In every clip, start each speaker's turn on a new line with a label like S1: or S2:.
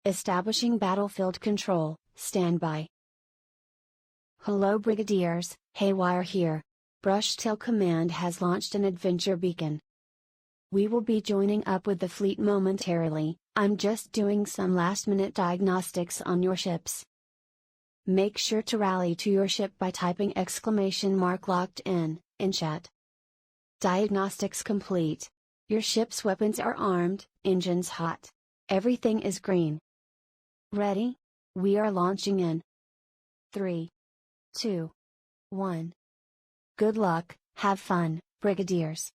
S1: Establishing battlefield control, standby. Hello Brigadiers, Haywire here. Brushtail Command has launched an adventure beacon. We will be joining up with the fleet momentarily. I'm just doing some last-minute diagnostics on your ships. Make sure to rally to your ship by typing !locked in chat. Diagnostics complete. Your ship's weapons are armed, engines hot. Everything is green. Ready? We are launching in 3, 2, 1. Good luck, have fun, Brigadiers.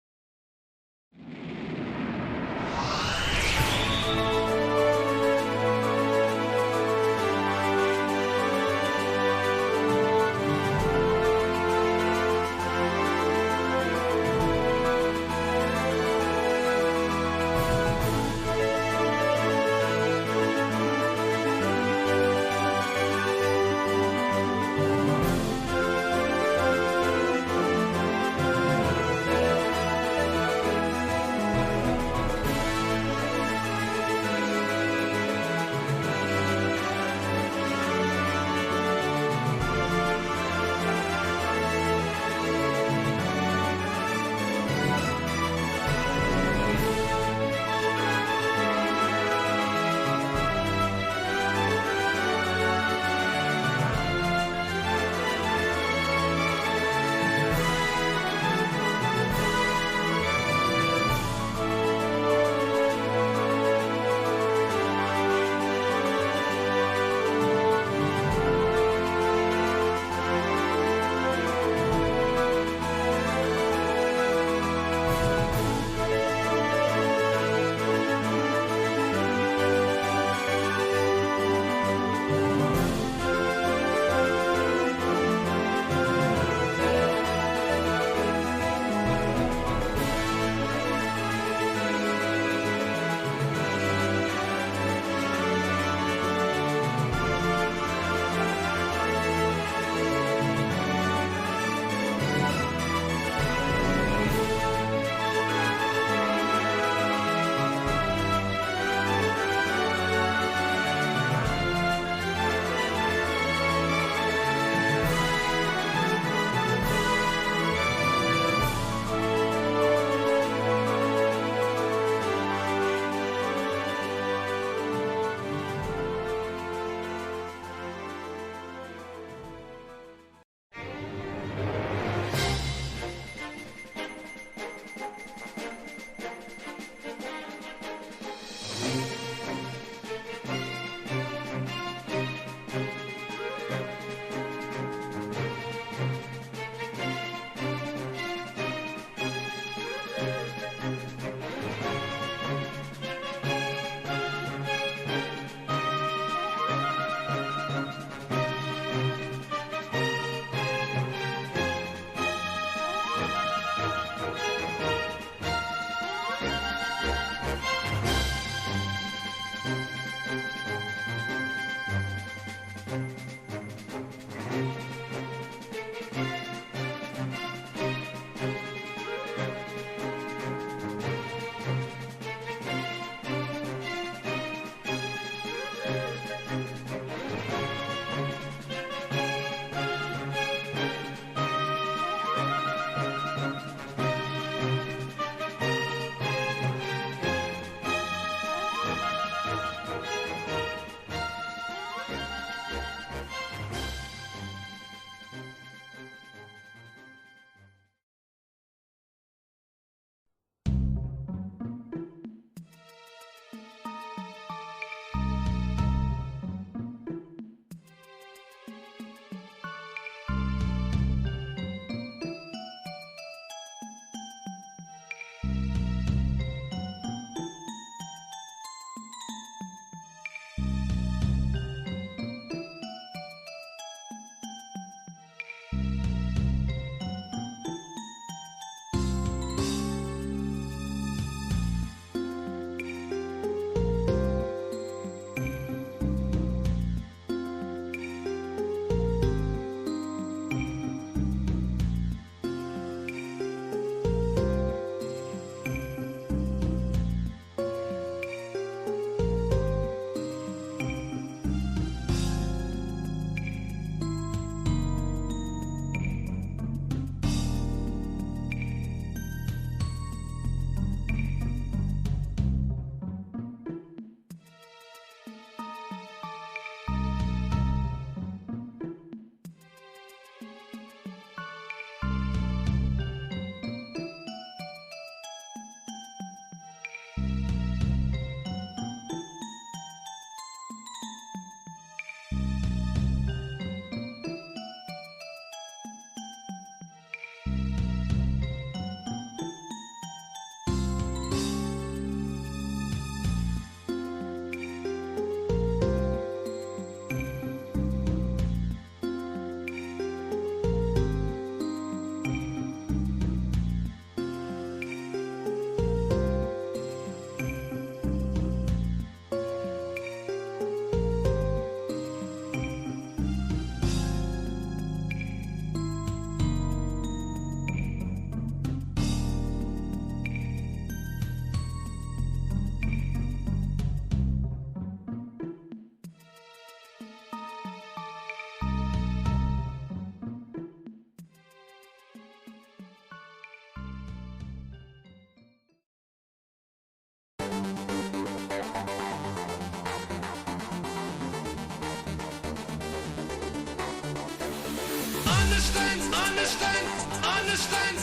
S2: understand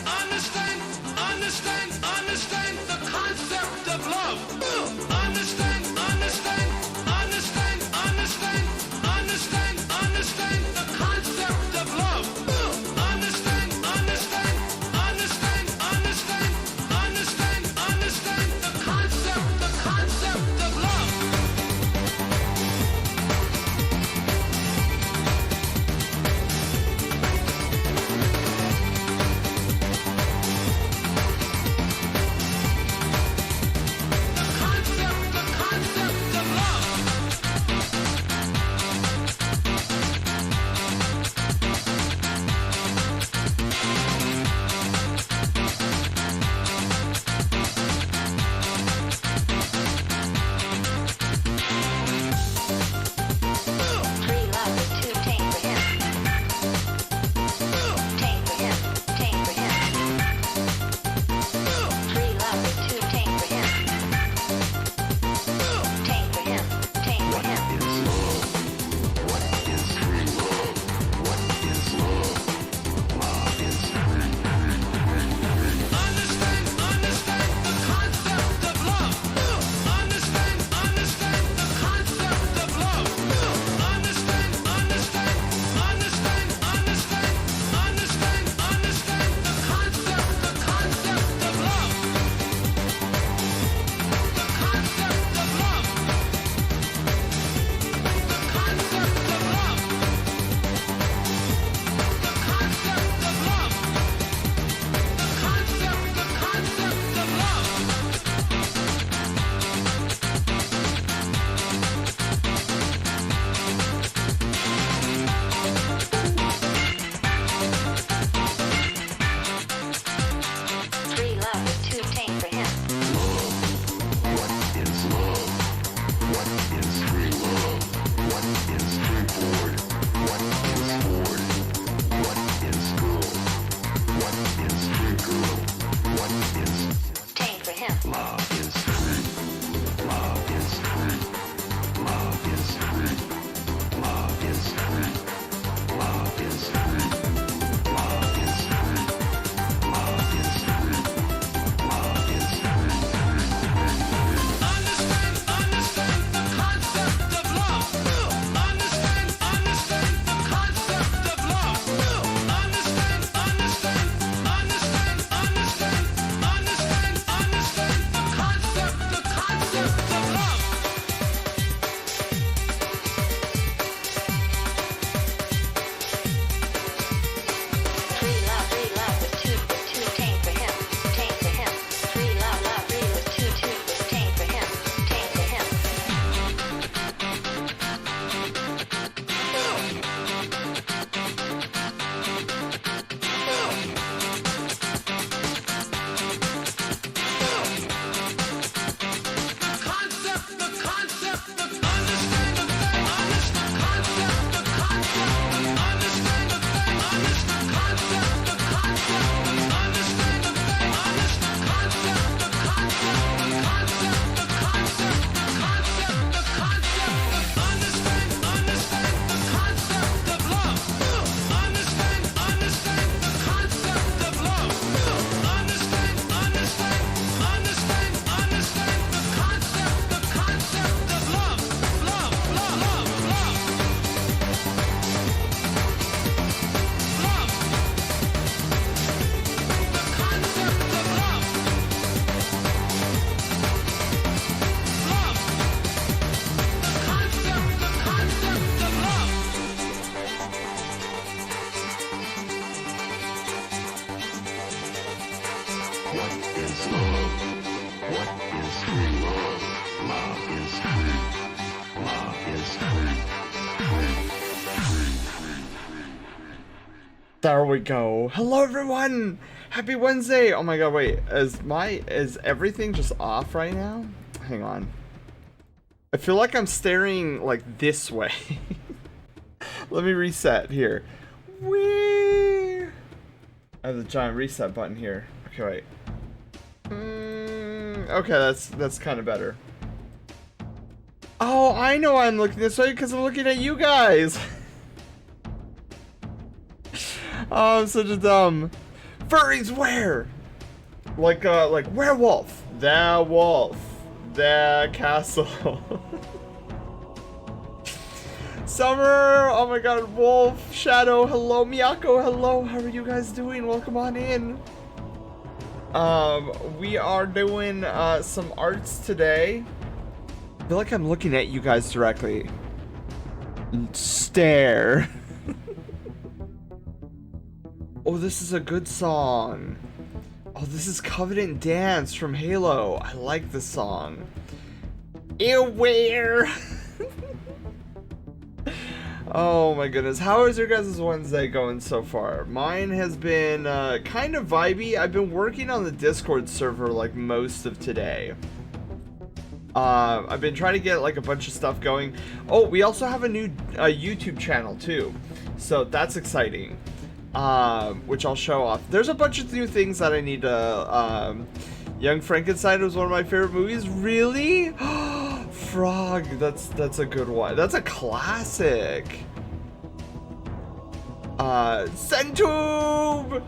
S2: the concept of love. Understand the concept of love. Understand the concept of love.
S3: There we go. Hello everyone! Happy Wednesday! Oh my god, wait. Is everything just off right now? Hang on. I feel like I'm staring like this way. Let me reset here. Whee! I have the giant reset button here. Okay, wait. Okay, that's kind of better. Oh, I know I'm looking this way because I'm looking at you guys. Oh, I'm such a dumb. Furries where? Like werewolf. The wolf. The castle. Summer, oh my god, Wolf, Shadow, hello, Miyako, hello, how are you guys doing? Welcome on in. We are doing some arts today. I feel like I'm looking at you guys directly. Stare. Oh, this is a good song. Oh, this is Covenant Dance from Halo. I like this song. Ew, where? Oh my goodness, how is your guys' Wednesday going so far? Mine has been kind of vibey. I've been working on the Discord server like most of today. I've been trying to get like a bunch of stuff going. Oh, we also have a new YouTube channel too, so that's exciting, which I'll show off. There's a bunch of new things that I need to... Young Frankenstein was one of my favorite movies. Really? Frog, that's a good one. That's a classic. Centube.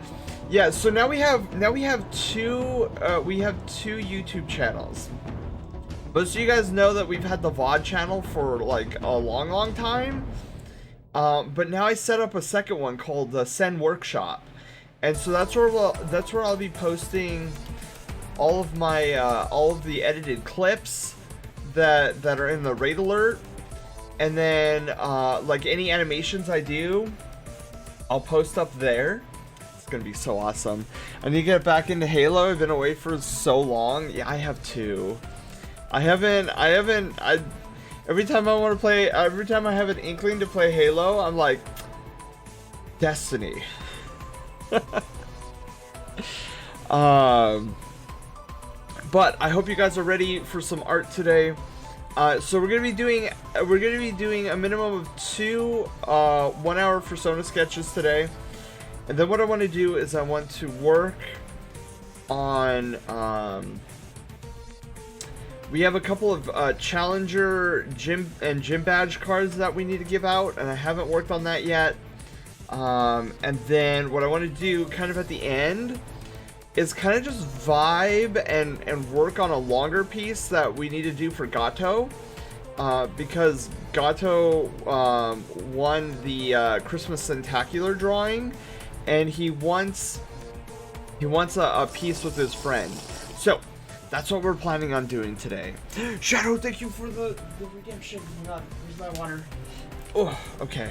S3: Yeah, so now we have two YouTube channels. Most of you guys know that we've had the VOD channel for like a long time. But now I set up a second one called the Sen Workshop. And so that's where I'll be posting all of my all of the edited clips that are in the raid alert, and then like any animations I do, I'll post up there. It's gonna be so awesome. I need to get back into Halo. I've been away for so long. Yeah, I have too. Every time I want to play, every time I have an inkling to play Halo, I'm like, Destiny. But I hope you guys are ready for some art today. So we're gonna be doing a minimum of 2 1-hour Fursona sketches today, and then what I want to do is I want to work on. We have a couple of challenger gym badge cards that we need to give out, and I haven't worked on that yet. And then what I want to do, kind of at the end, is kind of just vibe and work on a longer piece that we need to do for Gato, because Gato won the Christmas Centacular drawing, and he wants a piece with his friend. So that's what we're planning on doing today. Shadow, thank you for the redemption. Hang on, where's my water? Oh, okay.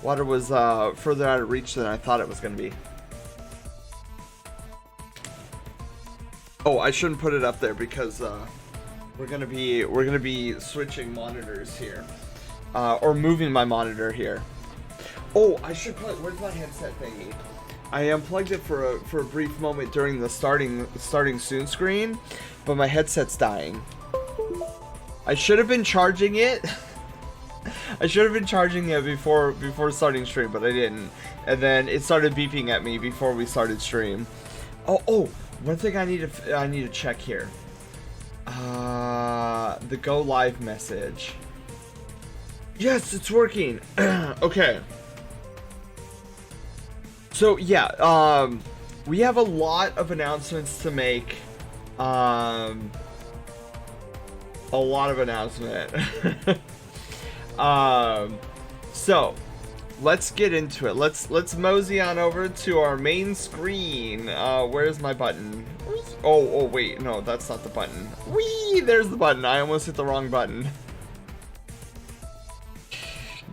S3: Water was further out of reach than I thought it was gonna be. Oh, I shouldn't put it up there because we're gonna be switching monitors here, or moving my monitor here. Oh, I should put. Where's my headset thingy? I unplugged it for a brief moment during the starting soon screen, but my headset's dying. I should have been charging it. I should have been charging it before starting stream, but I didn't. And then it started beeping at me before we started stream. Oh. One thing I need to check here. The go live message. Yes, it's working. Okay. So yeah, we have a lot of announcements to make. A lot of announcement. So let's get into it. Let's mosey on over to our main screen. Where's my button? Oh wait, no, that's not the button. Whee! There's the button. I almost hit the wrong button.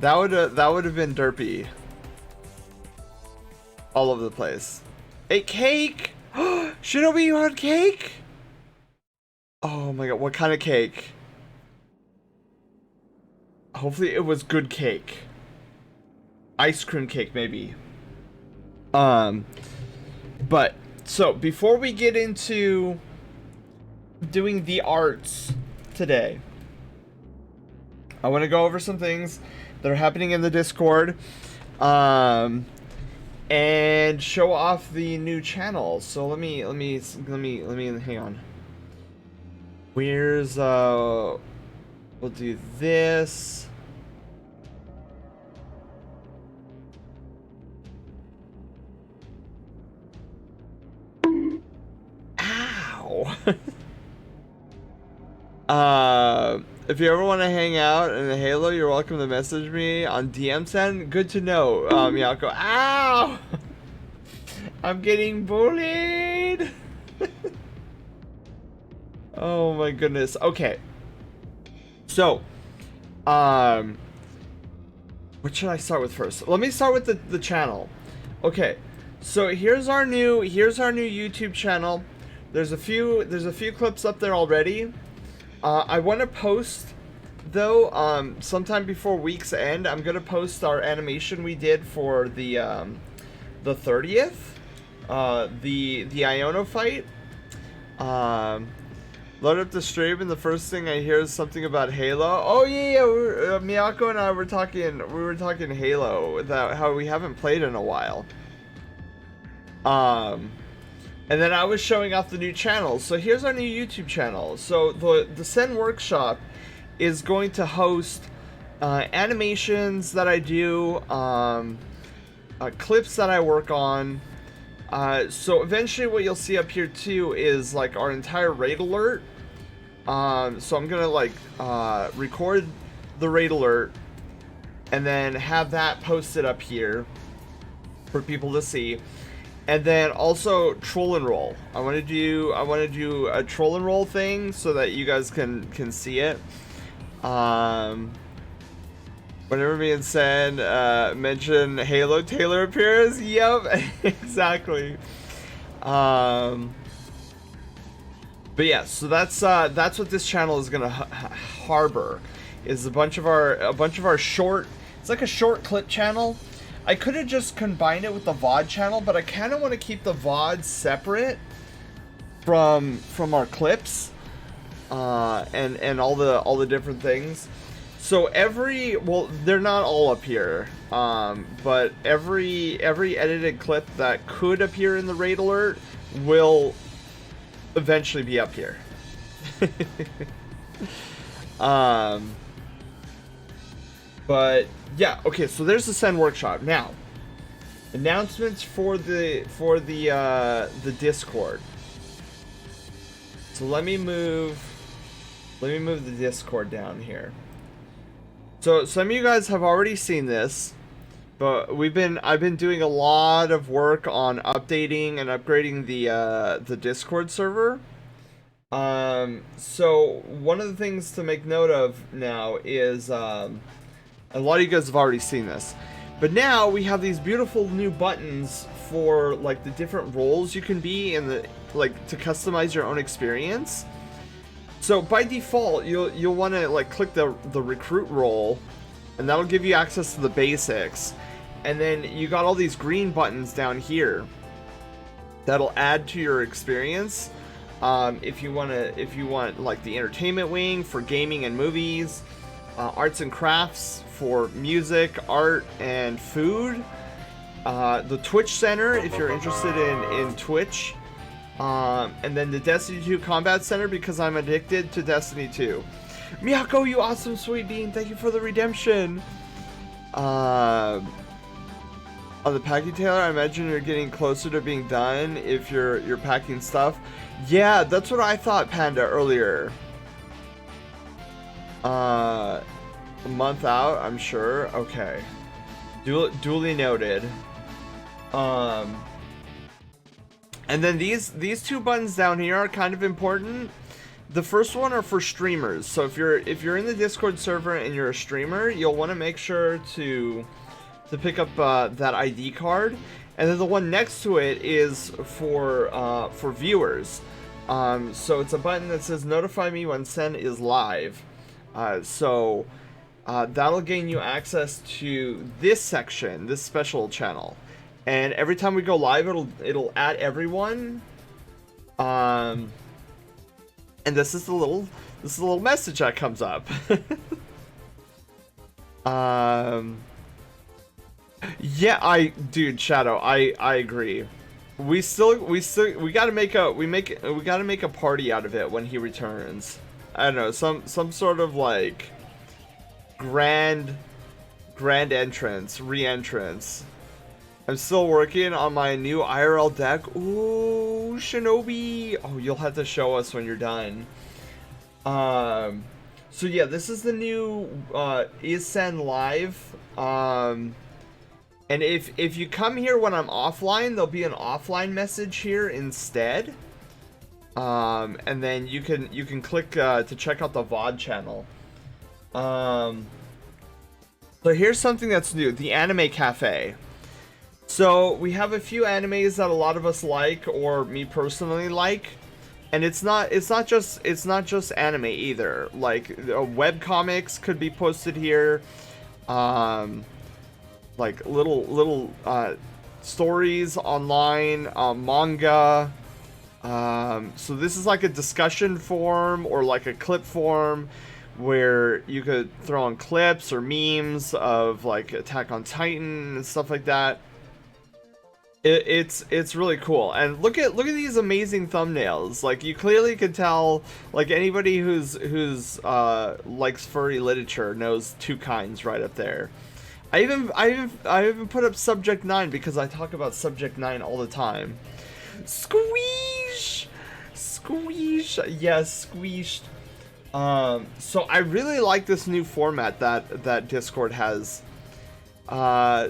S3: That would have been derpy. All over the place. A cake! Shinobi, you had cake? Oh my god, what kind of cake? Hopefully it was good cake. Ice cream cake, maybe. But so before we get into doing the arts today, I want to go over some things that are happening in the Discord, and show off the new channel. So let me hang on. Where's we'll do this. Wow. If you ever want to hang out in Halo, you're welcome to message me on DM send. Good to know, Miyako. Ow! I'm getting bullied. Oh my goodness. Okay. So, what should I start with first? Let me start with the channel. Okay. So here's our new YouTube channel. There's a few clips up there already. I want to post though sometime before week's end. I'm gonna post our animation we did for the 30th, the Iono fight. Load up the stream and the first thing I hear is something about Halo. Oh yeah, Miyako and I were talking Halo, without how we haven't played in a while. And then I was showing off the new channel. So here's our new YouTube channel. So the Zen Workshop is going to host animations that I do, clips that I work on. So eventually what you'll see up here too is like our entire raid alert. So I'm gonna like record the raid alert and then have that posted up here for people to see. And then also troll and roll. I want to do a troll and roll thing so that you guys can see it. Whenever being said, mention Halo Taylor appears. Yep, exactly. But yeah, so that's what this channel is gonna harbor, is a bunch of our short. It's like a short clip channel. I could have just combined it with the VOD channel, but I kind of want to keep the VOD separate from our clips, and all the different things. So well, they're not all up here, but every edited clip that could appear in the raid alert will eventually be up here. But yeah, okay, so there's the Zen Workshop. Now, announcements for the Discord. So let me move the Discord down here. So some of you guys have already seen this, but I've been doing a lot of work on updating and upgrading the Discord server. So one of the things to make note of now is a lot of you guys have already seen this, but now we have these beautiful new buttons for like the different roles you can be in, the like to customize your own experience. So by default, you'll want to like click the recruit role, and that'll give you access to the basics. And then you got all these green buttons down here that'll add to your experience. If you want like the entertainment wing for gaming and movies, arts and crafts for music, art, and food. The Twitch Center if you're interested in Twitch. And then the Destiny 2 Combat Center because I'm addicted to Destiny 2. Miyako, you awesome sweet bean, thank you for the redemption. On the packing Taylor, I imagine you're getting closer to being done if you're packing stuff. Yeah, that's what I thought, Panda, earlier. A month out, I'm sure. Okay. Duly noted. And then these two buttons down here are kind of important. The first one are for streamers. So if you're in the Discord server and you're a streamer, you'll want to make sure to pick up that ID card. And then the one next to it is for viewers. So it's a button that says notify me when Sen is live. That'll gain you access to this section, this special channel. And every time we go live, it'll add everyone. And this is the little message that comes up. Yeah, dude, Shadow, I agree. We gotta make a party out of it when he returns. I don't know, some sort of like grand re-entrance. I'm still working on my new IRL deck. Ooh. Shinobi. Oh, you'll have to show us when you're done. So yeah, this is the new Isen Live. And if you come here when I'm offline, there'll be an offline message here instead. And then you can click to check out the VOD channel. So here's something that's new, the Anime Cafe. So we have a few animes that a lot of us like, or me personally like, and it's not just anime either. Like web comics could be posted here, like little stories online, manga. So this is like a discussion forum or like a clip forum where you could throw on clips or memes of like Attack on Titan and stuff like that. It's really cool, and look at these amazing thumbnails. Like, you clearly can tell, like, anybody who's likes furry literature knows two kinds right up there. I even put up Subject 9 because I talk about Subject 9 all the time. Squeesh, yes, squeeshed. So I really like this new format that Discord has.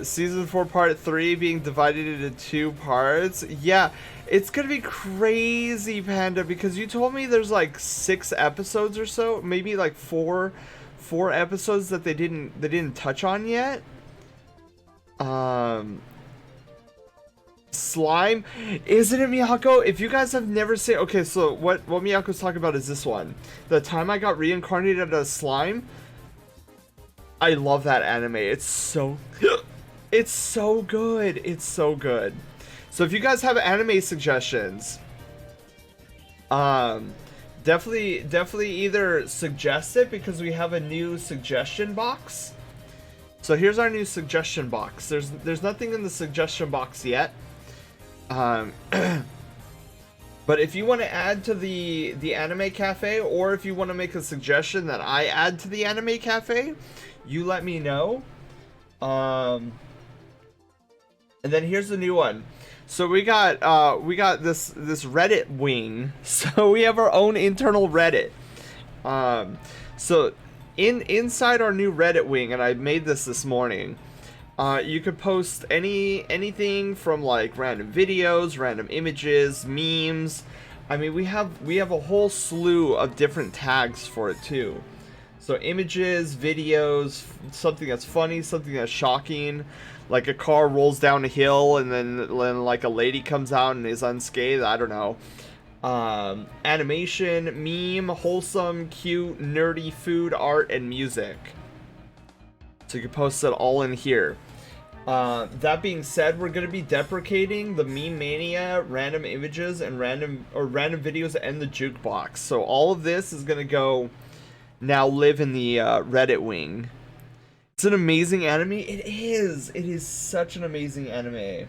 S3: Season 4 part 3 being divided into 2 parts. Yeah, it's gonna be crazy, Panda, because you told me there's like 6 episodes or so, maybe like four episodes that they didn't touch on yet. Slime, isn't it, Miyako? If you guys have never seen, okay, so what Miyako's talking about is this one. The time I got reincarnated as slime. I love that anime. It's so good. It's so good. So if you guys have anime suggestions, definitely either suggest it, because we have a new suggestion box. So here's our new suggestion box. There's nothing in the suggestion box yet. But if you want to add to the Anime Cafe, or if you want to make a suggestion that I add to the Anime Cafe, you let me know. And then here's the new one. So we got this Reddit wing. So we have our own internal Reddit. So inside our new Reddit wing, and I made this morning. You could post anything from like random videos, random images, memes. I mean, we have a whole slew of different tags for it too. So images, videos, something that's funny, something that's shocking, like a car rolls down a hill and then like a lady comes out and is unscathed. I don't know. Animation, meme, wholesome, cute, nerdy, food, art, and music. So you can post it all in here. That being said, we're going to be deprecating the Meme Mania, random images, and random videos, and the jukebox. So all of this is going to go now live in the Reddit wing. It's an amazing anime. It is such an amazing anime.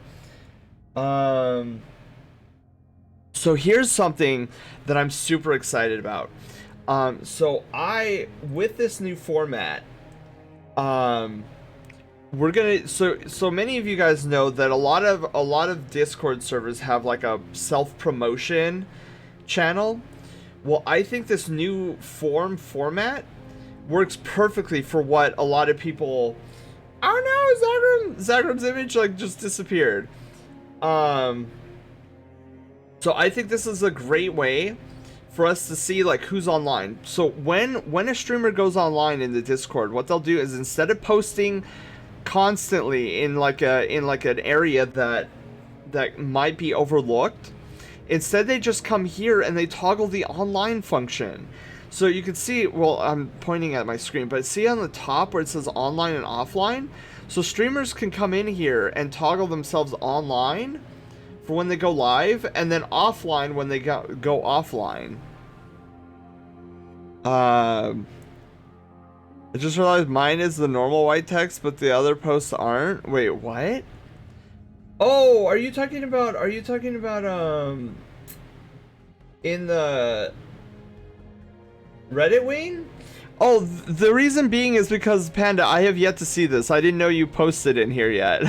S3: So here's something that I'm super excited about. So with this new format, we're gonna, so many of you guys know that a lot of Discord servers have like a self-promotion channel. Well, I think this new format works perfectly for what a lot of people. Oh no, Zagram's image like just disappeared. So I think this is a great way for us to see like who's online. So when a streamer goes online in the Discord, what they'll do is, instead of posting constantly in like an area that might be overlooked, instead they just come here and they toggle the online function. So you can see, well, I'm pointing at my screen, but see on the top where it says online and offline? So streamers can come in here and toggle themselves online for when they go live, and then offline when they go offline. I just realized mine is the normal white text, but the other posts aren't. Wait, what? Oh, are you talking about in the Reddit wing? Oh, the reason being is because, Panda, I have yet to see this. I didn't know you posted in here yet.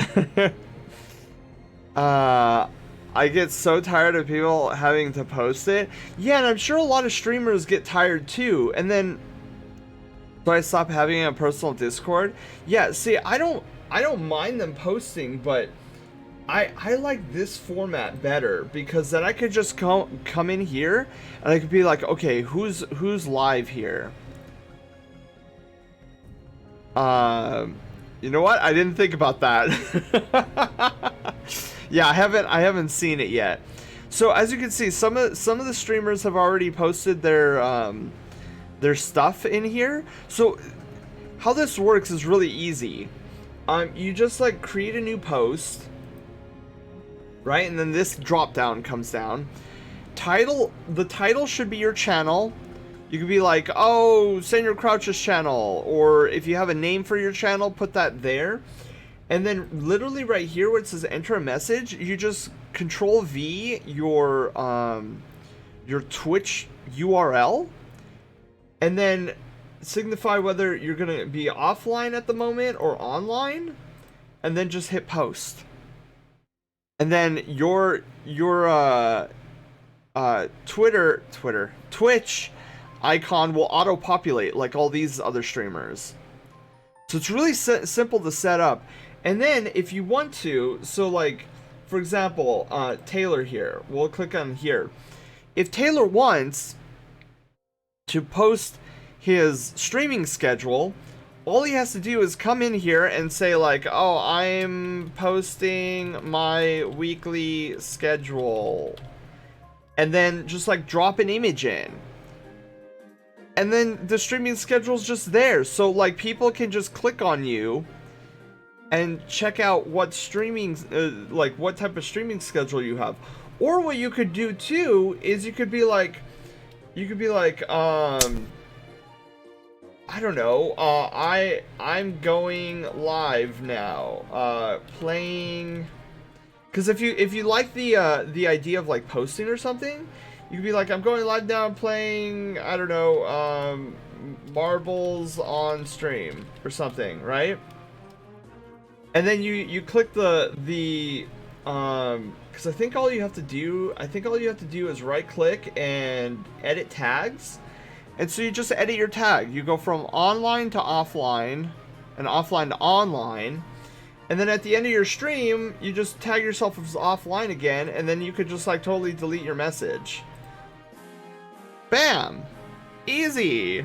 S3: I get so tired of people having to post it. Yeah, and I'm sure a lot of streamers get tired too. And then, so I stopped having a personal Discord. Yeah, see, I don't mind them posting, but I like this format better because then I could just come in here and I could be like, okay, who's live here? You know what? I didn't think about that. Yeah, I haven't seen it yet. So as you can see, some of the streamers have already posted their stuff in here. So how this works is really easy. You just like create a new post, right? And then this drop down comes down. The title should be your channel. You could be like, oh, Senior Crouch's channel, or if you have a name for your channel, put that there. And then literally right here where it says enter a message, you just Control V your Twitch URL, and then signify whether you're gonna be offline at the moment or online, and then just hit post. And then your Twitch icon will auto-populate like all these other streamers. So it's really simple to set up. And then if you want to, so like, for example, Taylor here, we'll click on here. If Taylor wants to post his streaming schedule, all he has to do is come in here and say like, oh, I'm posting my weekly schedule. And then just like drop an image in. And then the streaming schedule's just there. So like people can just click on you and check out what streaming, like what type of streaming schedule you have. Or what you could do too is you could be like, I don't know, I'm going live now, playing, because if you like the idea of like posting or something, you could be like, I'm going live now, playing, I don't know, marbles on stream or something, right? And then you click the because I think all you have to do is right click and edit tags. And so you just edit your tag. You go from online to offline and offline to online. And then at the end of your stream, you just tag yourself as offline again, and then you could just like totally delete your message. Bam! Easy!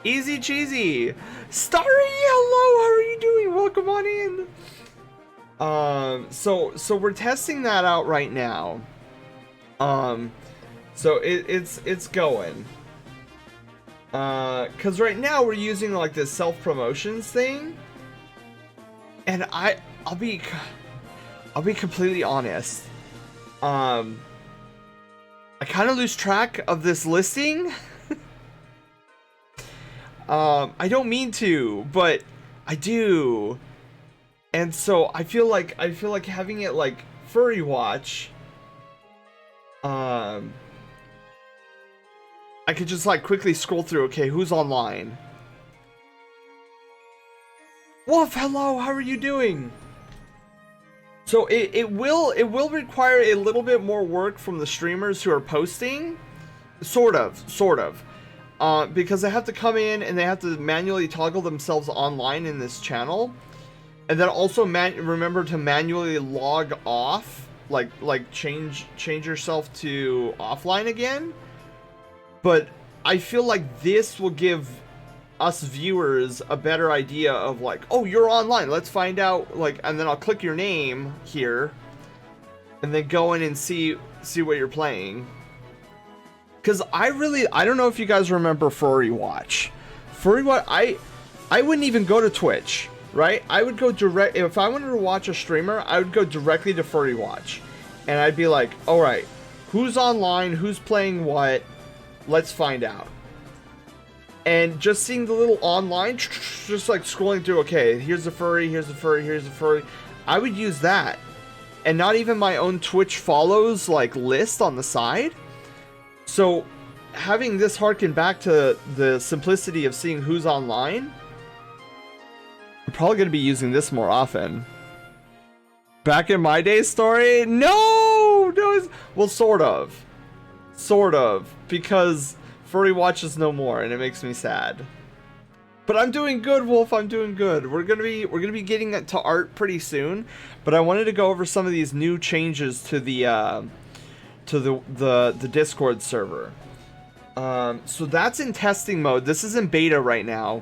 S3: Easy cheesy! Starry, hello, how are you doing? Welcome on in! So we're testing that out right now. So it's going. Cause right now we're using like this self-promotions thing. And I'll be completely honest. I kind of lose track of this listing. I don't mean to, but I do. And so I feel like having it like Furry Watch. I could just like quickly scroll through. Okay, who's online? Wolf, hello. How are you doing? So it will require a little bit more work from the streamers who are posting, sort of. Because they have to come in and they have to manually toggle themselves online in this channel, and then also remember to manually log off, like change yourself to offline again. But I feel like this will give us viewers a better idea of like, oh, you're online, let's find out, like, and then I'll click your name here, and then go in and see what you're playing. Because I don't know if you guys remember Furry Watch. Furry Watch, I wouldn't even go to Twitch, right? I would go direct, if I wanted to watch a streamer, I would go directly to Furry Watch. And I'd be like, alright, who's online, who's playing what, let's find out. And just seeing the little online, just like scrolling through, okay, here's the furry, here's the furry, here's the furry. I would use that. And not even my own Twitch follows, like, list on the side. So, having this harken back to the simplicity of seeing who's online, I'm probably going to be using this more often. Back in my day story? No! guys? Well, sort of. Sort of. Because Furry Watch is no more, and it makes me sad. But I'm doing good, Wolf. I'm doing good. We're gonna be getting to art pretty soon. But I wanted to go over some of these new changes to the Discord server. So that's in testing mode. This is in beta right now.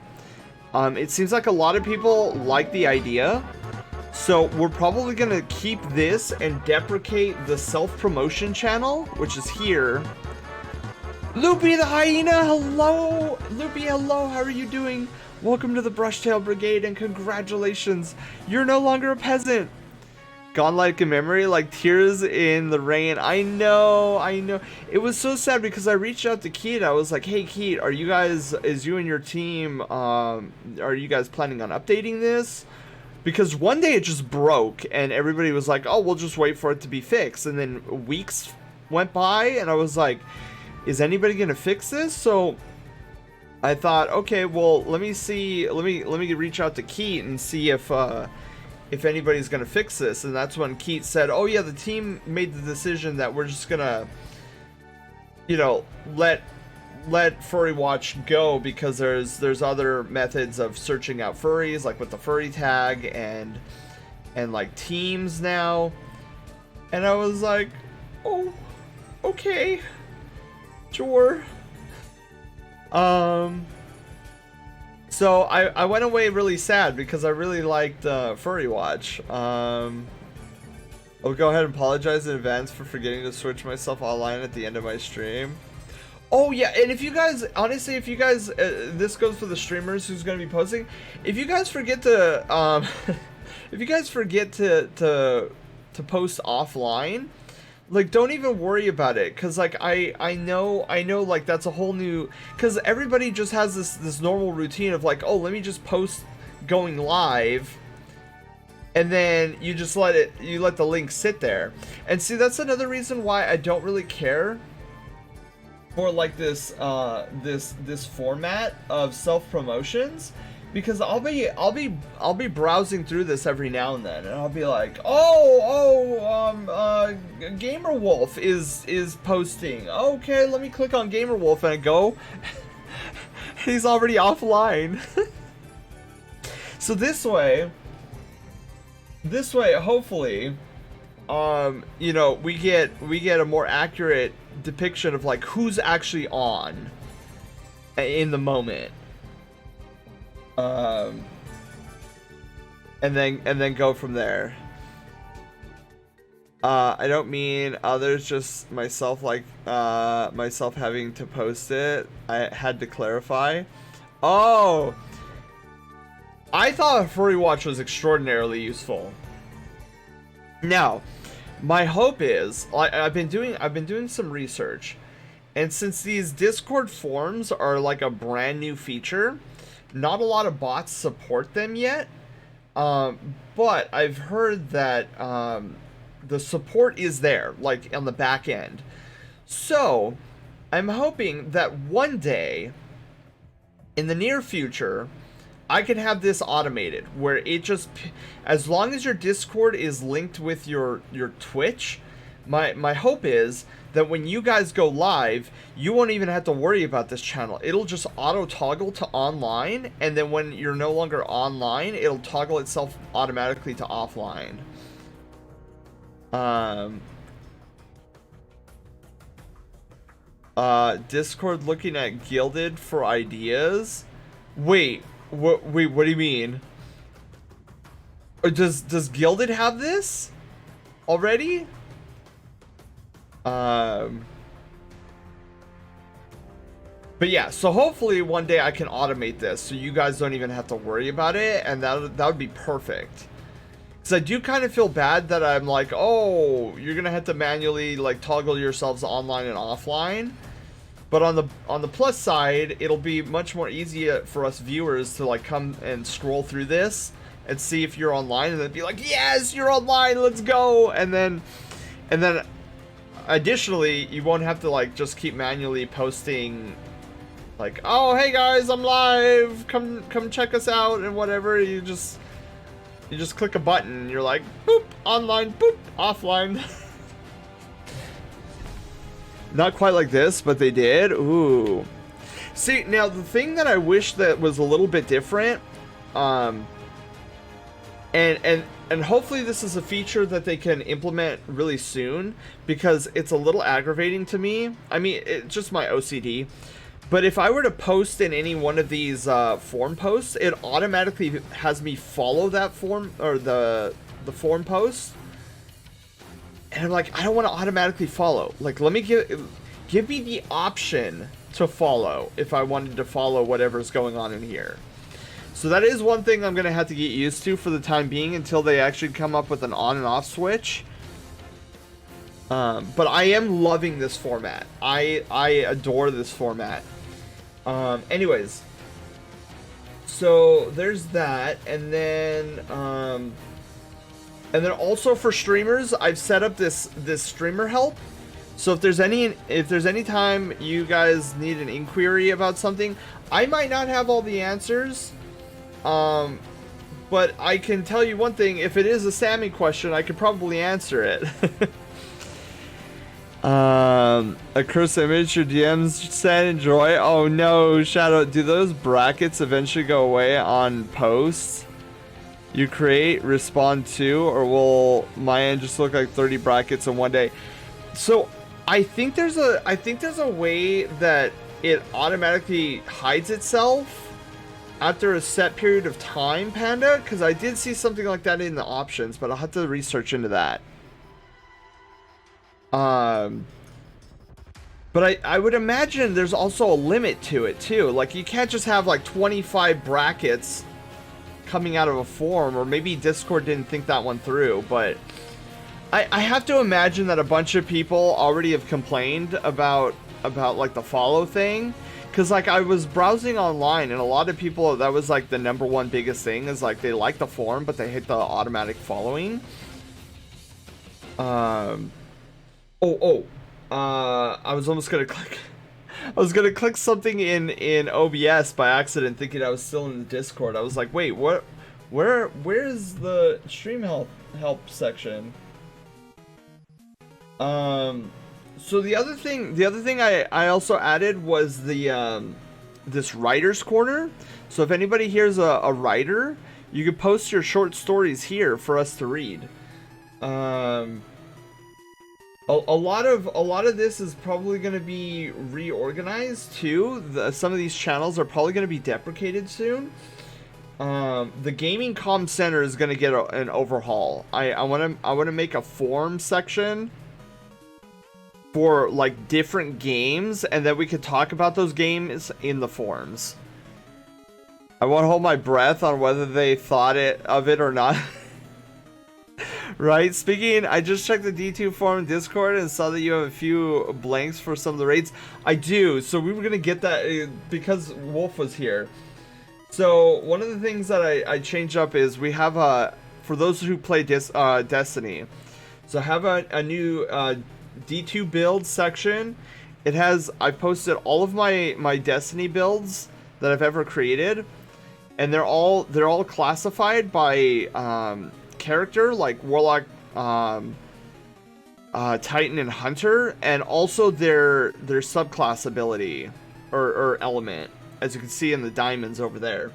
S3: It seems like a lot of people like the idea. So we're probably gonna keep this and deprecate the self-promotion channel, which is here. Loopy the hyena, hello! Loopy, hello, how are you doing? Welcome to the Brushtail Brigade and congratulations! You're no longer a peasant! Gone like a memory, like tears in the rain. I know. It was so sad because I reached out to Keat. I was like, hey Keat, is you and your team, are you guys planning on updating this? Because one day it just broke and everybody was like, oh, we'll just wait for it to be fixed. And then weeks went by and I was like, is anybody gonna fix this? So I thought, okay, well, let me reach out to Keat and see if anybody's gonna fix this. And that's when Keat said, oh yeah, the team made the decision that we're just gonna, you know, let Furry Watch go because there's other methods of searching out furries, like with the furry tag and like teams now. And I was like, oh, okay, sure. So I went away really sad because I really liked Furry Watch. I'll go ahead and apologize in advance for forgetting to switch myself online at the end of my stream. Oh yeah, and if you guys, honestly, if you guys, this goes for the streamers who's going to be posting. If you guys forget to, if you guys forget to post offline, like, don't even worry about it, cause like I know like that's a whole new, cause everybody just has this normal routine of like, oh, let me just post going live, and then you just let the link sit there. And see, that's another reason why I don't really care for like this format of self-promotions, because I'll be browsing through this every now and then, and I'll be like, Gamer Wolf is posting. Okay, let me click on Gamer Wolf and I go. He's already offline. So this way, hopefully, you know, we get a more accurate depiction of like who's actually on in the moment. And then go from there. I don't mean others, just myself, like myself having to post it. I had to clarify. Oh, I thought Furry Watch was extraordinarily useful. Now, my hope is, I've been doing some research, and since these Discord forums are like a brand new feature, not a lot of bots support them yet, but I've heard that the support is there, like on the back end. So I'm hoping that one day in the near future I can have this automated where it just, as long as your Discord is linked with your Twitch, my hope is that when you guys go live, you won't even have to worry about this channel. It'll just auto toggle to online, and then when you're no longer online, it'll toggle itself automatically to offline. Discord looking at Gilded for ideas. Wait, what do you mean? Or does Gilded have this already? But yeah, so hopefully one day I can automate this so you guys don't even have to worry about it, and that would be perfect. Because I do kind of feel bad that I'm like, oh, you're gonna have to manually like toggle yourselves online and offline. But on the plus side, it'll be much more easier for us viewers to like come and scroll through this and see if you're online, and then be like, yes, you're online, let's go. And then additionally, you won't have to like just keep manually posting like, oh, hey guys, I'm live, come check us out and whatever. You just click a button and you're like, boop, online, boop, offline. Not quite like this, but they did. Ooh. See, now the thing that I wish that was a little bit different, and hopefully this is a feature that they can implement really soon, because it's a little aggravating to me. I mean, it's just my OCD. But if I were to post in any one of these form posts, it automatically has me follow that form, or the form post. And I'm like, I don't want to automatically follow. Like, let me give me the option to follow if I wanted to follow whatever's going on in here. So that is one thing I'm going to have to get used to for the time being until they actually come up with an on and off switch. But I am loving this format. I adore this format. Anyways. So there's that. And then also for streamers, I've set up this streamer help. So if there's any time you guys need an inquiry about something, I might not have all the answers. But I can tell you one thing, if it is a Sammy question, I could probably answer it. A curse image your DMs said enjoy. Oh no, Shadow, do those brackets eventually go away on posts you create, respond to, or will my end just look like 30 brackets in one day? So I think there's a way that it automatically hides itself after a set period of time, Panda, because I did see something like that in the options, but I'll have to research into that. But I would imagine there's also a limit to it too. Like, you can't just have like 25 brackets coming out of a form, or maybe Discord didn't think that one through, but I have to imagine that a bunch of people already have complained about like the follow thing, because like I was browsing online and a lot of people, that was like the #1 biggest thing, is like they like the form but they hate the automatic following. I was almost gonna click something in OBS by accident, thinking I was still in the Discord. I was like, wait, what? Where's the stream help section? So the other thing I also added was the this writer's corner. So if anybody here's a writer, you can post your short stories here for us to read. A lot of this is probably going to be reorganized too. Some of these channels are probably going to be deprecated soon. The gaming comm center is going to get an overhaul. I want to make a forum section for like different games, and then we could talk about those games in the forums. I won't hold my breath on whether they thought of it or not. Right, speaking, I just checked the D2 forum Discord and saw that you have a few blanks for some of the raids. I do, so we were going to get that because Wolf was here. So one of the things that I changed up is we have for those who play Destiny, so I have a new D2 build section. It has, I posted all of my Destiny builds that I've ever created, and they're all classified by character, like Warlock, Titan, and Hunter, and also their subclass ability or element, as you can see in the diamonds over there.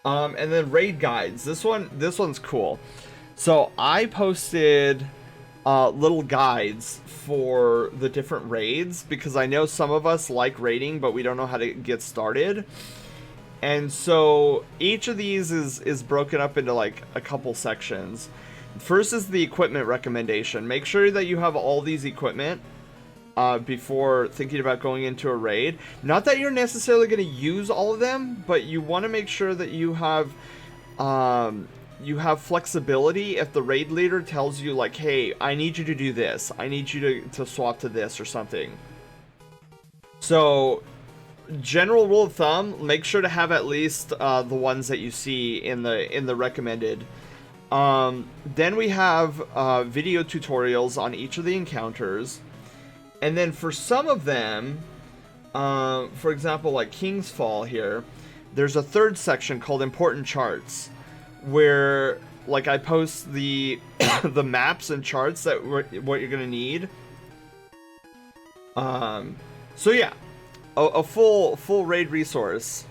S3: And then raid guides. This one's cool. So I posted little guides for the different raids, because I know some of us like raiding, but we don't know how to get started. And so each of these is broken up into like a couple sections. First is the equipment recommendation. Make sure that you have all these equipment before thinking about going into a raid. Not that you're necessarily going to use all of them, but you want to make sure that you have flexibility if the raid leader tells you like, hey, I need you to do this. I need you to swap to this or something. So general rule of thumb, make sure to have at least the ones that you see in the recommended. Then we have video tutorials on each of the encounters, and then for some of them, for example, like King's Fall here, there's a third section called important charts, where like I post the the maps and charts that what you're gonna need. So yeah, a full raid resource.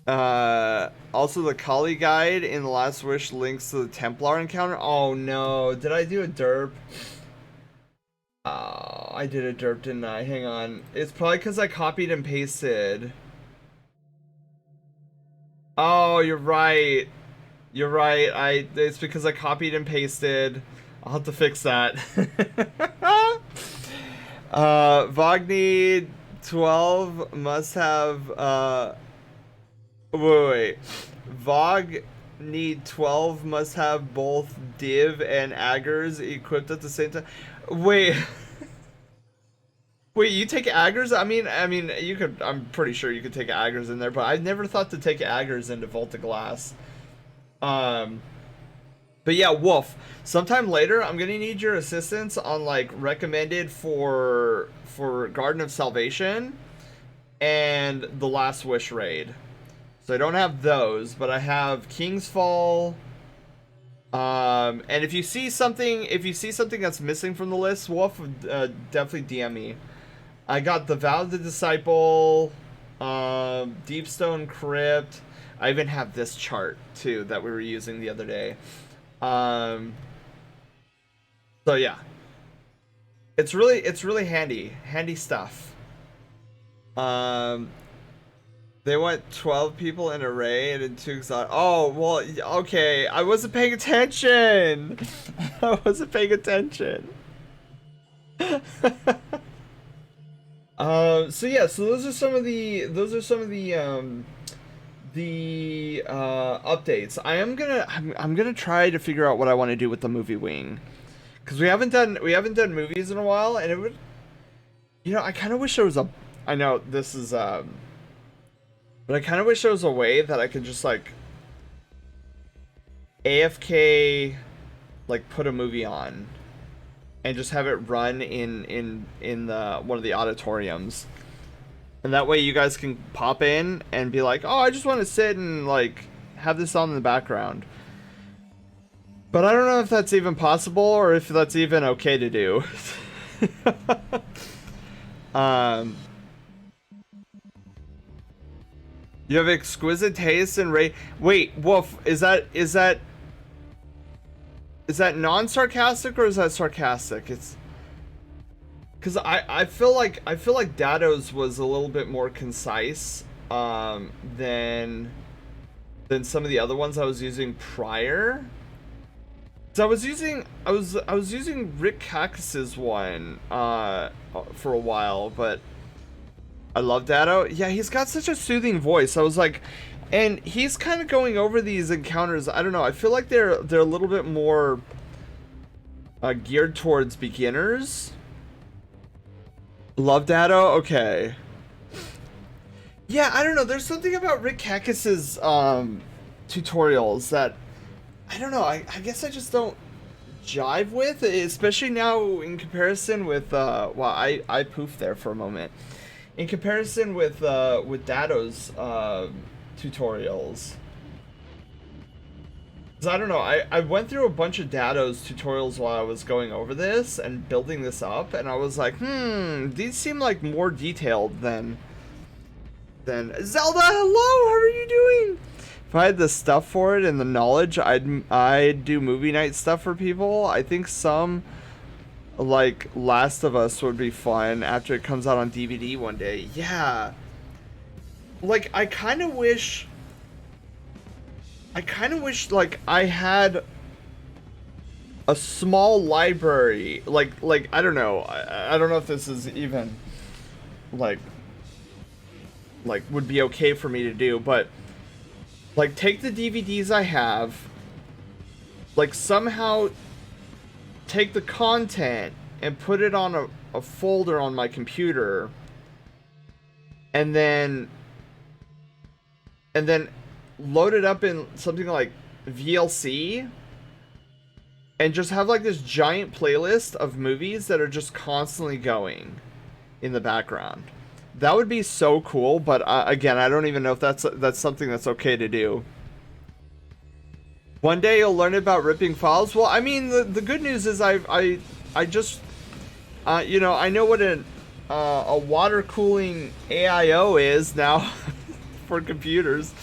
S3: Also the Kali guide in the Last Wish links to the Templar encounter. Oh no, did I do a derp? Oh, I did a derp, didn't I? Hang on. It's probably because I copied and pasted. Oh, you're right. You're right. It's because I copied and pasted. I'll have to fix that. Vogni 12 must have wait. Vog need 12 must have both div and aggers equipped at the same time. Wait. Wait, you take aggers? I mean, you could. I'm pretty sure you could take aggers in there, but I never thought to take aggers into Vault of Glass. But yeah, Wolf. Sometime later, I'm gonna need your assistance on like recommended for Garden of Salvation and the Last Wish raid. So I don't have those, but I have King's Fall. And if you see something that's missing from the list, Wolf, definitely DM me. I got the Vow of the Disciple, Deepstone Crypt. I even have this chart too that we were using the other day. So yeah, it's really handy stuff. They want 12 people in a raid and 2 exotic. Oh well, okay. I wasn't paying attention. I wasn't paying attention. So yeah, so those are some of the updates. I'm gonna try to figure out what I want to do with the movie wing, because we haven't done movies in a while, and it would, I kind of wish there was a. I know this is but I kind of wish there was a way that I could just like AFK, like put a movie on, and just have it run in the one of the auditoriums. And that way you guys can pop in and be like, oh, I just want to sit and like have this on in the background. But I don't know if that's even possible or if that's even okay to do. You have exquisite taste and wait, Wolf, is that non-sarcastic or is that sarcastic? It's because I feel like Dado's was a little bit more concise than some of the other ones I was using prior. So I was using Rick Cactus's one for a while, but I love Dado. Yeah, he's got such a soothing voice. I was like, and he's kind of going over these encounters. I don't know. I feel like they're a little bit more geared towards beginners. Love Dado? Okay. Yeah, I don't know. There's something about Rick Cactus's tutorials that I don't know. I guess I just don't jive with, especially now in comparison with well, I poofed there for a moment. In comparison with Dado's tutorials. 'Cause I don't know, I went through a bunch of Dado's tutorials while I was going over this and building this up, and I was like, these seem like more detailed than Zelda, hello, how are you doing? If I had the stuff for it and the knowledge, I'd do movie night stuff for people. I think some like Last of Us would be fun after it comes out on DVD one day. Yeah. Like I kind of wish like I had a small library, like I don't know. I don't know if this is even like would be okay for me to do, but like take the DVDs I have, like somehow take the content and put it on a folder on my computer, and then load it up in something like VLC, and just have like this giant playlist of movies that are just constantly going in the background. That would be so cool, but again, I don't even know if that's something that's okay to do. One day you'll learn about ripping files. Well, I mean, the good news is I just You know, I know what a water cooling AIO is now for computers.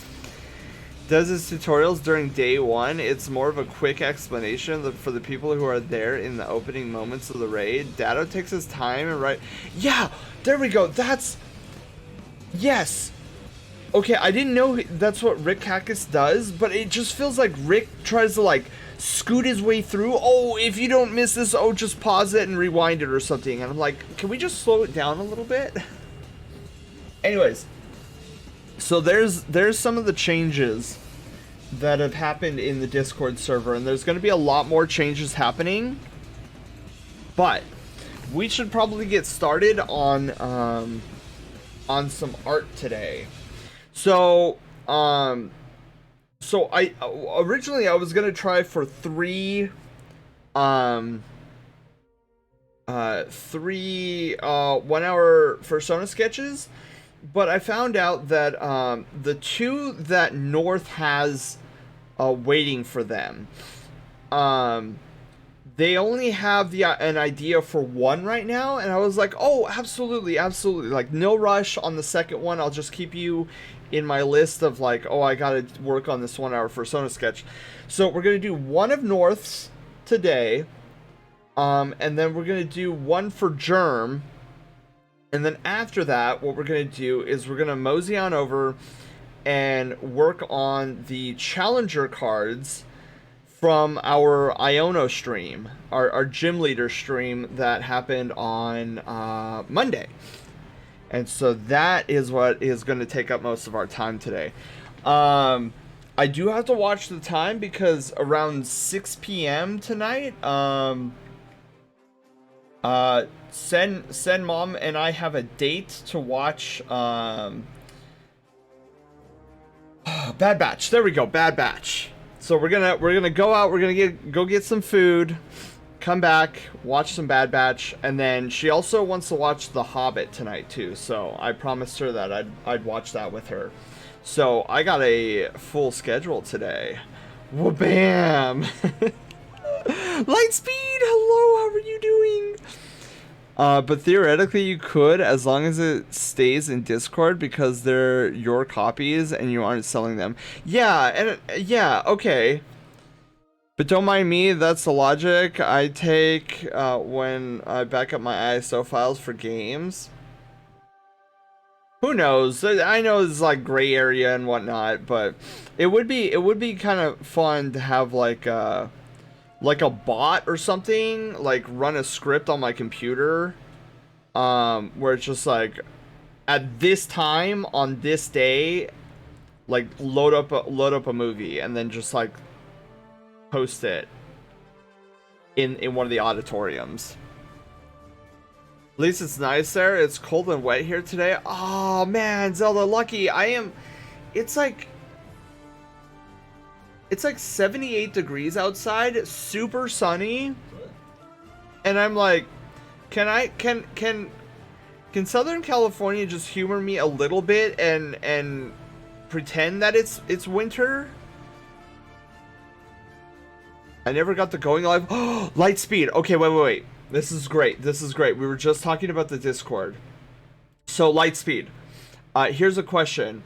S3: Does his tutorials during day one. It's more of a quick explanation for the people who are there in the opening moments of the raid. Dado takes his time and Yeah, there we go. That's... Yes. Okay, I didn't know that's what Rick Cactus does, but it just feels like Rick tries to, like, scoot his way through. Oh, if you don't miss this, oh, just pause it and rewind it or something. And I'm like, can we just slow it down a little bit? Anyways. So there's some of the changes that have happened in the Discord server, and there's going to be a lot more changes happening. But we should probably get started on some art today. So I originally I was gonna try for three 1 hour Fursona sketches. But I found out that the two that North has waiting for them, they only have an idea for one right now, and I was like, oh, absolutely, absolutely. Like, no rush on the second one. I'll just keep you in my list of like, oh, I gotta work on this 1 hour Fursona sketch. So we're gonna do one of North's today, and then we're gonna do one for Germ. And then after that, what we're going to do is we're going to mosey on over and work on the challenger cards from our Iono stream, our gym leader stream that happened on Monday. And so that is what is going to take up most of our time today. I do have to watch the time because around 6 p.m. tonight, Sen Mom and I have a date to watch Bad Batch. There we go, Bad Batch. So we're gonna go out, we're gonna go get some food, come back, watch some Bad Batch, and then she also wants to watch The Hobbit tonight too. So I promised her that I'd watch that with her. So I got a full schedule today. Wha-bam! Lightspeed, hello, how are you doing? But theoretically you could, as long as it stays in Discord, because they're your copies and you aren't selling them. Yeah, and yeah, okay. But don't mind me, that's the logic I take when I back up my ISO files for games. Who knows? I know it's like gray area and whatnot, but it would be kind of fun to have like a bot or something, like run a script on my computer, where it's just like, at this time on this day, like load up a movie and then just like post it in one of the auditoriums. At least it's nice there. It's cold and wet here today. Oh man, Zelda, lucky I am. It's like 78 degrees outside, super sunny, and I'm like, can Southern California just humor me a little bit and pretend that it's winter? I never got the going live. Oh, Lightspeed. Okay, wait. This is great. We were just talking about the Discord. So Lightspeed, here's a question,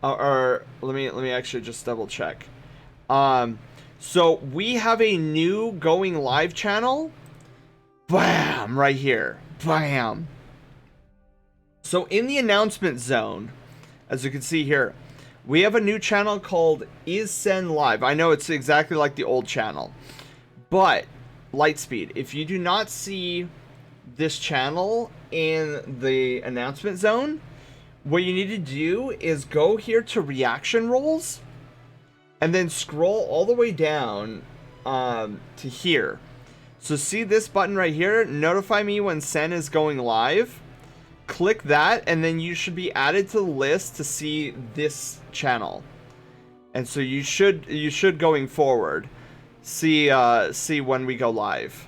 S3: or let me actually just double check. So we have a new going live channel. Bam! Right here. Bam! So in the announcement zone, as you can see here, we have a new channel called Is Sen Live. I know it's exactly like the old channel, but Lightspeed, if you do not see this channel in the announcement zone, what you need to do is go here to reaction rolls and then scroll all the way down to here. So see this button right here, notify me when Sen is going live. Click that and then you should be added to the list to see this channel. And so you should going forward see when we go live.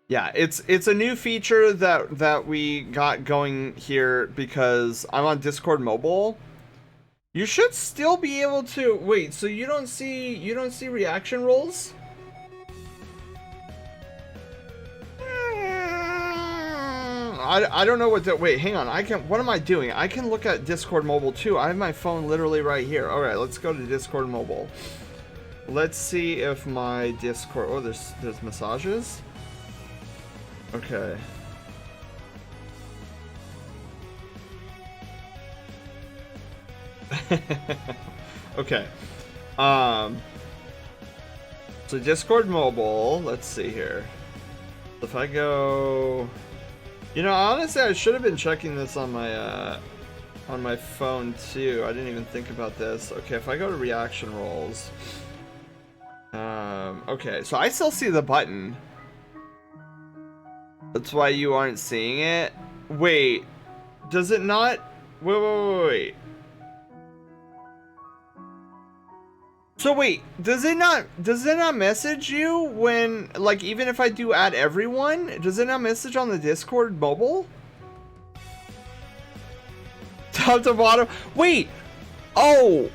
S3: Yeah, it's a new feature that we got going here because I'm on Discord mobile. You should still be able to wait. So you don't see reaction rolls? I don't know what to, wait, hang on. What am I doing? I can look at Discord mobile too. I have my phone literally right here. All right, let's go to Discord mobile. Let's see if my Discord, oh, there's massages. Okay. Okay. So Discord mobile, let's see here. If I go, you know, honestly, I should have been checking this on my phone too. I didn't even think about this. Okay, if I go to reaction roles, okay, so I still see the button. That's why you aren't seeing it. Wait, does it not? Wait. So wait, does it not message you when, like, even if I do add everyone, does it not message on the Discord mobile? Top to bottom. Wait. Oh.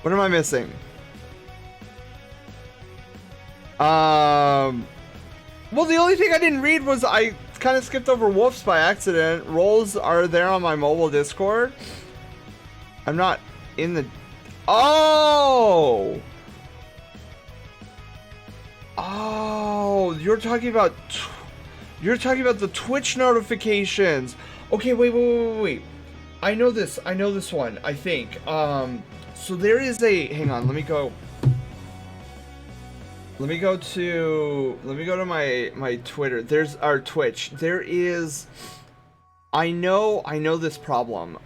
S3: What am I missing? Well, the only thing I didn't read was I kind of skipped over Wolves by accident. Roles are there on my mobile Discord. I'm not in the... Oh! Oh, you're talking about the Twitch notifications. Okay, wait. I know this one, I think. So there is a... Hang on, let me go to my Twitter. There's our Twitch. There is... I know this problem.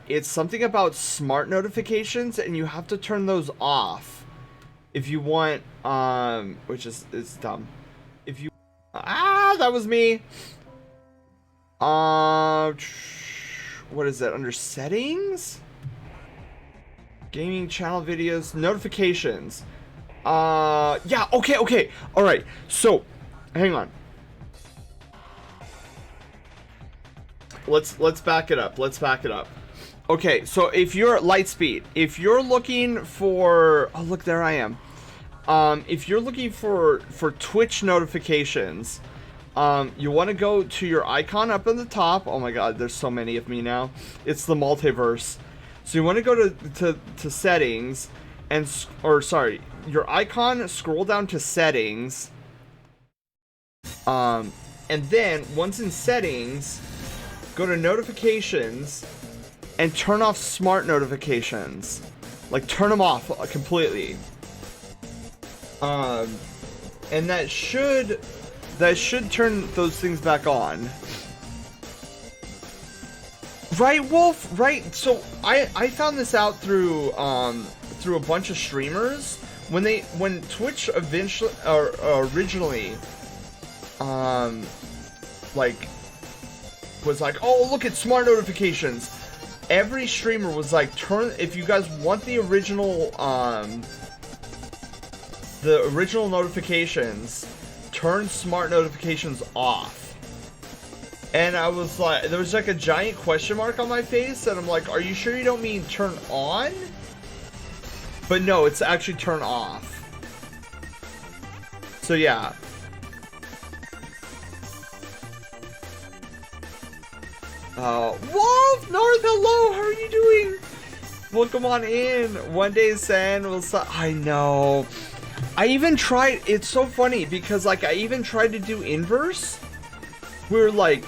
S3: It's something about smart notifications, and you have to turn those off if you want, which is dumb. If you, that was me. What is it? Under settings? Gaming channel videos, notifications. Yeah, okay. All right. So, hang on. Let's back it up. Okay, so if you're Lightspeed, if you're looking for, oh look, there I am. If you're looking for Twitch notifications, you want to go to your icon up in the top. Oh my God, there's so many of me now. It's the multiverse. So you want to go to settings, your icon. Scroll down to settings. And then once in settings, go to notifications and turn off smart notifications. Like, turn them off completely. And that should turn those things back on. Right, Wolf? Right. So I found this out through a bunch of streamers when Twitch eventually originally like was like, oh, look at smart notifications. Every streamer was like, if you guys want the original notifications, turn smart notifications off. And I was like, there was like a giant question mark on my face, and I'm like, are you sure you don't mean turn on? But no, it's actually turn off. So yeah. Wolf North, hello, how are you doing? Welcome on in. One day San will I know. I even tried, it's so funny because like I even tried to do inverse where like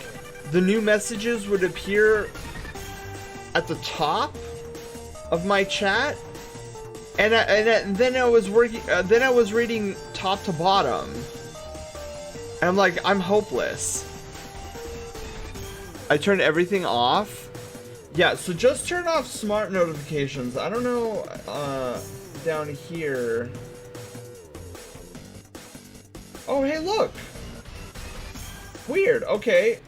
S3: the new messages would appear at the top of my chat, and then I was reading top to bottom, and I'm like, I'm hopeless. I turned everything off. Yeah, so just turn off smart notifications. I don't know down here. Oh, hey, look. Weird. Okay.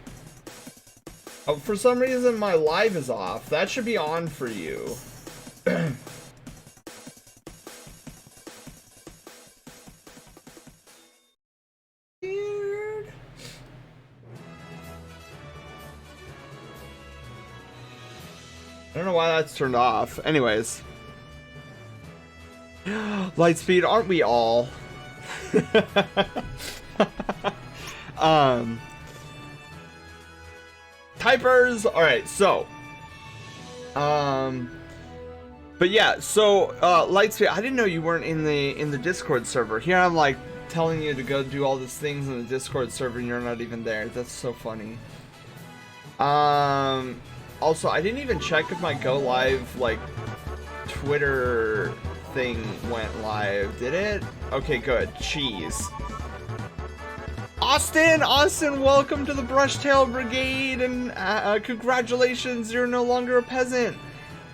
S3: Oh, for some reason my live is off. That should be on for you. Weird. I don't know why that's turned off. Anyways. Lightspeed, aren't we all? Typers. All right, so but yeah, so Lightspeed, I didn't know you weren't in the Discord server. Here I'm like telling you to go do all these things in the Discord server and you're not even there. That's so funny. Also, I didn't even check if my go live like Twitter thing went live. Did it? Okay, good. Cheese. Austin, welcome to the Brushtail Brigade, and congratulations, you're no longer a peasant.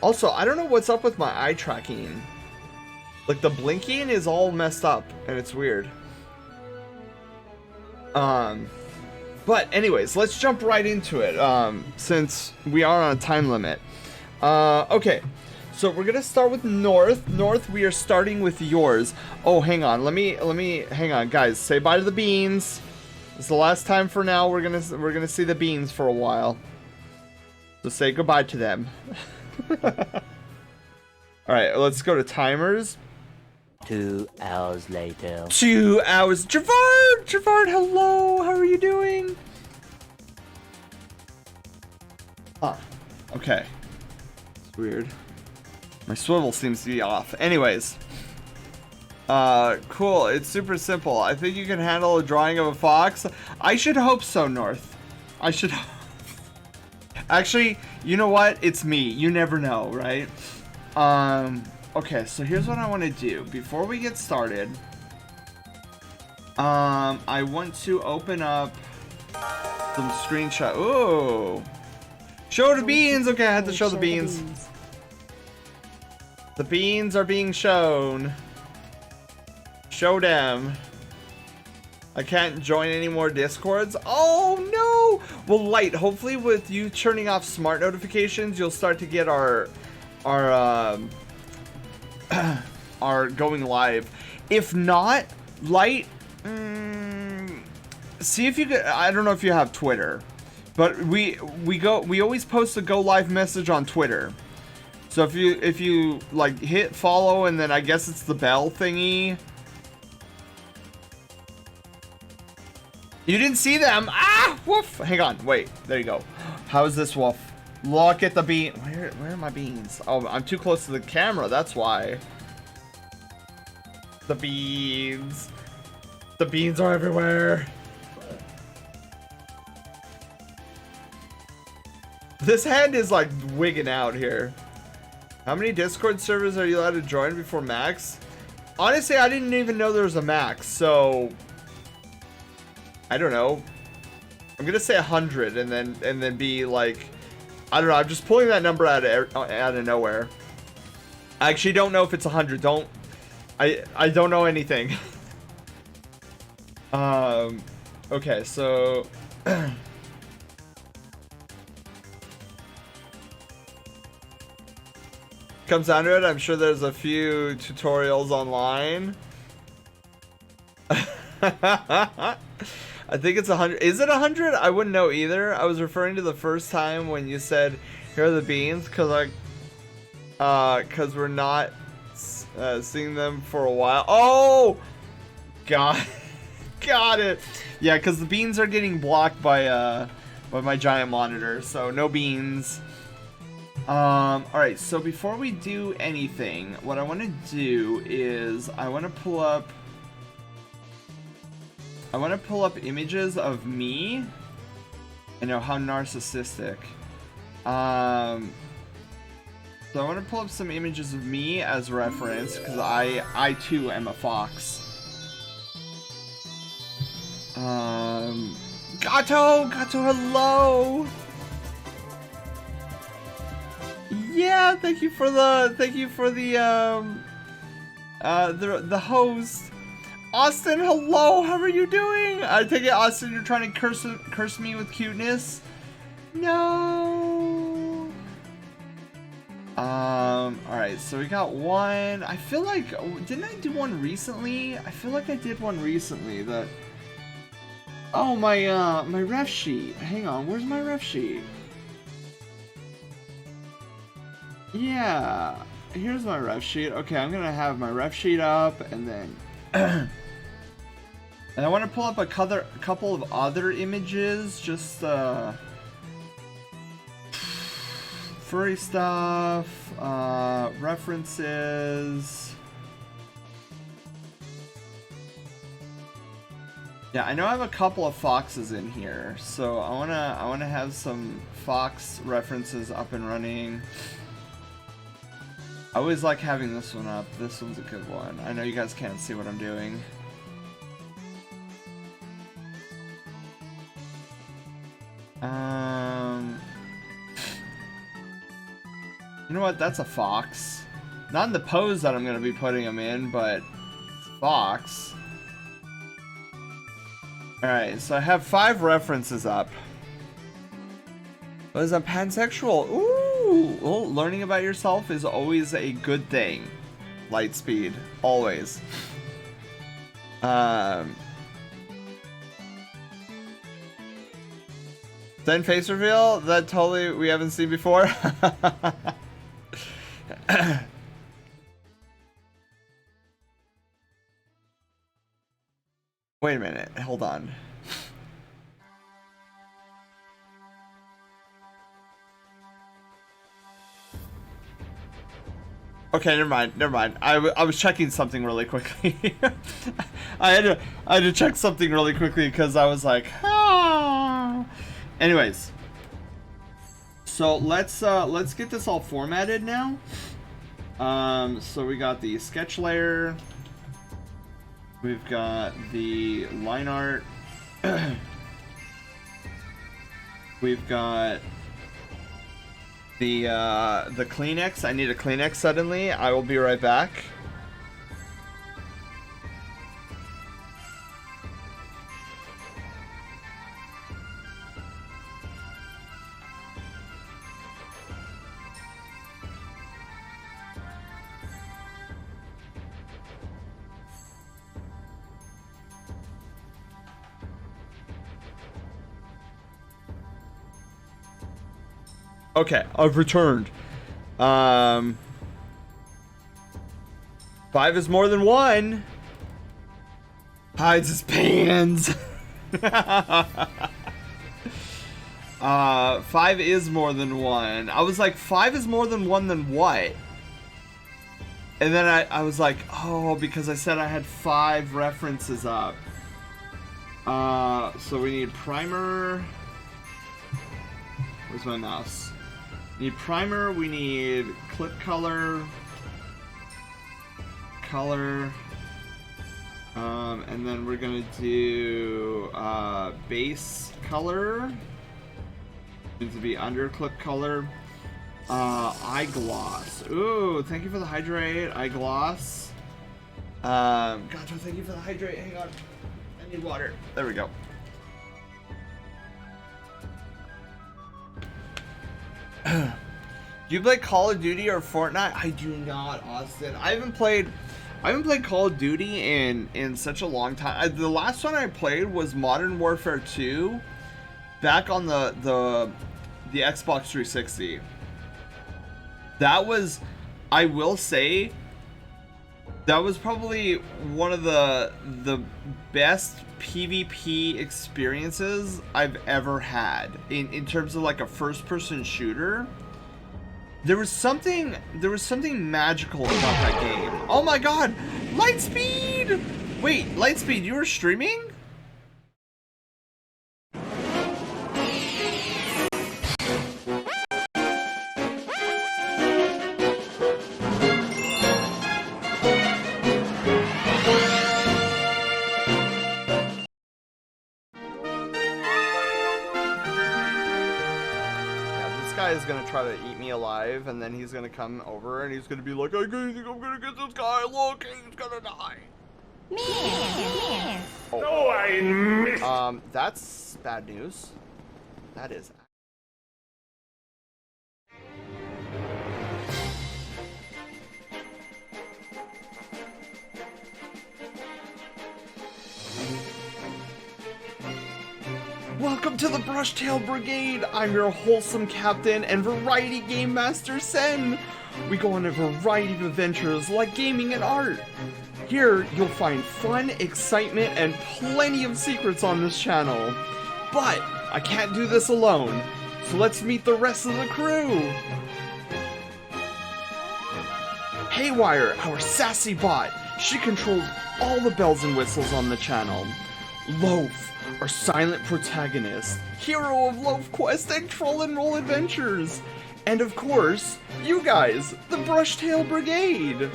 S3: Also, I don't know what's up with my eye tracking. Like, the blinking is all messed up, and it's weird. But anyways, let's jump right into it, since we are on a time limit. Okay, so we're gonna start with North. North, we are starting with yours. Oh, hang on, let me, hang on, guys, say bye to the beans. It's the last time for now. We're gonna see the beans for a while. So say goodbye to them. Alright, let's go to timers.
S4: 2 hours later.
S3: 2 hours. Javard! Javard, hello! How are you doing? Ah, okay. It's weird. My swivel seems to be off. Anyways. Cool. It's super simple. I think you can handle a drawing of a fox. I should hope so, North. I should. Actually, you know what? It's me. You never know, right? Okay, so here's what I want to do. Before we get started, I want to open up some screenshot. Ooh. Show the beans. Okay, I had to show the beans. The beans are being shown. Show them. I can't join any more Discords. Oh no! Well, Light, hopefully with you turning off smart notifications, you'll start to get our going live. If not, Light, see if you could. I don't know if you have Twitter, but we always post a go live message on Twitter. So if you like hit follow and then I guess it's the bell thingy. You didn't see them. Ah, woof. Hang on. Wait. There you go. How is this woof? Look at the bean. Where are my beans? Oh, I'm too close to the camera. That's why. The beans. The beans are everywhere. This hand is like wigging out here. How many Discord servers are you allowed to join before max? Honestly, I didn't even know there was a max, so I don't know. I'm gonna say 100 and then be like, I don't know. I'm just pulling that number out of nowhere. I actually don't know if it's 100. I don't know anything. Okay, so comes down to it, I'm sure there's a few tutorials online. I think it's 100. Is it 100? I wouldn't know either. I was referring to the first time when you said, "Here are the beans," because we're not seeing them for a while. Oh, got it. Yeah, because the beans are getting blocked by my giant monitor, so no beans. All right. So before we do anything, what I want to do is I want to pull up images of me. I know how narcissistic. So I want to pull up some images of me as reference because I too am a fox. Gato, hello. Yeah, thank you for the host. Austin, hello, how are you doing? I take it, Austin, you're trying to curse me with cuteness? No. Alright, so we got one. I feel like, didn't I do one recently? I feel like I did one recently that, oh, my ref sheet. Hang on, where's my ref sheet? Yeah, here's my ref sheet. Okay, I'm gonna have my ref sheet up and then And I want to pull up a couple of other images, just furry stuff, references. Yeah, I know I have a couple of foxes in here, so I wanna have some fox references up and running. I always like having this one up. This one's a good one. I know you guys can't see what I'm doing. You know what? That's a fox. Not in the pose that I'm gonna be putting him in, but it's a fox. Alright, so I have 5 references up. What is a pansexual? Ooh! Well, learning about yourself is always a good thing. Lightspeed. Always. Then face reveal? That totally we haven't seen before. Wait a minute, hold on. Okay, never mind. I was checking something really quickly. I had to check something really quickly because I was like, ah. Anyways, so let's get this all formatted now. So we got the sketch layer. We've got the line art. We've got the Kleenex. I need a Kleenex suddenly. I will be right back. Okay, I've returned. 5 is more than 1. Hides his pants. 5 is more than 1. I was like, 5 is more than 1 than what? And then I was like, oh, because I said I had 5 references up. So we need primer. Where's my mouse? We need primer, we need clip color, and then we're gonna do base color, needs to be under clip color, eye gloss. Ooh, thank you for the hydrate, eye gloss. Gotcha, thank you for the hydrate. Hang on, I need water. There we go. Do you play Call of Duty or Fortnite? I do not, Austin. I haven't played Call of Duty in such a long time. The last one I played was Modern Warfare 2, back on the Xbox 360. That was, I will say, that was probably one of the best PvP experiences I've ever had in terms of like a first-person shooter. There was something magical about that game. Oh my god! Lightspeed! Wait, Lightspeed, you were streaming? Is gonna try to eat me alive, and then he's gonna come over and he's gonna be like, I think I'm gonna get this guy, look, he's gonna die.
S2: No, I missed.
S3: That's bad news. That is. Welcome to the Brushtail Brigade! I'm your wholesome captain and variety game master, Sen! We go on a variety of adventures like gaming and art. Here, you'll find fun, excitement, and plenty of secrets on this channel. But I can't do this alone, so let's meet the rest of the crew. Haywire, our sassy bot. She controls all the bells and whistles on the channel. Loaf, our silent protagonist, hero of Loaf Quest and Troll and Roll Adventures. And of course, you guys, the Brushtail Brigade.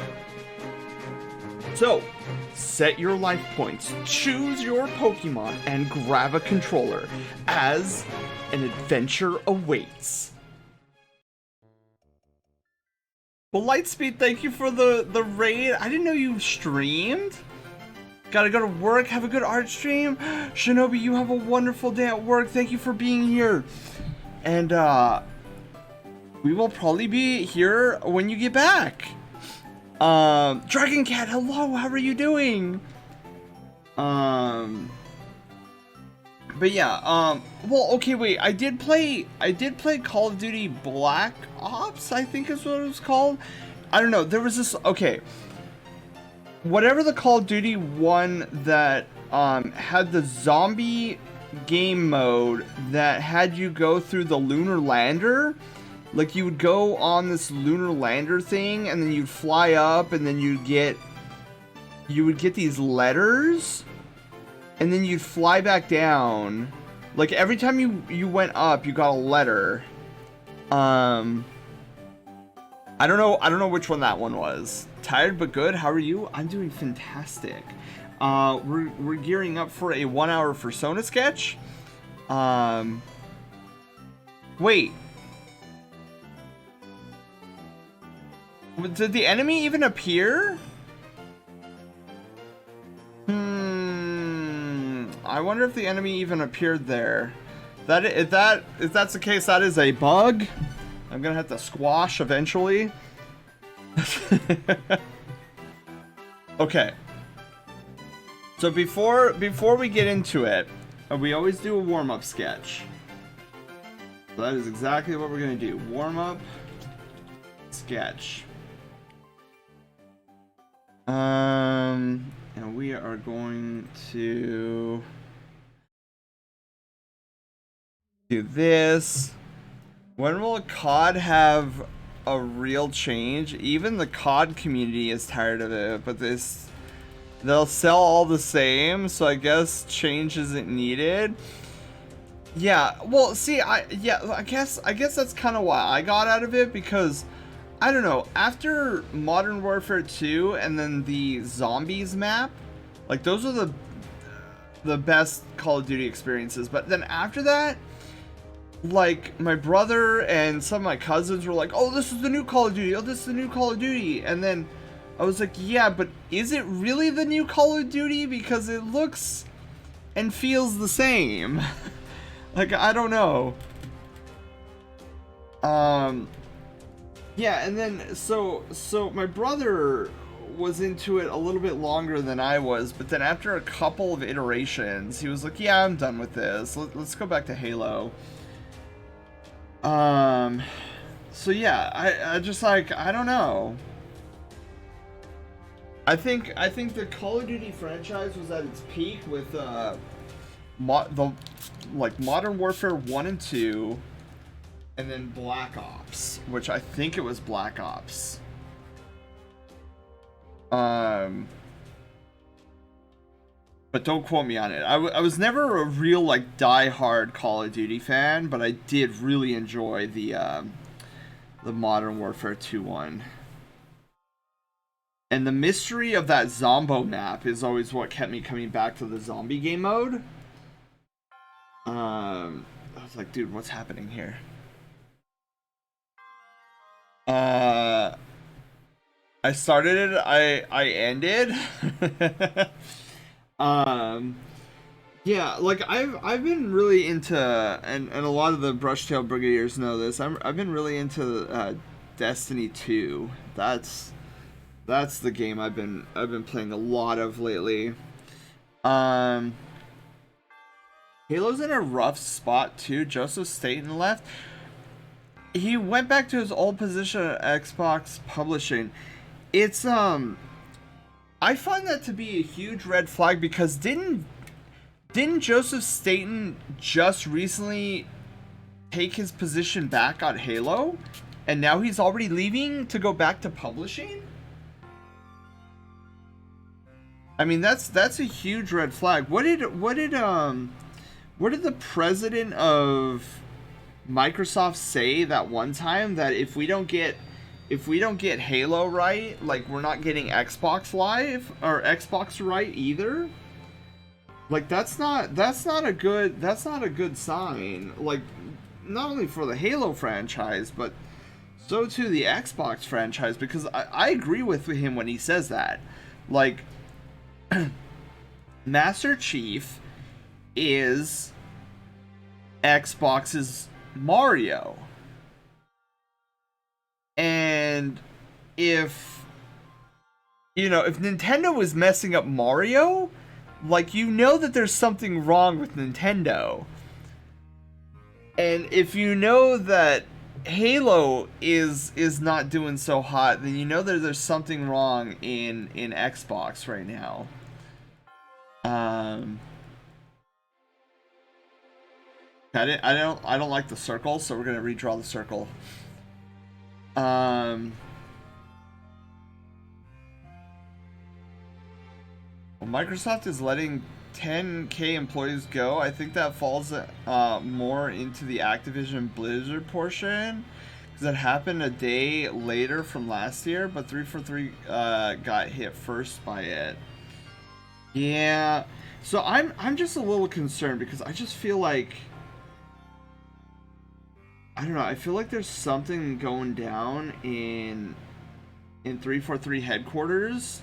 S3: So, set your life points, choose your Pokemon, and grab a controller, as an adventure awaits. Well, Lightspeed, thank you for the raid. I didn't know you streamed. Gotta go to work, have a good art stream. Shinobi, you have a wonderful day at work. Thank you for being here. And, we will probably be here when you get back. Dragon Cat, hello, how are you doing? But yeah, well, okay, wait, I did play Call of Duty Black Ops, I think is what it was called. I don't know, there was this, okay. Whatever the Call of Duty one that, had the zombie game mode that had you go through the lunar lander. Like, you would go on this lunar lander thing, and then you'd fly up, and then you would get these letters, and then you'd fly back down. Like, every time you went up, you got a letter. I don't know which one that one was. Tired but good, how are you? I'm doing fantastic. We're gearing up for a 1-hour Fursona sketch. Wait. Did the enemy even appear? I wonder if the enemy even appeared there. If that's the case, that is a bug. I'm gonna have to squash eventually. Okay. So before we get into it, we always do a warm-up sketch. So that is exactly what we're gonna do. Warm-up sketch. And we are going to do this. When will COD have a real change? Even the COD community is tired of it, but they'll sell all the same, so I guess change isn't needed. Yeah, well, see, I guess that's kind of why I got out of it, because I don't know, after Modern Warfare 2 and then the Zombies map, like, those are the best Call of Duty experiences. But then after that, like, my brother and some of my cousins were like, oh, this is the new Call of Duty, oh, this is the new Call of Duty. And then I was like, yeah, but is it really the new Call of Duty? Because it looks and feels the same. Like, I don't know. Yeah, and then, so my brother was into it a little bit longer than I was, but then after a couple of iterations, he was like, yeah, I'm done with this. Let's go back to Halo. So yeah, I just, like, I don't know. I think the Call of Duty franchise was at its peak with, Modern Warfare 1 and 2, and then Black Ops, which I think it was Black Ops. But don't quote me on it. I was never a real, like, die-hard Call of Duty fan, but I did really enjoy the Modern Warfare 2 one. And the mystery of that Zombo map is always what kept me coming back to the zombie game mode. I was like, dude, what's happening here? I started it, I ended. Yeah, like, I've been really into, and a lot of the Brushtail Brigadiers know this, I've been really into Destiny 2. That's the game I've been playing a lot of lately. Halo's in a rough spot too. Joseph Staten left. He went back to his old position at Xbox Publishing. It's I find that to be a huge red flag because didn't Joseph Staten just recently take his position back on Halo, and now he's already leaving to go back to publishing? I mean, that's a huge red flag. What did the president of Microsoft say that one time, that if we don't get Halo right, like, we're not getting Xbox Live or Xbox right either? Like, that's not a good sign. Like, not only for the Halo franchise, but so too the Xbox franchise, because I agree with him when he says that. Like, Master Chief is Xbox's Mario. And if Nintendo was messing up Mario, like, that there's something wrong with Nintendo. And if you know that Halo is not doing so hot, then you know that there's something wrong in Xbox right now. I don't like the circle, so we're gonna redraw the circle. Well, Microsoft is letting 10K employees go. I think that falls more into the Activision Blizzard portion, because it happened a day later from last year, but 343 got hit first by it. Yeah, so I'm just a little concerned, because I just feel like, I don't know, I feel like there's something going down in 343 headquarters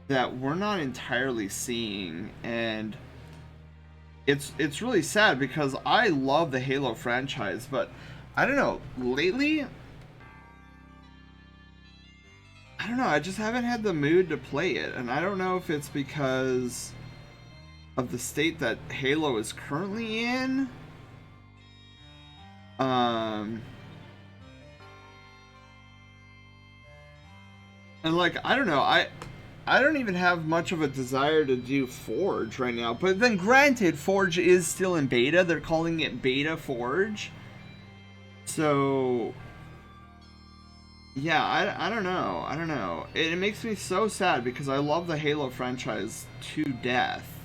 S3: that we're not entirely seeing, and it's really sad, because I love the Halo franchise, but I don't know, lately, I don't know, I just haven't had the mood to play it, and I don't know if it's because of the state that Halo is currently in. And like, I don't know, I don't even have much of a desire to do Forge right now. But then granted, Forge is still in beta. They're calling it Beta Forge. So yeah, I don't know. I don't know. It makes me so sad, because I love the Halo franchise to death.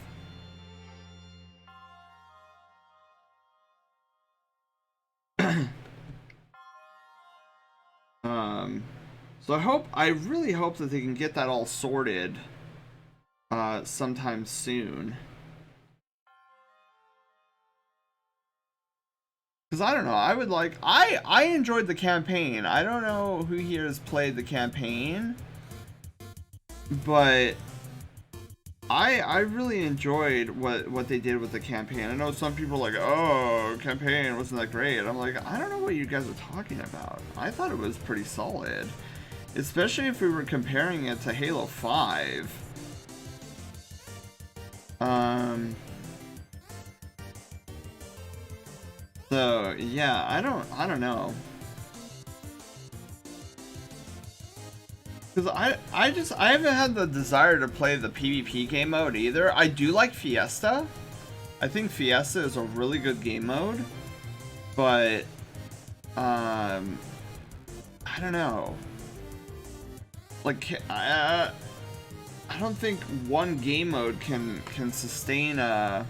S3: So I really hope that they can get that all sorted sometime soon. Because I don't know, I enjoyed the campaign. I don't know who here has played the campaign, but I really enjoyed what they did with the campaign. I know some people are like, oh, campaign wasn't that great. I'm like, I don't know what you guys are talking about. I thought it was pretty solid, especially if we were comparing it to Halo 5. So yeah, I don't know. Because I haven't had the desire to play the PvP game mode either. I do like Fiesta. I think Fiesta is a really good game mode. But, I don't know. Like, I don't think one game mode can sustain a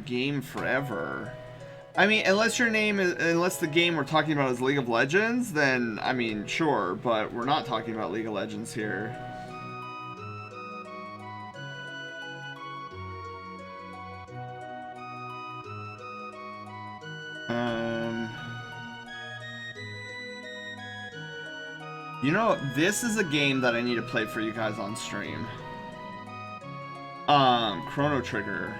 S3: game forever. I mean, unless the game we're talking about is League of Legends, then, I mean, sure, but we're not talking about League of Legends here. You know, this is a game that I need to play for you guys on stream. Chrono Trigger.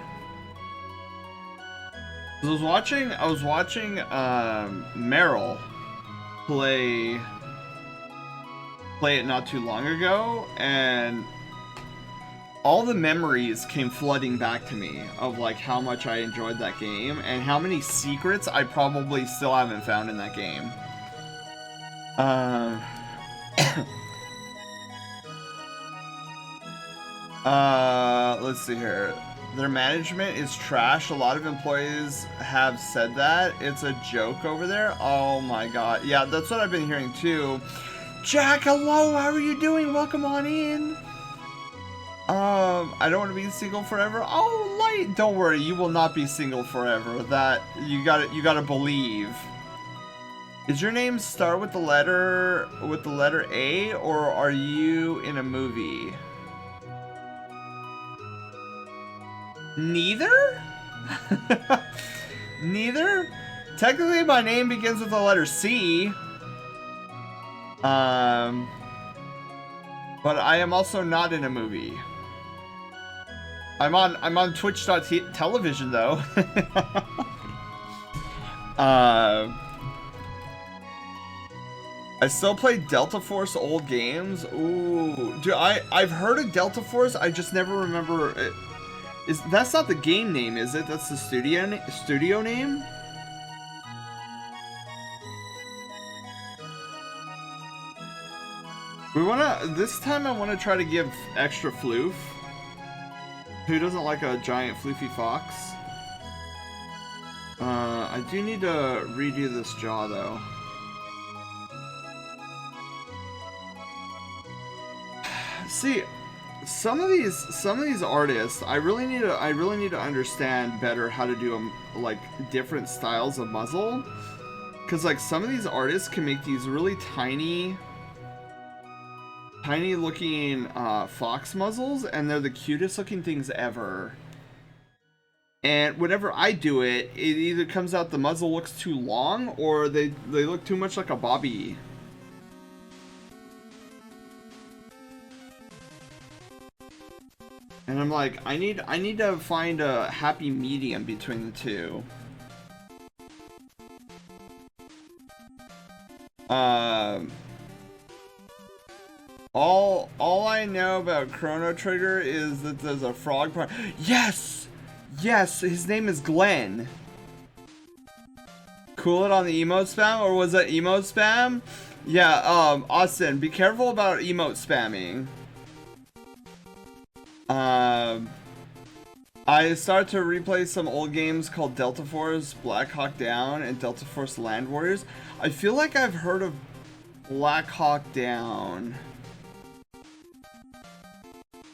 S3: I was watching Meryl play it not too long ago, and all the memories came flooding back to me of like how much I enjoyed that game and how many secrets I probably still haven't found in that game. Let's see here. Their management is trash. A lot of employees have said that. It's a joke over there. Oh my god. Yeah, that's what I've been hearing too. Jack, hello. How are you doing? Welcome on in. I don't want to be single forever. Oh, Light. Don't worry. You will not be single forever. That you gotta believe. Is your name start with the letter A, or are you in a movie? Neither? Neither? Technically, my name begins with the letter C. But I am also not in a movie. I'm on Twitch.television though. I still play Delta Force old games. Ooh, dude, I've heard of Delta Force. I just never remember it. That's not the game name, is it? That's the studio name. This time I wanna try to give extra floof. Who doesn't like a giant floofy fox? I do need to redo this jaw though. See, some of these artists, I really need to understand better how to do like different styles of muzzle, because like some of these artists can make these really tiny looking fox muzzles, and they're the cutest looking things ever. And whenever I do it, it either comes out the muzzle looks too long, or they look too much like a bobby. And I'm like, I need to find a happy medium between the two. All I know about Chrono Trigger is that there's a frog part. Yes! Yes, his name is Glenn. Cool it on the emote spam, or was that emote spam? Yeah, Austin, be careful about emote spamming. I started to replay some old games called Delta Force, Black Hawk Down, and Delta Force Land Warriors. I feel like I've heard of Black Hawk Down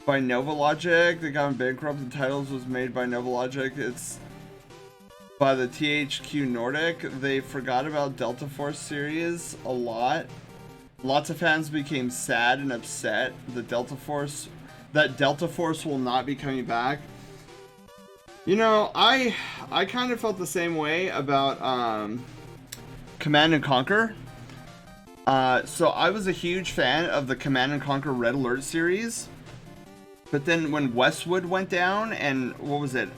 S3: by Novalogic. They got bankrupt. The titles was made by Novalogic. It's by the THQ Nordic. They forgot about Delta Force series a lot. Lots of fans became sad and upset that Delta Force will not be coming back. You know, I kind of felt the same way about Command and Conquer. So I was a huge fan of the Command and Conquer Red Alert series. But then when Westwood went down, and what was it?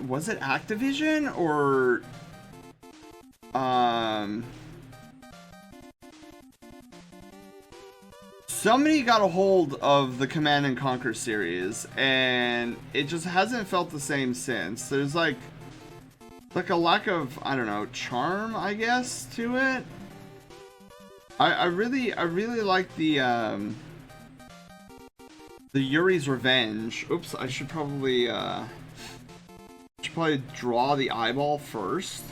S3: Was it Activision or somebody got a hold of the Command and Conquer series, and it just hasn't felt the same since. There's like a lack of, I don't know, charm, I guess, to it. I really like the Yuri's Revenge. Oops, I should probably draw the eyeball first.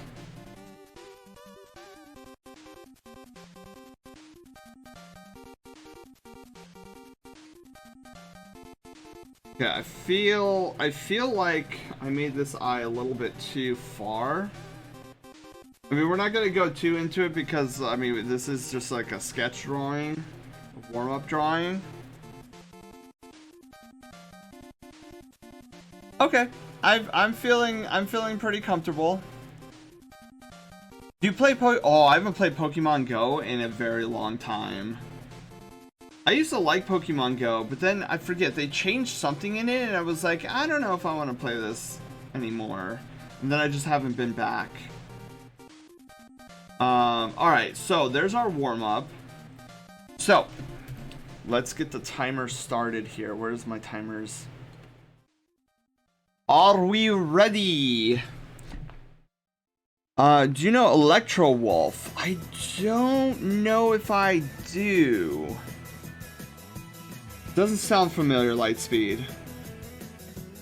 S3: Okay, I feel like I made this eye a little bit too far. I mean, we're not gonna go too into it because, I mean, this is just like a sketch drawing, a warm-up drawing. Okay, I'm feeling pretty comfortable. Do you play Oh, I haven't played Pokemon Go in a very long time. I used to like Pokemon Go, but then I forget, they changed something in it, and I was like, I don't know if I want to play this anymore. And then I just haven't been back. Alright, so there's our warm-up. So, let's get the timer started here. Where's my timers? Are we ready? Do you know Electro Wolf? I don't know if I do. Doesn't sound familiar, Lightspeed.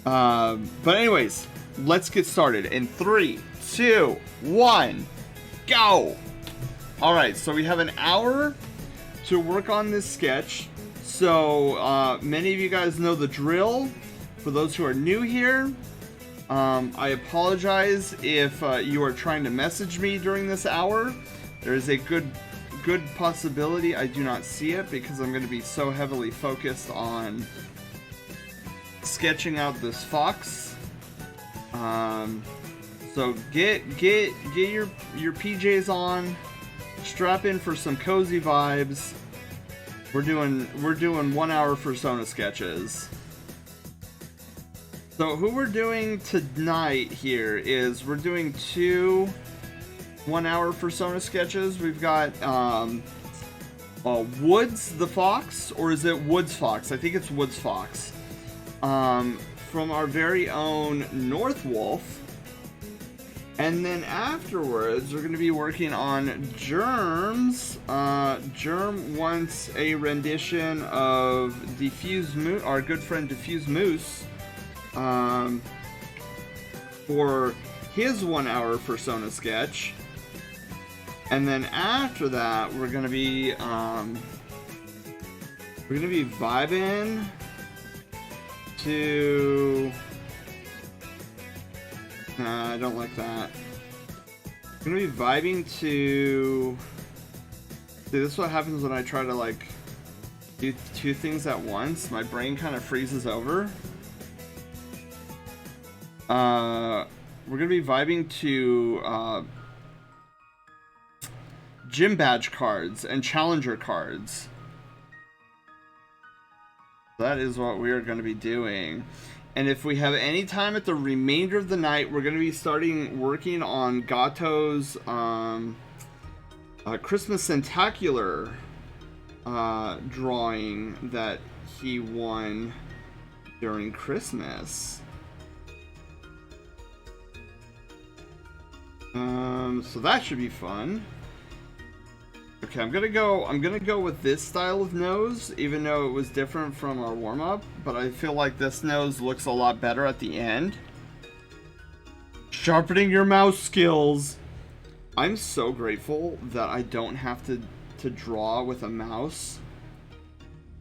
S3: But anyways, let's get started. In 3, 2, 1, go! Alright, so we have an hour to work on this sketch. So, many of you guys know the drill. For those who are new here, I apologize if you are trying to message me during this hour. There is a good possibility I do not see it because I'm going to be so heavily focused on sketching out this fox. So get your PJs on, strap in for some cozy vibes. We're doing 1 hour Fursona sketches. So who we're doing tonight here is we're doing 2 1 hour Fursona sketches. We've got Woods the Fox, or is it Woods Fox? I think it's Woods Fox. From our very own North Wolf. And then afterwards, we're going to be working on Germs. Germ wants a rendition of Diffuse Moose, our good friend Diffuse Moose, for his 1 hour Fursona sketch. And then after that, we're going to be vibing to... I don't like that. I'm gonna be vibing to... See, this is what happens when I try to, like, do 2 things at once. My brain kind of freezes over. We're gonna be vibing to, gym badge cards and challenger cards. That is what we are gonna be doing. And if we have any time at the remainder of the night, we're going to be working on Gato's Christmas Centacular drawing that he won during Christmas. So that should be fun. Okay, I'm gonna go with this style of nose, even though it was different from our warm-up, but I feel like this nose looks a lot better at the end. Sharpening your mouse skills. I'm so grateful that I don't have to draw with a mouse.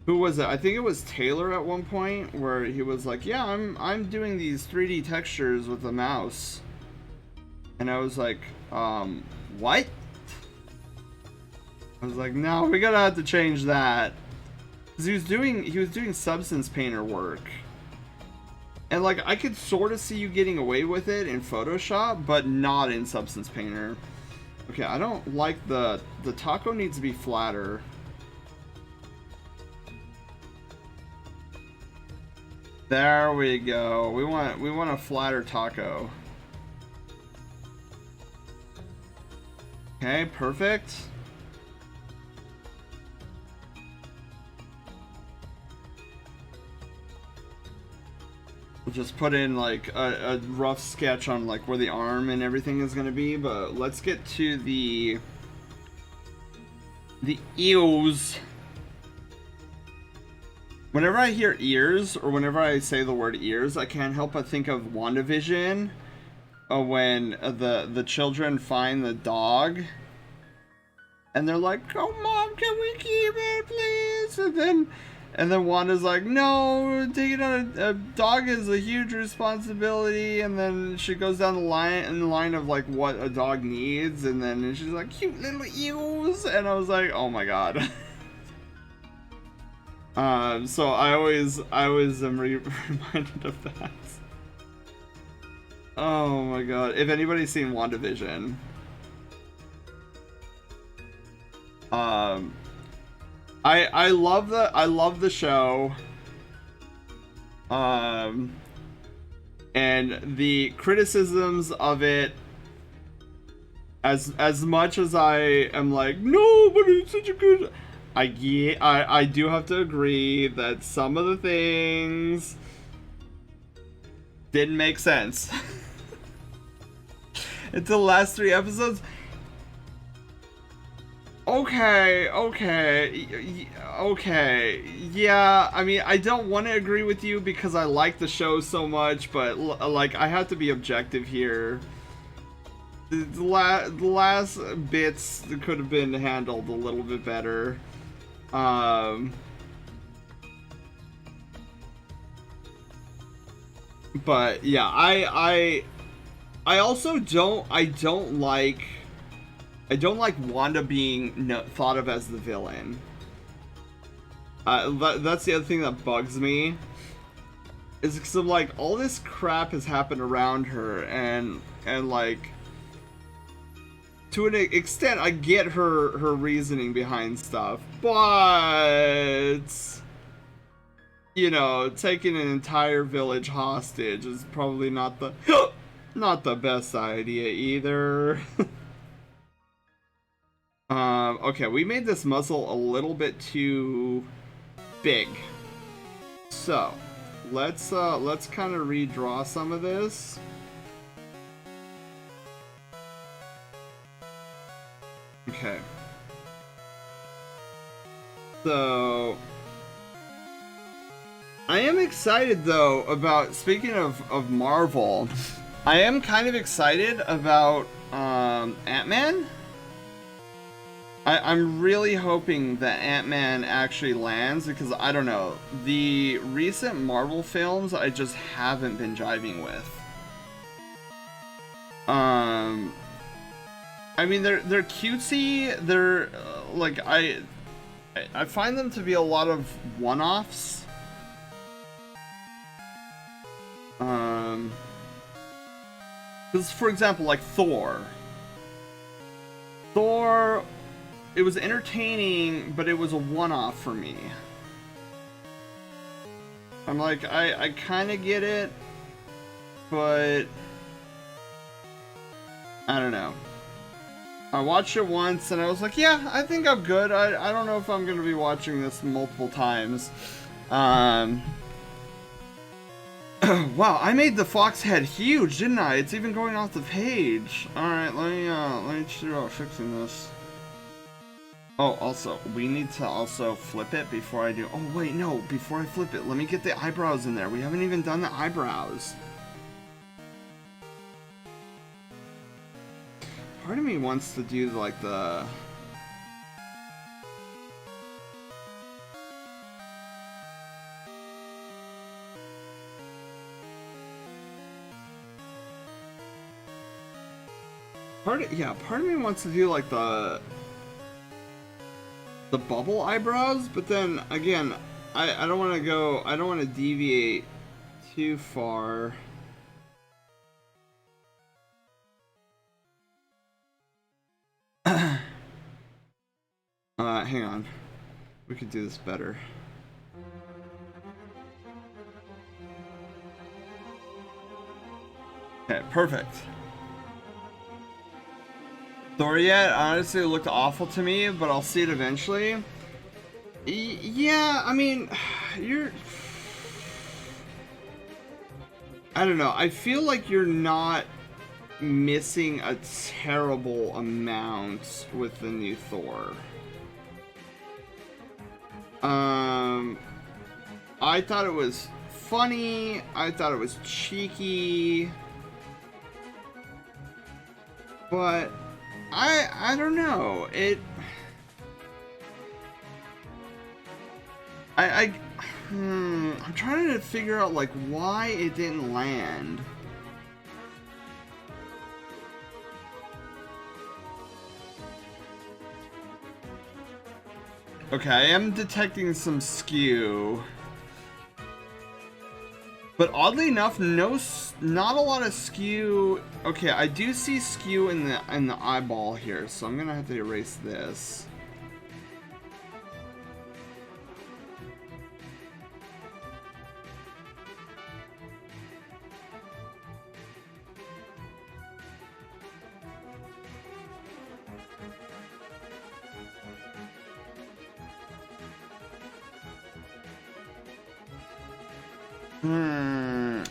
S3: Who was it? I think it was Taylor at one point where he was like, "Yeah, I'm doing these 3D textures with a mouse." And I was like, what? I was like, no, we're gonna have to change that. Cause he was doing Substance Painter work. And like, I could sort of see you getting away with it in Photoshop, but not in Substance Painter. Okay, I don't like the taco needs to be flatter. There we go. We want a flatter taco. Okay, perfect. We'll just put in like a rough sketch on like where the arm and everything is gonna be, but let's get to the ears. Whenever I hear ears, or whenever I say the word ears, I can't help but think of WandaVision, when the children find the dog, and they're like, "Oh, Mom, can we keep it, please?" And then Wanda's like, "No, taking on a dog is a huge responsibility." And then she goes down the line of like what a dog needs, and then she's like, "Cute little eels," and I was like, "Oh my god." So I always am reminded of that. Oh my god! If anybody's seen WandaVision, I love the show, and the criticisms of it. As much as I am like, no, but it's such a good. I do have to agree that some of the things didn't make sense. Until the last 3 episodes. Okay, okay. Yeah, I mean, I don't want to agree with you because I like the show so much, but like, I have to be objective here. The last bits could have been handled a little bit better. But yeah, I also don't like Wanda being thought of as the villain. That's the other thing that bugs me. Is because of like all this crap has happened around her, and like to an extent I get her reasoning behind stuff, but you know, taking an entire village hostage is probably not the not the best idea either. Okay, we made this muzzle a little bit too big. So, let's kind of redraw some of this. Okay. So, I am excited though about, speaking of Marvel, I am kind of excited about Ant-Man. I'm really hoping that Ant-Man actually lands because, I don't know, the recent Marvel films I just haven't been jiving with. I mean, they're cutesy, they're, like, I find them to be a lot of one-offs. Because, for example, like Thor, it was entertaining, but it was a one-off for me. I'm like, I kind of get it, but I don't know. I watched it once, and I was like, yeah, I think I'm good. I don't know if I'm going to be watching this multiple times. Wow, I made the fox head huge, didn't I? It's even going off the page. Alright, let me see about fixing this. Oh, also, we need to also flip it before I do. Oh, wait, no, before I flip it, let me get the eyebrows in there. We haven't even done the eyebrows. Part of me wants to do, like, the... Part of me wants to do, like, the bubble eyebrows, but then, again, I don't want to go... I don't want to deviate too far. Hang on. We could do this better. Okay, perfect. Thor yet? Honestly, it looked awful to me, but I'll see it eventually. Yeah, I mean, I don't know. I feel like you're not missing a terrible amount with the new Thor. I thought it was funny. I thought it was cheeky. But I don't know. I'm trying to figure out like why it didn't land. Okay, I am detecting some skew. But oddly enough, not a lot of skew. Okay, I do see skew in the eyeball here, so I'm gonna have to erase this.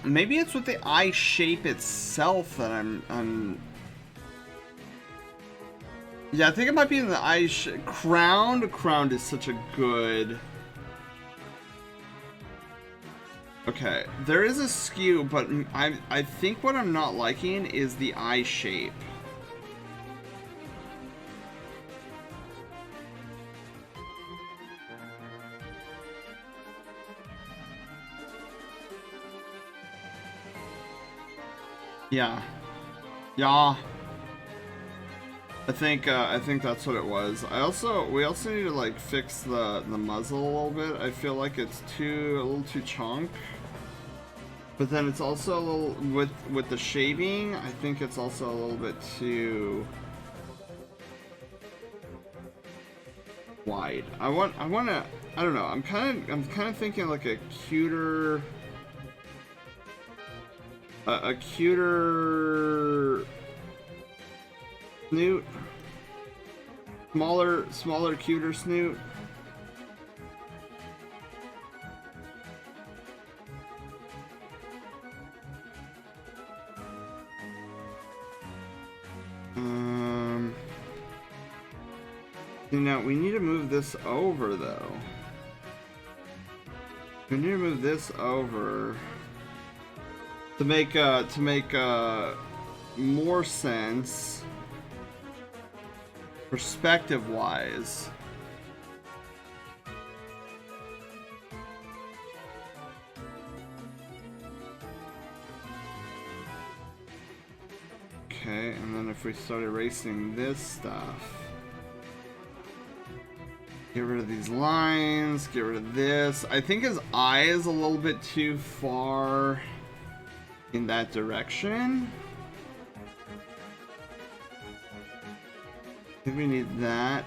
S3: Maybe it's with the eye shape itself that I'm Yeah, I think it might be in the eye crowned. Crowned is such a good. Okay, there is a skew, but I think what I'm not liking is the eye shape. Yeah. Yeah. I think that's what it was. We also need to like fix the muzzle a little bit. I feel like it's a little too chunk. But then it's also a little with the shaving, I think it's also a little bit too wide. I don't know. I'm kind of thinking like a cuter snoot. Smaller, cuter snoot. Now we need to move this over though. We need to move this over to make more sense perspective wise. Okay, and then if we start erasing this stuff, get rid of these lines, get rid of this. I think his eye is a little bit too far in that direction. I think we need that.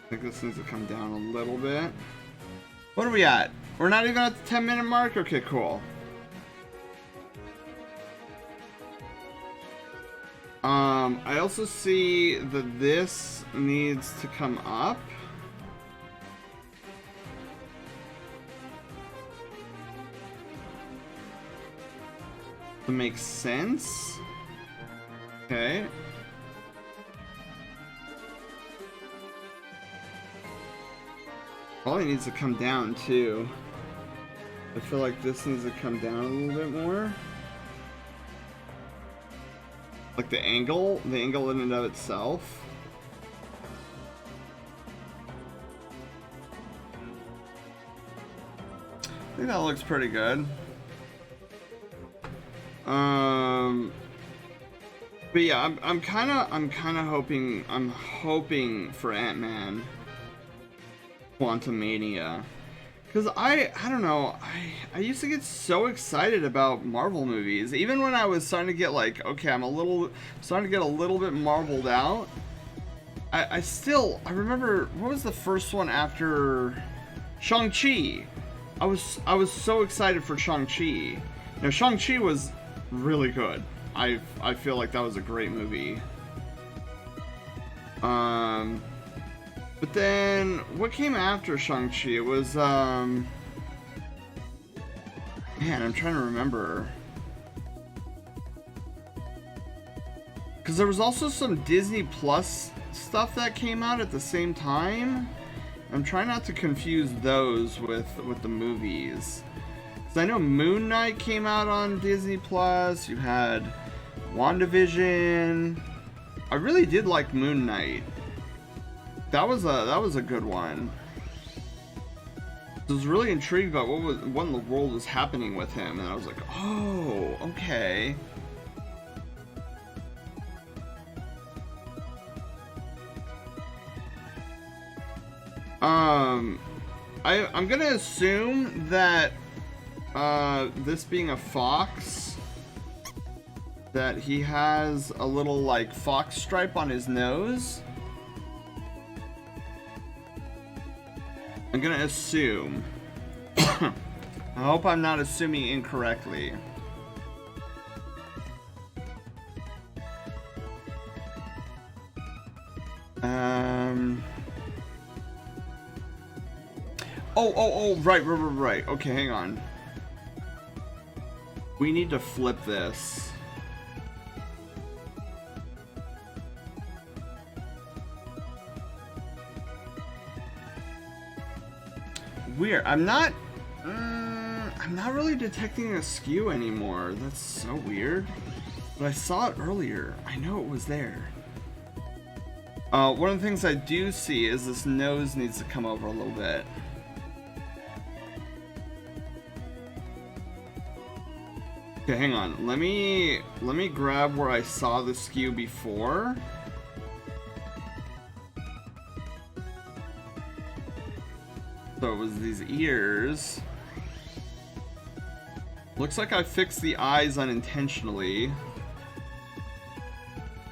S3: I think this needs to come down a little bit. What are we at? We're not even at the 10-minute mark? Okay, cool. I also see that this needs to come up. To make sense. Okay. Probably needs to come down too. I feel like this needs to come down a little bit more. Like the angle in and of itself. I think that looks pretty good. But yeah, I'm kind of hoping for Ant-Man Quantumania. Because I don't know, I used to get so excited about Marvel movies. Even when I was starting to get like, okay, I'm starting to get a little bit marveled out. I remember, what was the first one after Shang-Chi? I was so excited for Shang-Chi. Now, Shang-Chi was really good. I feel like that was a great movie. But then, what came after Shang-Chi? It was, man, I'm trying to remember. Because there was also some Disney Plus stuff that came out at the same time. I'm trying not to confuse those with the movies. Because I know Moon Knight came out on Disney Plus. You had WandaVision. I really did like Moon Knight. That was a good one. I was really intrigued about what in the world was happening with him, and I was like, oh, okay. I'm gonna assume that this being a fox, that he has a little like fox stripe on his nose. I'm gonna assume. I hope I'm not assuming incorrectly. Oh, right. Okay, hang on. We need to flip this. Weird. I'm not really detecting a skew anymore. That's so weird. But I saw it earlier. I know it was there. One of the things I do see is this nose needs to come over a little bit. Okay, hang on. Let me grab where I saw the skew before. So it was these ears. Looks like I fixed the eyes unintentionally.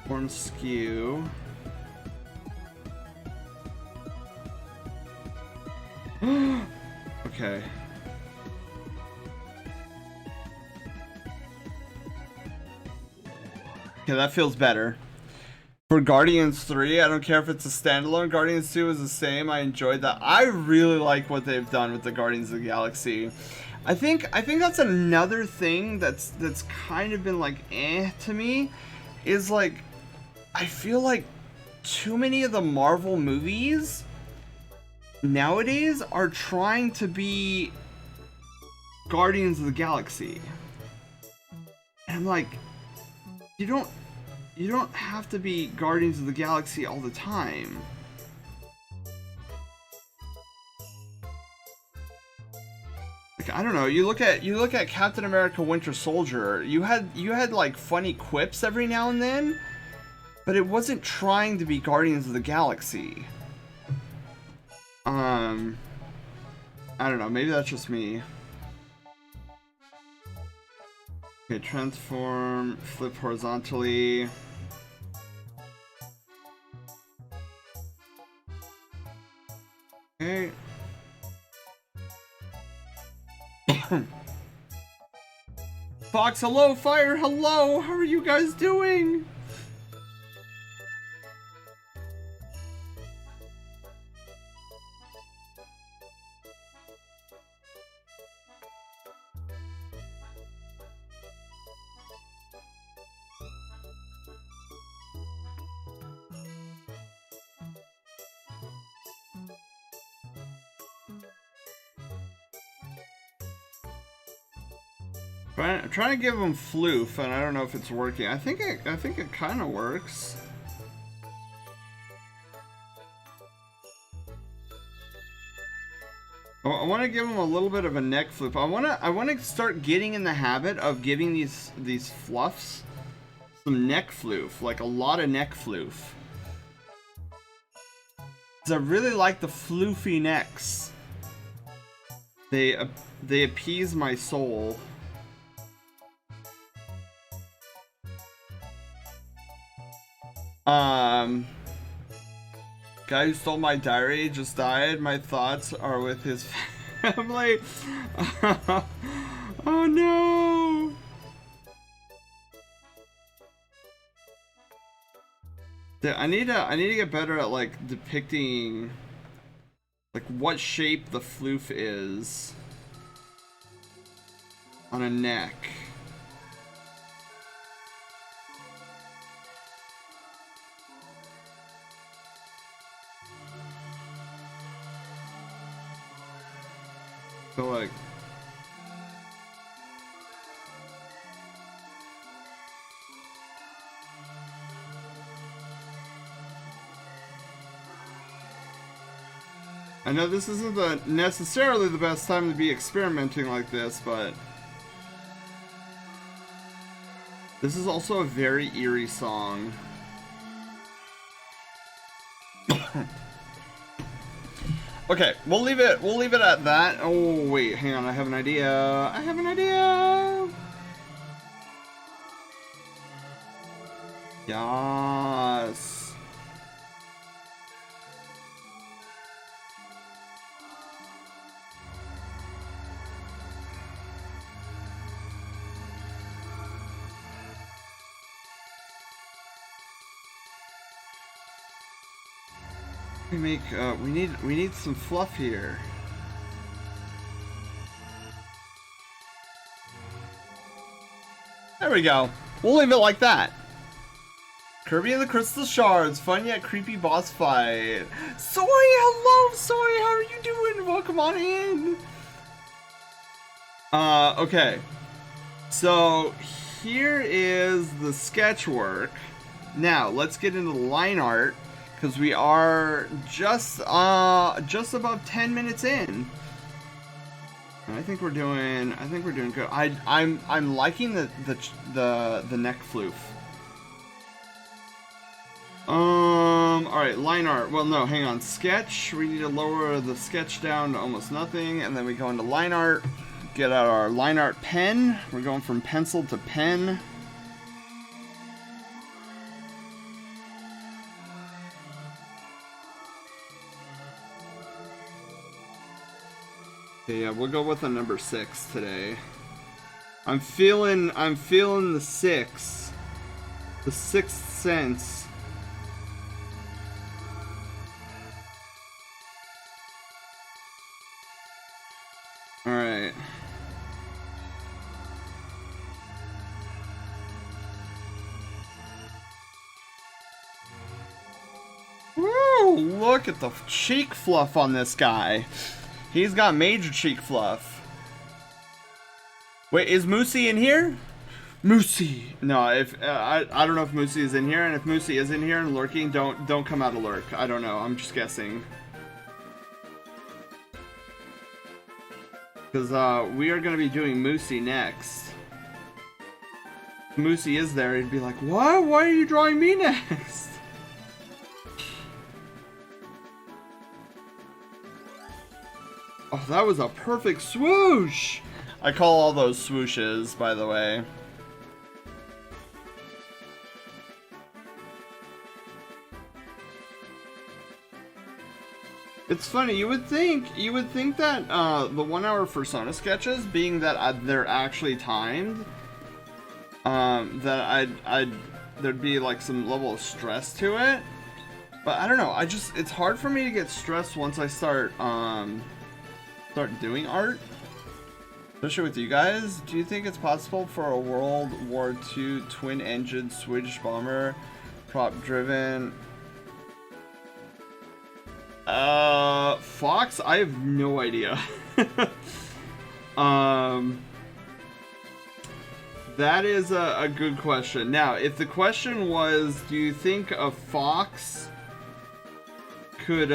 S3: Form skew. Okay. Okay, that feels better. For Guardians 3, I don't care if it's a standalone. Guardians 2 is the same. I enjoyed that. I really like what they've done with the Guardians of the Galaxy. I think that's another thing that's kind of been like to me, is like I feel like too many of the Marvel movies nowadays are trying to be Guardians of the Galaxy. And I'm like, you don't have to be Guardians of the Galaxy all the time. Like, I don't know, you look at Captain America Winter Soldier, you had like funny quips every now and then, but it wasn't trying to be Guardians of the Galaxy. I don't know, maybe that's just me. Okay, transform, flip horizontally. Okay. Fox, hello! Fire, hello! How are you guys doing? I'm trying to give him floof, and I don't know if it's working. I think it kind of works. I want to give him a little bit of a neck floof. I want to start getting in the habit of giving these fluffs some neck floof, like a lot of neck floof. 'Cause I really like the floofy necks. They appease my soul. Guy who stole my diary just died. My thoughts are with his family. Oh no! Yeah, I need to get better at like depicting like what shape the floof is on a neck. So like I know this isn't necessarily the best time to be experimenting like this, but this is also a very eerie song. Okay, we'll leave it at that. Oh wait, hang on, I have an idea. I have an idea. Yes. We need some fluff here. There we go. We'll leave it like that. Kirby and the Crystal Shards, fun yet creepy boss fight. Soy, hello, Soy, how are you doing? Welcome on in. Okay. So, here is the sketch work. Now, let's get into the line art, because we are just above 10 minutes in. And I think we're doing good. I'm liking the neck floof. Alright, line art. Well, no, hang on. Sketch. We need to lower the sketch down to almost nothing, and then we go into line art. Get out our line art pen. We're going from pencil to pen. Okay, yeah, we'll go with a number 6 today. I'm feeling the 6. The sixth sense. Alright. Woo! Look at the cheek fluff on this guy. He's got major cheek fluff. Wait, is Moosey in here? Moosey! No, if I don't know if Moosey is in here, and if Moosey is in here and lurking, don't come out of lurk. I don't know. I'm just guessing. Because we are going to be doing Moosey next. If Moosey is there, he'd be like, what? Why are you drawing me next? Oh, that was a perfect swoosh! I call all those swooshes, by the way. It's funny, you would think that the 1 hour Fursona sketches, being that they're actually timed, that there'd be like some level of stress to it. But I don't know, it's hard for me to get stressed once I start doing art. Especially with you guys. Do you think it's possible for a World War II twin-engine Swedish bomber prop-driven? Fox? I have no idea. That is a good question. Now, if the question was, do you think a Fox could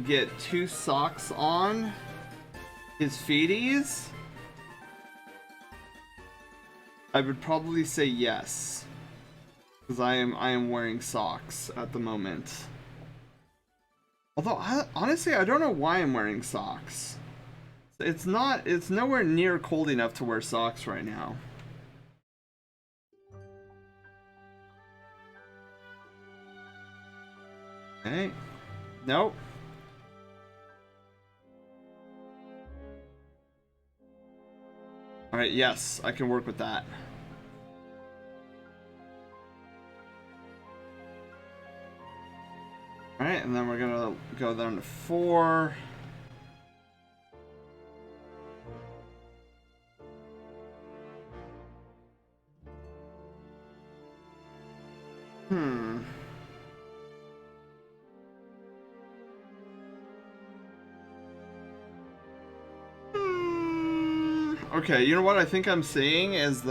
S3: get 2 socks on his feeties? I would probably say yes, because I am wearing socks at the moment. Although honestly, I don't know why I'm wearing socks. It's nowhere near cold enough to wear socks right now. Okay. Nope. Alright, yes, I can work with that. Alright, and then we're gonna go down to 4. Okay, you know what I think I'm seeing is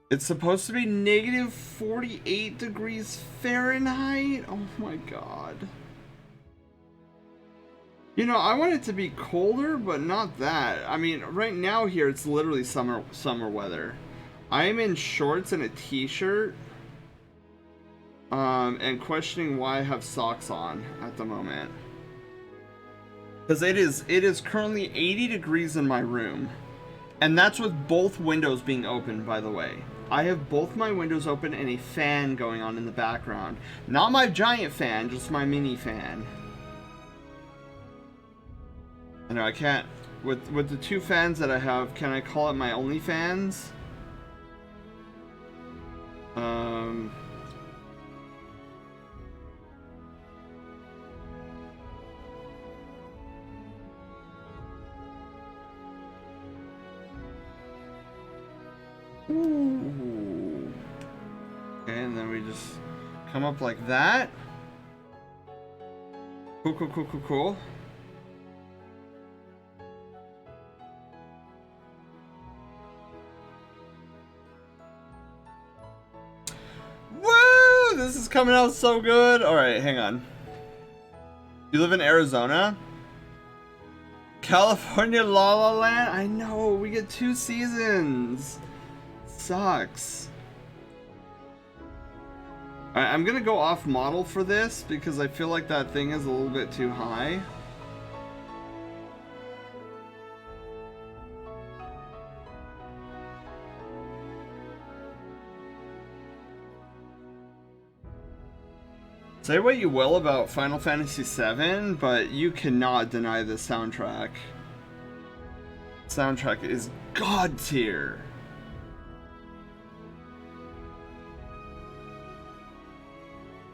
S3: it's supposed to be negative 48 degrees Fahrenheit? Oh my god. You know, I want it to be colder, but not that. I mean, right now here, it's literally summer weather. I am in shorts and a t-shirt. And questioning why I have socks on at the moment. Because it is currently 80 degrees in my room. And that's with both windows being open, by the way. I have both my windows open and a fan going on in the background. Not my giant fan, just my mini fan. I know I can't, with the 2 fans that I have, can I call it my only fans? Ooh. Okay, and then we just come up like that. Cool, cool, cool, cool, cool. Woo! This is coming out so good. Alright, hang on. You live in Arizona? California La La Land? I know, we get 2 seasons. Sucks. Alright, I'm gonna go off model for this because I feel like that thing is a little bit too high. Say what you will about Final Fantasy VII, but you cannot deny the soundtrack. Soundtrack is god tier.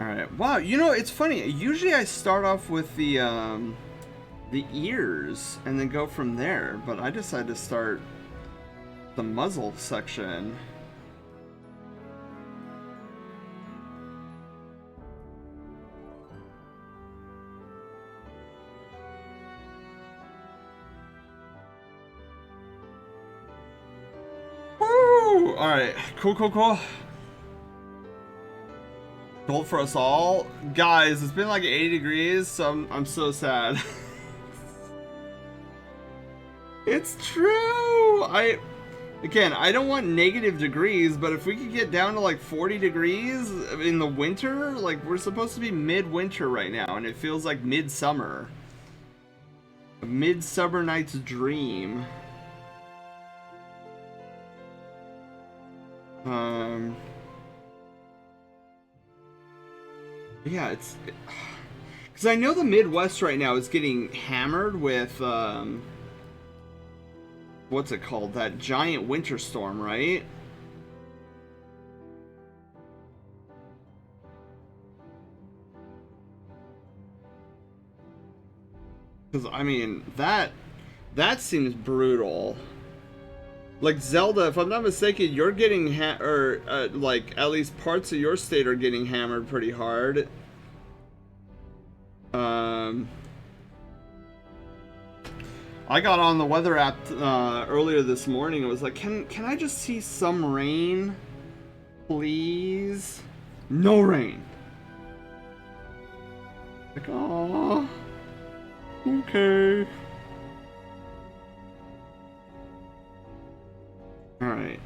S3: Alright, wow, you know, it's funny. Usually I start off with the ears and then go from there, but I decided to start the muzzle section. Woo! Alright, cool, cool, cool. Cold for us all. Guys, it's been like 80 degrees, so I'm so sad. It's true! Again, I don't want negative degrees, but if we could get down to like 40 degrees in the winter, like we're supposed to be mid-winter right now, and it feels like midsummer. A midsummer night's dream. Yeah, it's... Because I know the Midwest right now is getting hammered with, what's it called? That giant winter storm, right? Because, I mean, that seems brutal. Like Zelda, if I'm not mistaken, you're getting like at least parts of your state are getting hammered pretty hard. I got on the weather app earlier this morning. It was like, can I just see some rain, please? No rain. Like, oh, okay. Alright.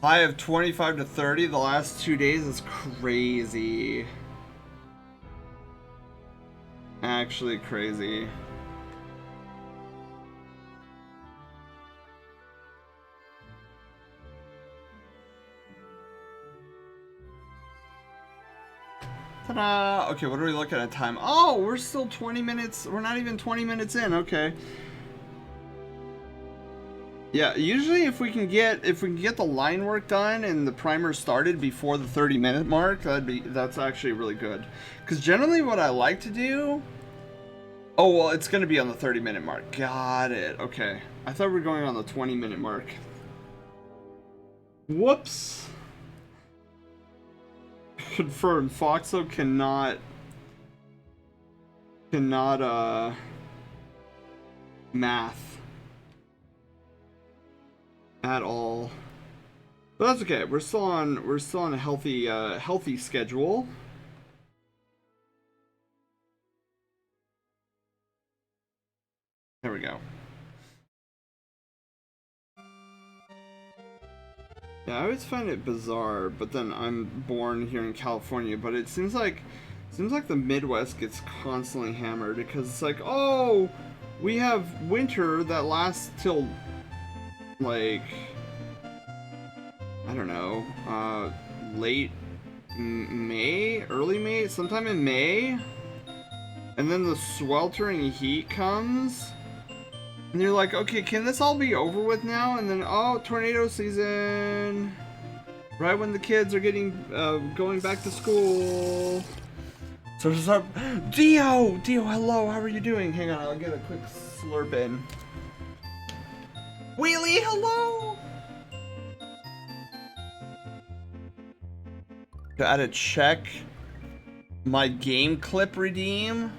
S3: High of 25 to 30 the last 2 days is crazy. Actually crazy. Ta-da! Okay, what are we looking at time? Oh, we're still 20 minutes. We're not even 20 minutes in. Okay. Yeah, usually if we can get the line work done and the primer started before the 30-minute mark, that's actually really good. Because generally what I like to do... Oh, well, it's going to be on the 30-minute mark. Got it. Okay. I thought we were going on the 20-minute mark. Whoops. Confirmed. Foxo cannot math at all. But that's okay. We're still on a healthy schedule. There we go. Yeah, I always find it bizarre, but then I'm born here in California, but it seems like the Midwest gets constantly hammered because it's like, oh, we have winter that lasts till like, I don't know, late May, early May, sometime in May, and then the sweltering heat comes. And you're like, okay, can this all be over with now? And then, oh, tornado season. Right when the kids are getting, going back to school. So what's up? Dio! Dio, hello, how are you doing? Hang on, I'll get a quick slurp in. Wheelie, hello! Gotta check my game clip redeem,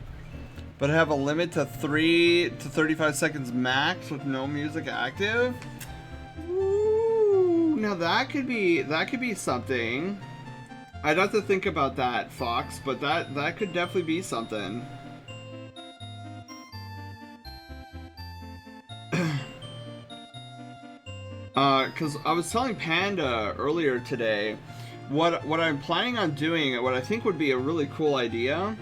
S3: but I have a limit to 3 to 35 seconds max with no music active. Ooh, now that could be something. I'd have to think about that, Fox, but that could definitely be something. Cause I was telling Panda earlier today what I'm planning on doing, what I think would be a really cool idea.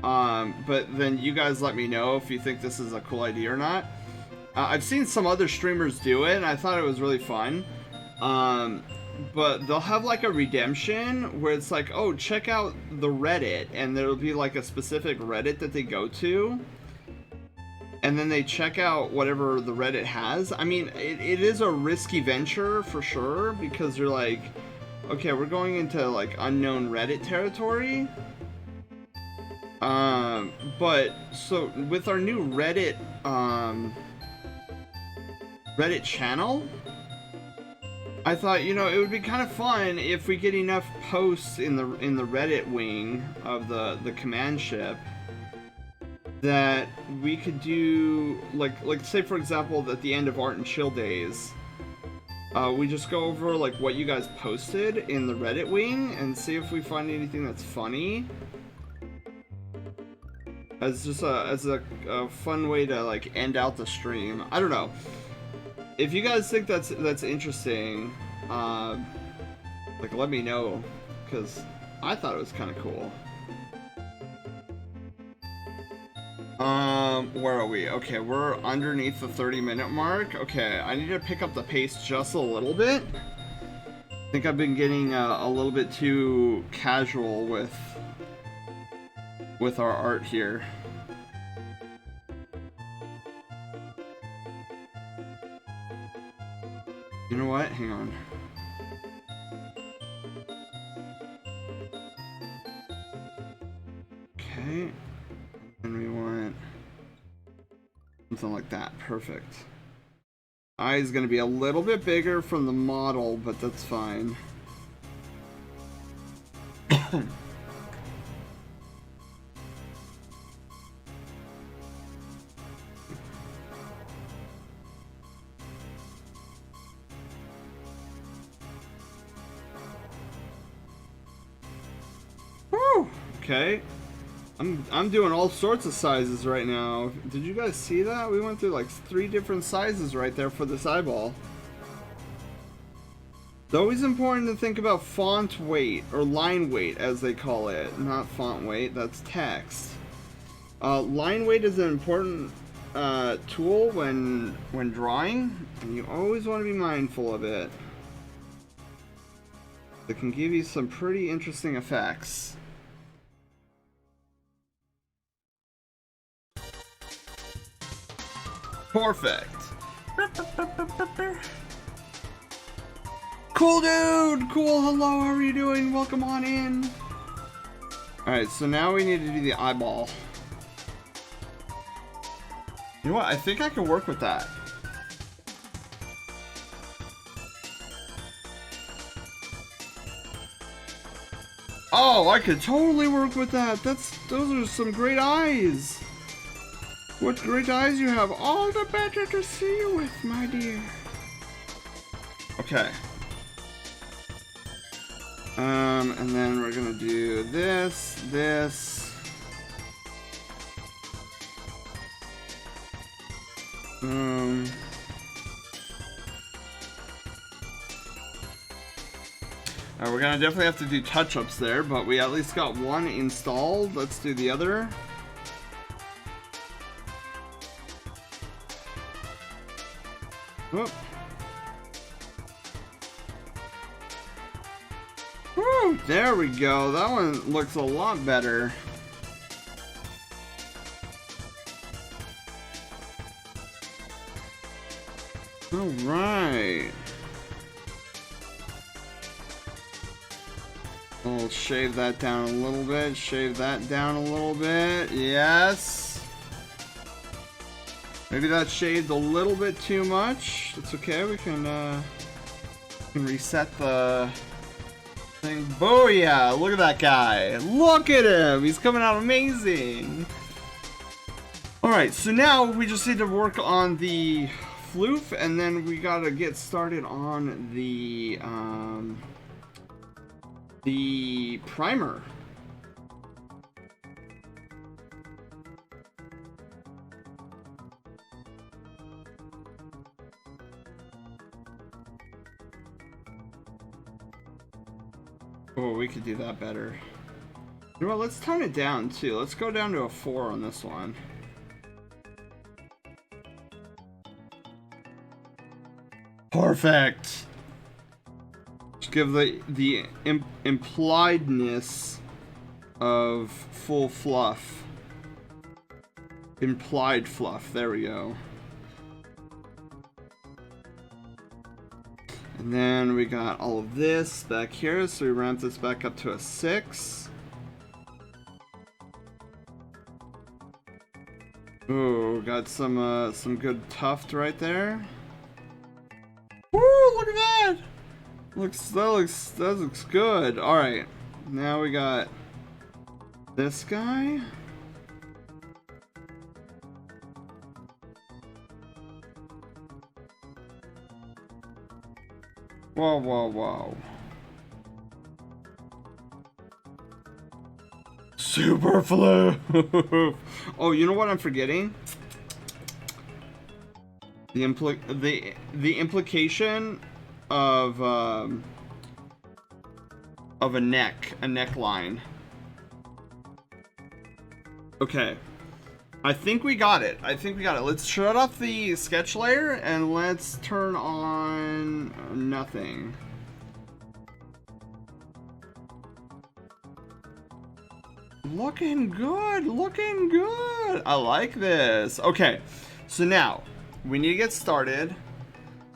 S3: But then you guys let me know if you think this is a cool idea or not. I've seen some other streamers do it, and I thought it was really fun. But they'll have like a redemption where it's like, oh, check out the Reddit, and there'll be like a specific Reddit that they go to, and then they check out whatever the Reddit has. I mean, it is a risky venture for sure, because you're like, okay, we're going into like unknown Reddit territory. But so with our new Reddit channel, I thought, you know, it would be kind of fun if we get enough posts in the Reddit wing of the command ship that we could do like say for example at the end of Art and Chill days, we just go over like what you guys posted in the Reddit wing and see if we find anything that's funny. As just a fun way to like end out the stream. I don't know. If you guys think that's interesting, like let me know, because I thought it was kind of cool. Where are we? Okay, we're underneath the 30-minute mark. Okay, I need to pick up the pace just a little bit. I think I've been getting a little bit too casual with our art here. You know what? Hang on. Okay. And we want something like that. Perfect. Eye is going to be a little bit bigger from the model, but that's fine. Okay. I'm doing all sorts of sizes right now. Did you guys see that? We went through like 3 different sizes right there for this eyeball. It's always important to think about font weight, or line weight as they call it. Not font weight, that's text. Line weight is an important tool when drawing, and you always want to be mindful of it. It can give you some pretty interesting effects. Perfect. Cool dude! Cool, hello, how are you doing? Welcome on in. Alright, so now we need to do the eyeball. You know what? I think I can work with that. Oh, I could totally work with that. Those are some great eyes. What great eyes you have. All the better to see you with, my dear. Okay. And then we're gonna do this. Alright, we're gonna definitely have to do touch-ups there, but we at least got one installed. Let's do the other. Whoop. Woo, there we go. That one looks a lot better. All right. We'll shave that down a little bit. Shave that down a little bit. Yes. Maybe that shaved a little bit too much. It's okay. We can reset the thing. Booyah! Look at that guy. Look at him. He's coming out amazing. All right. So now we just need to work on the floof, and then we gotta get started on the primer. Oh, we could do that better. You know what, let's tone it down too. Let's go down to a 4 on this one. Perfect. Just give the impliedness of full fluff. Implied fluff. There we go. And then we got all of this back here, so we ramp this back up to a 6. Ooh, got some good tuft right there. Woo! Look at that. That looks good. All right, now we got this guy. Whoa, whoa, whoa. Super floof. Oh, you know what I'm forgetting? The implication of a neckline. Okay. I think we got it. Let's shut off the sketch layer and let's turn on nothing. Looking good. I like this. Okay. So now we need to get started.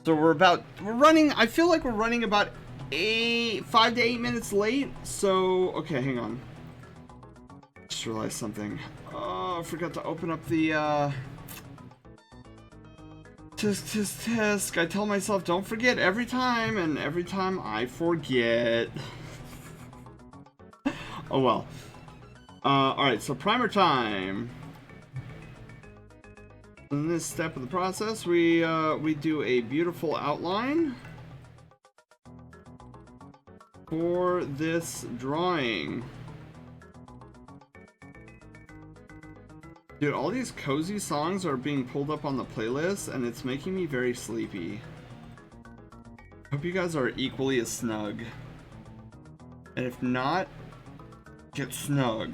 S3: So we're running, I feel like we're running about 5 to 8 minutes late. So, okay, hang on. Just realized something. Oh, I forgot to open up the, tisk. I tell myself don't forget every time, and every time I forget. Oh well. Alright, so primer time. In this step of the process, we do a beautiful outline for this drawing. Dude, all these cozy songs are being pulled up on the playlist, and it's making me very sleepy. Hope you guys are equally as snug. And if not, get snug.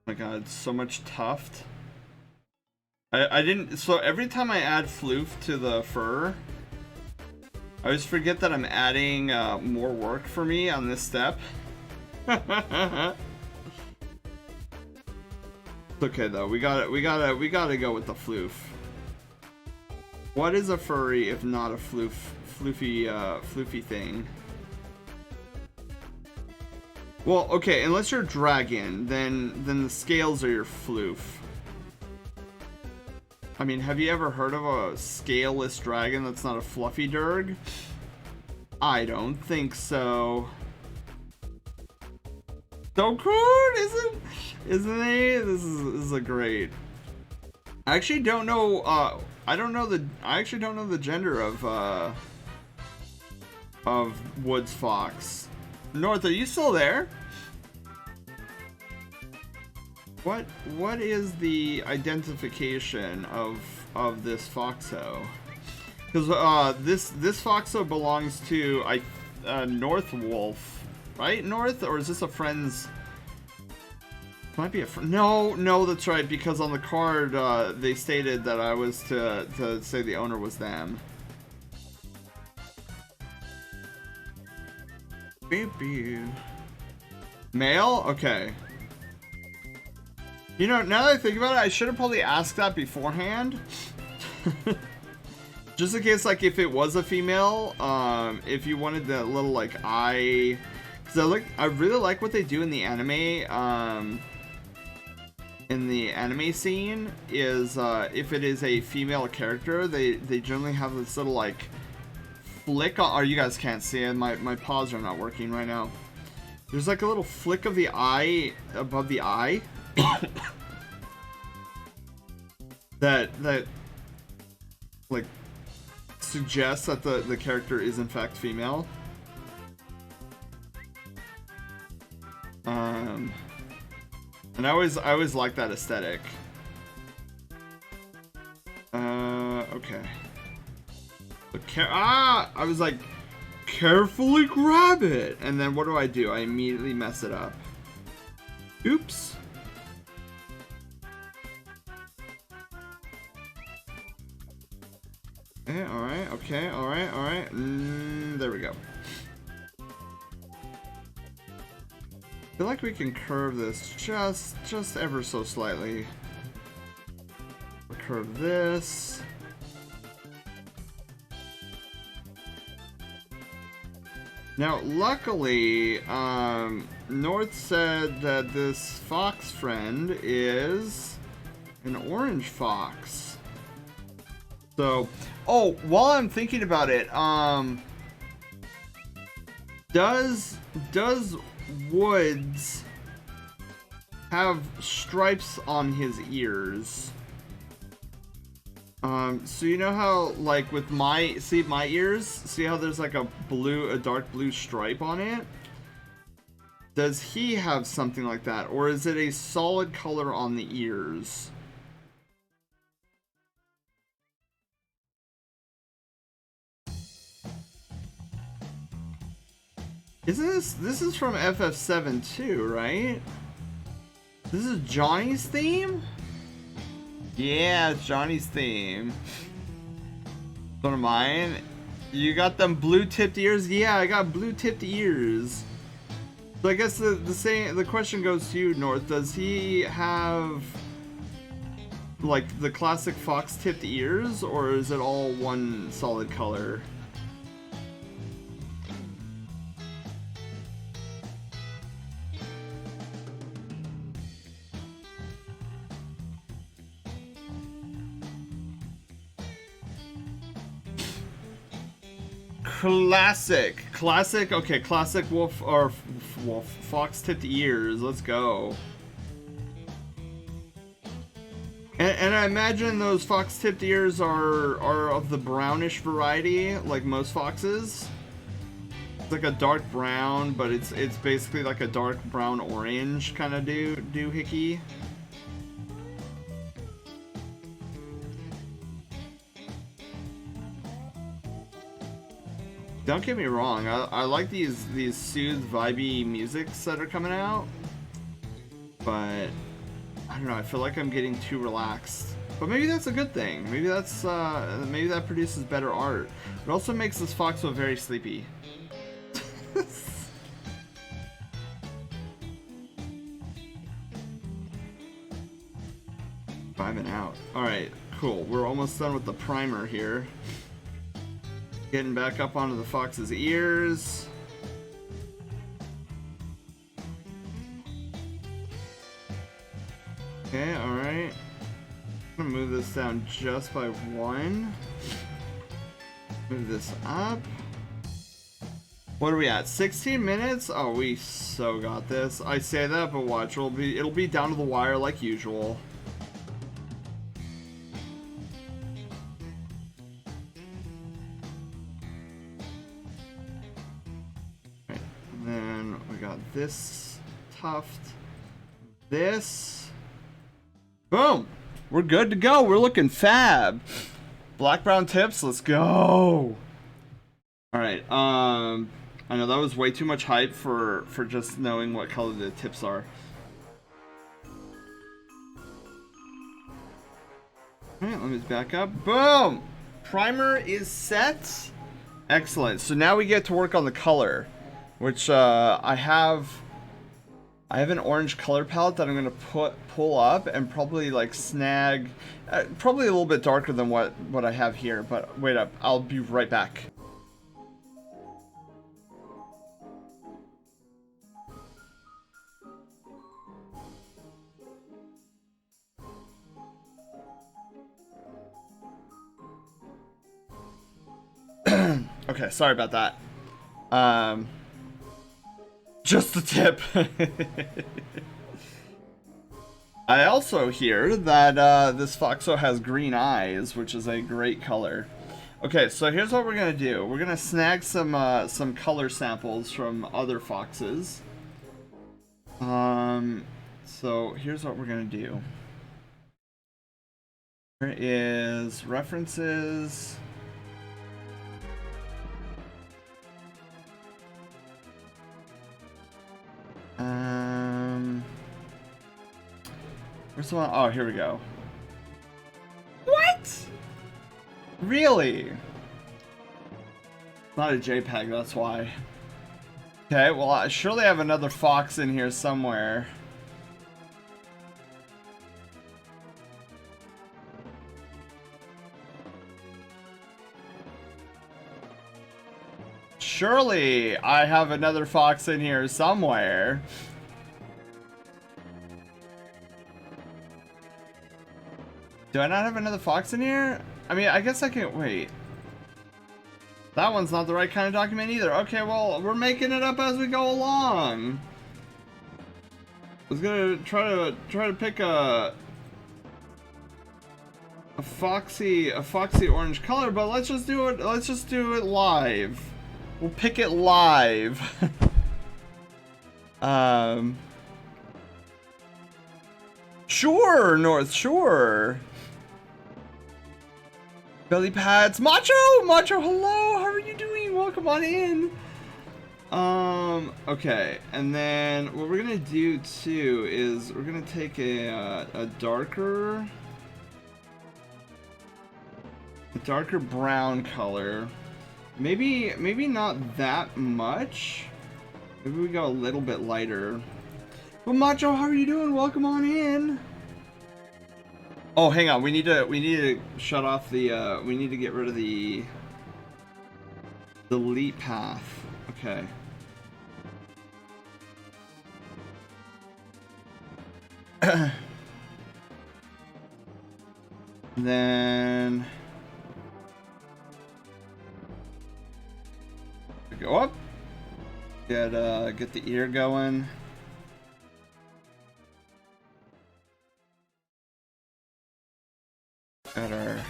S3: Oh my god, so much tuft. I didn't, so every time I add floof to the fur, I always forget that I'm adding more work for me on this step. It's okay though, we gotta go with the floof. What is a furry if not a floofy thing? Well, okay, unless you're a dragon, then the scales are your floof. I mean, have you ever heard of a scaleless dragon that's not a fluffy durg? I don't think so. So cool, isn't he? This is a great. I actually don't know. I actually don't know the gender of Woods Fox. North, are you still there? What is the identification of this foxo? Because this foxo belongs to North Wolf, right? North, or is this a friend's? Might be a friend. No, that's right. Because on the card they stated that I was to say the owner was them. Beep beep. Male? Okay. You know, now that I think about it, I should have probably asked that beforehand. Just in case, like, if it was a female, if you wanted that little, like, eye... Because I really like what they do in the anime, scene, is, if it is a female character, they generally have this little, like, flick on... Oh, you guys can't see it. My paws are not working right now. There's, like, a little flick of the eye above the eye. that, like... suggests that the character is in fact female. And I always like that aesthetic. Okay. I was like, carefully grab it, and then what do? I immediately mess it up. Oops. Okay, alright, okay, alright. There we go. I feel like we can curve this just ever so slightly. We'll curve this. Now, luckily, North said that this fox friend is an orange fox. So, oh, while I'm thinking about it, does Woods have stripes on his ears? So you know how, like, with my ears, see how there's like a dark blue stripe on it? Does he have something like that, or is it a solid color on the ears? This is from FF7 too, right? This is Johnny's theme? Yeah, it's Johnny's theme. One of mine. You got them blue-tipped ears? Yeah, I got blue-tipped ears. So I guess the question goes to you, North. Does he have like the classic fox-tipped ears, or is it all one solid color? Classic, okay, classic wolf fox-tipped ears. Let's go. And I imagine those fox-tipped ears are of the brownish variety, like most foxes. It's like a dark brown, but it's basically like a dark brown orange kind of doohickey. Don't get me wrong, I like these soothed, vibey musics that are coming out, but I don't know, I feel like I'm getting too relaxed. But maybe that's a good thing. Maybe that's maybe that produces better art. It also makes this fox look very sleepy. Vibing out. Alright, cool. We're almost done with the primer here. Getting back up onto the fox's ears. Okay, alright. I'm gonna move this down just by one. Move this up. What are we at? 16 minutes? Oh, we so got this. I say that, but watch, it'll be down to the wire like usual. This tuft, this, boom, we're good to go. We're looking fab. Black brown tips, let's go. All right, I know that was way too much hype for just knowing what color the tips are. All right, let me back up. Boom, primer is set. Excellent. So now we get to work on the color, which I have I have an orange color palette that I'm gonna pull up and probably like snag, probably a little bit darker than what I have here. But wait up, I'll be right back. Okay, sorry about that. Just a tip. I also hear that this Foxo has green eyes, which is a great color. Okay, so here's what we're gonna do. We're gonna snag some color samples from other foxes. So here's what we're gonna do. Here is references. Where's the one? Oh, here we go. What? Really? Not a JPEG, that's why. Okay, well, I surely have another fox in here somewhere. Surely I have another fox in here somewhere. Do I not have another fox in here? I mean, I guess I can wait. That one's not the right kind of document either. Okay, well, we're making it up as we go along. I was gonna try to pick a foxy orange color, but let's just do it. Let's just do it live. We'll pick it live. Sure, North, sure. Belly pads, Macho, hello, how are you doing? Welcome on in. Okay, and then what we're gonna do too is we're gonna take a darker brown color. Maybe not that much. Maybe we go a little bit lighter. But Macho, how are you doing? Welcome on in. Oh, hang on. We need to shut off the we need to get rid of the delete path. Okay. Then go up. Get the ear going. Got our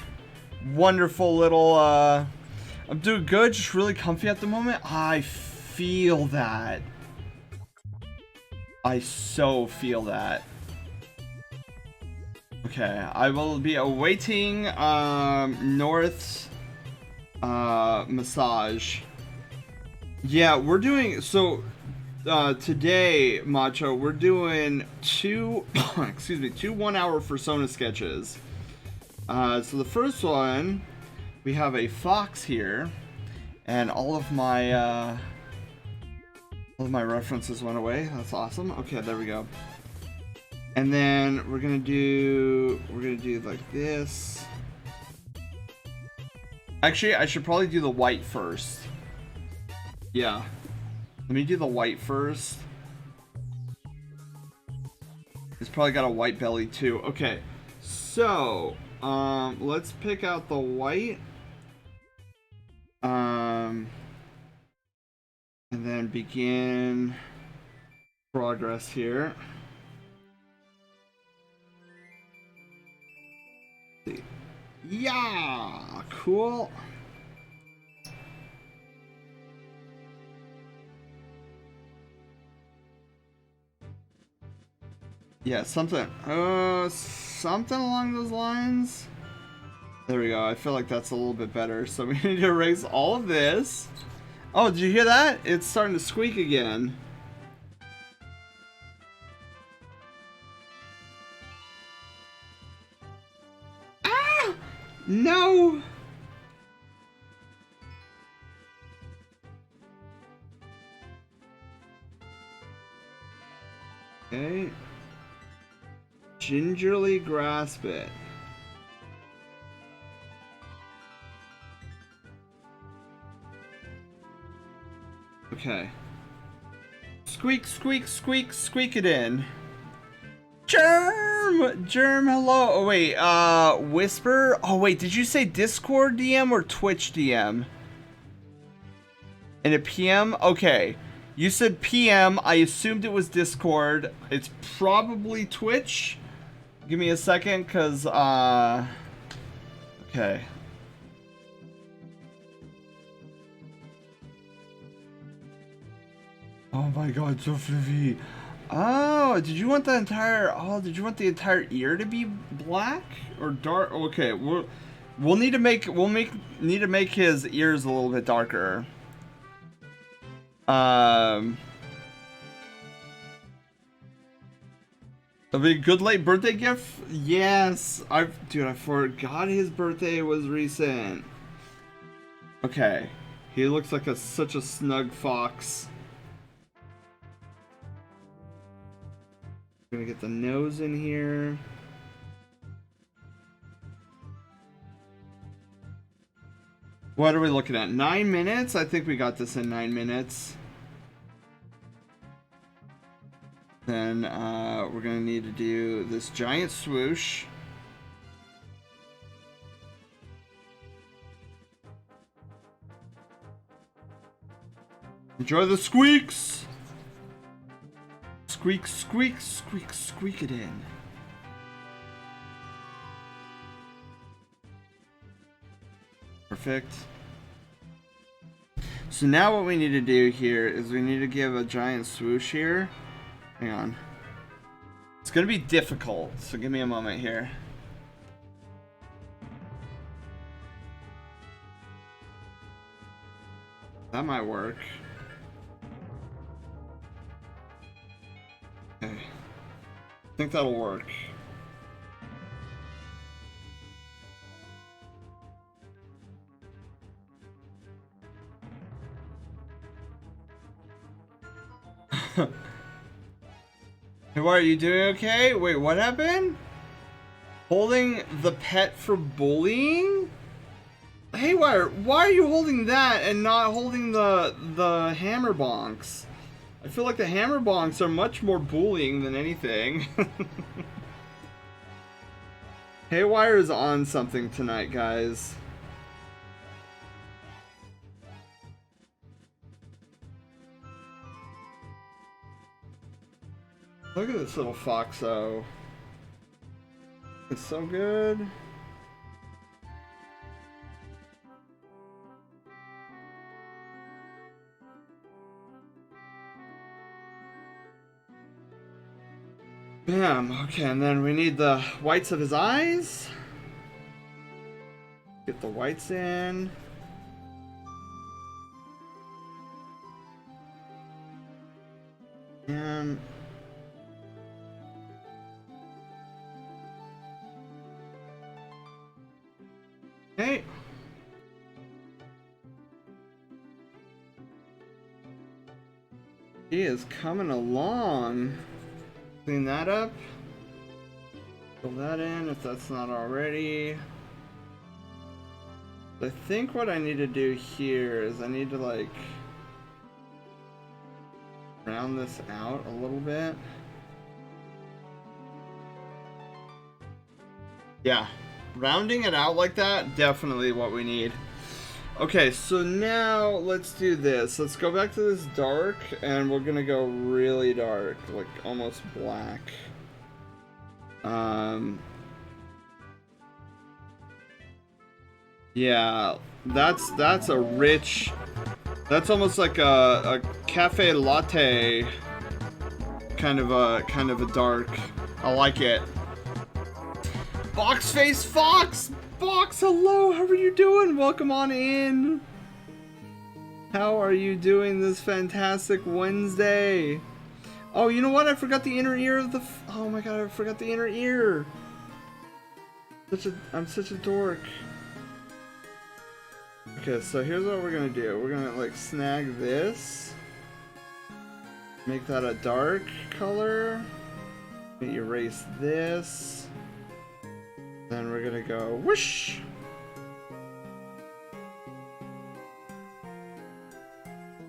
S3: wonderful little I'm doing good, just really comfy at the moment. I feel that. I so feel that. Okay, I will be awaiting North's massage. Yeah, we're doing so today, Macho, we're doing two excuse me, two 1-hour Fursona sketches. So the first one, we have a fox here, and all of my references went away. That's awesome. Okay, there we go. And then we're gonna do like this. Actually, I should probably do the white first. Yeah. Let me do the white first. It's probably got a white belly too. Okay. So, let's pick out the white. And then begin progress here. Yeah, cool. Yeah, something along those lines. There we go. I feel like that's a little bit better. So we need to erase all of this. Oh, did you hear that? It's starting to squeak again. Ah! No! gingerly grasp it. Okay. Squeak, squeak, squeak, squeak it in. Germ, hello. Oh wait, Whisper. Oh wait, did you say Discord DM or Twitch DM? And a PM? Okay. You said PM. I assumed it was Discord. It's probably Twitch. Give me a second, cause okay. Oh my god, so fluffy. Oh, did you want the entire ear to be black or dark? Okay, we'll need to make his ears a little bit darker. It'll be a good late birthday gift. Yes, I forgot his birthday was recent. Okay, he looks like such a snug fox. Gonna get the nose in here. What are we looking at? 9 minutes? I think we got this in 9 minutes. Then we're gonna need to do this giant swoosh. Enjoy the squeaks! Squeak, squeak, squeak, squeak it in. Perfect. So now what we need to do here is we need to give a giant swoosh here. Hang on. It's gonna be difficult, so give me a moment here. That might work. Okay. I think that'll work. Hey, what are you doing? Okay? Wait, what happened? Holding the pet for bullying? Haywire, why are you holding that and not holding the hammer bonks? I feel like the hammer bonks are much more bullying than anything. Haywire is on something tonight, guys. Look at this little foxo. It's so good. Bam. Okay, and then we need the whites of his eyes. Get the whites in. And okay. He is coming along. Clean that up. Fill that in if that's not already. I think what I need to do here is I need to like round this out a little bit. Yeah, rounding it out like that, definitely what we need. Okay, so now let's do this. Let's go back to this dark, and we're gonna go really dark, like almost black. Yeah, that's a rich. That's almost like a cafe latte kind of a dark. I like it. Box face fox. Box, hello, how are you doing? Welcome on in. How are you doing this fantastic Wednesday? Oh, you know what? I forgot the inner ear of the... oh my god, I forgot the inner ear. I'm such a dork. Okay, so here's what we're gonna do. We're gonna like snag this. Make that a dark color. Erase this. Then we're gonna go whoosh.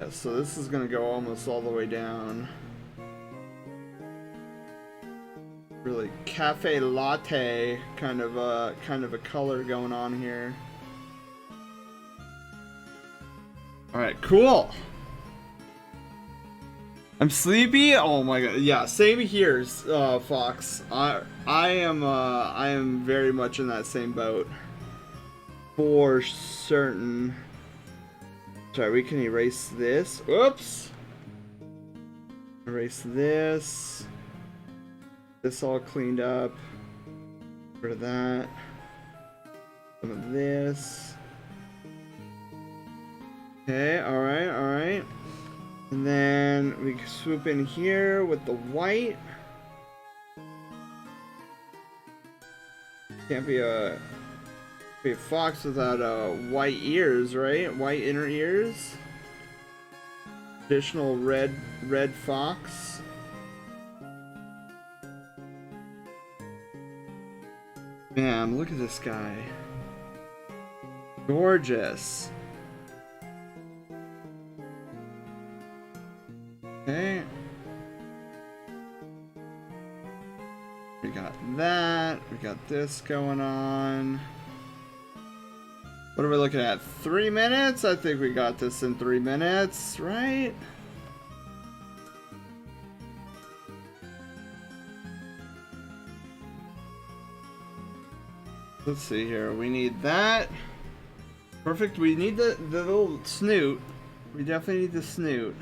S3: Yeah, so this is gonna go almost all the way down. Really cafe latte kind of a color going on here. All right, cool. I'm sleepy. Oh my god. Yeah, same here, Fox. I am very much in that same boat. For certain. Sorry, we can erase this. Oops. Erase this. This all cleaned up. Get rid of that. Some of this. Okay, alright, alright. And then we swoop in here with the white. Can't be a fox without white ears, right? White inner ears. Traditional red fox. Man, look at this guy. Gorgeous. Okay. We got that. We got this going on. What are we looking at? 3 minutes? I think we got this in 3 minutes, right? Let's see here. We need that. Perfect. We need the little snoot. We definitely need the snoot.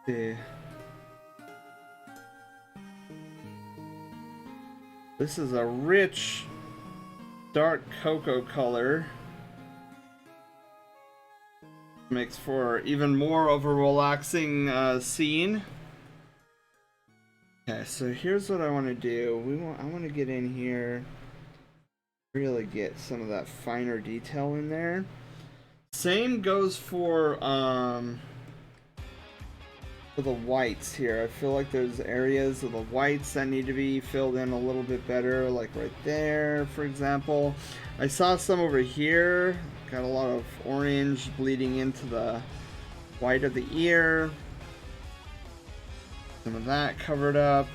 S3: See. This is a rich dark cocoa color. Makes for even more of a relaxing scene. Okay, so here's what I want to do. I want to get in here, really get some of that finer detail in there. Same goes for the whites here. I feel like there's areas of the whites that need to be filled in a little bit better, like right there, for example. I saw some over here. Got a lot of orange bleeding into the white of the ear. Some of that covered up.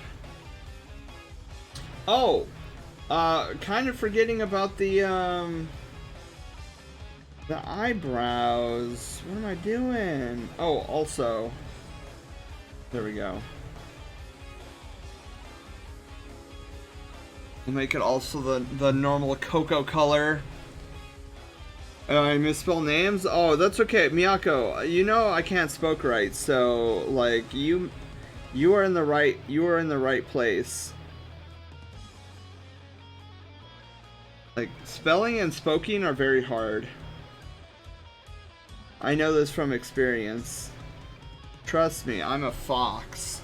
S3: Oh, kind of forgetting about the eyebrows. What am I doing? Oh, also, there we go. We'll make it also the normal cocoa color. I misspell names? Oh, that's okay. Miyako, you know I can't spoke right, so like you are in the right place. Like spelling and spoking are very hard. I know this from experience. Trust me, I'm a fox.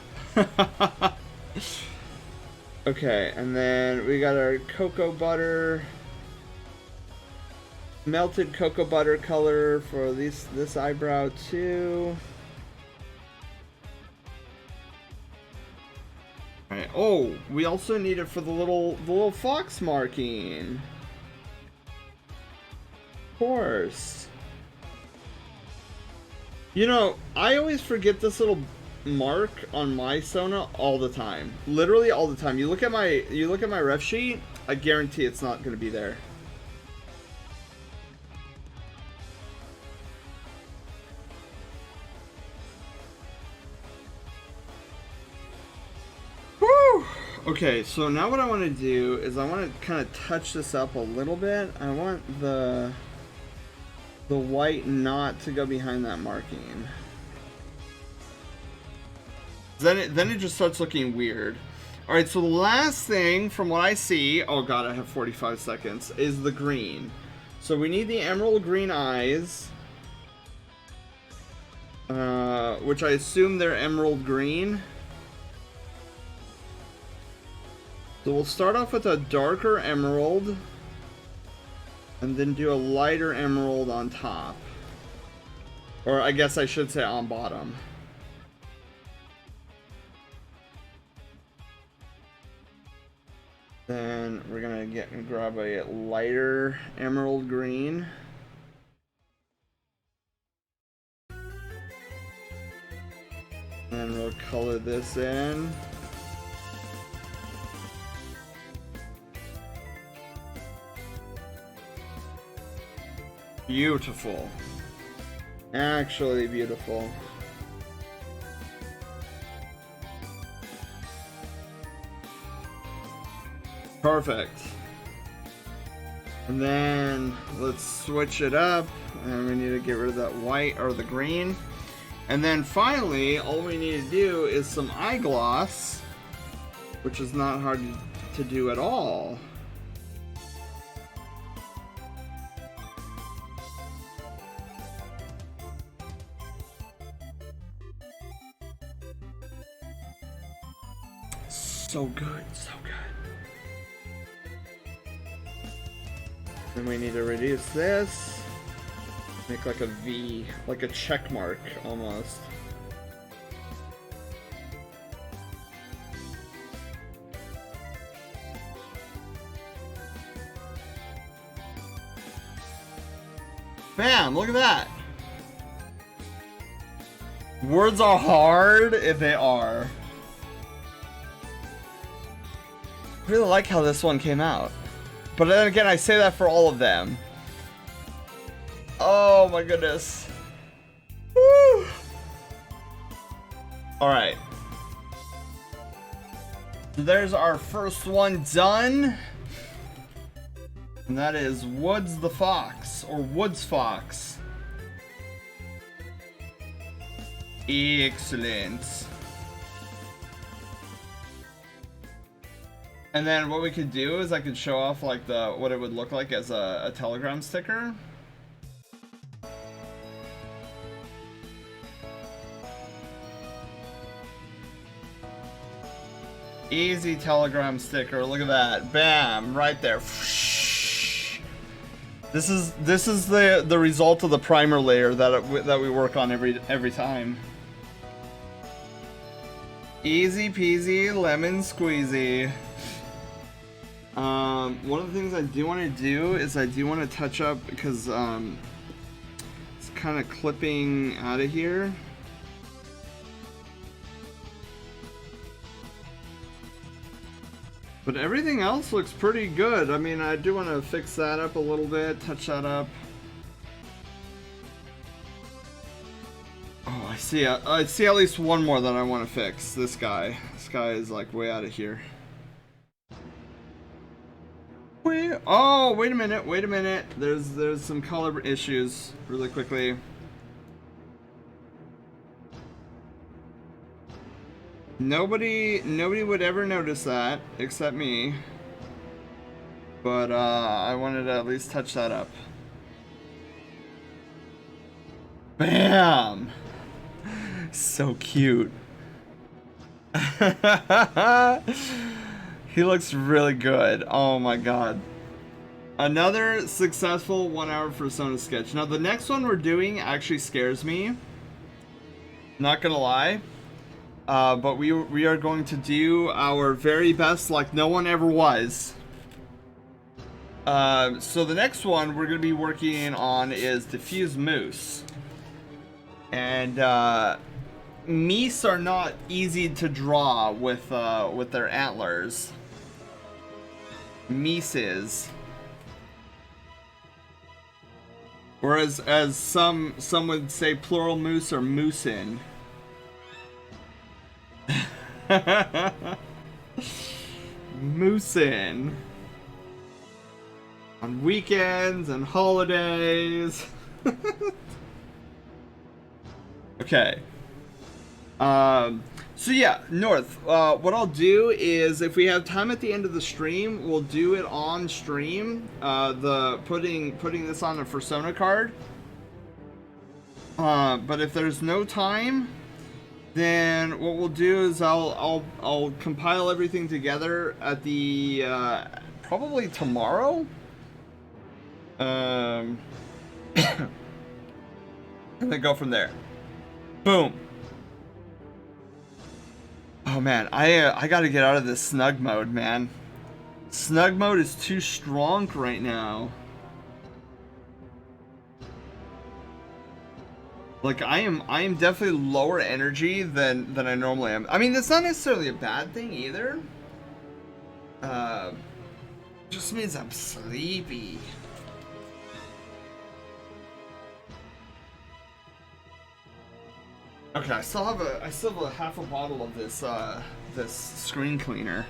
S3: Okay, and then we got our cocoa butter. Melted cocoa butter color for this eyebrow too. Alright, oh, we also need it for the little fox marking. Of course. You know, I always forget this little mark on my Sona all the time. Literally all the time. You look at my ref sheet, I guarantee it's not gonna be there. Okay, so now what I want to do is I want to kind of touch this up a little bit. I want the white knot to go behind that marking. Then it just starts looking weird. All right, so the last thing from what I see, oh god, I have 45 seconds, is the green. So we need the emerald green eyes, which I assume they're emerald green. So we'll start off with a darker emerald and then do a lighter emerald on top. Or I guess I should say on bottom. Then we're gonna grab a lighter emerald green. And we'll color this in. Beautiful. Actually beautiful. Perfect. And then let's switch it up, and we need to get rid of that white or the green. And then finally, all we need to do is some eye gloss, which is not hard to do at all. So good, so good. Then we need to reduce this. Make like a V, like a check mark almost. Bam, look at that. Words are hard if they are. I really like how this one came out. But then again, I say that for all of them. Oh my goodness. Woo! Alright. There's our first one done. And that is Woods the Fox, or Woods Fox. Excellent. And then what we could do is I could show off like what it would look like as a Telegram sticker. Easy Telegram sticker. Look at that. Bam, right there. This is the result of the primer layer that we work on every time. Easy peasy lemon squeezy. One of the things I do want to do is I do want to touch up because it's kind of clipping out of here. But everything else looks pretty good. I mean, I do want to fix that up a little bit, touch that up. Oh, I see at least one more that I want to fix. This guy. This guy is like way out of here. Oh, wait a minute. There's some color issues really quickly. Nobody would ever notice that except me. But I wanted to at least touch that up. Bam! So cute. He looks really good. Oh my god. Another successful 1 hour Fursona sketch. Now the next one we're doing actually scares me. Not gonna lie. But we are going to do our very best like no one ever was. So the next one we're going to be working on is diffuse moose. And meese are not easy to draw with their antlers. Meeses. Whereas as some would say plural moose or moosin. Moosin' on weekends and holidays. Okay. So yeah, North. What I'll do is, if we have time at the end of the stream, we'll do it on stream. The putting this on a Fursona card. But if there's no time, then what we'll do is I'll compile everything together at the probably tomorrow. and then go from there. Boom. Oh man, I gotta get out of this snug mode, man. Snug mode is too strong right now. Like I am definitely lower energy than I normally am. I mean, that's not necessarily a bad thing either. Just means I'm sleepy. Okay, I still have a half a bottle of this this screen cleaner.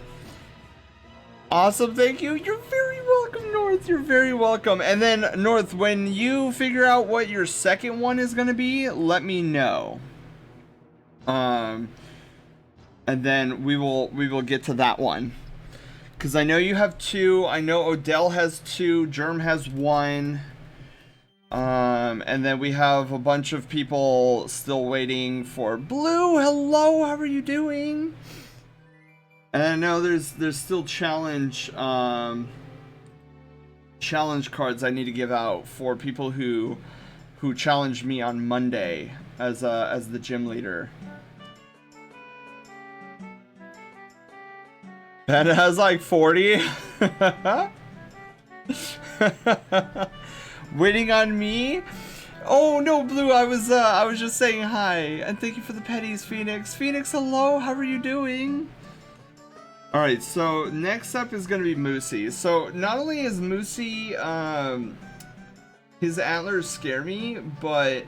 S3: Awesome, thank you. You're very welcome, North. You're very welcome. And then North, when you figure out what your second one is gonna be, let me know. And then we will get to that one. Cause I know you have 2. I know Odell has 2. Germ has 1. And then we have a bunch of people still waiting for Blue. Hello, how are you doing? And I know there's still challenge cards I need to give out for people who challenged me on Monday as the gym leader. Ben has like 40. Waiting on me? Oh no, Blue, I was just saying hi. And thank you for the petties, Phoenix. Phoenix, hello, how are you doing? Alright, so next up is gonna be Moosey. So not only is Moosey his antlers scare me, but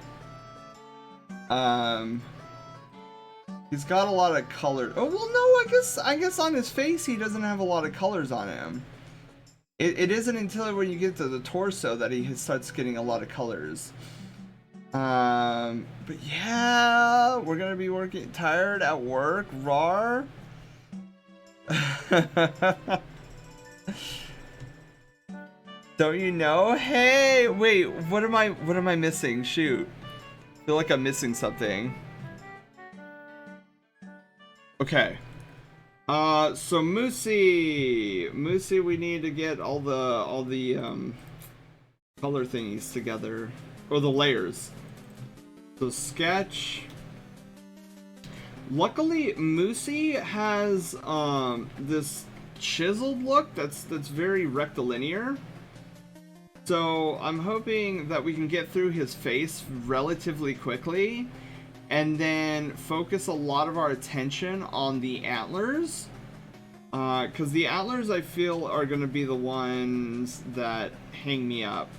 S3: he's got a lot of color. Oh well, no, I guess on his face he doesn't have a lot of colors on him. It isn't until when you get to the torso that he starts getting a lot of colors. But yeah, we're gonna be working tired at work. Rar. Don't you know? Hey, wait, what am I missing? Shoot. I feel like I'm missing something. Okay. So Moosey, we need to get all the color thingies together, or the layers. So sketch. Luckily, Moosey has this chiseled look that's very rectilinear. So I'm hoping that we can get through his face relatively quickly, and then focus a lot of our attention on the antlers. Because the antlers, I feel, are going to be the ones that hang me up.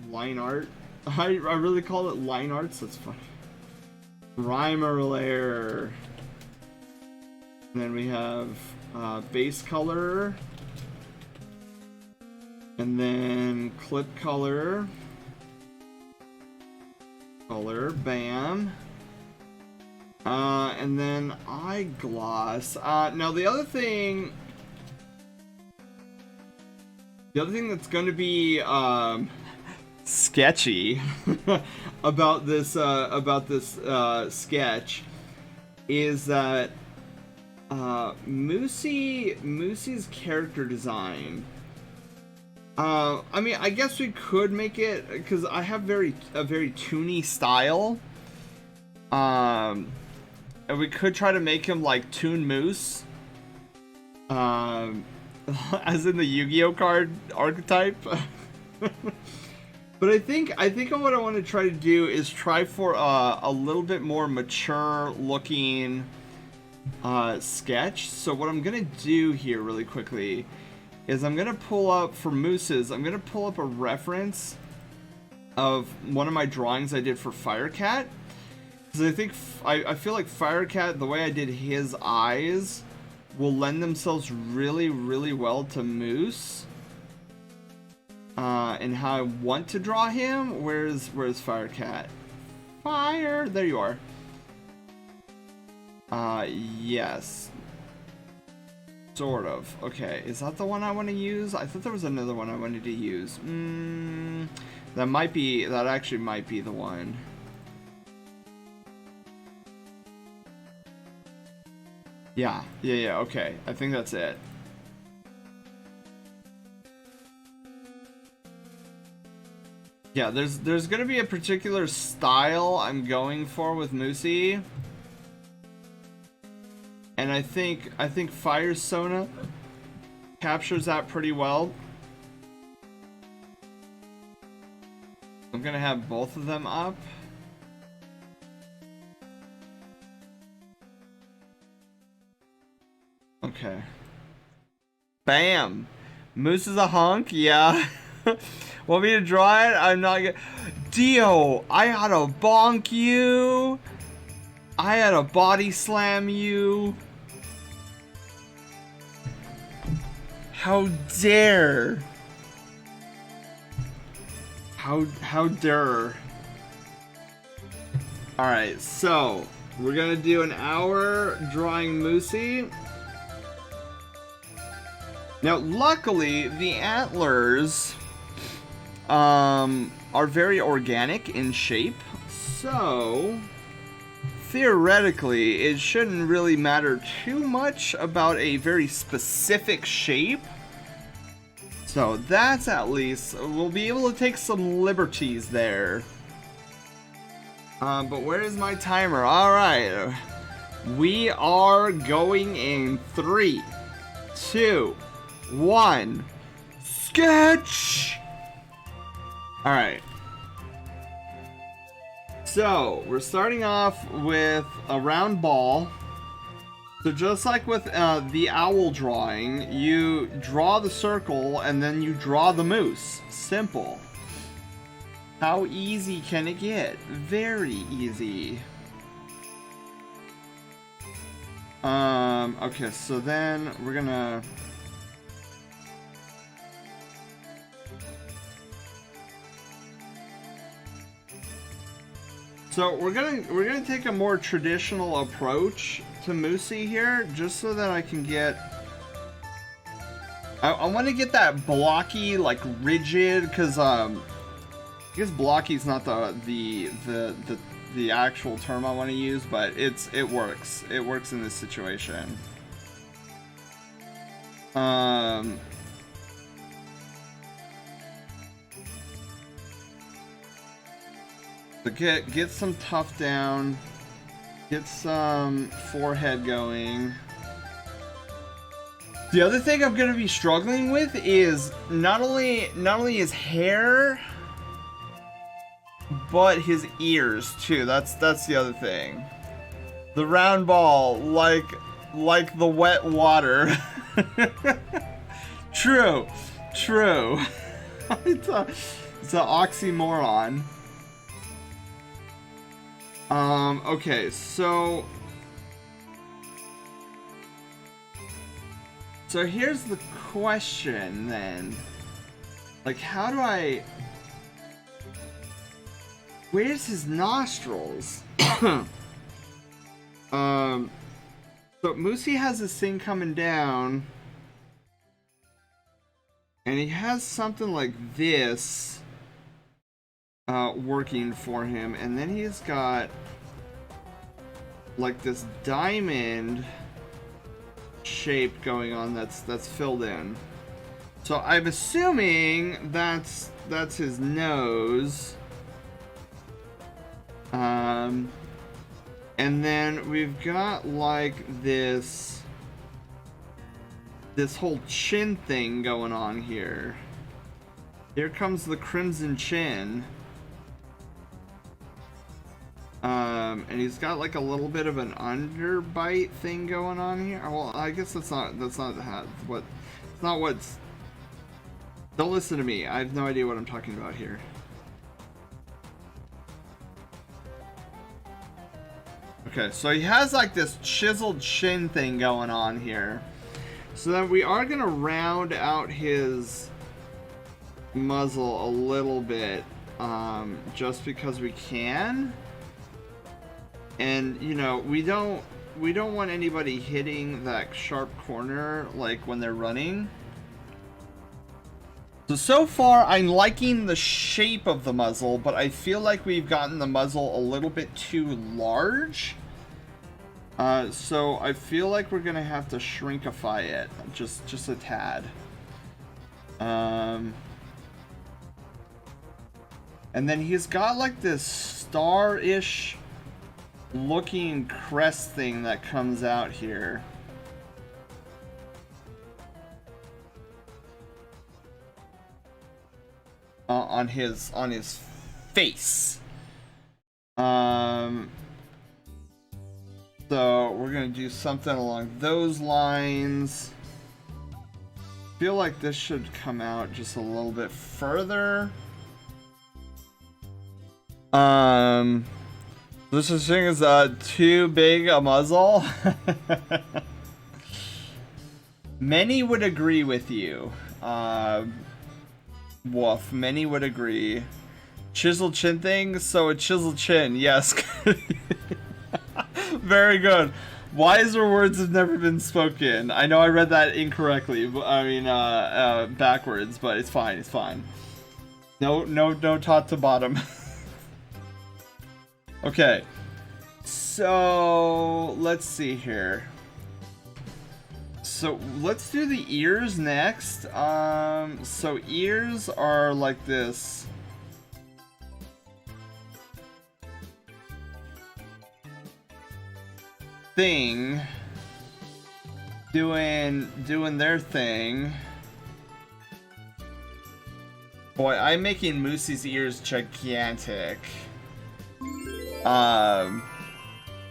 S3: Line art. I really call it line arts. That's funny. Primer layer. And then we have base color. And then clip color. Bam. And then eye gloss. Now the other thing that's going to be sketchy about this sketch is that Moosey's character design. I mean, I guess we could make it, because I have a very toony style. And we could try to make him like Toon Moose. As in the Yu-Gi-Oh card archetype. But I think what I want to try to do is try for a little bit more mature looking sketch. So what I'm gonna do here really quickly is I'm gonna pull up for Mooses. I'm gonna pull up a reference of one of my drawings I did for Firecat. Because I think I feel like Firecat, the way I did his eyes, will lend themselves really, really well to Moose. And how I want to draw him. Where's Firecat? Fire! There you are. Yes. Sort of. Okay, is that the one I want to use? I thought there was another one I wanted to use. That actually might be the one. Yeah, okay. I think that's it. Yeah, there's gonna be a particular style I'm going for with Moosey. And I think Fursona captures that pretty well. I'm gonna have both of them up. Okay. Bam! Moose is a hunk, yeah. Want me to draw it? I'm not gonna. Dio, I had to bonk you. I had to body slam you. How dare? How dare? Alright, so we're gonna do an hour drawing Moosey. Now, luckily, the antlers are very organic in shape, so theoretically, it shouldn't really matter too much about a very specific shape. So that's at least, we'll be able to take some liberties there. But where is my timer? Alright. We are going in 3, 2, 1. Sketch! Alright. So, we're starting off with a round ball. So just like with the owl drawing, you draw the circle and then you draw the moose. Simple. How easy can it get? Very easy. Okay, so then we're gonna... So we're gonna take a more traditional approach to Moosey here, just so that I can get. I want to get that blocky, like rigid, because I guess blocky is not the actual term I want to use, but it works. It works in this situation. So get some tough down, get some forehead going. The other thing I'm gonna be struggling with is not only his hair, but his ears too. That's the other thing. The round ball, like the wet water. True. It's an oxymoron. Okay, so here's the question then. Like, how do I... Where's his nostrils? So Moosey has this thing coming down, and he has something like this working for him, and then he's got like this diamond shape going on that's filled in. So I'm assuming that's his nose. And then we've got like this whole chin thing going on here. Here comes the crimson chin. And he's got like a little bit of an underbite thing going on here. Well, I guess that's not what. It's not what's. Don't listen to me. I have no idea what I'm talking about here. Okay, so he has like this chiseled chin thing going on here. So then we are gonna round out his muzzle a little bit, just because we can. And you know, we don't want anybody hitting that sharp corner like when they're running. So far I'm liking the shape of the muzzle, but I feel like we've gotten the muzzle a little bit too large. So I feel like we're gonna have to shrinkify it just a tad. And then he's got like this star-ish looking crest thing that comes out here. On his face. So we're gonna do something along those lines. Feel like this should come out just a little bit further. This is thing is too big a muzzle. Many would agree with you. Wolf, many would agree. Chisel chin thing, so a chisel chin, yes. Very good. Wiser words have never been spoken. I know I read that incorrectly, but I mean, backwards, but it's fine, it's fine. No top to bottom. Okay. So, let's see here. So, let's do the ears next. So ears are like this. Thing doing their thing. Boy, I'm making Moosey's ears gigantic.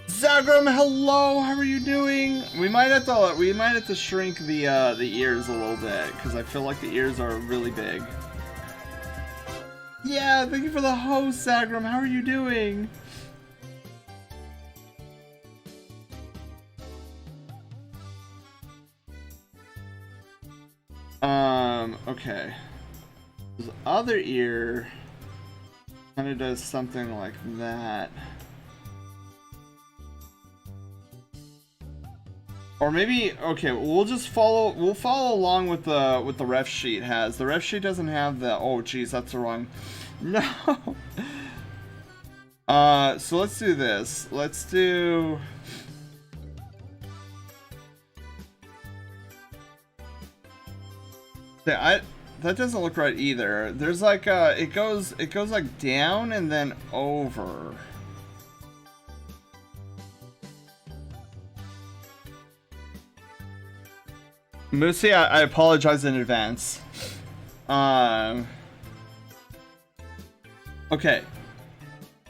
S3: Zagram, hello, how are you doing? We might have to shrink the ears a little bit because I feel like the ears are really big. Yeah, thank you for the host, Zagram. How are you doing? Okay. His other ear kind of does something like that. Or maybe, okay, we'll follow along with the ref sheet has. The ref sheet doesn't have the, oh geez, that's the wrong. No. So let's do this. Let's do that doesn't look right either. There's like it goes like down and then over. Moosey, I apologize in advance. Okay.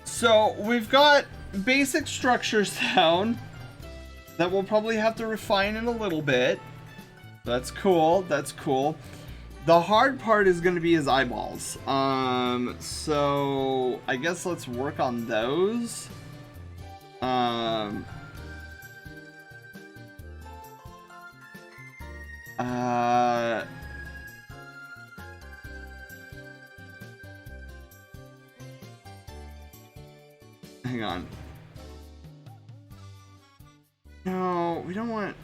S3: So we've got basic structures down that we'll probably have to refine in a little bit. That's cool. That's cool. The hard part is going to be his eyeballs. So I guess let's work on those. Hang on. No, we don't want...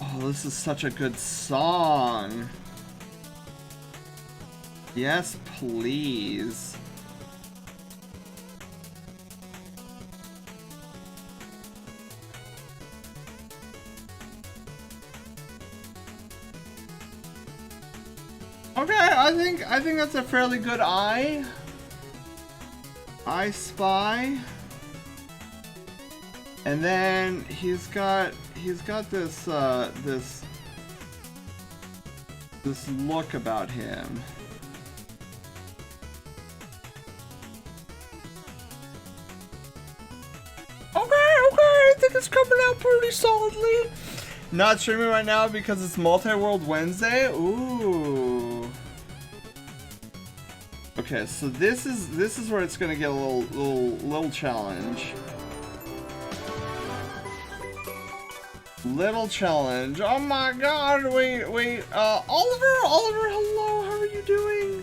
S3: Oh, this is such a good song. Yes, please. Okay, I think that's a fairly good eye. I Spy. And then he's got this this look about him. Okay, I think it's coming out pretty solidly. Not streaming right now because it's Multi-World Wednesday. Ooh. Okay, so this is where it's gonna get a little challenge. Little challenge. Oh my god, wait. Oliver, hello, how are you doing?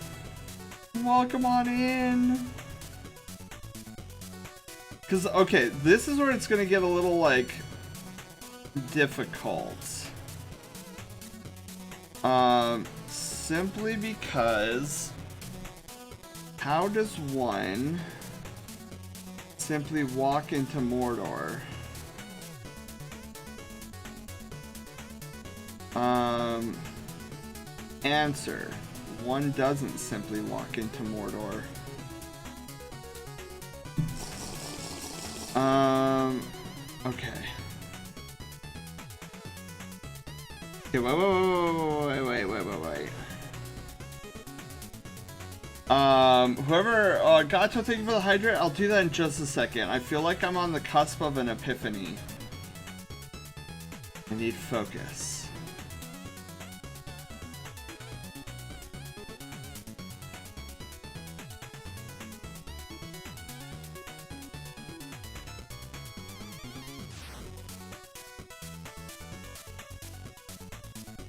S3: Welcome on in. Cause okay, this is where it's gonna get a little like difficult. Simply because how does one simply walk into Mordor? Answer. One doesn't simply walk into Mordor. Okay. Okay, wait. Whoever, Gato, thank you for the hydrate. I'll do that in just a second. I feel like I'm on the cusp of an epiphany. I need focus.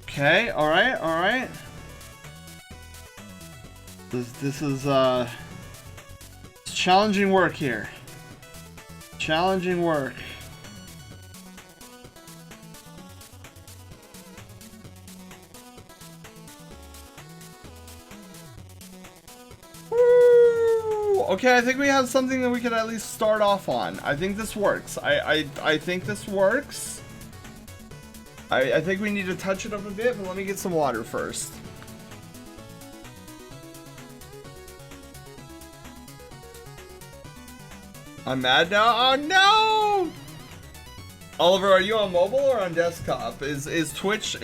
S3: Okay, alright. This is challenging work here. Challenging work. Woo! Okay, I think we have something that we could at least start off on. I think this works. I think this works. I think we need to touch it up a bit, but let me get some water first. I'm mad now. Oh no! Oliver, are you on mobile or on desktop? Is Twitch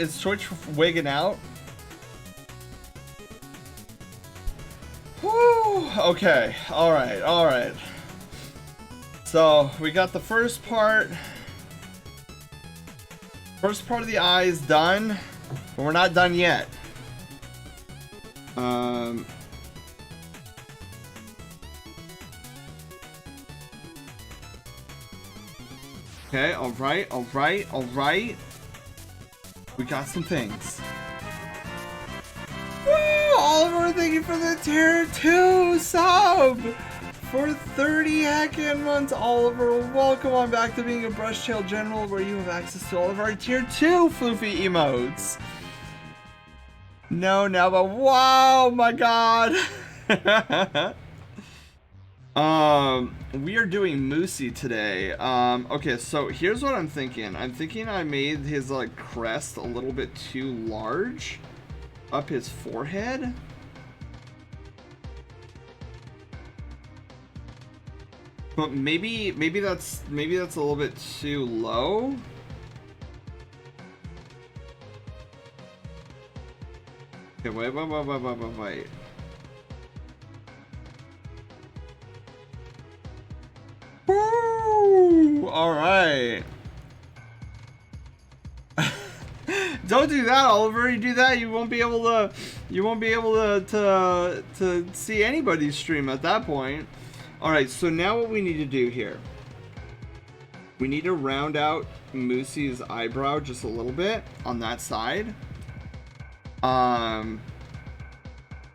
S3: wigging out? Whew, okay, alright. So we got the first part. First part of the eye is done, but we're not done yet. Okay, alright. We got some things. Woo! Oliver, thank you for the tier 2 sub! For 30 heckin' months, Oliver, welcome on back to being a Brush Tail General, where you have access to all of our tier 2 floofy emotes. No, but wow, my god. We are doing Moosey today. Okay, so here's what I'm thinking. I'm thinking I made his, like, crest a little bit too large up his forehead. But maybe that's a little bit too low. Okay, wait. Woo! Alright. Don't do that, Oliver. You do that, you won't be able to see anybody's stream at that point. Alright, so now what we need to do here, we need to round out Moosey's eyebrow just a little bit on that side. And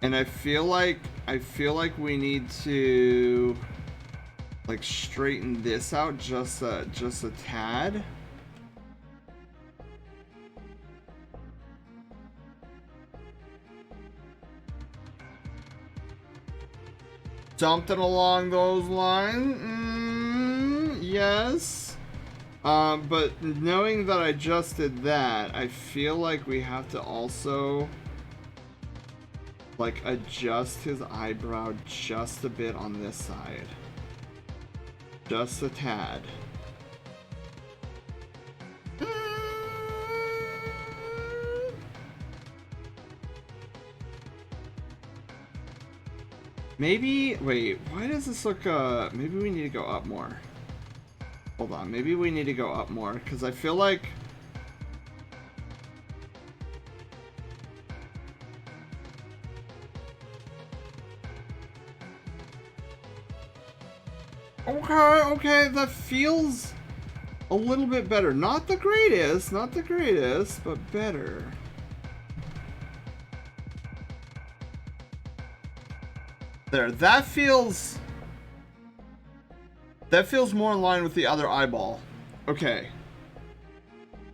S3: I feel like we need to, like, straighten this out just a tad. Something along those lines. Yes. But knowing that I just did that, I feel like we have to also, like, adjust his eyebrow just a bit on this side. Just a tad. Maybe, wait, why does this look, maybe we need to go up more. Hold on, maybe we need to go up more, because I feel like... Okay, that feels a little bit better. Not the greatest, but better. There, that feels more in line with the other eyeball. Okay.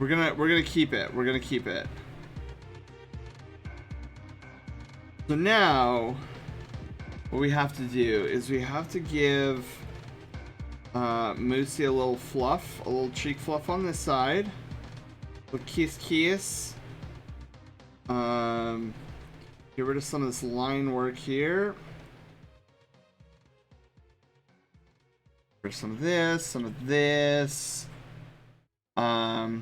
S3: We're gonna keep it. So now what we have to do is we have to give Moosey a little fluff, a little cheek fluff on this side. A little kiss. Get rid of some of this line work here. There's some of this, some of this. Oh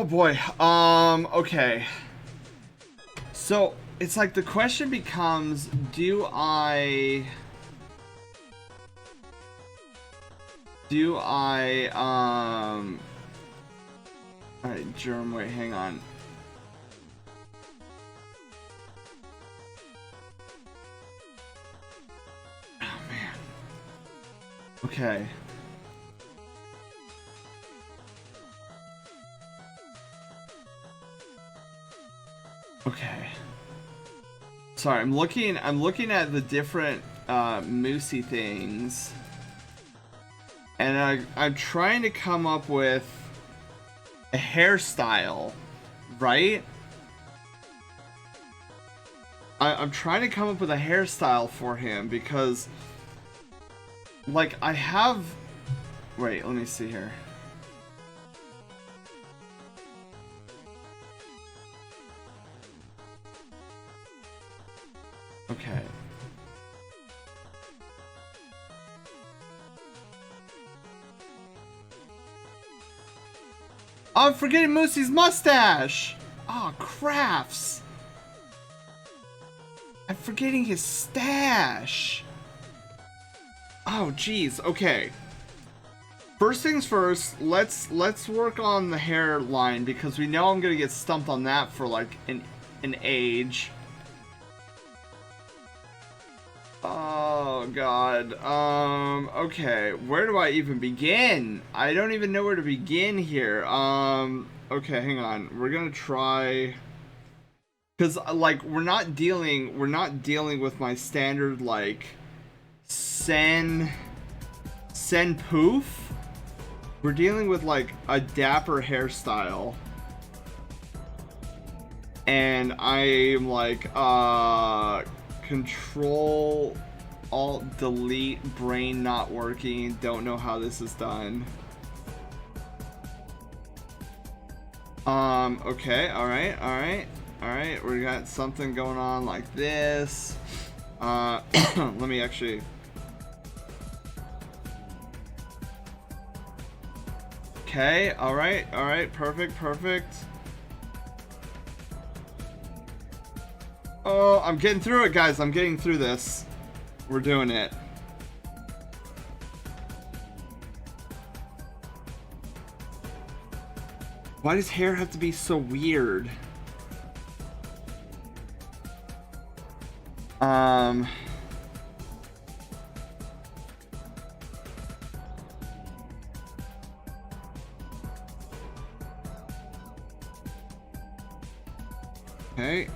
S3: boy. Okay. So it's like the question becomes, do I alright, germ, wait, hang on. Oh man. Okay. Okay. Sorry, I'm looking at the different moosey things. And I'm trying to come up with a hairstyle, right? I'm trying to come up with a hairstyle for him because, like, I have... Wait, let me see here. Okay. Oh, I'm forgetting Moosey's mustache! Oh, crafts! I'm forgetting his stash! Oh, jeez, okay. First things first, let's work on the hairline because we know I'm gonna get stumped on that for like an age. Oh god. Okay, where do I even begin? I don't even know where to begin here. Okay, hang on. We're gonna try, cuz like we're not dealing with my standard like sen poof. We're dealing with like a dapper hairstyle. And I'm like Control Alt Delete, brain not working, don't know how this is done. Okay, alright, we got something going on like this. Let me actually... Okay, alright, perfect. Oh, I'm getting through it, guys. I'm getting through this. We're doing it. Why does hair have to be so weird? Okay.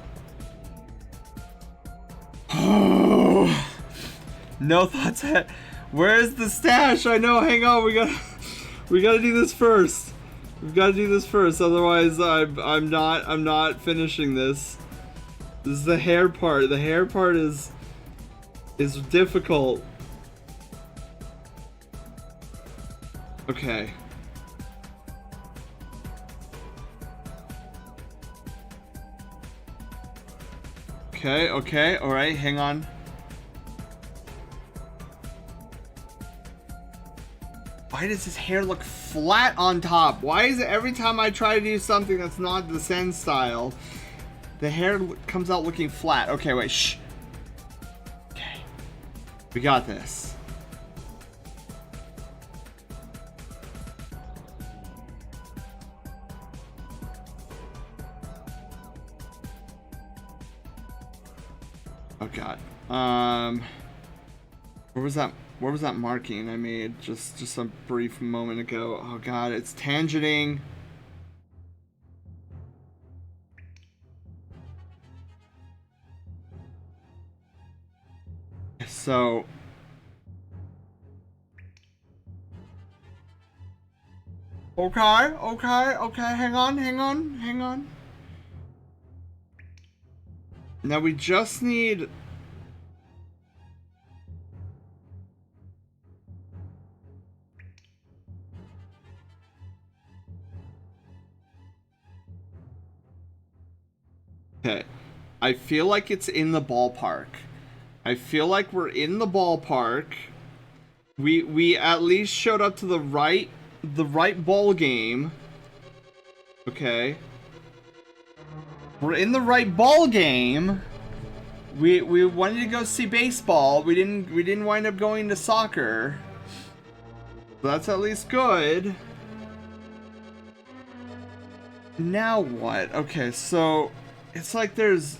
S3: No thoughts. Where's the stash? I know. Hang on. We gotta do this first. We've got to do this first. Otherwise, I'm not finishing this. This is the hair part. The hair part is difficult. Okay. Okay. All right. Hang on. Why does his hair look flat on top? Why is it every time I try to do something that's not the Sen style, the hair comes out looking flat? Okay, wait, shh. Okay. We got this. Oh god. Where was that marking I made just a brief moment ago? Oh god, it's tangenting. So okay, hang on. Now we just need... Okay. I feel like it's in the ballpark. I feel like we're in the ballpark. We at least showed up to the right ball game. Okay. We're in the right ball game. We wanted to go see baseball. We didn't wind up going to soccer. That's at least good. Now what? Okay, so it's like there's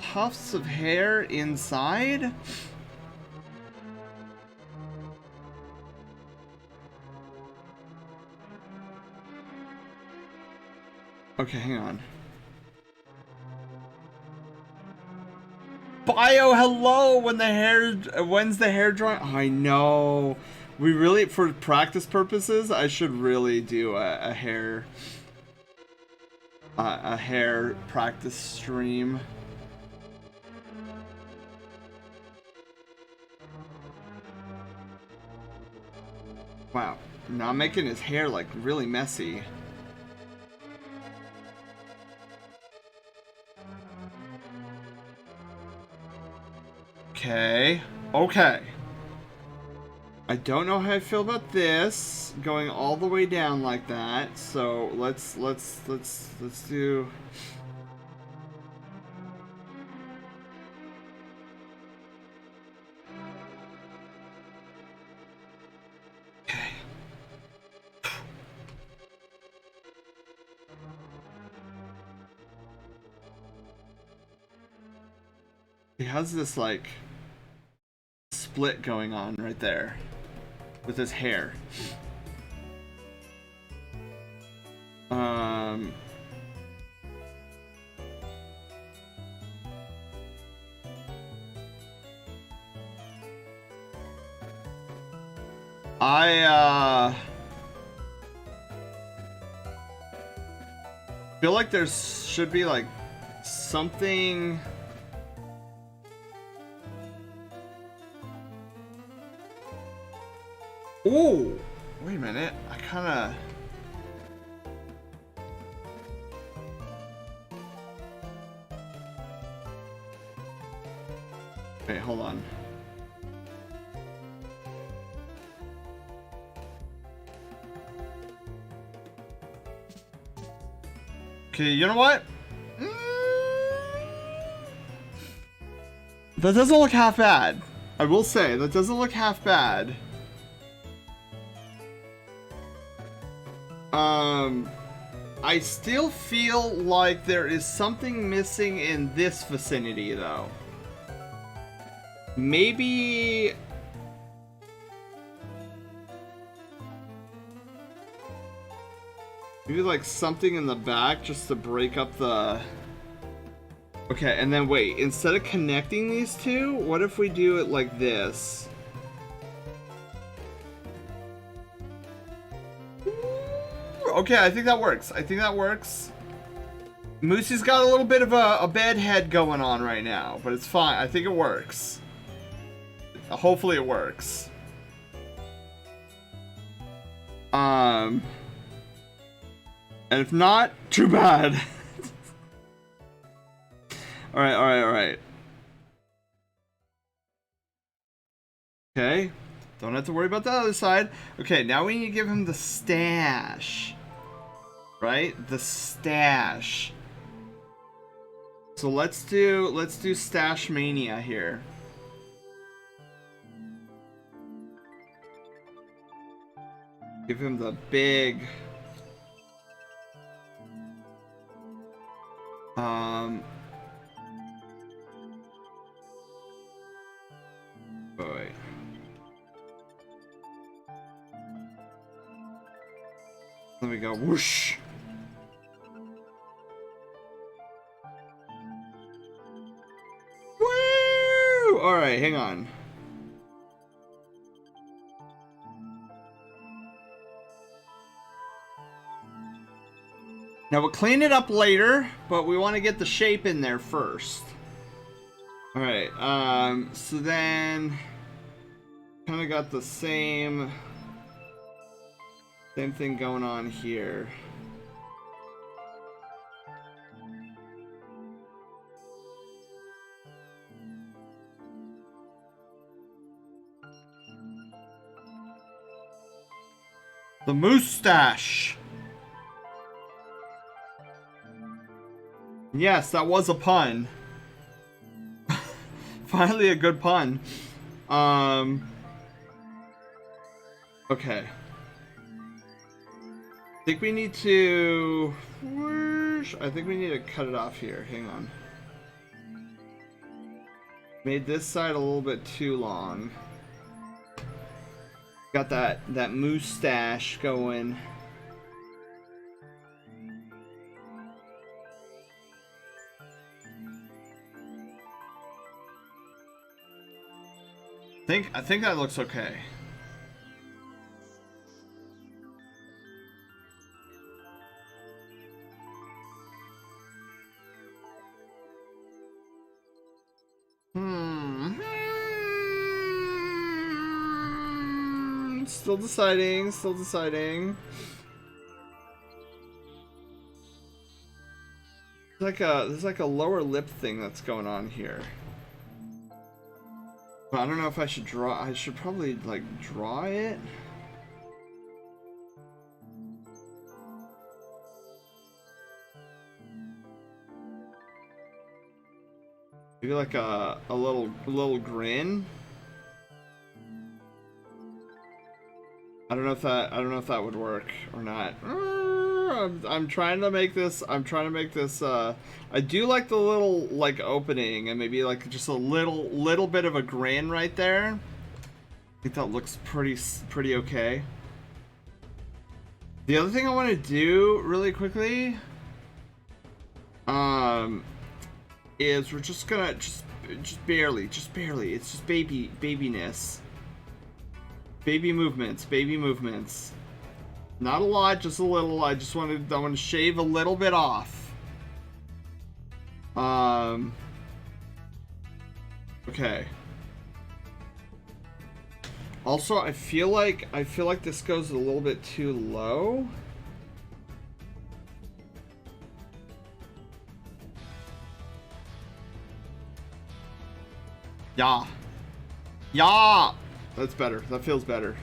S3: tufts of hair inside. Okay, hang on. Bio, hello. When's the hair drying? I know. We really, for practice purposes, I should really do a hair practice stream. Wow, now I'm making his hair like really messy. Okay. Okay. I don't know how I feel about this going all the way down like that. So let's do. Okay. He has this like split going on right there with his hair. I feel like there should be like something. Ooh, wait a minute. I kind of. Wait, hold on. Okay, you know what? That doesn't look half bad. I will say, that doesn't look half bad. I still feel like there is something missing in this vicinity, though. Maybe... Maybe like something in the back just to break up the... Okay, and then wait, instead of connecting these two, what if we do it like this? Okay, I think that works. I think that works. Moosey's got a little bit of a bed head going on right now, but it's fine. I think it works. Hopefully it works. And if not, too bad. Alright, alright, alright. Okay. Don't have to worry about the other side. Okay, now we need to give him the stash. Right? The stash. So let's do Stash Mania here. Give him the big wait. Let me go whoosh. Woo! Alright, hang on. Now we'll clean it up later, but we want to get the shape in there first. Alright, so then kind of got the same thing going on here. The moustache. Yes, that was a pun. Finally a good pun. Okay. I think we need to... I think we need to cut it off here. Hang on. Made this side a little bit too long. Got that moustache going. I think that looks okay. Still deciding, still deciding. There's like a lower lip thing that's going on here. But I don't know if I should draw. I should probably like draw it. Maybe like a little grin. I don't know if that would work or not. I'm trying to make this. I do like the little like opening and maybe like just a little bit of a grin right there. I think that looks pretty okay. The other thing I want to do really quickly, is we're just gonna just barely. It's just babiness. Baby movements. Not a lot, just a little. I want to shave a little bit off. Okay. Also, I feel like this goes a little bit too low. Yeah. That's better. That feels better.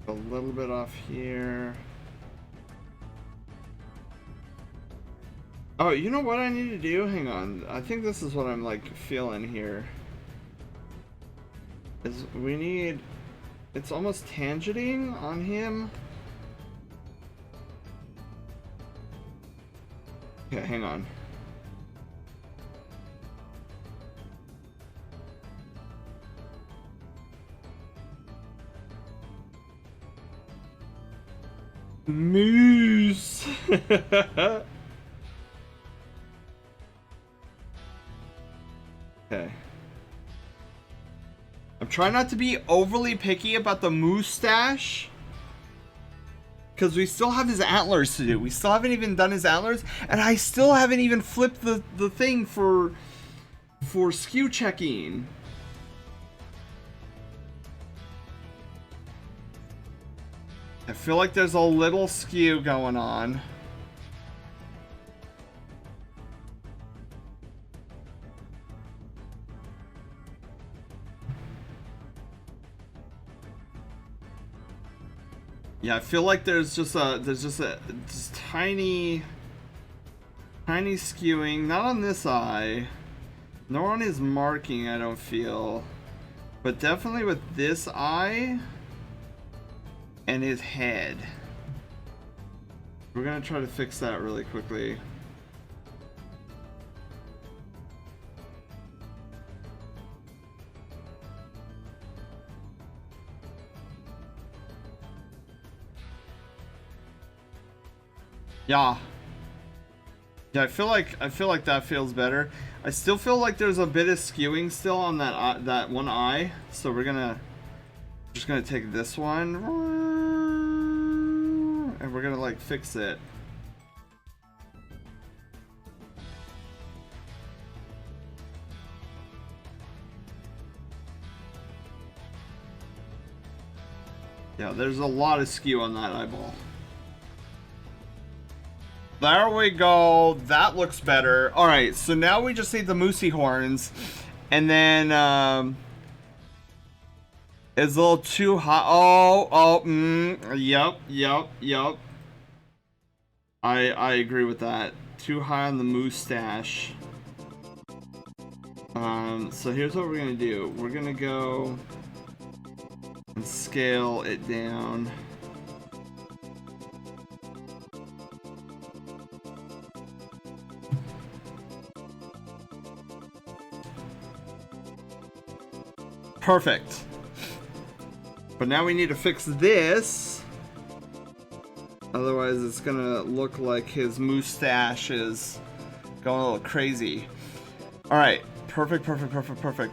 S3: A little bit off here. Oh, you know what I need to do? Hang on. I think this is what I'm like feeling here. Is we need... It's almost tangenting on him. Okay, hang on. Moose. Okay. I'm trying not to be overly picky about the moustache. Because we still have his antlers to do. We still haven't even done his antlers. And I still haven't even flipped the thing for skew checking. I feel like there's a little skew going on. Yeah, I feel like there's just tiny skewing, not on this eye, nor on his marking, I don't feel, but definitely with this eye and his head. We're gonna try to fix that really quickly. Yeah, I feel like that feels better. I still feel like there's a bit of skewing still on that one eye, so we're just gonna take this one and we're gonna like fix it. Yeah, there's a lot of skew on that eyeball. There we go. That looks better. Alright, so now we just need the moosey horns. And then it's a little too hot. Yep. I agree with that. Too high on the mustache. So here's what we're gonna do. We're gonna go and scale it down. Perfect. But now we need to fix this. Otherwise it's gonna look like his mustache is going a little crazy. Alright, perfect.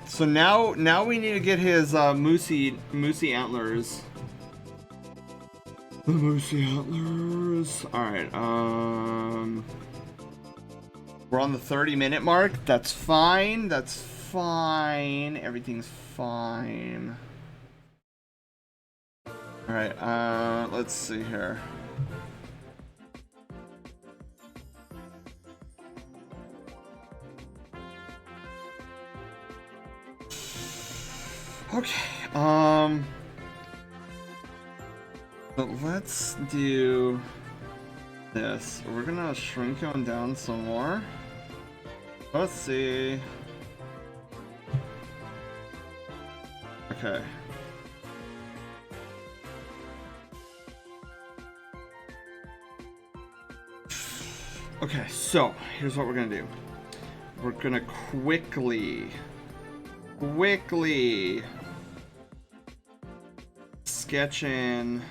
S3: So now we need to get his moosey antlers. The moosey antlers. Alright, we're on the 30-minute mark. That's fine. Everything's fine. Alright, let's see here. Okay, but let's do this. We're gonna shrink him down some more. Let's see. Okay. Okay, so here's what we're gonna do. We're gonna quickly sketch in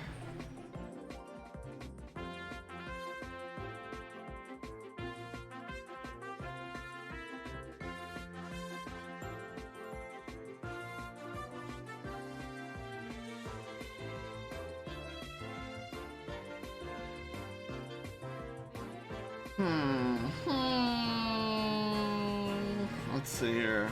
S3: let's see here.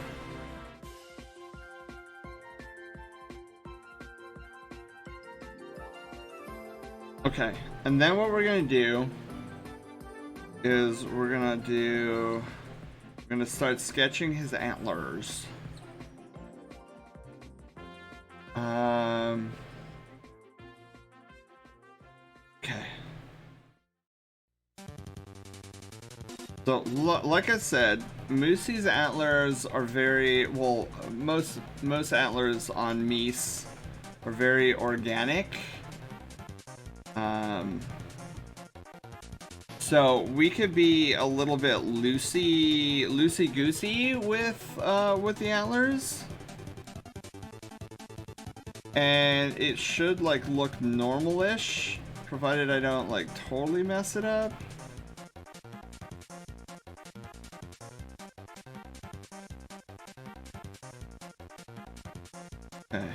S3: Okay, and then what we're gonna do is we're gonna start sketching his antlers. Okay. So, like I said, Moosey's antlers are very, well, most antlers on meese are very organic. So we could be a little bit loosey-goosey with the antlers. And it should, like, look normal-ish, provided I don't, like, totally mess it up. Okay.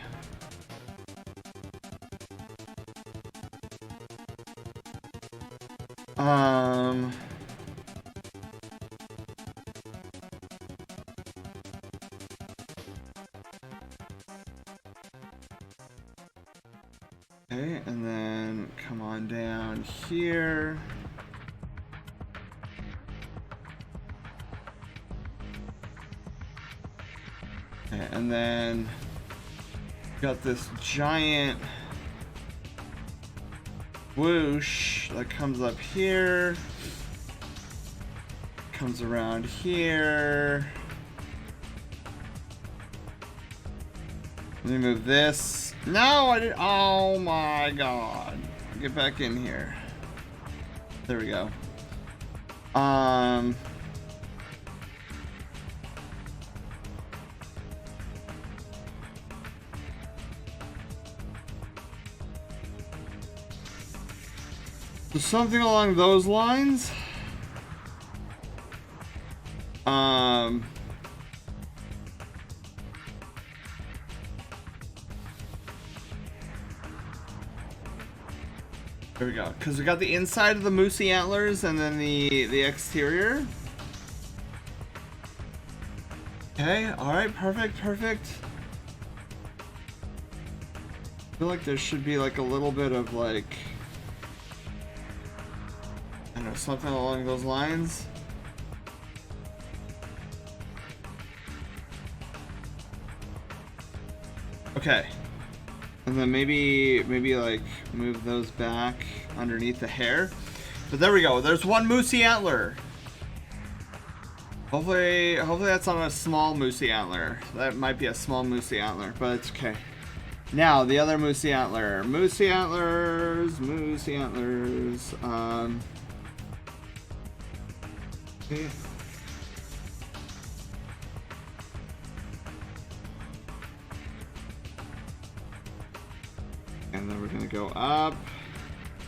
S3: Okay, and then come on down here. Okay, and then got this giant whoosh that comes up here, comes around here. Let me move this. No, I didn't. Oh my god. Get back in here. There we go. So something along those lines. There we go. Because we got the inside of the moosey antlers and then the exterior. Okay, alright, perfect. I feel like there should be like a little bit of like, I don't know, something along those lines. Okay. And then maybe like move those back underneath the hair. But there we go. There's one moosey antler. Hopefully that's not a small moosey antler. That might be a small moosey antler, but it's okay. Now the other moosey antler. Moosey antlers. Okay. And then we're gonna go up.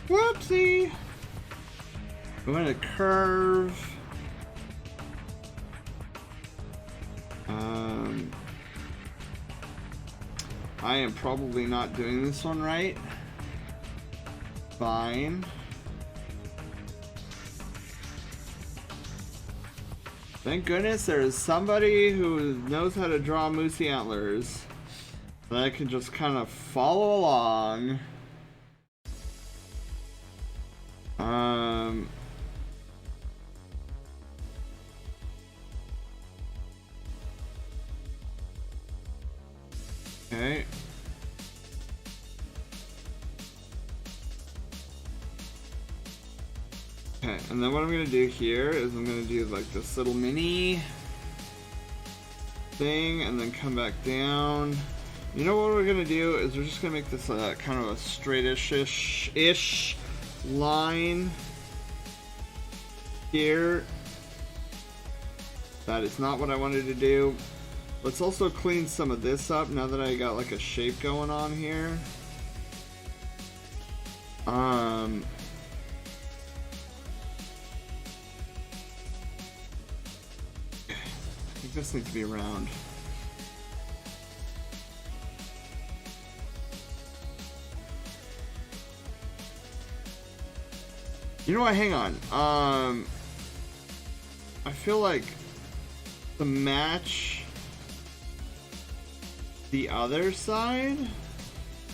S3: Whoopsie! We're gonna curve. I am probably not doing this one right. Fine. Thank goodness there is somebody who knows how to draw moosey antlers. And I can just kind of follow along. Okay. Okay, and then what I'm gonna do here is I'm gonna do like this little mini thing and then come back down. You know what we're gonna do is we're just gonna make this kind of a straightish-ish line here. That is not what I wanted to do. Let's also clean some of this up now that I got like a shape going on here. I think this needs to be round. You know what? Hang on. I feel like to match the other side.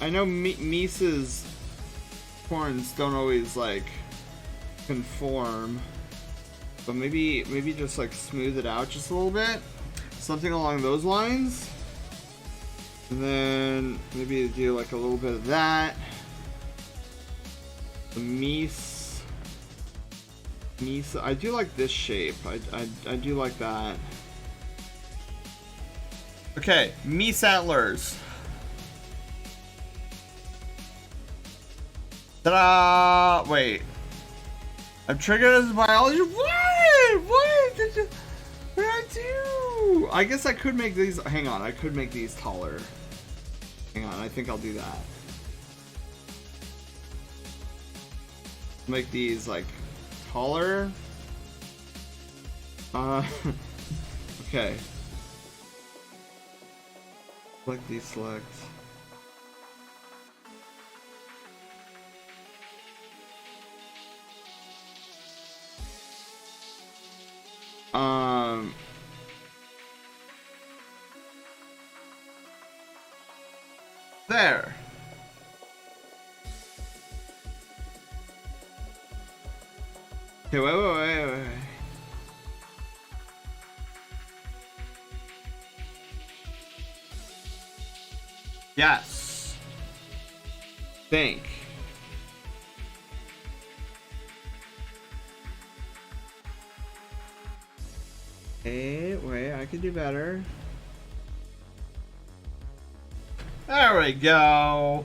S3: I know Misa's horns don't always like conform, but maybe just like smooth it out just a little bit, something along those lines. And then maybe do like a little bit of that. The Misa, I do like this shape. I do like that. Okay, Meese antlers. Ta-da! Wait. I'm triggered as a biology. What did you? What did I do? I guess I could make these. Hang on, I could make these taller. Hang on, I think I'll do that. Make these like taller. Okay. Select these select. There. Okay, wait. Yes. Think. Hey, wait, I could do better. There we go.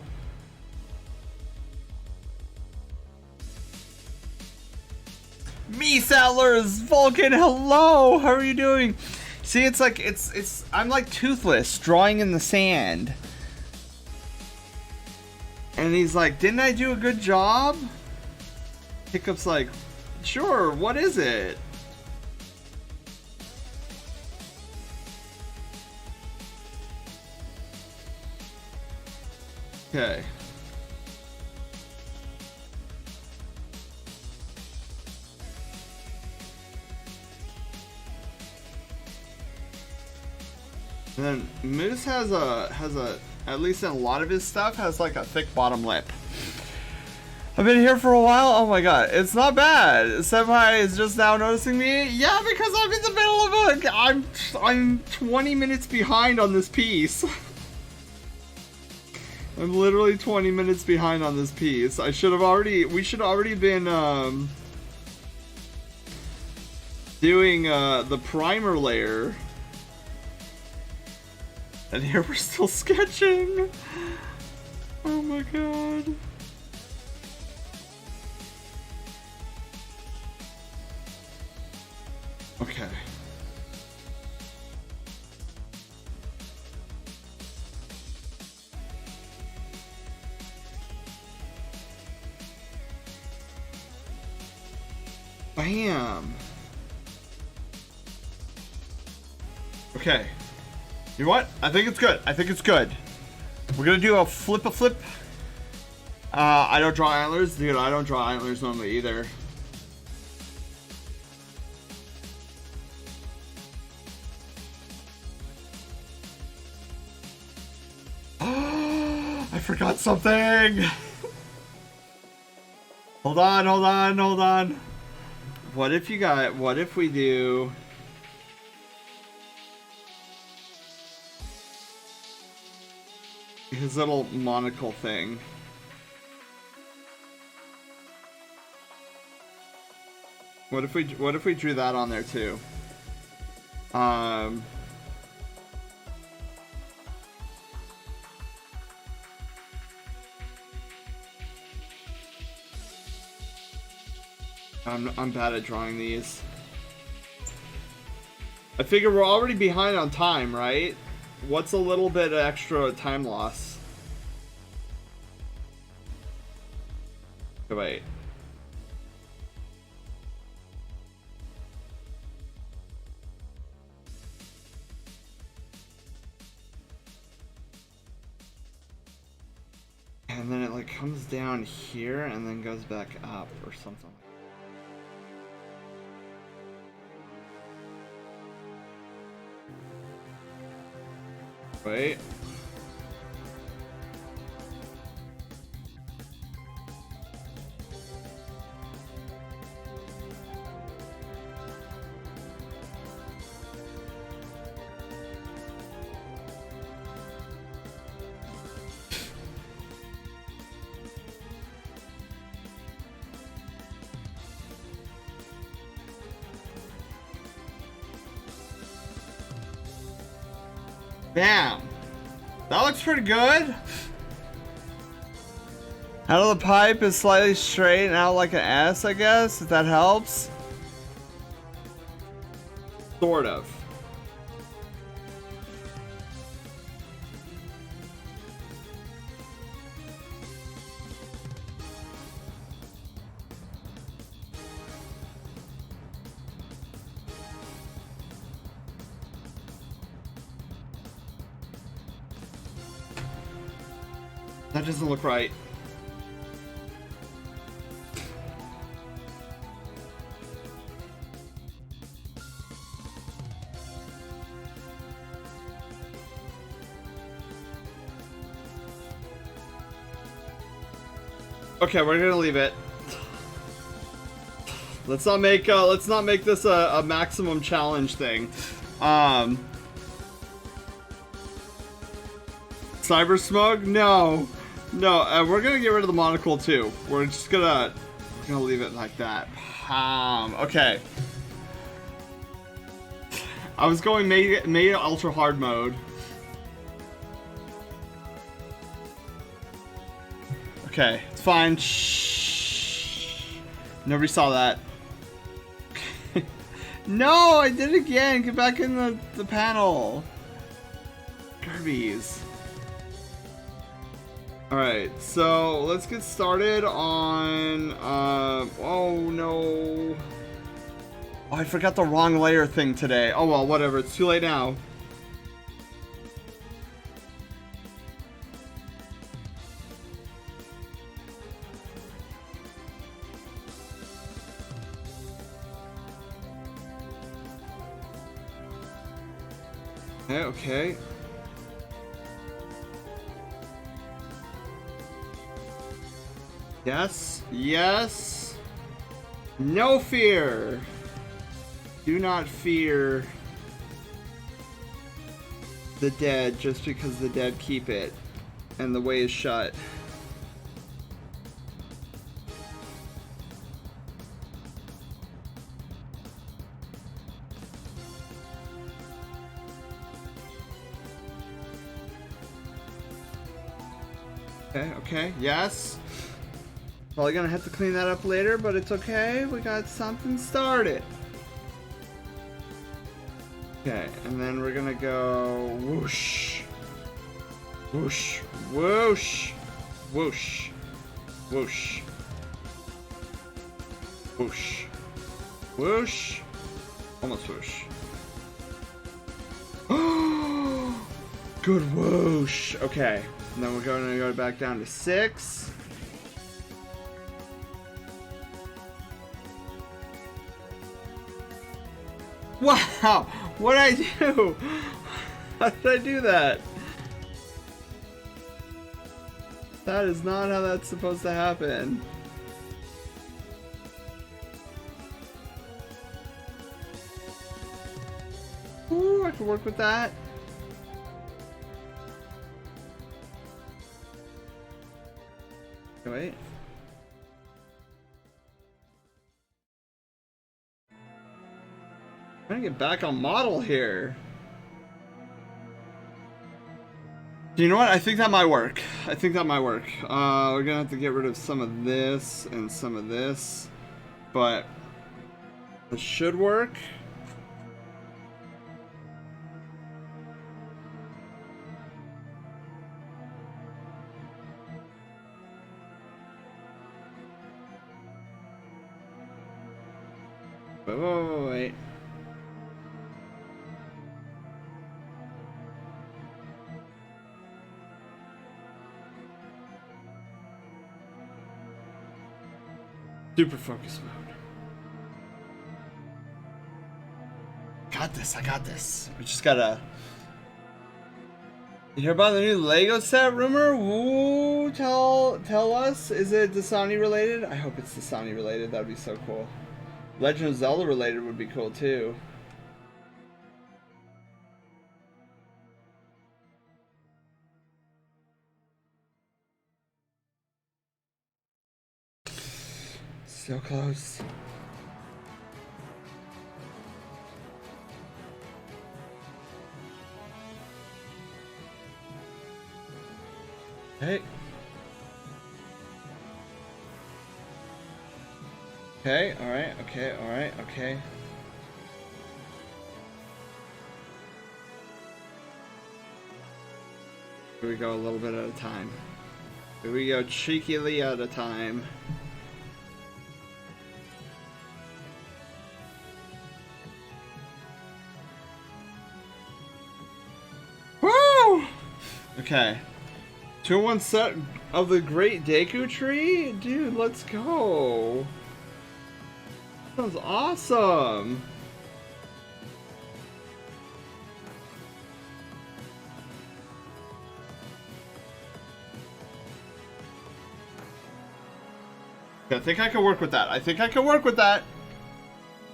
S3: Me Settlers, Vulcan, hello. How are you doing? See, it's like I'm like Toothless drawing in the sand. And he's like, "Didn't I do a good job?" Hiccup's like, "Sure, what is it?" Okay. And then Moose has a at least in a lot of his stuff has like a thick bottom lip. I've been here for a while. Oh my god, it's not bad. Senpai is just now noticing me. Yeah, because I'm in the middle of I'm 20 minutes behind on this piece. I'm literally 20 minutes behind on this piece. We should already been doing the primer layer. And here we're still sketching. Oh my god. Okay. Bam. Okay. You know what? I think it's good. I think it's good. We're gonna do a flip. I don't draw antlers. Dude, I don't draw antlers normally either. I forgot something. Hold on. What if we do his little monocle thing? What if we drew that on there too? I'm bad at drawing these. I figure we're already behind on time, right? What's a little bit extra time loss? Oh, wait. And then it like comes down here and then goes back up or something. Wait. Bam! That looks pretty good. Out of the pipe is slightly straight and out like an S, I guess, if that helps. Sort of. That doesn't look right. Okay, we're gonna leave it. Let's not make this a maximum challenge thing. Cyber smug? No. No, we're gonna get rid of the monocle too. We're gonna leave it like that. Okay. I was going made ultra hard mode. Okay, it's fine. Shh. Nobody saw that. No, I did it again. Get back in the panel. Garbies. Alright, so let's get started on, oh no. Oh, I forgot the wrong layer thing today. Oh well, whatever, it's too late now. Okay. Yes. No fear. Do not fear the dead just because the dead keep it. And the way is shut. Okay, yes. Probably gonna have to clean that up later, but it's okay. We got something started. Okay, and then we're gonna go whoosh. Whoosh. Whoosh. Whoosh. Whoosh. Whoosh. Whoosh. Almost whoosh. Good whoosh. Okay. And then we're going to go back down to 6. Wow! What did I do? How did I do that? That is not how that's supposed to happen. Ooh, I can work with that. Wait. I'm trying to get back on model here. You know what? I think that might work. I think that might work. We're gonna have to get rid of some of this and some of this, but it should work. Wait. Super focus mode. Got this, I got this. We just gotta... You hear about the new Lego set rumor? Ooh, tell us. Is it Dasani related? I hope it's Dasani related. That'd be so cool. Legend of Zelda related would be cool too. So close. Hey. Okay, alright, okay, alright, okay. Here we go, a little bit at a time. Here we go, cheekily at a time. Woo! Okay. 2-in-1 set of the Great Deku Tree? Dude, let's go. Sounds awesome. I think I can work with that. I think I can work with that.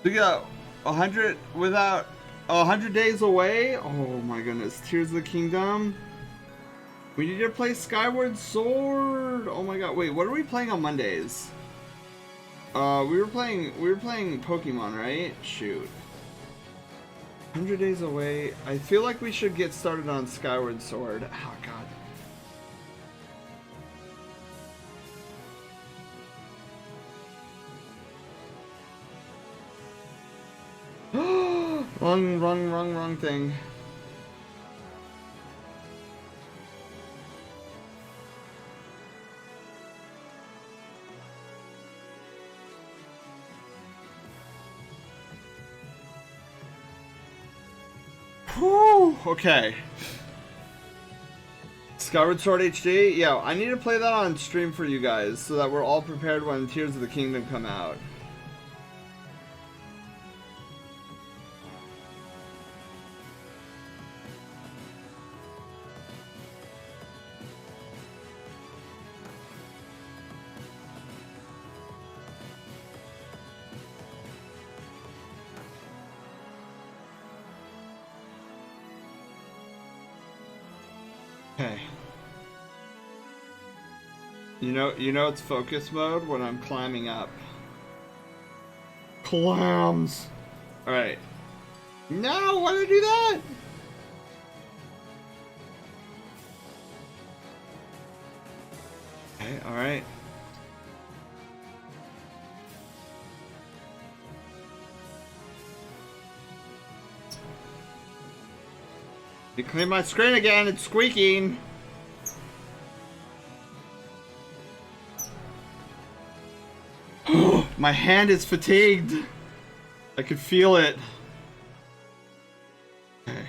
S3: We got 100 without 100 days away. Oh my goodness. Tears of the Kingdom. We need to play Skyward Sword. Oh my god. Wait, what are we playing on Mondays? We were playing Pokemon, right? Shoot. 100 days away. I feel like we should get started on Skyward Sword. Oh god. Wrong thing. Whew, okay. Skyward Sword HD? Yeah, I need to play that on stream for you guys so that we're all prepared when Tears of the Kingdom come out. Okay. You know it's focus mode when I'm climbing up. Clams! Alright. No, why did I do that? Okay, alright. You clean my screen again, it's squeaking. My hand is fatigued. I could feel it. Okay.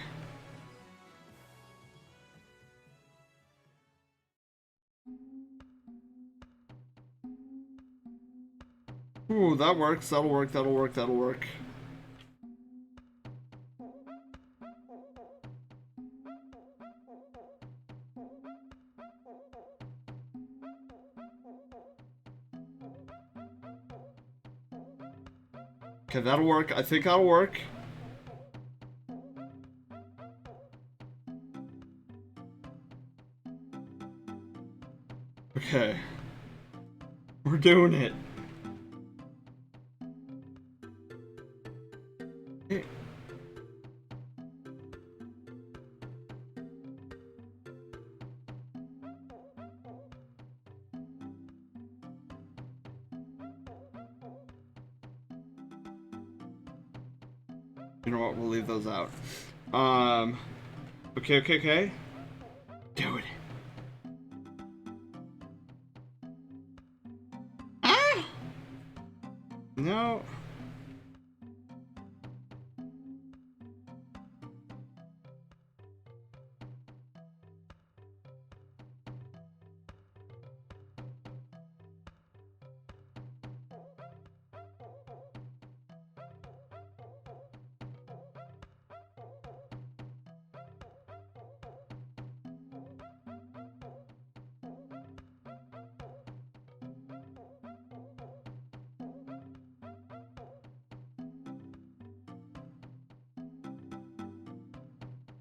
S3: Ooh, that works. That'll work. That'll work. That'll work. Okay, that'll work. I think that'll work. Okay. We're doing it. Hey. You know what? We'll leave those out. Okay. Do it. Ah! No.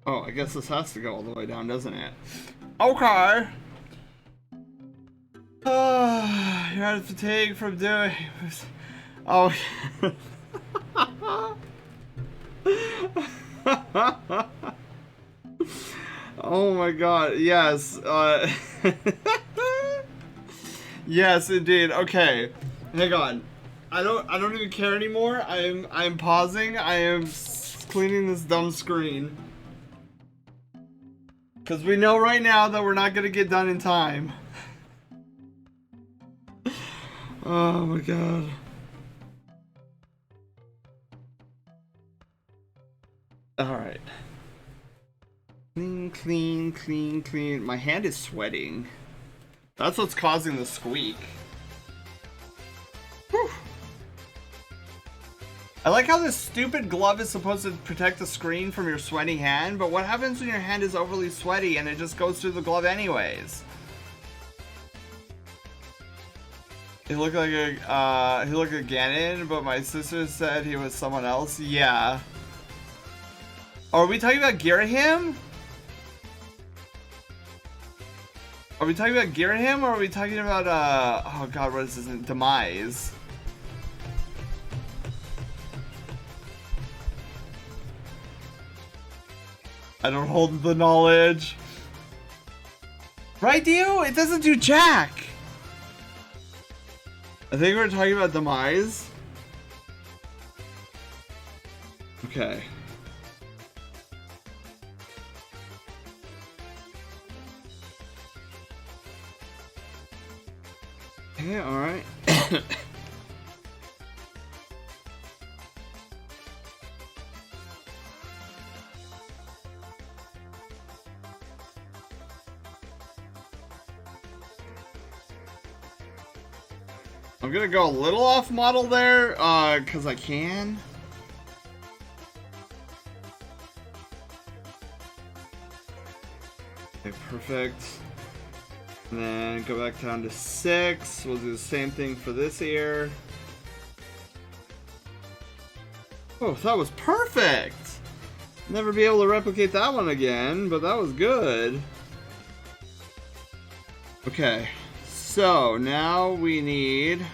S3: Oh, I guess this has to go all the way down, doesn't it? Okay. You're out of fatigue from doing. Oh. Oh my God. Yes. Yes, indeed. Okay. Hang on. I don't even care anymore. I'm pausing. I am cleaning this dumb screen. Because we know right now that we're not going to get done in time. Oh my God. Alright. Clean. My hand is sweating. That's what's causing the squeak. Whew. I like how this stupid glove is supposed to protect the screen from your sweaty hand, but what happens when your hand is overly sweaty and it just goes through the glove anyways? He looked like a Ganon, but my sister said he was someone else. Yeah. Are we talking about Girahim? Are we talking about Girahim, or are we talking about oh God, what is his name? Demise? I don't hold the knowledge. Right, Dio? It doesn't do jack. I think we're talking about Demise. Okay. Okay, alright. I'm gonna go a little off model there, cause I can. Okay, perfect. And then go back down to 6. We'll do the same thing for this ear. Oh, that was perfect! Never be able to replicate that one again, but that was good. Okay. so now we need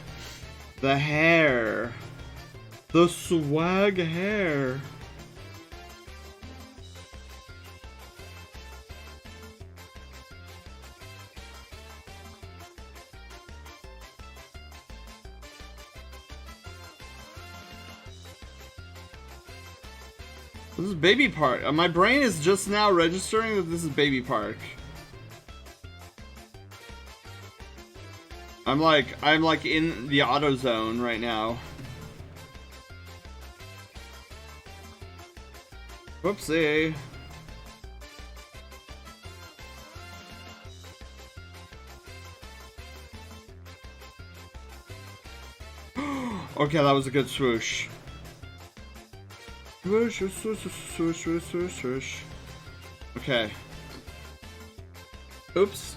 S3: the hair. The swag hair. This is Baby Park. My brain is just now registering that this is Baby Park. I'm like in the auto zone right now. Whoopsie. Okay, that was a good swoosh. Swoosh, swoosh, swoosh, swoosh, swoosh, swoosh. Okay. Oops.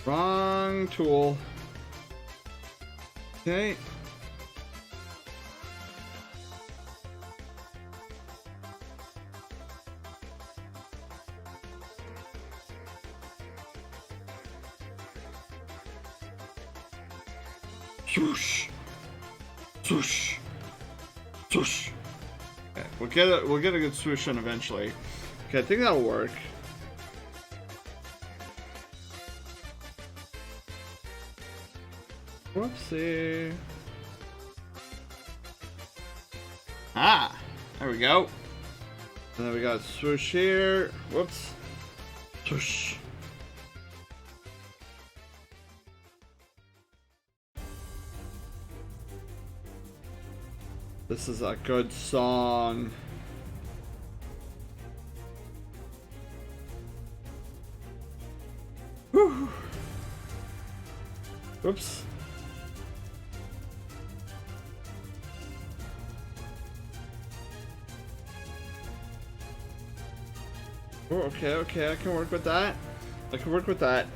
S3: Wrong tool. Okay. Swoosh. Swoosh. Swoosh. Okay, we'll get a good swoosh in eventually. Okay, I think that'll work. Whoopsie. Ah, there we go. And then we got swoosh here. Whoops. Swoosh. This is a good song. Whew. Whoops. Oh, okay, I can work with that. I can work with that.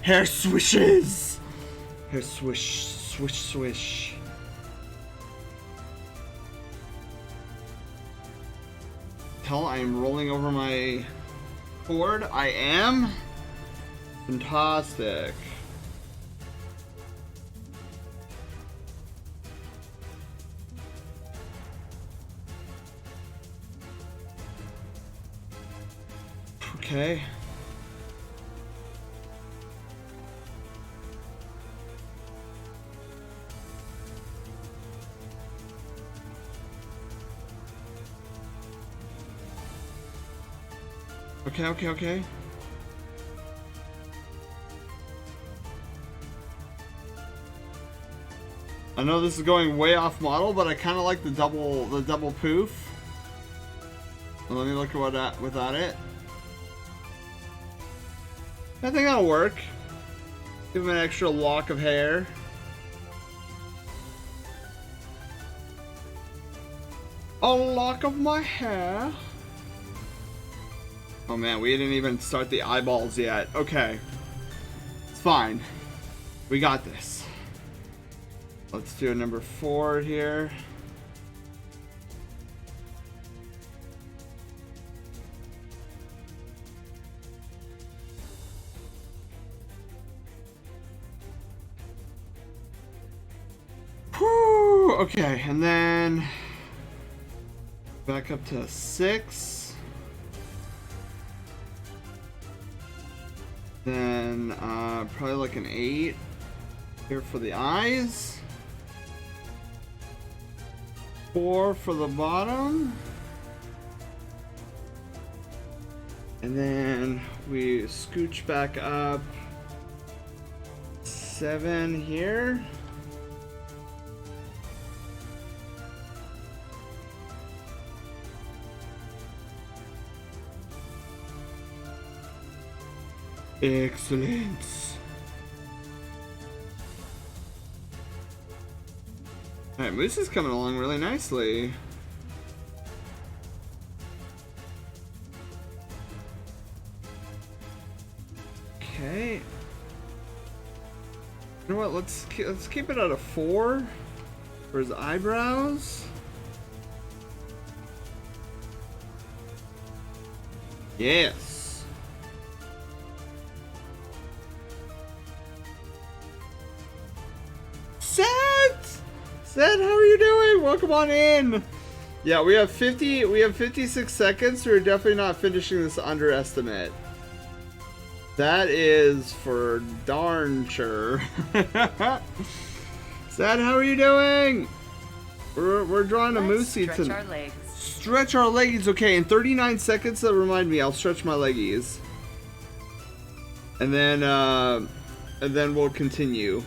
S3: Hair swishes! Hair swish, swish, swish. Tell I am rolling over my cord. I am? Fantastic. Okay. Okay. I know this is going way off model, but I kind of like the double poof. Let me look at what without it. I think that'll work. Give him an extra lock of hair. A lock of my hair. Oh man, we didn't even start the eyeballs yet. Okay. It's fine. We got this. Let's do a number 4 here. Whew, okay, and then back up to 6. Then probably like an 8 here for the eyes. 4 for the bottom. And then we scooch back up 7 here. Excellent. Alright, Moose is coming along really nicely. Okay. You know what? Let's keep it at a 4 for his eyebrows. Yes. Seth! Seth, how are you doing? Welcome on in. Yeah, we have 56 seconds. We're definitely not finishing this underestimate. That is for darn sure. Seth, how are you doing? We're drawing a moosey
S5: stretch our legs.
S3: Stretch our leggies. Okay, in 39 seconds, that remind me, I'll stretch my leggies. And then we'll continue.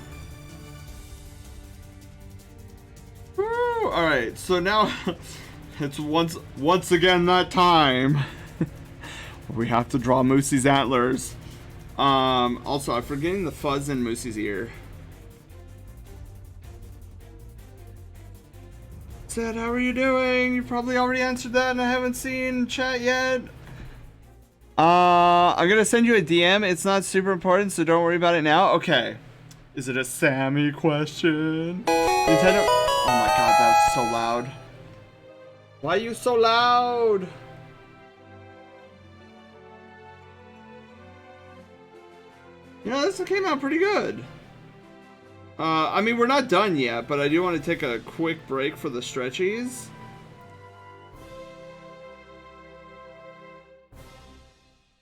S3: Woo! All right, so now it's once again that time. We have to draw Moosey's antlers. Also, I'm forgetting the fuzz in Moosey's ear. Seth, how are you doing? You probably already answered that and I haven't seen chat yet. I'm gonna send you a DM. It's not super important, so don't worry about it now. Okay. Is it a Sammy question? Nintendo. Oh my god, that's so loud. Why are you so loud? You know, this came out pretty good. I mean, we're not done yet, but I do want to take a quick break for the stretchies.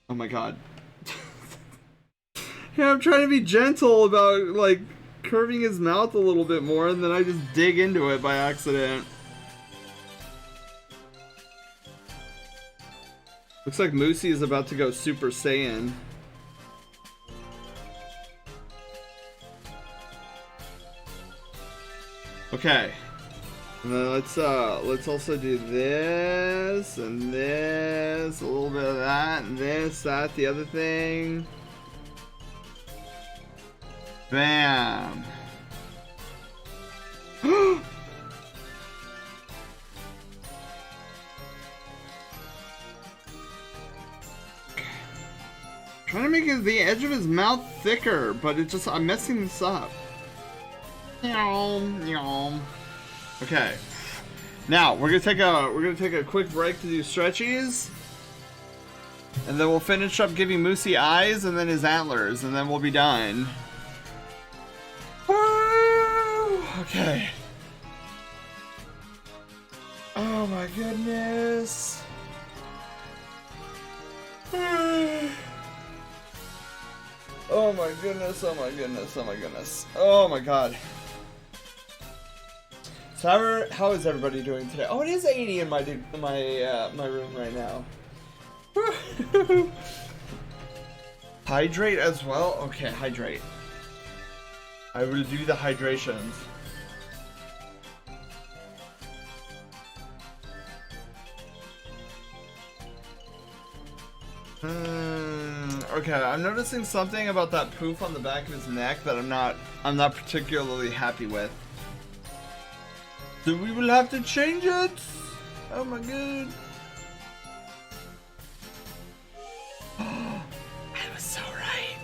S3: Oh my god. Yeah, I'm trying to be gentle about, like, curving his mouth a little bit more, and then I just dig into it by accident. Looks like Moosey is about to go Super Saiyan. Okay, and then let's also do this and this, a little bit of that, and this, that, the other thing. Bam. Trying to make the edge of his mouth thicker, but it just, I'm messing this up. Okay. Now we're gonna take a quick break to do stretchies, and then we'll finish up giving Moosey eyes and then his antlers, and then we'll be done. Woo! Okay. Oh my goodness. Oh my goodness, oh my goodness, oh my goodness. Oh my god. So how is everybody doing today? Oh, it is 80 in my room right now. Hydrate as well? Okay, hydrate. I will do the hydrations. Okay, I'm noticing something about that poof on the back of his neck that I'm not particularly happy with. So we will have to change it. Oh my god. I was so right.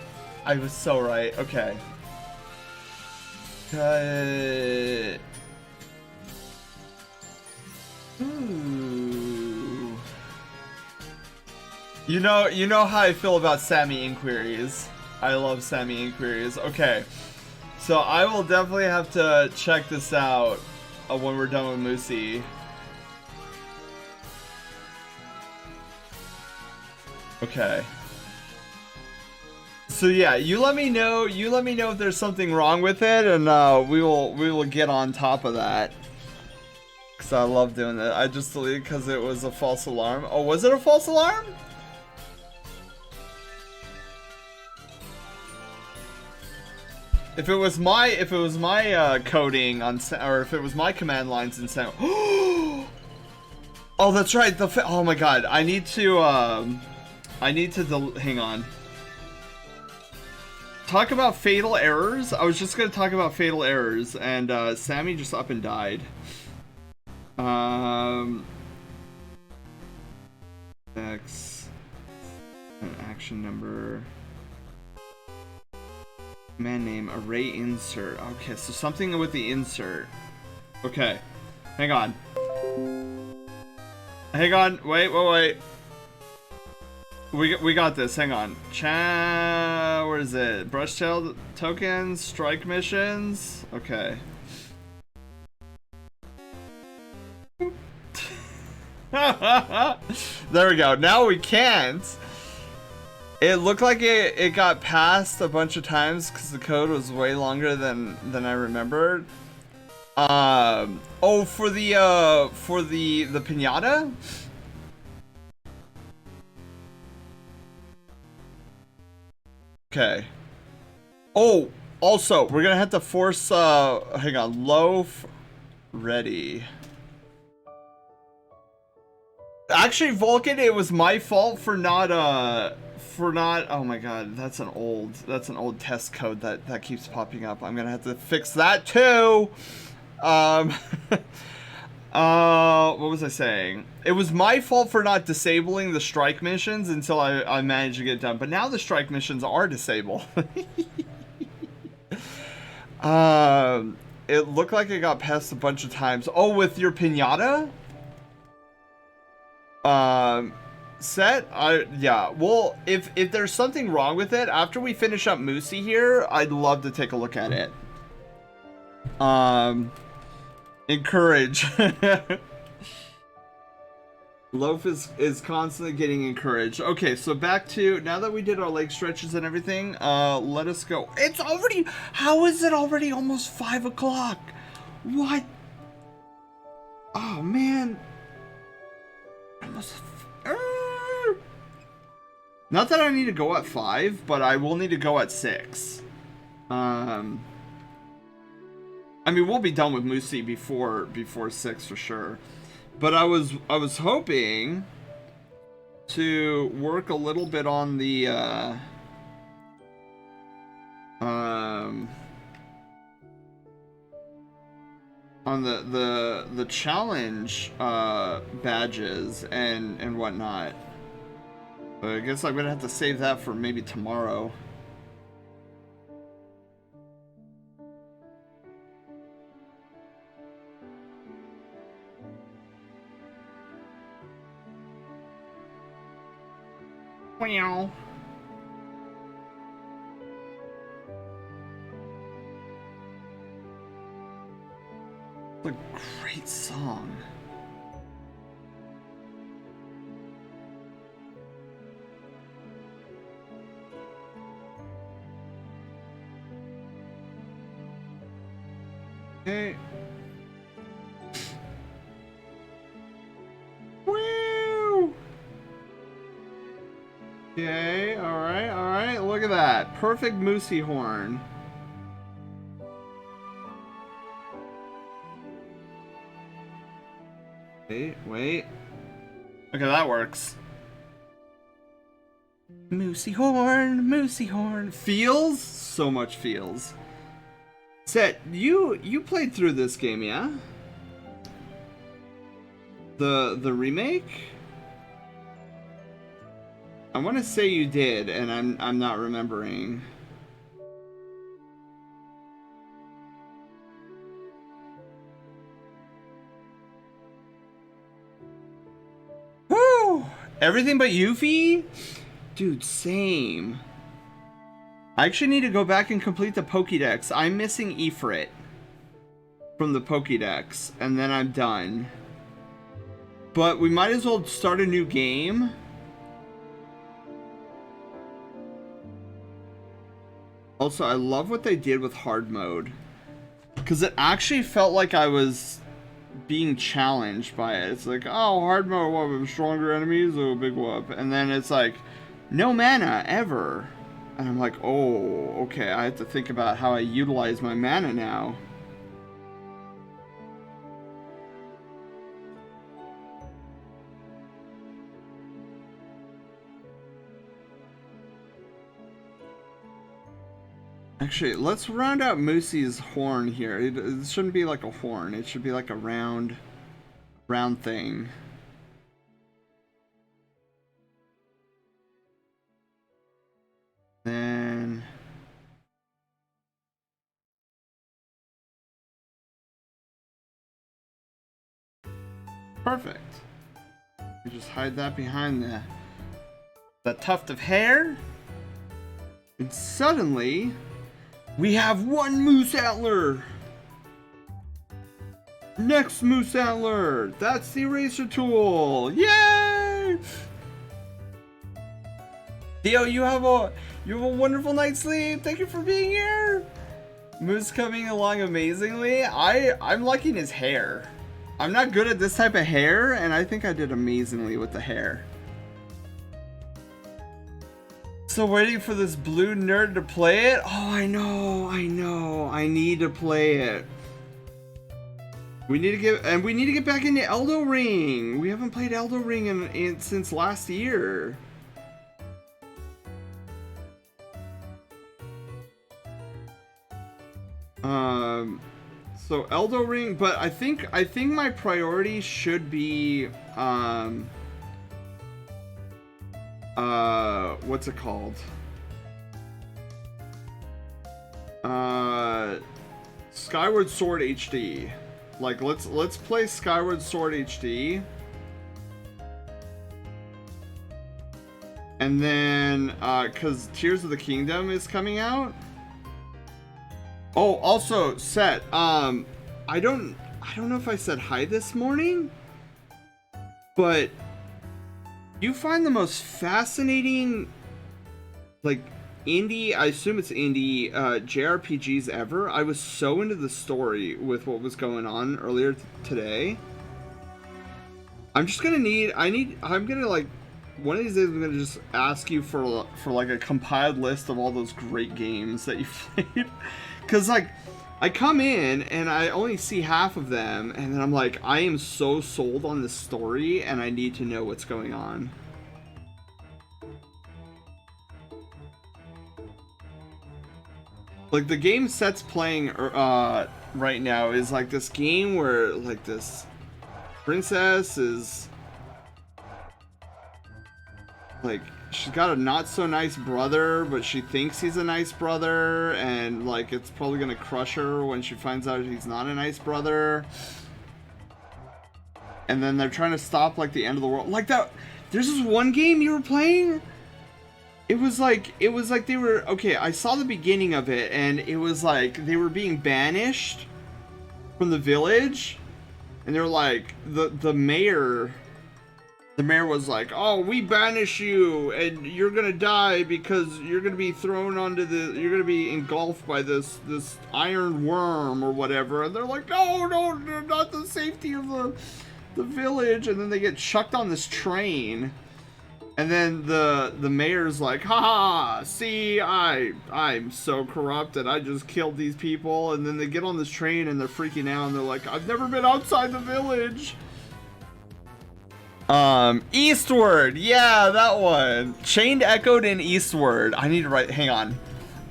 S3: I was so right. Okay. Cut. Ooh. You know how I feel about Sammy inquiries. I love Sammy inquiries. Okay. So I will definitely have to check this out when we're done with Moosey. Okay. So yeah, you let me know if there's something wrong with it, and we will get on top of that. Cause I love doing that. I just deleted because it was a false alarm. Oh, was it a false alarm? If it was my coding on, or if it was my command lines in Sam. Oh, that's right. Oh my god, I need to hang on. Talk about fatal errors. I was just gonna talk about fatal errors, and Sammy just up and died. X action number. Man name, array insert. Okay, so something with the insert. Okay, hang on. Hang on, wait. We got this. Hang on. Where is it? Brush tail tokens, strike missions. Okay. There we go. Now we can't. It looked like it got passed a bunch of times because the code was way longer than I remembered. Oh, for the piñata? Okay. Oh, also, we're gonna have to force, hang on, loaf ready. Actually, Vulcan, it was my fault for not, oh my god, that's an old test code that keeps popping up. I'm gonna have to fix that too. What was I saying? It was my fault for not disabling the strike missions until I managed to get it done. But now the strike missions are disabled. It looked like it got passed a bunch of times. Oh, with your piñata? Set? Yeah. Well, if there's something wrong with it, after we finish up Moosey here, I'd love to take a look at it. Encourage. Loaf is constantly getting encouraged. Okay, so back to, now that we did our leg stretches and everything, let us go. It's already, how is it already almost 5 o'clock? What? Oh, man. Almost, not that I need to go at 5, but I will need to go at 6. I mean, we'll be done with Moosey before 6 for sure. But I was hoping to work a little bit on the challenge badges and whatnot. But I guess I'm gonna have to save that for maybe tomorrow. Wow. It's a great song. Okay. Woo! Okay, alright, look at that. Perfect Moosey horn. Wait. Okay, that works. Moosey horn. Feels? So much feels. Set, you played through this game, yeah? The remake? I want to say you did, and I'm not remembering. Woo! Everything but Yuffie? Dude, same. I actually need to go back and complete the Pokédex. I'm missing Ifrit from the Pokédex, and then I'm done. But we might as well start a new game. Also, I love what they did with hard mode. Because it actually felt like I was being challenged by it. It's like, oh, hard mode, what, with stronger enemies? Oh, big whoop. And then it's like, no mana, ever. And I'm like, oh, okay, I have to think about how I utilize my mana now. Actually, let's round out Moosey's horn here. It shouldn't be like a horn. It should be like a round thing. Then... perfect. You just hide that behind that tuft of hair. And suddenly, we have one moose antler. Next moose antler. That's the eraser tool. Yay! Theo, you have a wonderful night's sleep. Thank you for being here. Moose coming along amazingly. I'm liking his hair. I'm not good at this type of hair, and I think I did amazingly with the hair. So waiting for this blue nerd to play it? Oh, I know. I need to play it. We need to get back into Elden Ring. We haven't played Elden Ring since last year. So Elden Ring, but I think my priority should be what's it called? Skyward Sword HD. Like let's play Skyward Sword HD. And then cuz Tears of the Kingdom is coming out. Oh, also, Set, I don't know if I said hi this morning, but you find the most fascinating, like, indie, I assume it's indie, JRPGs ever. I was so into the story with what was going on earlier today. I'm just gonna I'm gonna, like, one of these days I'm gonna just ask you for like, a compiled list of all those great games that you played. Because, like, I come in and I only see half of them, and then I'm like, I am so sold on this story, and I need to know what's going on. Like, the game Set's playing right now is, like, this game where, like, this princess is, like, she's got a not so nice brother, but she thinks he's a nice brother, and like it's probably gonna crush her when she finds out he's not a nice brother. And then they're trying to stop like the end of the world. Like that, there's this one game you were playing. It was like they were okay. I saw the beginning of it, and it was like they were being banished from the village, and they're like the mayor. The mayor was like, "Oh, we banish you, and you're gonna die because you're gonna be thrown onto you're gonna be engulfed by this iron worm or whatever." And they're like, "No, not the safety of the village." And then they get chucked on this train, and then the mayor's like, "Ha! See, I'm so corrupt, and I just killed these people." And then they get on this train, and they're freaking out, and they're like, "I've never been outside the village." Eastward, yeah, that one. Chained, Echoed, and Eastward. I need to write, hang on.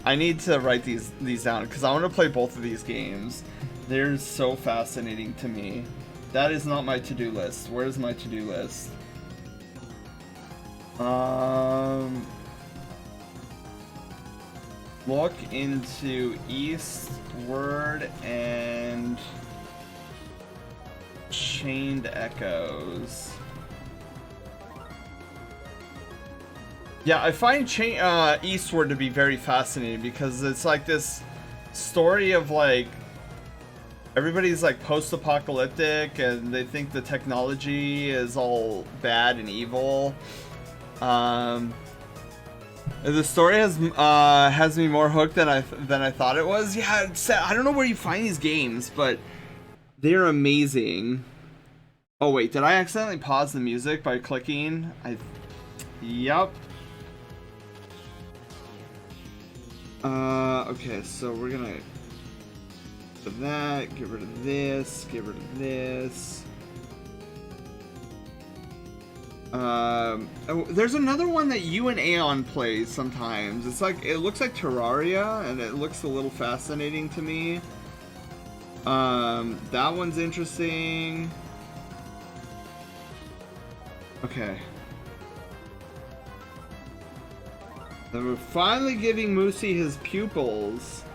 S3: I need to write these down, because I want to play both of these games. They're so fascinating to me. That is not my to-do list. Where's my to-do list? Look into Eastward and Chained Echoes. Yeah, I find Eastward to be very fascinating because it's like this story of like everybody's like post-apocalyptic and they think the technology is all bad and evil. The story has me more hooked than I thought it was. Yeah, I don't know where you find these games, but they're amazing. Oh wait, did I accidentally pause the music by clicking? Yep. Okay, so we're gonna get rid of that, get rid of this, get rid of this. There's another one that you and Aeon plays sometimes. It's like, it looks like Terraria, and it looks a little fascinating to me. That one's interesting. Okay. Then we're finally giving Moosey his pupils.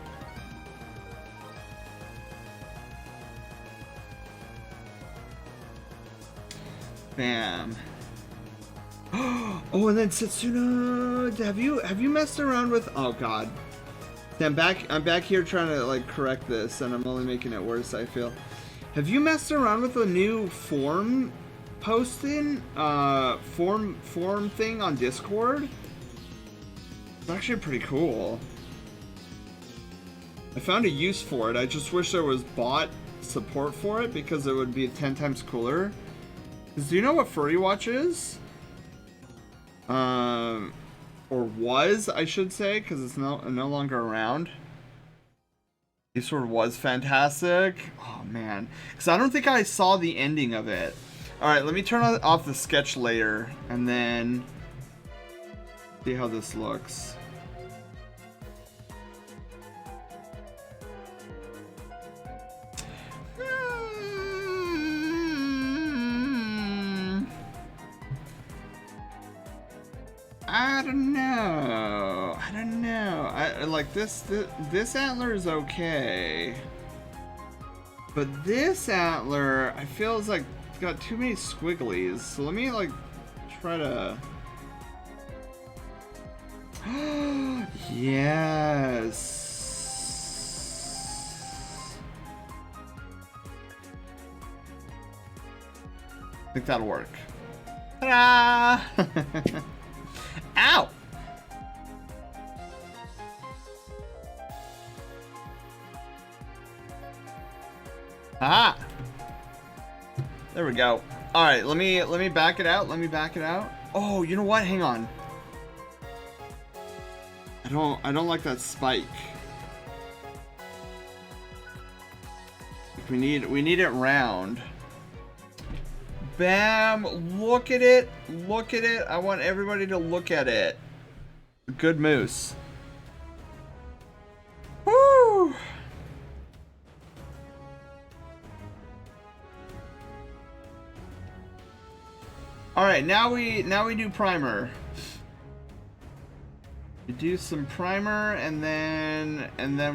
S3: Bam. Oh, and then Setsuna, have you messed around with? Oh God, I'm back here trying to like correct this, and I'm only making it worse. I feel. Have you messed around with a new form posting, form thing on Discord? It's actually pretty cool. I found a use for it. I just wish there was bot support for it because it would be 10 times cooler. Do you know what Furry Watch is? Or was, I should say, because it's no longer around. Eastward was fantastic. Oh man, because I don't think I saw the ending of it. All right, let me turn off the sketch later and then see how this looks. I don't know. I like this antler is okay. But this antler, I feel is like got too many squigglies. So let me like try to yes. I think that'll work. Ta-da! Ow! Aha! There we go. All right, let me back it out. Let me back it out. Oh, you know what? Hang on. I don't like that spike. We need it round. Bam! Look at it. Look at it. I want everybody to look at it. Good moose. Woo! All right, now we do primer. We do some primer, and then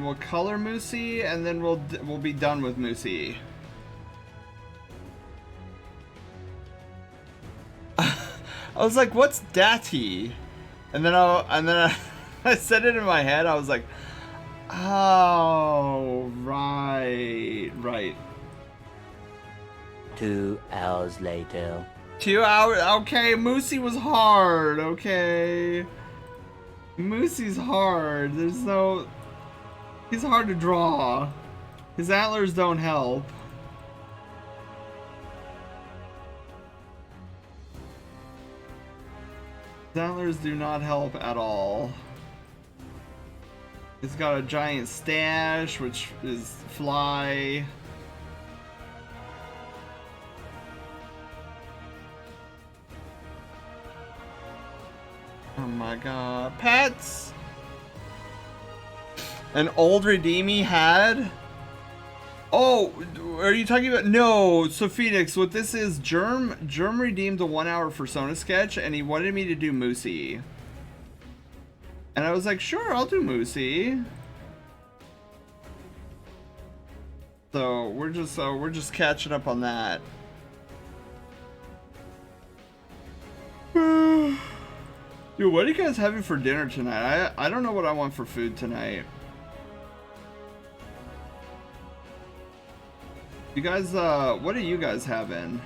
S3: we'll color Moosey, and then we'll be done with Moosey. I was like, "What's Datty?" And then I said it in my head. I was like, "Oh, right."
S4: 2 hours later.
S3: 2 hours. Okay, Moosey was hard. Okay, Moosey's hard. He's hard to draw. His antlers don't help. His antlers do not help at all. He's got a giant stash, which is fly. Oh my god. Pets! An old redeem he had? Oh, are you talking about? No, so Phoenix, what this is, Germ redeemed a 1 hour Fursona sketch and he wanted me to do Moosey. And I was like, sure, I'll do Moosey. So we're just catching up on that. Dude, what are you guys having for dinner tonight? I don't know what I want for food tonight. You guys, what are you guys having?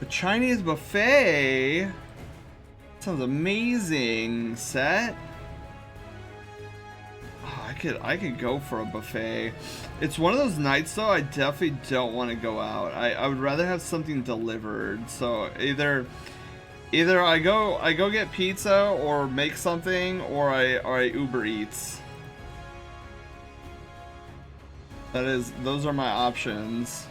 S3: A Chinese buffet? Sounds amazing. Set? Oh, I could go for a buffet. It's one of those nights though, I definitely don't want to go out. I would rather have something delivered. So either I go get pizza or make something, or I Uber Eats. Those are my options.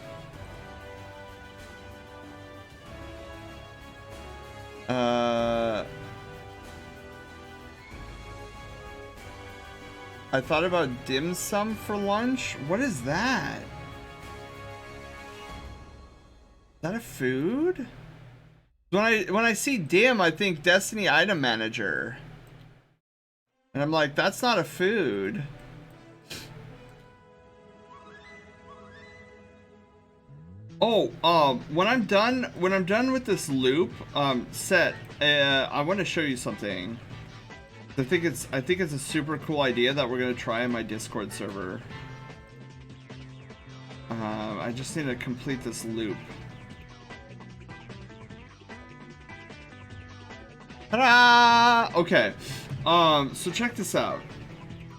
S3: I thought about dim sum for lunch. What is that? Is that a food? When I see dim, I think Destiny Item Manager. And I'm like, that's not a food. Oh, when I'm done with this loop, set, I want to show you something. I think it's a super cool idea that we're gonna try in my Discord server. I just need to complete this loop. Ta-da! Okay. So check this out.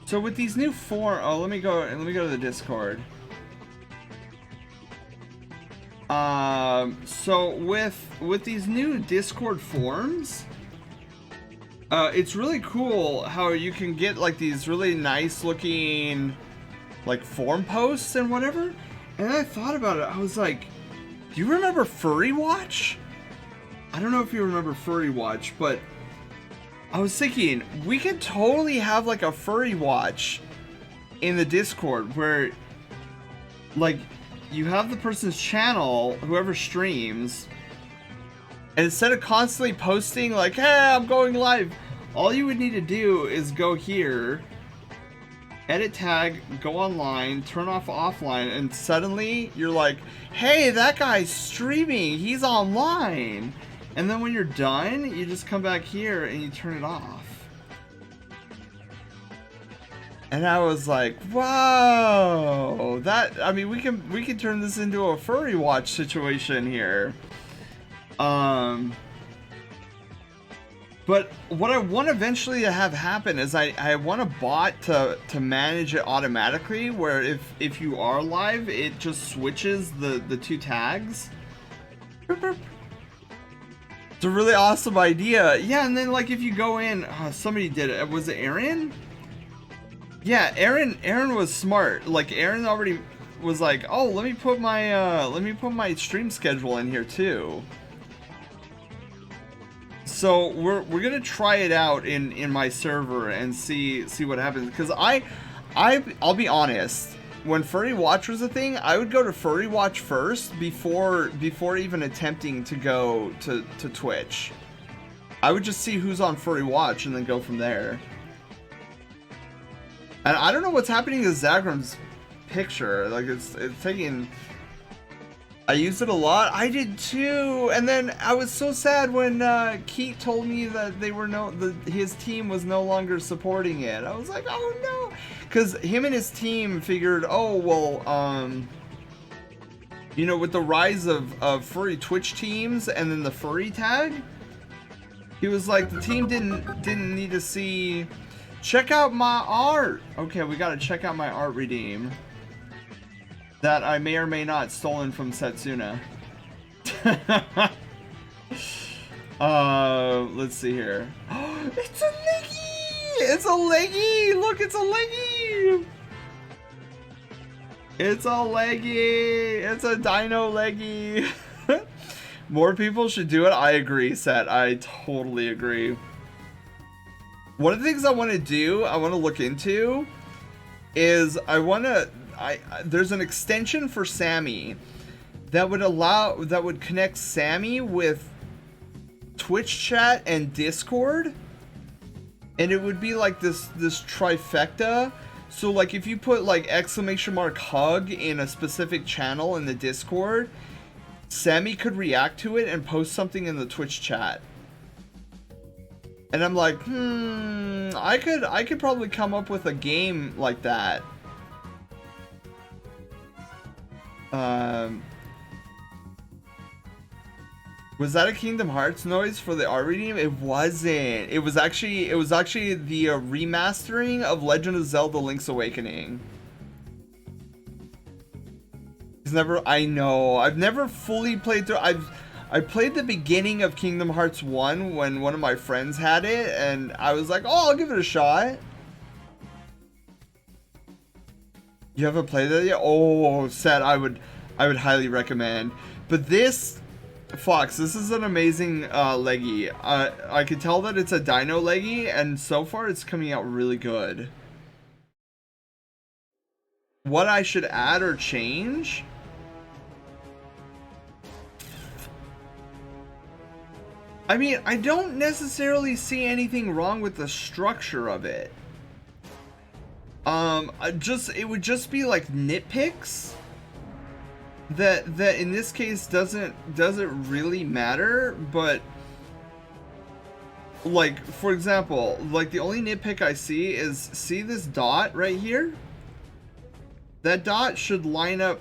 S3: So with these new let me go to the Discord. So with these new Discord forms, it's really cool how you can get like these really nice looking like form posts and whatever. And I thought about it. I was like, do you remember Furry Watch? I don't know if you remember Furry Watch, but I was thinking we could totally have like a Furry Watch in the Discord where like you have the person's channel, whoever streams, and instead of constantly posting like, hey, I'm going live, all you would need to do is go here, edit tag, go online, turn off offline, and suddenly you're like, hey, that guy's streaming, he's online. And then when you're done, you just come back here and you turn it off. And I was like, whoa, I mean, we can turn this into a Furry Watch situation here. But what I want eventually to have happen is I want a bot to manage it automatically, where if you are live, it just switches the two tags. It's a really awesome idea. Yeah, and then like if you go in, somebody did it. Was it Aaron? Yeah, Aaron was smart. Like Aaron already was like, oh, let me put my stream schedule in here too. So we're gonna try it out in my server and see what happens. Because I'll be honest, when Furry Watch was a thing, I would go to Furry Watch first before even attempting to go to Twitch. I would just see who's on Furry Watch and then go from there. And I don't know what's happening to Zagram's picture. Like it's taking. I used it a lot. I did too. And then I was so sad when Keith told me that his team was no longer supporting it. I was like, oh no, because him and his team figured, oh well, you know, with the rise of furry Twitch teams and then the furry tag, he was like, the team didn't need to see. Check out my art. Okay, we gotta check out my art redeem that I may or may not stolen from Setsuna. Let's see here. It's a leggy! It's a leggy! Look, it's a leggy! It's a leggy! It's a dino leggy! More people should do it. I agree, Set. I totally agree. One of the things I want to do, I want to look into, is there's an extension for Sammy that would connect Sammy with Twitch chat and Discord, and it would be like this trifecta. So like if you put like !hug in a specific channel in the Discord, Sammy could react to it and post something in the Twitch chat. And I'm like, I could probably come up with a game like that. Was that a Kingdom Hearts noise for the art redeem? It wasn't. It was actually the remastering of Legend of Zelda: Link's Awakening. I know. I've never fully played through. I played the beginning of Kingdom Hearts 1 when one of my friends had it, and I was like, oh, I'll give it a shot. You haven't played that yet? Oh, Set, I would highly recommend. But this, Fox, this is an amazing leggy. I could tell that it's a dino leggy, and so far it's coming out really good. What I should add or change? I mean, I don't necessarily see anything wrong with the structure of it. It would just be like nitpicks that in this case doesn't really matter, but like, for example, like the only nitpick I see is, see this dot right here? That dot should line up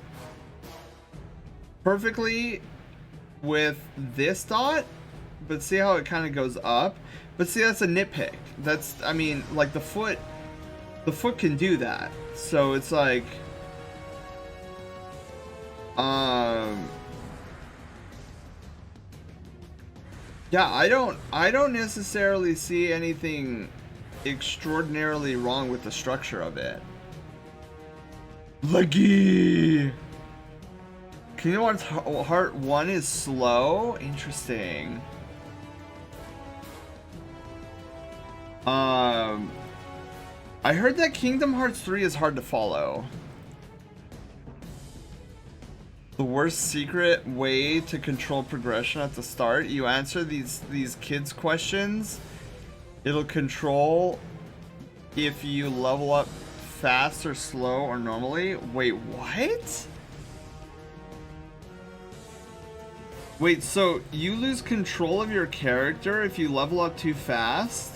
S3: perfectly with this dot, but see how it kind of goes up? But see, that's a nitpick. That's, I mean, like the foot can do that. So it's like, yeah, I don't necessarily see anything extraordinarily wrong with the structure of it. Lucky. Kingdom Heart 1 is slow? Interesting. I heard that Kingdom Hearts 3 is hard to follow. The worst secret way to control progression at the start. You answer these kids' questions, it'll control if you level up fast or slow or normally. Wait, what? Wait, so you lose control of your character if you level up too fast?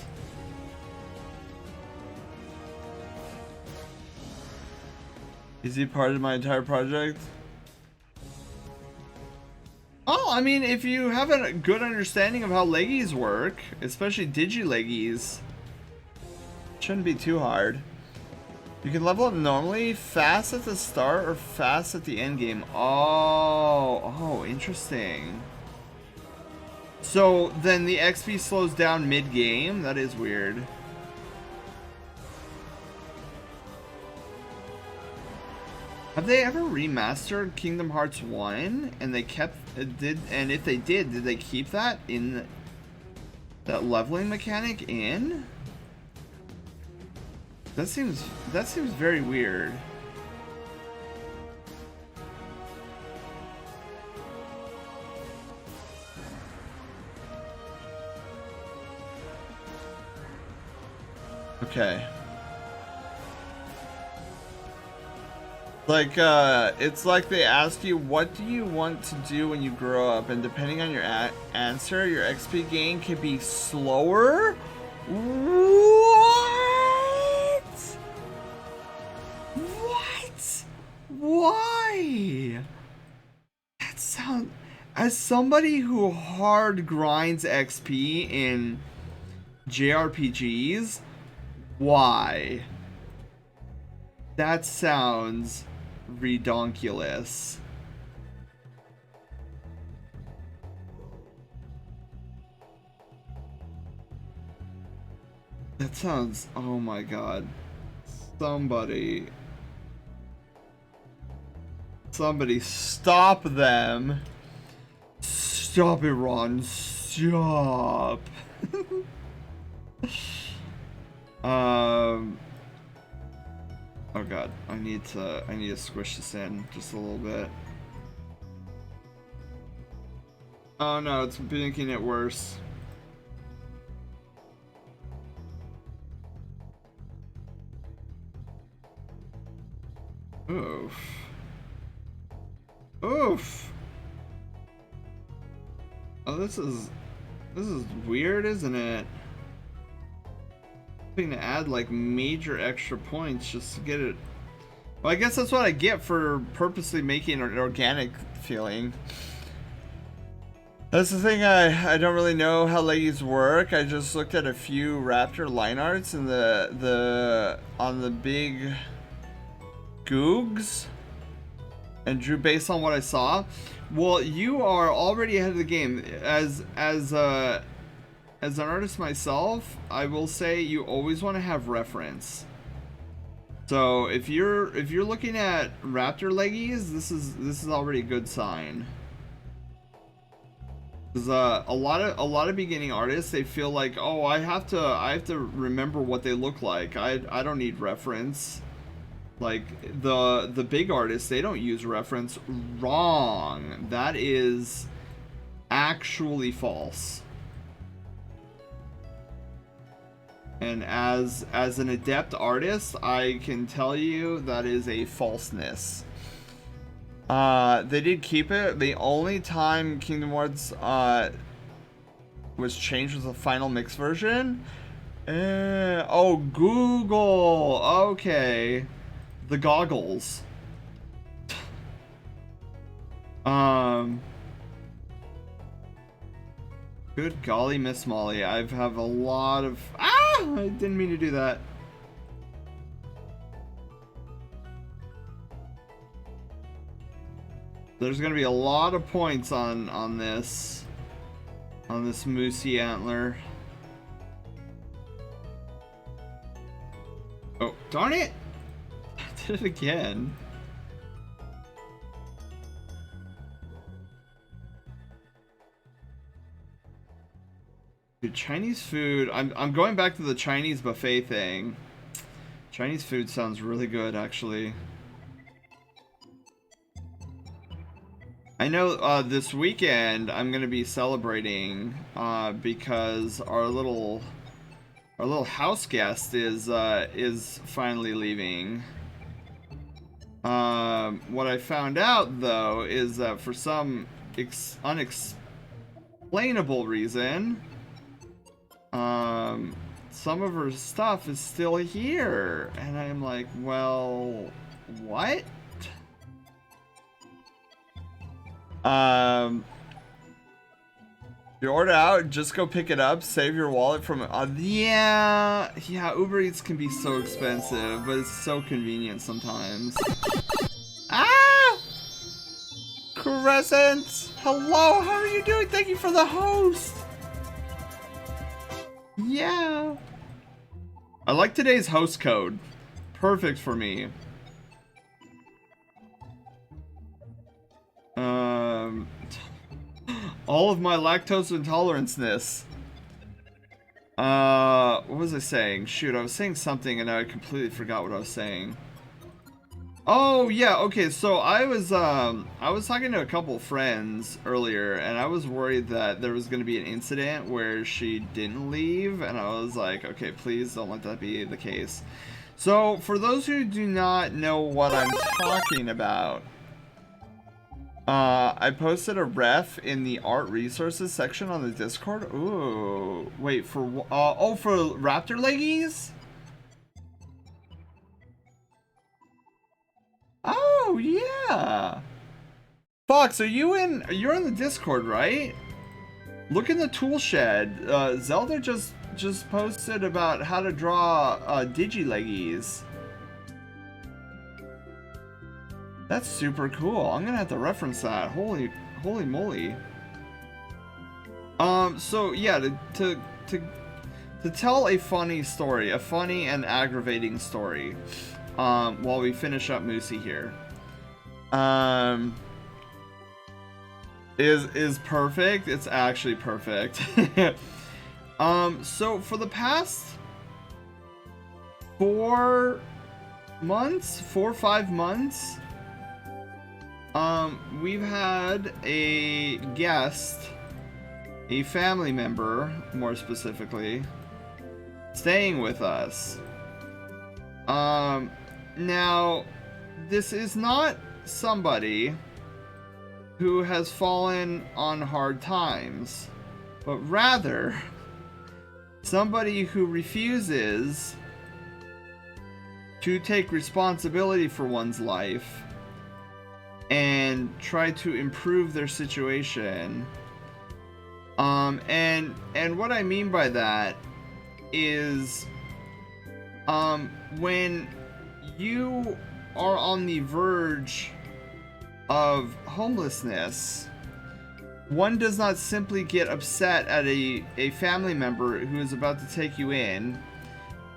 S3: Is he part of my entire project? Oh, I mean, if you have a good understanding of how leggies work, especially digi-leggies, it shouldn't be too hard. You can level up normally, fast at the start, or fast at the end game. Oh, interesting. So then the XP slows down mid-game? That is weird. Have they ever remastered Kingdom Hearts 1 and they kept and if they did they keep that in that leveling mechanic in? That seems very weird. Okay. Like, it's like they ask you, what do you want to do when you grow up? And depending on your answer, your XP gain can be slower? What? What? Why? That sounds... As somebody who hard grinds XP in JRPGs, why? That sounds redonkulous. That sounds... Oh my god. Somebody stop them. Stop it, Ron. Stop. Oh god, I need to squish this in just a little bit. Oh no, it's making it worse. Oof. Oof. Oh, this is weird, isn't it? To add like major extra points just to get it. Well, I guess that's what I get for purposely making an organic feeling. That's the thing, I don't really know how leggies work. I just looked at a few Raptor line arts and on the big Googs and drew based on what I saw. Well, you are already ahead of the game. As an artist myself, I will say you always want to have reference. So if you're looking at Raptor leggies, this is already a good sign. Because a lot of beginning artists, they feel like, oh, I have to remember what they look like. I don't need reference. Like the big artists, they don't use reference. Wrong. That is actually false. And as an adept artist, I can tell you that is a falseness. They did keep it. The only time Kingdom Hearts was changed was the final mix version. Oh, Google. Okay. The goggles. Good golly, Miss Molly. I have a lot of... Ah! I didn't mean to do that. There's gonna be a lot of points on this moosey antler. Oh, darn it! I did it again. Dude, Chinese food. I'm going back to the Chinese buffet thing. Chinese food sounds really good, actually. I know this weekend I'm gonna be celebrating because our little house guest is finally leaving. What I found out though is that for some unexplainable reason, some of her stuff is still here, and I'm like, well, what? You order out, just go pick it up, save your wallet from yeah, Uber Eats can be so expensive, but it's so convenient sometimes. Ah! Crescent! Hello, how are you doing? Thank you for the host! Yeah. I like today's host code. Perfect for me. All of my lactose intolerance-ness. What was I saying? Shoot, I was saying something and I completely forgot what I was saying. Oh, yeah, okay, so I was talking to a couple friends earlier, and I was worried that there was going to be an incident where she didn't leave, and I was like, okay, please don't let that be the case. So, for those who do not know what I'm talking about, I posted a ref in the art resources section on the Discord. Ooh, wait, for Raptor leggies? Oh, yeah. Fox, you're in the Discord, right? Look in the tool shed. Zelda just posted about how to draw Digi-leggies. That's super cool. I'm gonna have to reference that. Holy moly. So yeah, to tell a funny story, a funny and aggravating story, while we finish up Moosey here, is perfect. It's actually perfect. So for the past 4 or 5 months, we've had a guest, a family member, more specifically, staying with us. Now, this is not somebody who has fallen on hard times, but rather somebody who refuses to take responsibility for one's life and try to improve their situation. And what I mean by that is, when you are on the verge of homelessness, one does not simply get upset at a family member who is about to take you in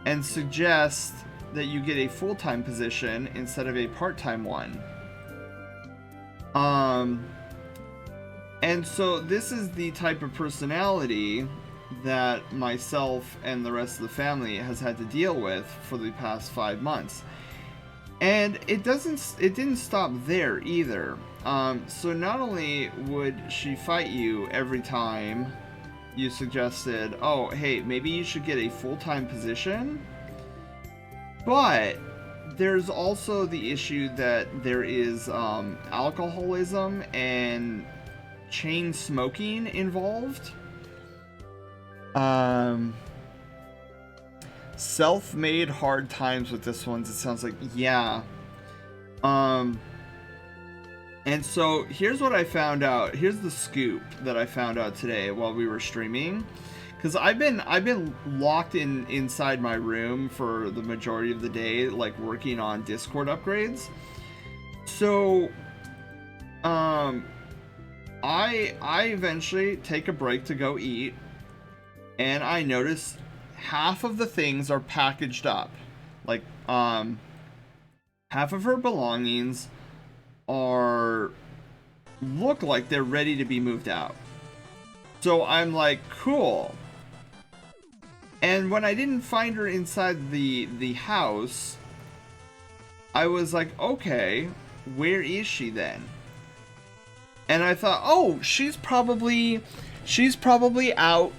S3: and suggest that you get a full-time position instead of a part-time one. And so this is the type of personality that myself and the rest of the family has had to deal with for the past 5 months. And it didn't stop there either. So not only would she fight you every time you suggested, oh, hey, maybe you should get a full-time position, but there's also the issue that there is alcoholism and chain smoking involved. Self-made hard times with this one, it sounds like. Yeah. And so here's what I found out. Here's the scoop that I found out today while we were streaming. Because I've been locked inside my room for the majority of the day, like working on Discord upgrades. So I eventually take a break to go eat, and I notice half of the things are packaged up. Like half of her belongings look like they're ready to be moved out. So I'm like, cool. And when I didn't find her inside the house, I was like, okay, where is she then? And I thought, oh, she's probably out,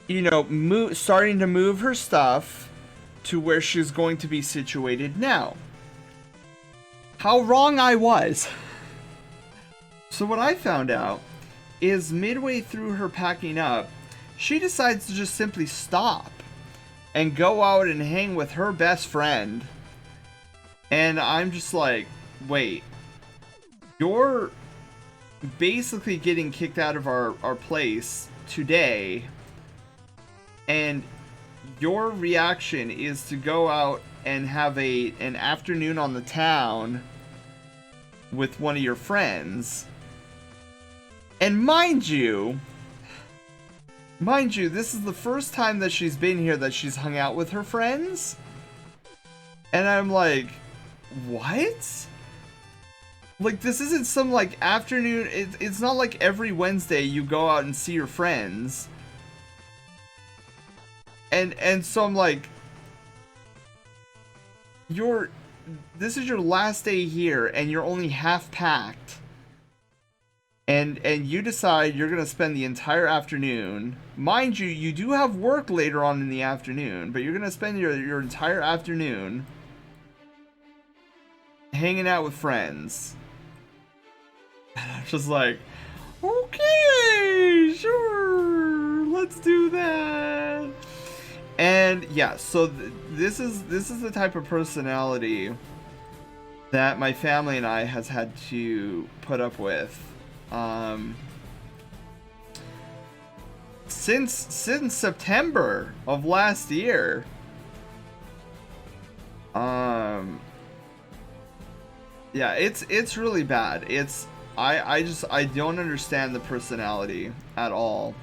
S3: you know, starting to move her stuff to where she's going to be situated now. How wrong I was. So what I found out is midway through her packing up, she decides to just simply stop and go out and hang with her best friend. And I'm just like, wait, you're basically getting kicked out of our place today, and your reaction is to go out and have an afternoon on the town with one of your friends. And mind you, this is the first time that she's been here that she's hung out with her friends. And I'm like, what? Like, this isn't some, like, afternoon. It's not like every Wednesday you go out and see your friends. And so I'm like, this is your last day here, and you're only half packed. And you decide you're going to spend the entire afternoon. Mind you, you do have work later on in the afternoon, but you're going to spend your entire afternoon hanging out with friends. And I'm just like, okay, sure, let's do that. And yeah, so this is the type of personality that my family and I has had to put up with. Since September of last year. Yeah, it's really bad. I don't understand the personality at all.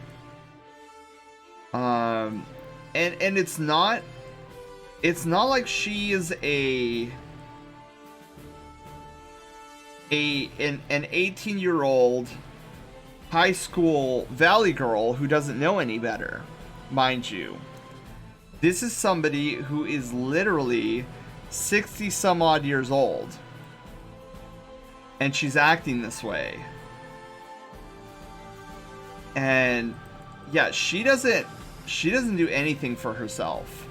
S3: And it's not like she is an 18-year-old high school valley girl who doesn't know any better. Mind you, this is somebody who is literally 60 some odd years old, and she's acting this way. And yeah, she doesn't do anything for herself.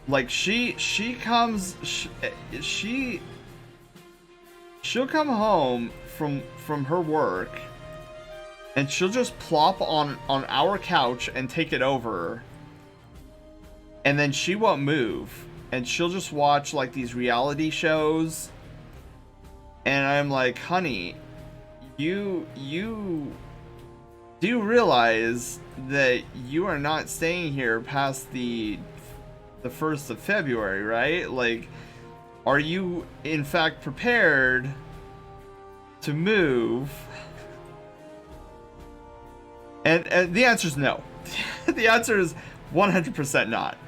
S3: Like, she'll come home from her work, and she'll just plop on our couch and take it over, and then she won't move, and she'll just watch like these reality shows. And I'm like, honey, you do realize that you are not staying here past the 1st of February, right? Like, are you in fact prepared to move? And the answer is no. The answer is 100% not.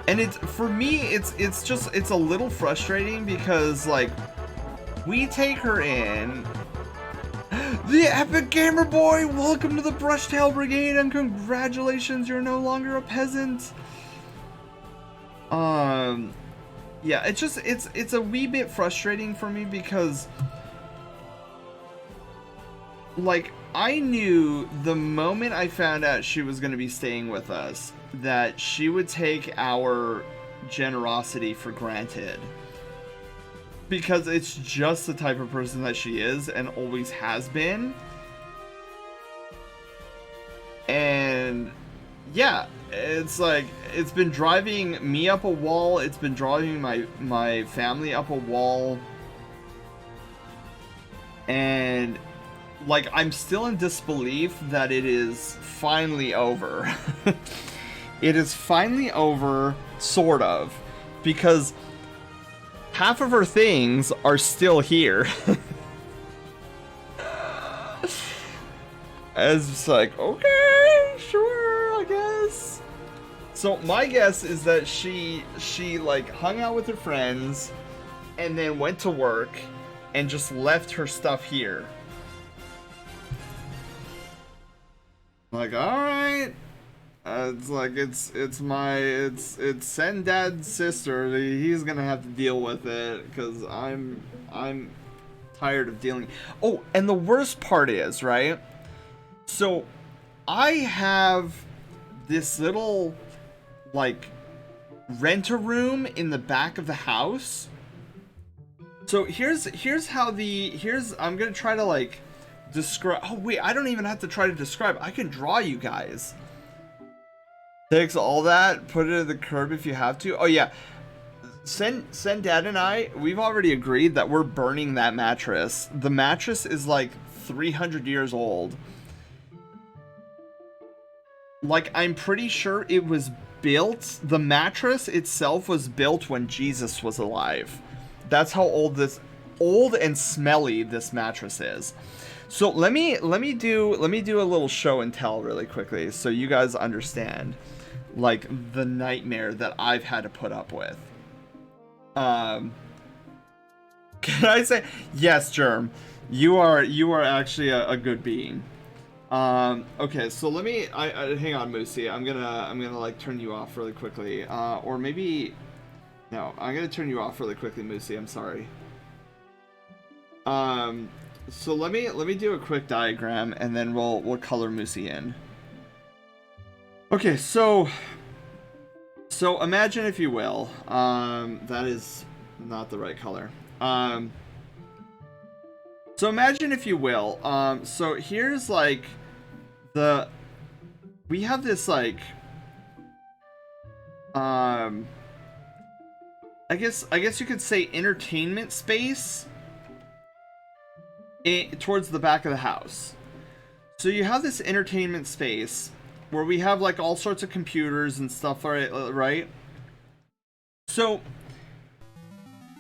S3: And for me, it's a little frustrating because, like, we take her in. The Epic Gamer Boy, welcome to the Brushtail Brigade, and congratulations, you're no longer a peasant. Yeah, it's a wee bit frustrating for me because, like, I knew the moment I found out she was going to be staying with us, that she would take our generosity for granted. Because it's just the type of person that she is and always has been. And yeah, it's like, it's been driving me up a wall. It's been driving my family up a wall. And like, I'm still in disbelief that it is finally over. It is finally over, sort of, because half of her things are still here. It's just like, okay, sure, I guess. So my guess is that she like hung out with her friends and then went to work and just left her stuff here. Like, all right. It's like, it's Sendad's sister. He's gonna have to deal with it because I'm tired of dealing. Oh, and the worst part is, right? So I have this little like rent-a-room in the back of the house. So here's how I'm gonna try to like describe. Oh wait, I don't even have to try to describe. I can draw you guys. Takes all that, put it at the curb if you have to. Oh yeah, send Dad and I. We've already agreed that we're burning that mattress. The mattress is like 300 years old. Like, I'm pretty sure it was built. The mattress itself was built when Jesus was alive. That's how old and smelly this mattress is. So let me do a little show and tell really quickly so you guys understand like the nightmare that I've had to put up with. Can I say yes, Germ? You are actually a good being. Okay, so let me hang on, Moosey. I'm gonna like turn you off really quickly. Or maybe no, I'm gonna turn you off really quickly, Moosey. I'm sorry. So let me do a quick diagram and then we'll color Moosey in. Okay, so imagine, if you will, that is not the right color. So imagine, if you will, so here's like we have this like I guess you could say entertainment space towards the back of the house. So you have this entertainment space where we have like all sorts of computers and stuff, right? So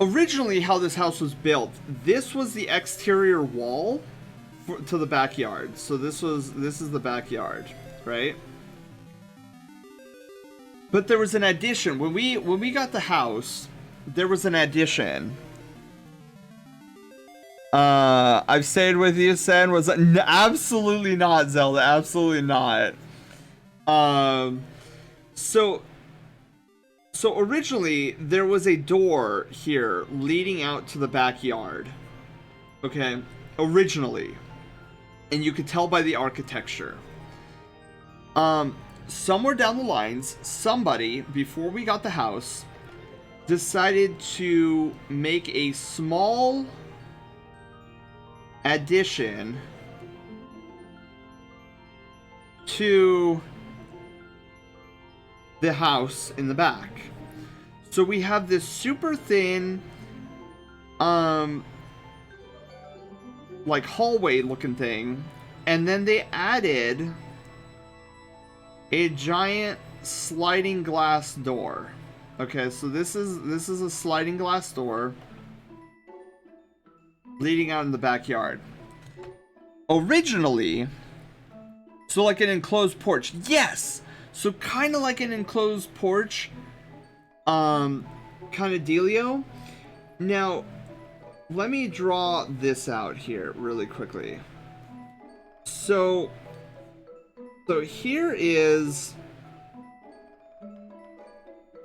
S3: originally how this house was built, this was the exterior wall to the backyard. So this is the backyard, right? But there was an addition. When we got the house, there was an addition. I've stayed with you, Sen. Was absolutely not, Zelda. Absolutely not. So originally there was a door here leading out to the backyard. Okay, originally, and you could tell by the architecture. Somewhere down the lines, somebody, before we got the house, decided to make a small addition to the house in the back. So we have this super thin like hallway looking thing, and then they added a giant sliding glass door. Okay, so this is a sliding glass door leading out in the backyard. Originally, so like an enclosed porch. Yes! So kind of like an enclosed porch kind of dealio. Now, let me draw this out here really quickly. So here is...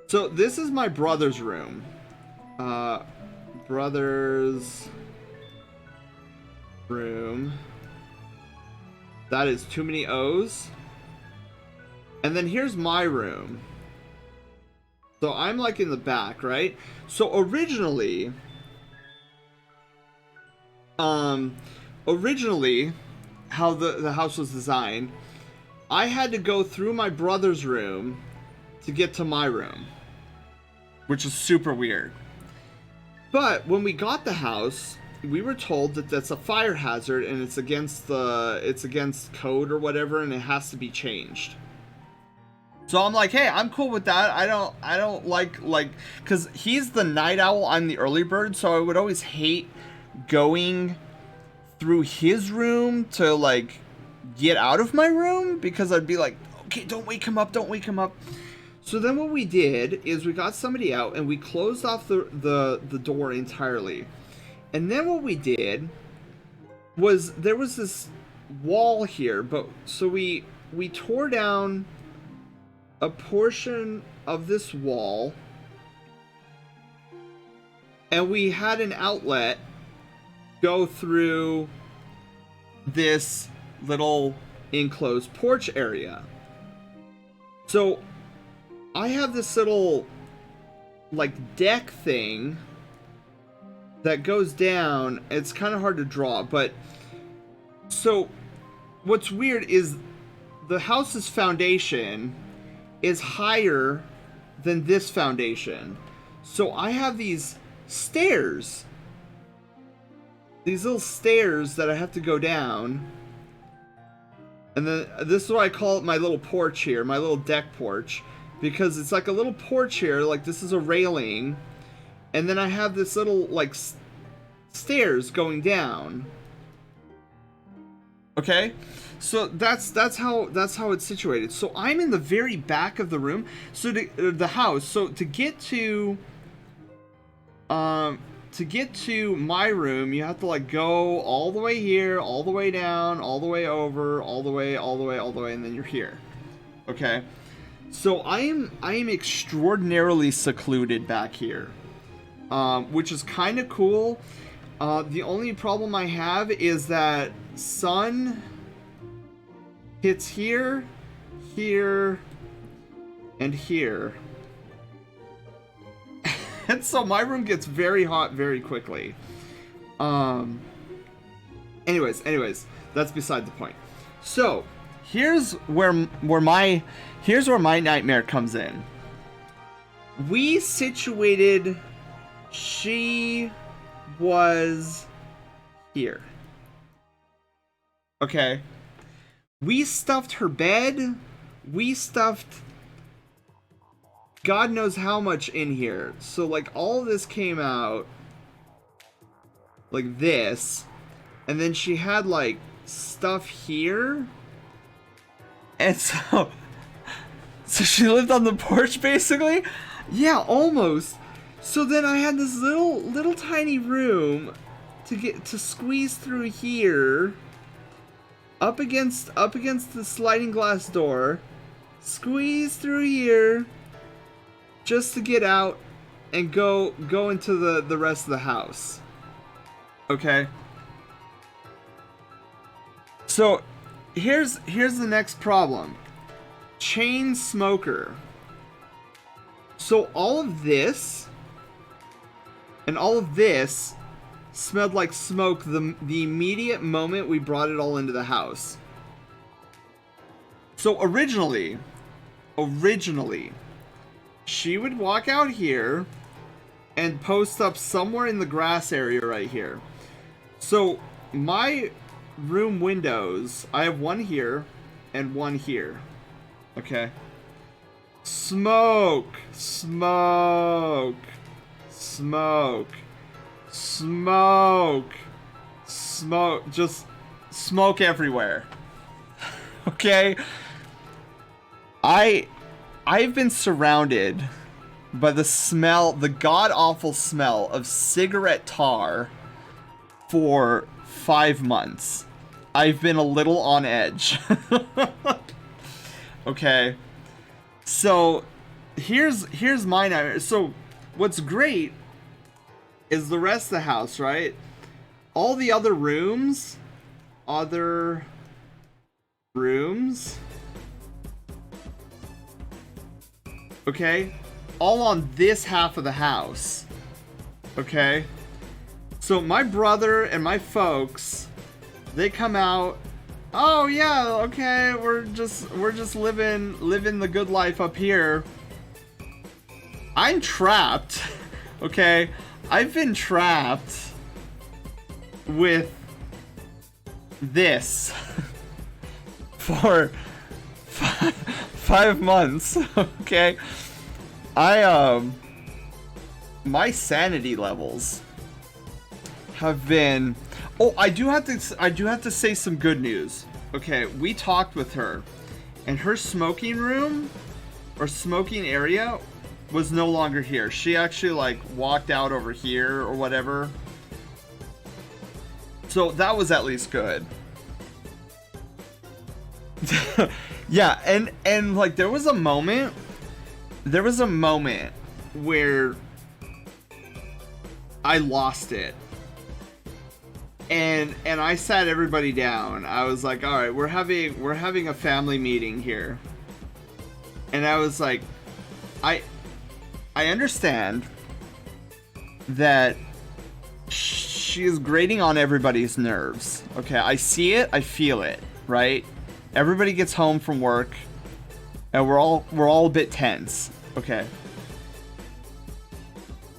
S3: So this is my brother's room. Brother's room. That is too many O's. And then here's my room. So I'm like in the back, right? So originally, how the house was designed, I had to go through my brother's room to get to my room, which is super weird. But when we got the house, we were told that that's a fire hazard and it's against code or whatever, and it has to be changed. So I'm like, hey, I'm cool with that. I don't like, because he's the night owl, I'm the early bird, so I would always hate going through his room to, like, get out of my room, because I'd be like, okay, don't wake him up. So then what we did is we got somebody out and we closed off the door entirely. And then what we did was there was this wall here, but so we tore down a portion of this wall, and we had an outlet go through this little enclosed porch area. So I have this little, like, deck thing that goes down. It's kind of hard to draw, but so what's weird is the house's foundation is higher than this foundation. So I have these stairs, these little stairs that I have to go down. And then this is what I call it, my little porch here, my little deck porch, because it's like a little porch here, like this is a railing, and then I have this little, like, stairs going down. Okay, so that's how it's situated. So I'm in the very back of the room, so the house. So to get to my room, you have to, like, go all the way here, all the way down, all the way over, all the way, and then you're here. Okay, so I am extraordinarily secluded back here, which is kind of cool. The only problem I have is that sun hits here, here, and here. And so my room gets very hot very quickly. Anyways, that's beside the point. So, here's where my nightmare comes in. We situated, she was here. Okay. We stuffed her bed. We stuffed God knows how much in here. So, like, all of this came out like this. And then she had, like, stuff here. And so she lived on the porch, basically? Yeah, almost. So then I had this little tiny room to squeeze through here, up against the sliding glass door, squeeze through here, just to get out and go into the rest of the house. Okay. So here's the next problem. Chain smoker. So all of this and all of this smelled like smoke the immediate moment we brought it all into the house. So originally, she would walk out here and post up somewhere in the grass area right here. So my room windows, I have one here and one here. Okay. Smoke, just smoke everywhere. Okay. I've been surrounded by the god-awful smell of cigarette tar for 5 months. I've been a little on edge. Okay. So, here's my nightmare. So, what's great is the rest of the house, right? All the other rooms Okay? All on this half of the house. Okay? So my brother and my folks, they come out. Oh yeah, okay, we're just living the good life up here. I'm trapped. Okay? I've been trapped with this for 5 months. Okay? My sanity levels have been... Oh, I do have to say some good news. Okay, we talked with her, and her smoking room or smoking area was no longer here. She actually like walked out over here or whatever. So that was at least good. Yeah, and like there was a moment where I lost it. And I sat everybody down. I was like, all right, we're having a family meeting here. And I was like, I understand that she is grating on everybody's nerves. Okay, I see it, I feel it, right? Everybody gets home from work and we're all a bit tense. Okay.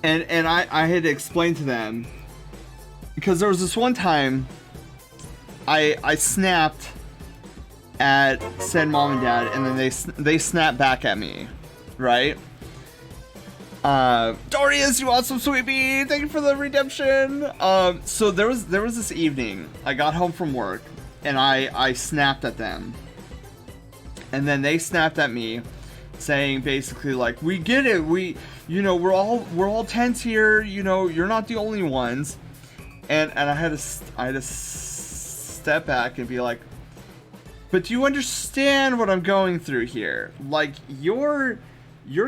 S3: And I had to explain to them, because there was this one time I snapped at said mom and dad, and then they snapped back at me, right? Dorius, you want some sweet pea? Thank you for the redemption. So there was this evening, I got home from work, and I snapped at them, and then they snapped at me, saying basically like, we get it, we're all tense here, you're not the only ones. And I had to step back and be like, but do you understand what I'm going through here? Like, your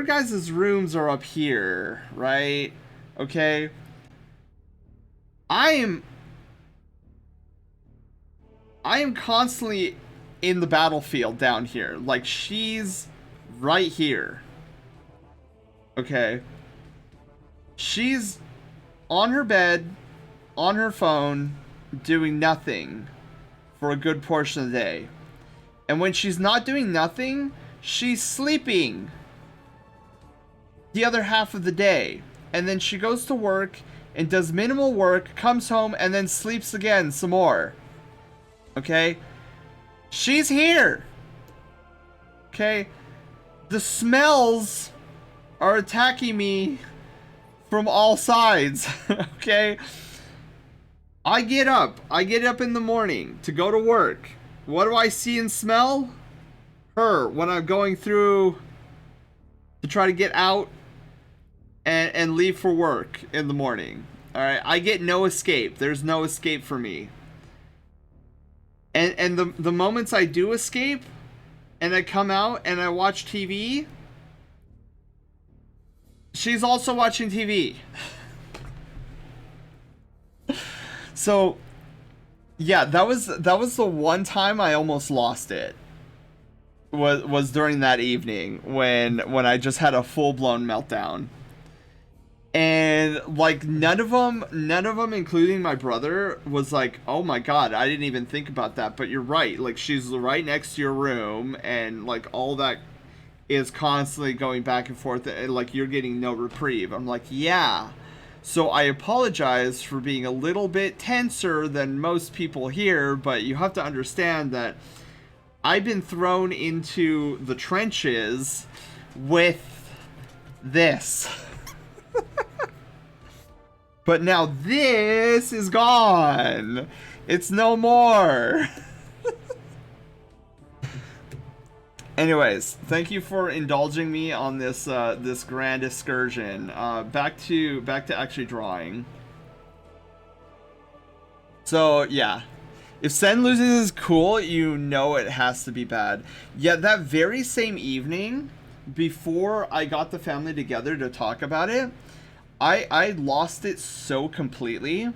S3: guys' rooms are up here, right? Okay? I am constantly in the battlefield down here. Like, she's right here. Okay? She's on her bed, on her phone, doing nothing for a good portion of the day. And when she's not doing nothing, she's sleeping the other half of the day. And then she goes to work and does minimal work, comes home, and then sleeps again some more. Okay? She's here! Okay? The smells are attacking me from all sides. Okay? I get up in the morning to go to work. What do I see and smell? Her, when I'm going through to try to get out and leave for work in the morning. Alright, I get no escape. There's no escape for me. And the moments I do escape, and I come out and I watch TV, she's also watching TV. So, yeah, that was the one time I almost lost it. Was during that evening when I just had a full-blown meltdown. And like none of them, including my brother, was like, "Oh my god, I didn't even think about that." But you're right. Like, she's right next to your room, and like all that is constantly going back and forth, and like you're getting no reprieve. I'm like, yeah. So I apologize for being a little bit tenser than most people here, but you have to understand that I've been thrown into the trenches with this. But now this is gone. It's no more. Anyways, thank you for indulging me on this this grand excursion. Back to actually drawing. So yeah, if Sen loses his cool, you know it has to be bad. Yeah, that very same evening, before I got the family together to talk about it, I lost it so completely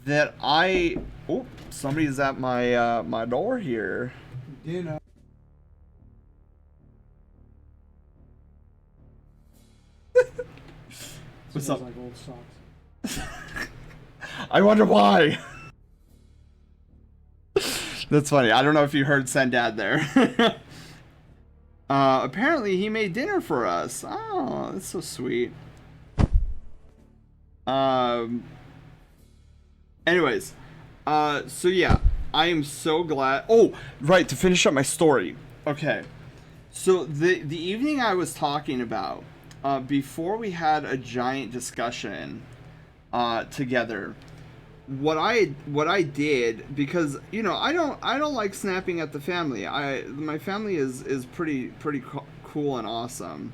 S3: that oh, somebody's at my my door here. What's
S5: smells
S3: up?
S5: like old socks.
S3: I wonder why. That's funny. I don't know if you heard Sendad there. Apparently he made dinner for us. Oh, that's so sweet. Anyways, so yeah, I am so glad. Oh, right, to finish up my story. Okay, so the evening I was talking about, before we had a giant discussion, together, what I did, because you know I don't like snapping at the family. My family is pretty cool and awesome.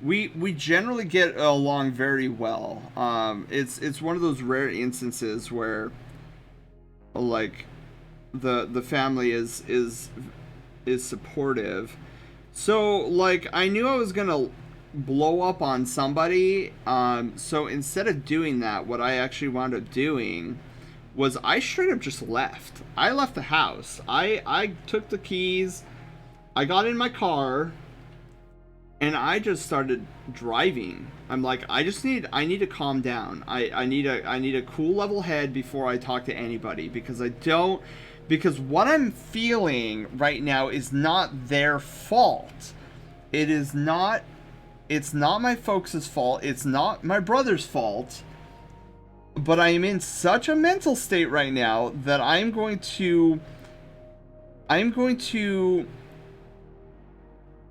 S3: We generally get along very well. It's one of those rare instances where, like, the family is supportive. So, like, I knew I was gonna blow up on somebody. So instead of doing that, what I actually wound up doing was I straight up just left. I left the house. I took the keys. I got in my car. And I just started driving. I'm like, I need to calm down. I need a cool level head before I talk to anybody, because because what I'm feeling right now is not their fault. It's not my folks' fault. It's not my brother's fault. But I am in such a mental state right now that I'm going to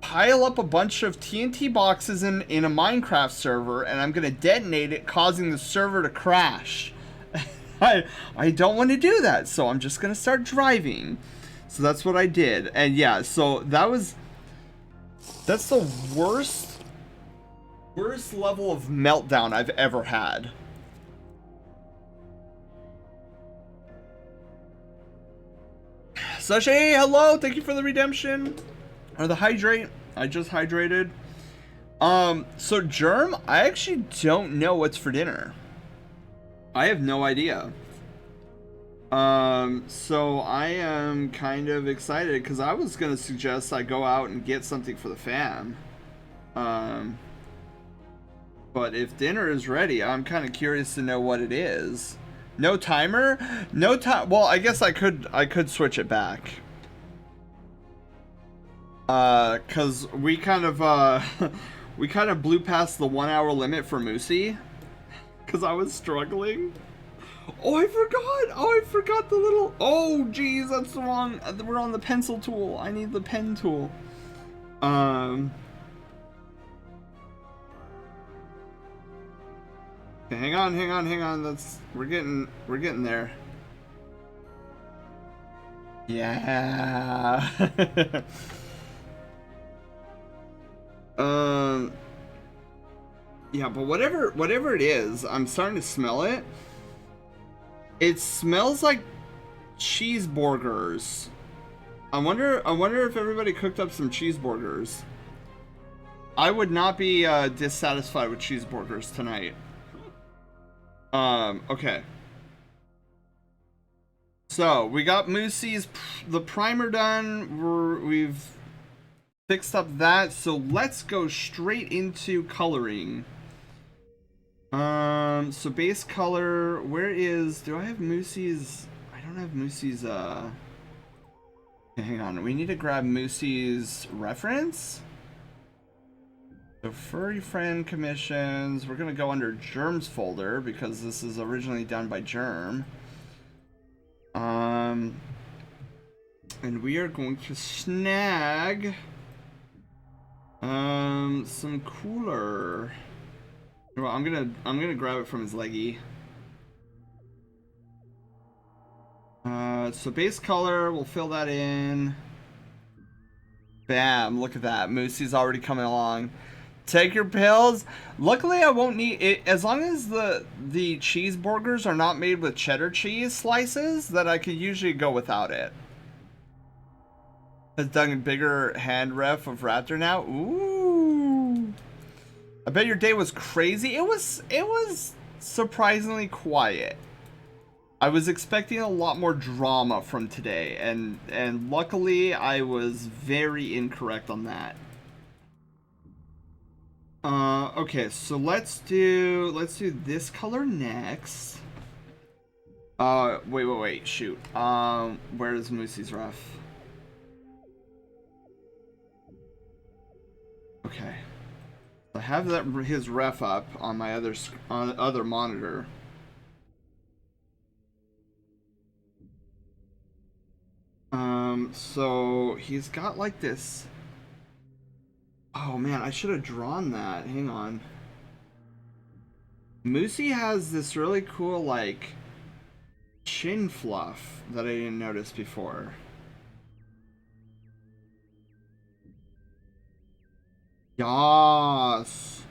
S3: pile up a bunch of TNT boxes in a Minecraft server, and I'm gonna detonate it, causing the server to crash. I don't want to do that, so I'm just gonna start driving. So that's what I did, and yeah, so that's the worst level of meltdown I've ever had. Sashay, hello, thank you for the redemption. Or the hydrate. I just hydrated. So Germ, I actually don't know what's for dinner. I have no idea. So I am kind of excited, because I was gonna suggest I go out and get something for the fam. But if dinner is ready, I'm kind of curious to know what it is. No timer? No time. Well, I guess I could switch it back. Cause we kind of blew past the 1 hour limit for Moosey, cause I was struggling. Oh, I forgot the little, oh geez, that's the wrong, we're on the pencil tool. I need the pen tool. Okay, hang on, we're getting there. Yeah. Yeah, but whatever it is, I'm starting to smell it. It smells like cheeseburgers. I wonder if everybody cooked up some cheeseburgers. I would not be dissatisfied with cheeseburgers tonight. Okay. So we got Moosey's the primer done. We've fixed up that, so let's go straight into coloring. So base color, do I have Moosey's? I don't have Moosey's, hang on, we need to grab Moosey's reference. So furry friend commissions, we're gonna go under Germ's folder, because this is originally done by Germ. And we are going to snag some cooler. Well, I'm gonna grab it from his leggy. So base color, we'll fill that in. Bam! Look at that. Moosey's already coming along. Take your pills. Luckily, I won't need it as long as the cheeseburgers are not made with cheddar cheese slices. That I could usually go without it. Has done a bigger hand ref of Raptor now. Ooh. I bet your day was crazy. It was surprisingly quiet. I was expecting a lot more drama from today, and luckily I was very incorrect on that. Okay, so let's do this color next. Wait, shoot. Where is Moosey's ref? Okay. I have his ref up on my other monitor. So he's got like this. Oh man, I should have drawn that. Hang on. Moosey has this really cool like chin fluff that I didn't notice before. Yas.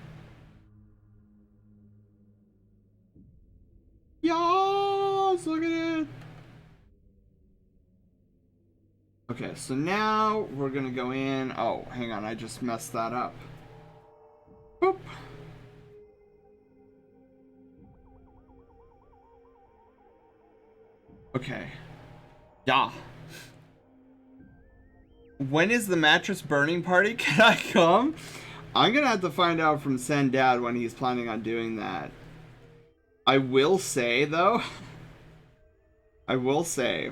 S3: Yas, look at it. Okay, so now we're gonna go in. Oh, hang on, I just messed that up. Boop. Okay. Yeah. When is the mattress burning party? Can I come? I'm gonna have to find out from Sen Dad when he's planning on doing that. I will say, though, I will say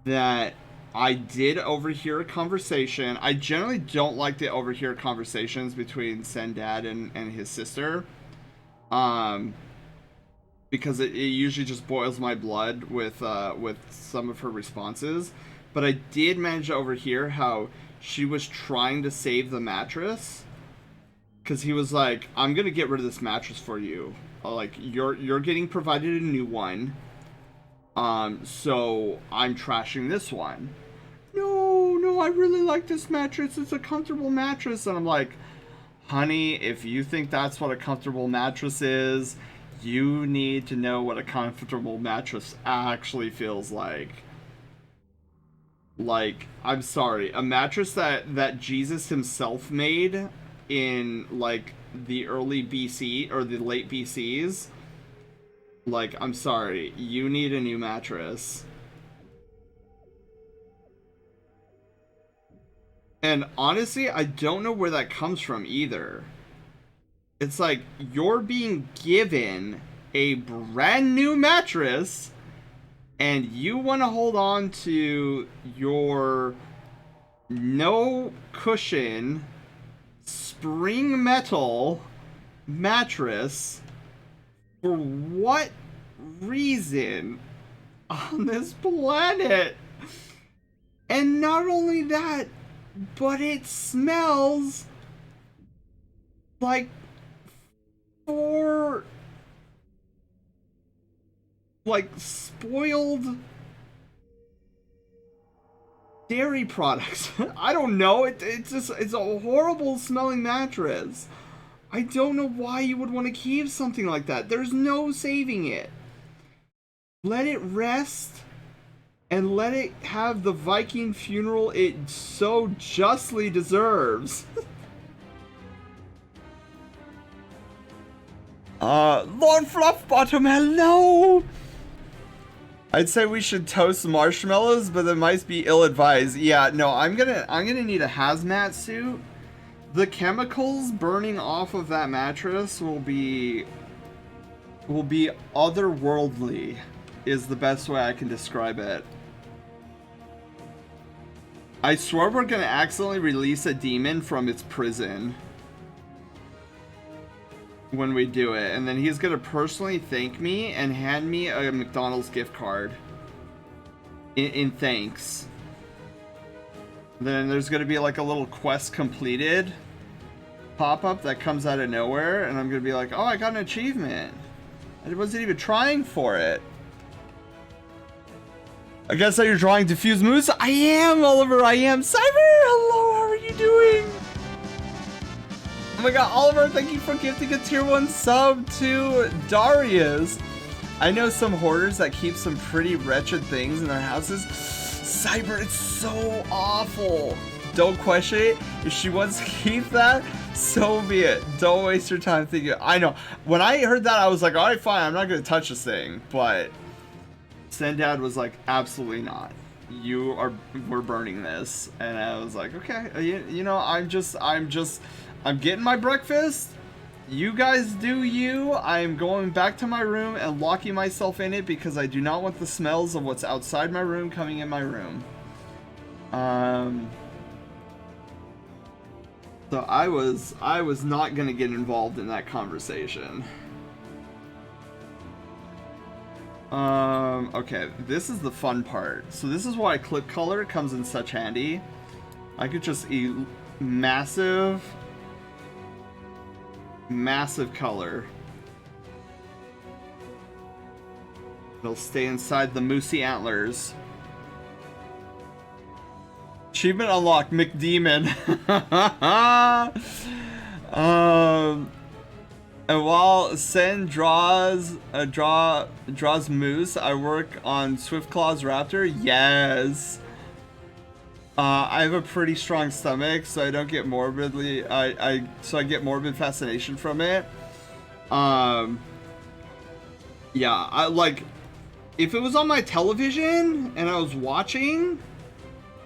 S3: that I did overhear a conversation. I generally don't like to overhear conversations between Sen Dad and his sister. Because it usually just boils my blood with some of her responses. But I did manage to overhear how she was trying to save the mattress. Because he was like, I'm going to get rid of this mattress for you. Like, you're getting provided a new one. So I'm trashing this one. No, I really like this mattress. It's a comfortable mattress. And I'm like, honey, if you think that's what a comfortable mattress is, you need to know what a comfortable mattress actually feels like. Like, I'm sorry, a mattress that Jesus himself made in, like, the early BC, or the late BCs, like, I'm sorry, you need a new mattress. And honestly, I don't know where that comes from either. It's like, you're being given a brand new mattress, and you want to hold on to your no cushion spring metal mattress for what reason on this planet? And not only that, but it smells like spoiled dairy products. I don't know. It's a horrible smelling mattress. I don't know why you would want to keep something like that. There's no saving it. Let it rest and let it have the Viking funeral it so justly deserves. Lord Fluffbottom, hello! I'd say we should toast marshmallows, but that might be ill-advised. Yeah, no, I'm gonna need a hazmat suit. The chemicals burning off of that mattress will be otherworldly, is the best way I can describe it. I swear we're gonna accidentally release a demon from its prison when we do it, and then he's gonna personally thank me and hand me a McDonald's gift card in thanks. Then there's gonna be like a little quest completed pop-up that comes out of nowhere, and I'm gonna be like, oh, I got an achievement. I wasn't even trying for it. I guess that you're drawing Diffuse Moose. I am, Oliver, I am. Cyber, hello, how are you doing? Oh my god, Oliver, thank you for gifting a tier 1 sub to Darius. I know some hoarders that keep some pretty wretched things in their houses. Cyber, it's so awful. Don't question it. If she wants to keep that, so be it. Don't waste your time thinking. I know. When I heard that, I was like, alright, fine, I'm not going to touch this thing. But Sendad was like, absolutely not. We're burning this. And I was like, okay, you know, I'm getting my breakfast. You guys do you. I'm going back to my room and locking myself in it because I do not want the smells of what's outside my room coming in my room. So I was not gonna get involved in that conversation. Okay, this is the fun part. So this is why clip color comes in such handy. I could just eat massive color. It'll stay inside the moosey antlers. Achievement unlocked, McDemon. And while Sen draws moose, I work on Swiftclaw's raptor. Yes. I have a pretty strong stomach, so I don't get morbidly. I get morbid fascination from it. Yeah, I like. If it was on my television and I was watching,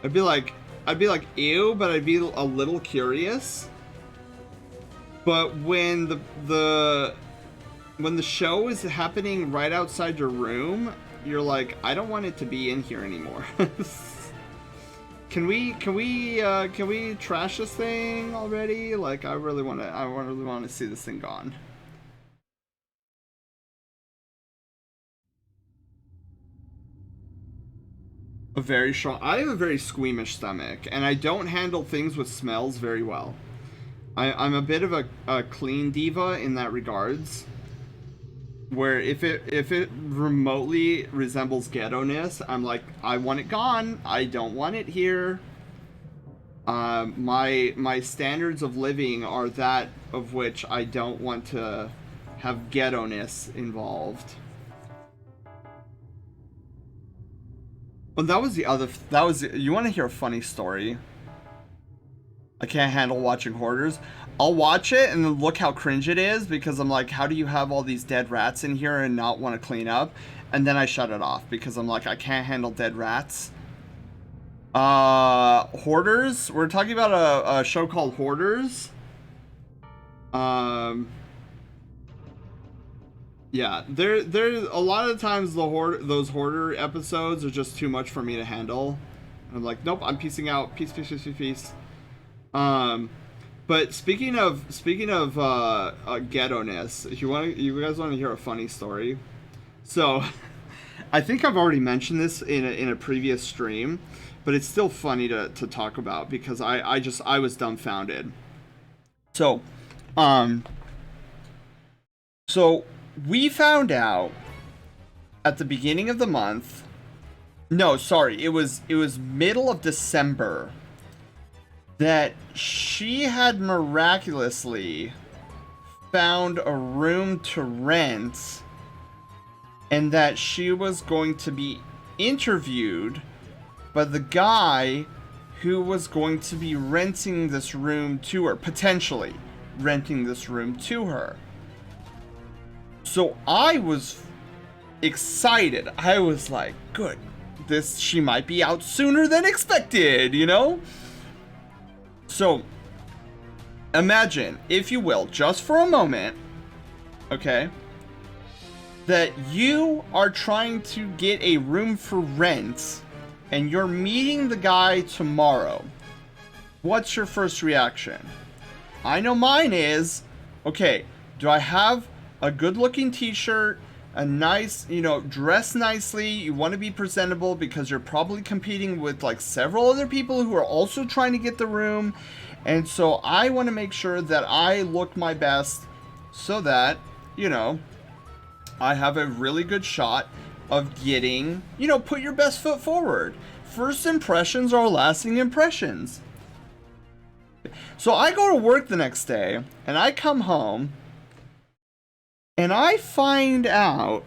S3: I'd be like, ew, but I'd be a little curious. But when the show is happening right outside your room, you're like, I don't want it to be in here anymore. Can we trash this thing already? Like, I really want to see this thing gone. I have a very squeamish stomach, and I don't handle things with smells very well. I'm a bit of a clean diva in that regards. Where if it remotely resembles ghetto-ness, I'm like, I want it gone. I don't want it here. My standards of living are that of which I don't want to have ghetto-ness involved. Well, you want to hear a funny story? I can't handle watching Hoarders. I'll watch it and then look how cringe it is because I'm like, how do you have all these dead rats in here and not want to clean up? And then I shut it off because I'm like, I can't handle dead rats. Hoarders. We're talking about a show called Hoarders. Yeah, there's a lot of times those Hoarder episodes are just too much for me to handle. I'm like, nope, I'm peacing out. Peace. But speaking of ghetto-ness, you guys want to hear a funny story? So, I think I've already mentioned this in a previous stream, but it's still funny to talk about because I was dumbfounded. So, we found out at the beginning of the month. No, sorry, it was middle of December. That she had miraculously found a room to rent and that she was going to be interviewed by the guy who was going to be renting this room to her, potentially renting this room to her. So I was excited. I was like, good, she might be out sooner than expected, you know? So, imagine, if you will, just for a moment, okay, that you are trying to get a room for rent, and you're meeting the guy tomorrow. What's your first reaction? I know mine is, okay, do I have a good-looking t-shirt, a nice, dress nicely, you want to be presentable because you're probably competing with like several other people who are also trying to get the room, and so I want to make sure that I look my best so that, I have a really good shot of getting, put your best foot forward. First impressions are lasting impressions. So I go to work the next day, and I come home, and I find out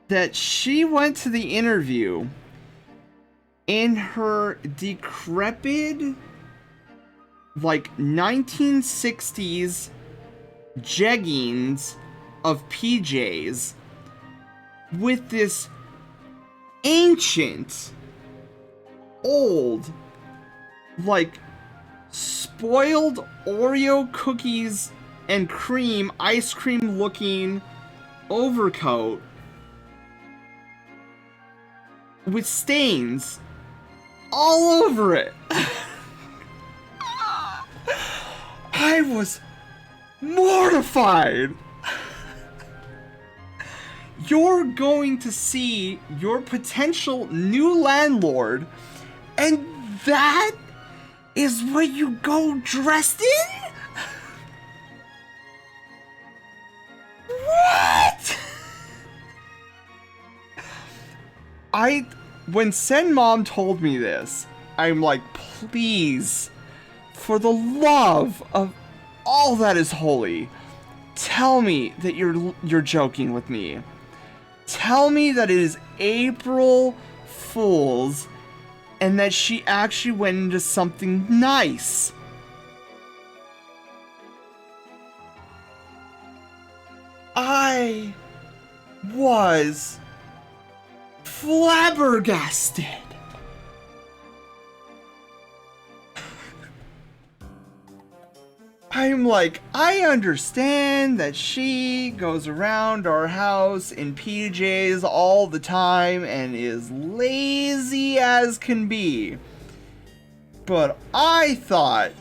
S3: that she went to the interview in her decrepit, like 1960s jeggings of PJs with this ancient, old, like spoiled Oreo cookies and cream, ice cream looking overcoat with stains all over it. I was mortified. You're going to see your potential new landlord, and that is what you go dressed in? What? When Sen Mom told me this, I'm like, please, for the love of all that is holy, tell me that you're joking with me. Tell me that it is April Fool's and that she actually went into something nice. I was flabbergasted. I'm like, I understand that she goes around our house in PJs all the time and is lazy as can be. But I thought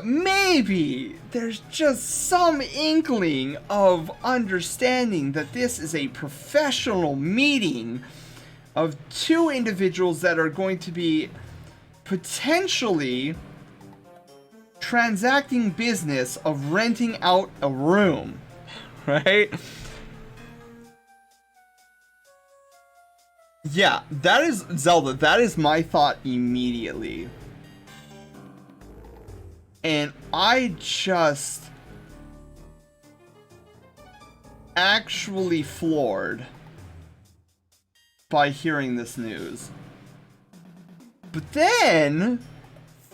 S3: maybe there's just some inkling of understanding that this is a professional meeting of two individuals that are going to be potentially transacting business of renting out a room, right? Yeah, that is, Zelda, that is my thought immediately. And I just actually floored by hearing this news. But then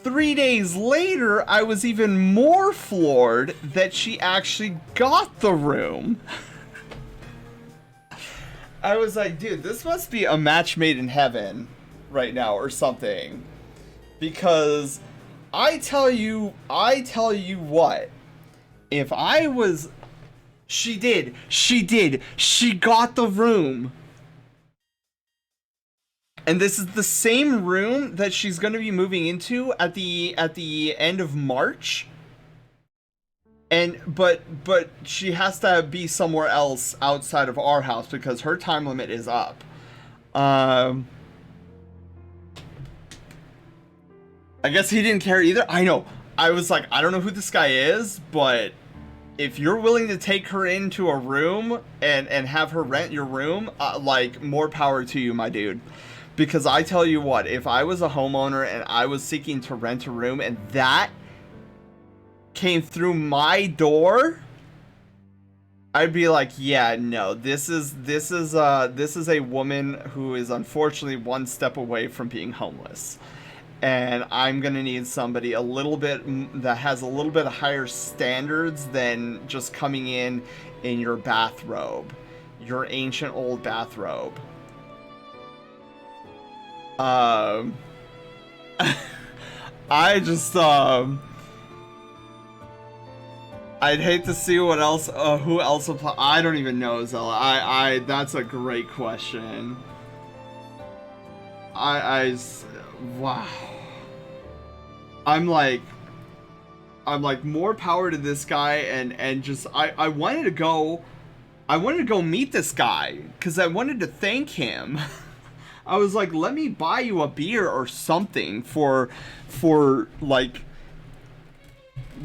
S3: 3 days later, I was even more floored that she actually got the room. I was like, dude, this must be a match made in heaven right now or something. Because I tell you what, if I was, she got the room. And this is the same room that she's going to be moving into at the end of March. And but she has to be somewhere else outside of our house because her time limit is up. I guess he didn't care either. I know. I was like, I don't know who this guy is, but if you're willing to take her into a room and have her rent your room, like, more power to you, my dude. Because I tell you what, if I was a homeowner and I was seeking to rent a room and that came through my door, I'd be like, yeah, no, this is a woman who is unfortunately one step away from being homeless. And I'm gonna need somebody a little bit that has a little bit of higher standards than just coming in your bathrobe, your ancient old bathrobe. I just, I'd hate to see what else, who else apply. I don't even know, Zella. That's a great question. Wow. I'm like, more power to this guy, and just, I wanted to go meet this guy, because I wanted to thank him. I was like, let me buy you a beer or something for like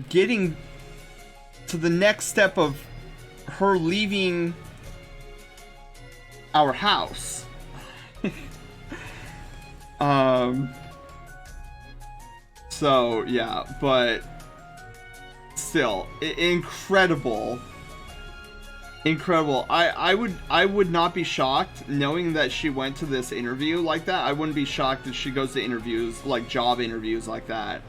S3: getting to the next step of her leaving our house. So yeah, but still incredible. I would not be shocked knowing that she went to this interview like that. I wouldn't be shocked if she goes to interviews, like job interviews like that.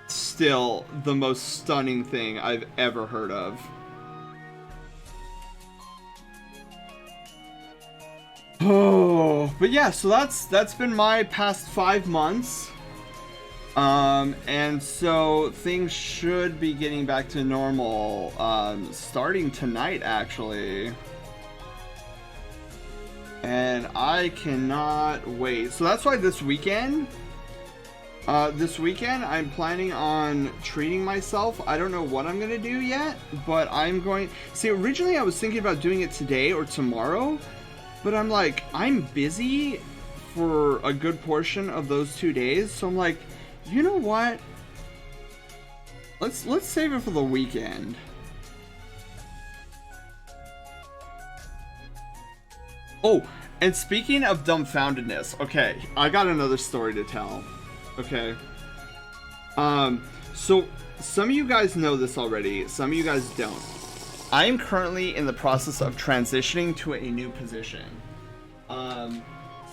S3: Still the most stunning thing I've ever heard of. Oh. Oh, but yeah, so that's been my past 5 months. And so things should be getting back to normal, starting tonight, actually. And I cannot wait. So that's why this weekend, I'm planning on treating myself. I don't know what I'm gonna do yet, but I'm going... See, originally I was thinking about doing it today or tomorrow, but I'm like, I'm busy for a good portion of those 2 days, so I'm like, you know what? Let's save it for the weekend. Oh, and speaking of dumbfoundedness, okay, I got another story to tell. Okay. So some of you guys know this already, some of you guys don't. I am currently in the process of transitioning to a new position.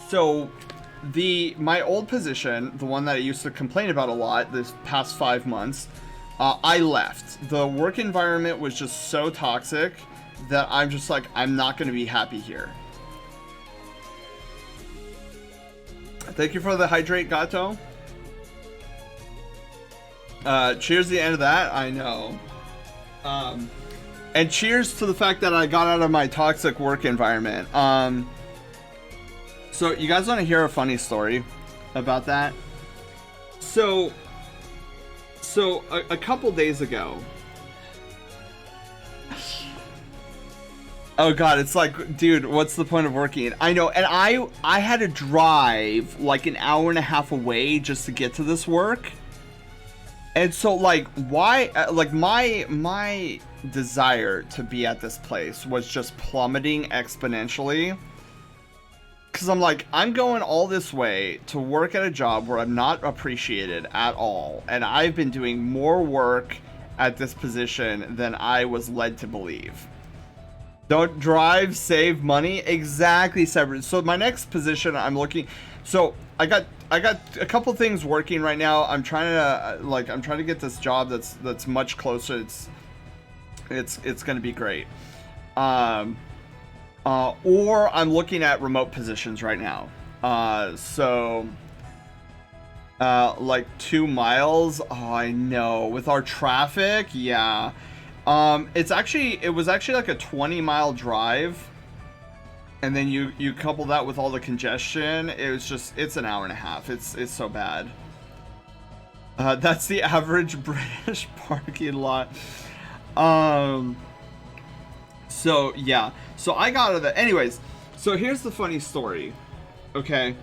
S3: So my old position, the one that I used to complain about a lot this past 5 months, I left. The work environment was just so toxic that I'm just like, I'm not going to be happy here. Thank you for the hydrate, Gato. Cheers to the end of that, I know. And cheers to the fact that I got out of my toxic work environment. So you guys want to hear a funny story about that? So a couple days ago. Oh god, it's like, dude, what's the point of working? I know, and I had to drive like an hour and a half away just to get to this work. And so like, why, like my desire to be at this place was just plummeting exponentially. Cause I'm like, I'm going all this way to work at a job where I'm not appreciated at all. And I've been doing more work at this position than I was led to believe. Don't drive, save money. Exactly, Severus. So my next position, I'm looking. So I got a couple things working right now. I'm trying to get this job that's much closer. It's gonna be great. Or I'm looking at remote positions right now. Like 2 miles. Oh, I know. With our traffic, yeah. It was actually like a 20-mile drive, and then you couple that with all the congestion, it's an hour and a half. It's so bad. That's the average British parking lot. So yeah, so I got out of that. Anyways, so here's the funny story. Okay.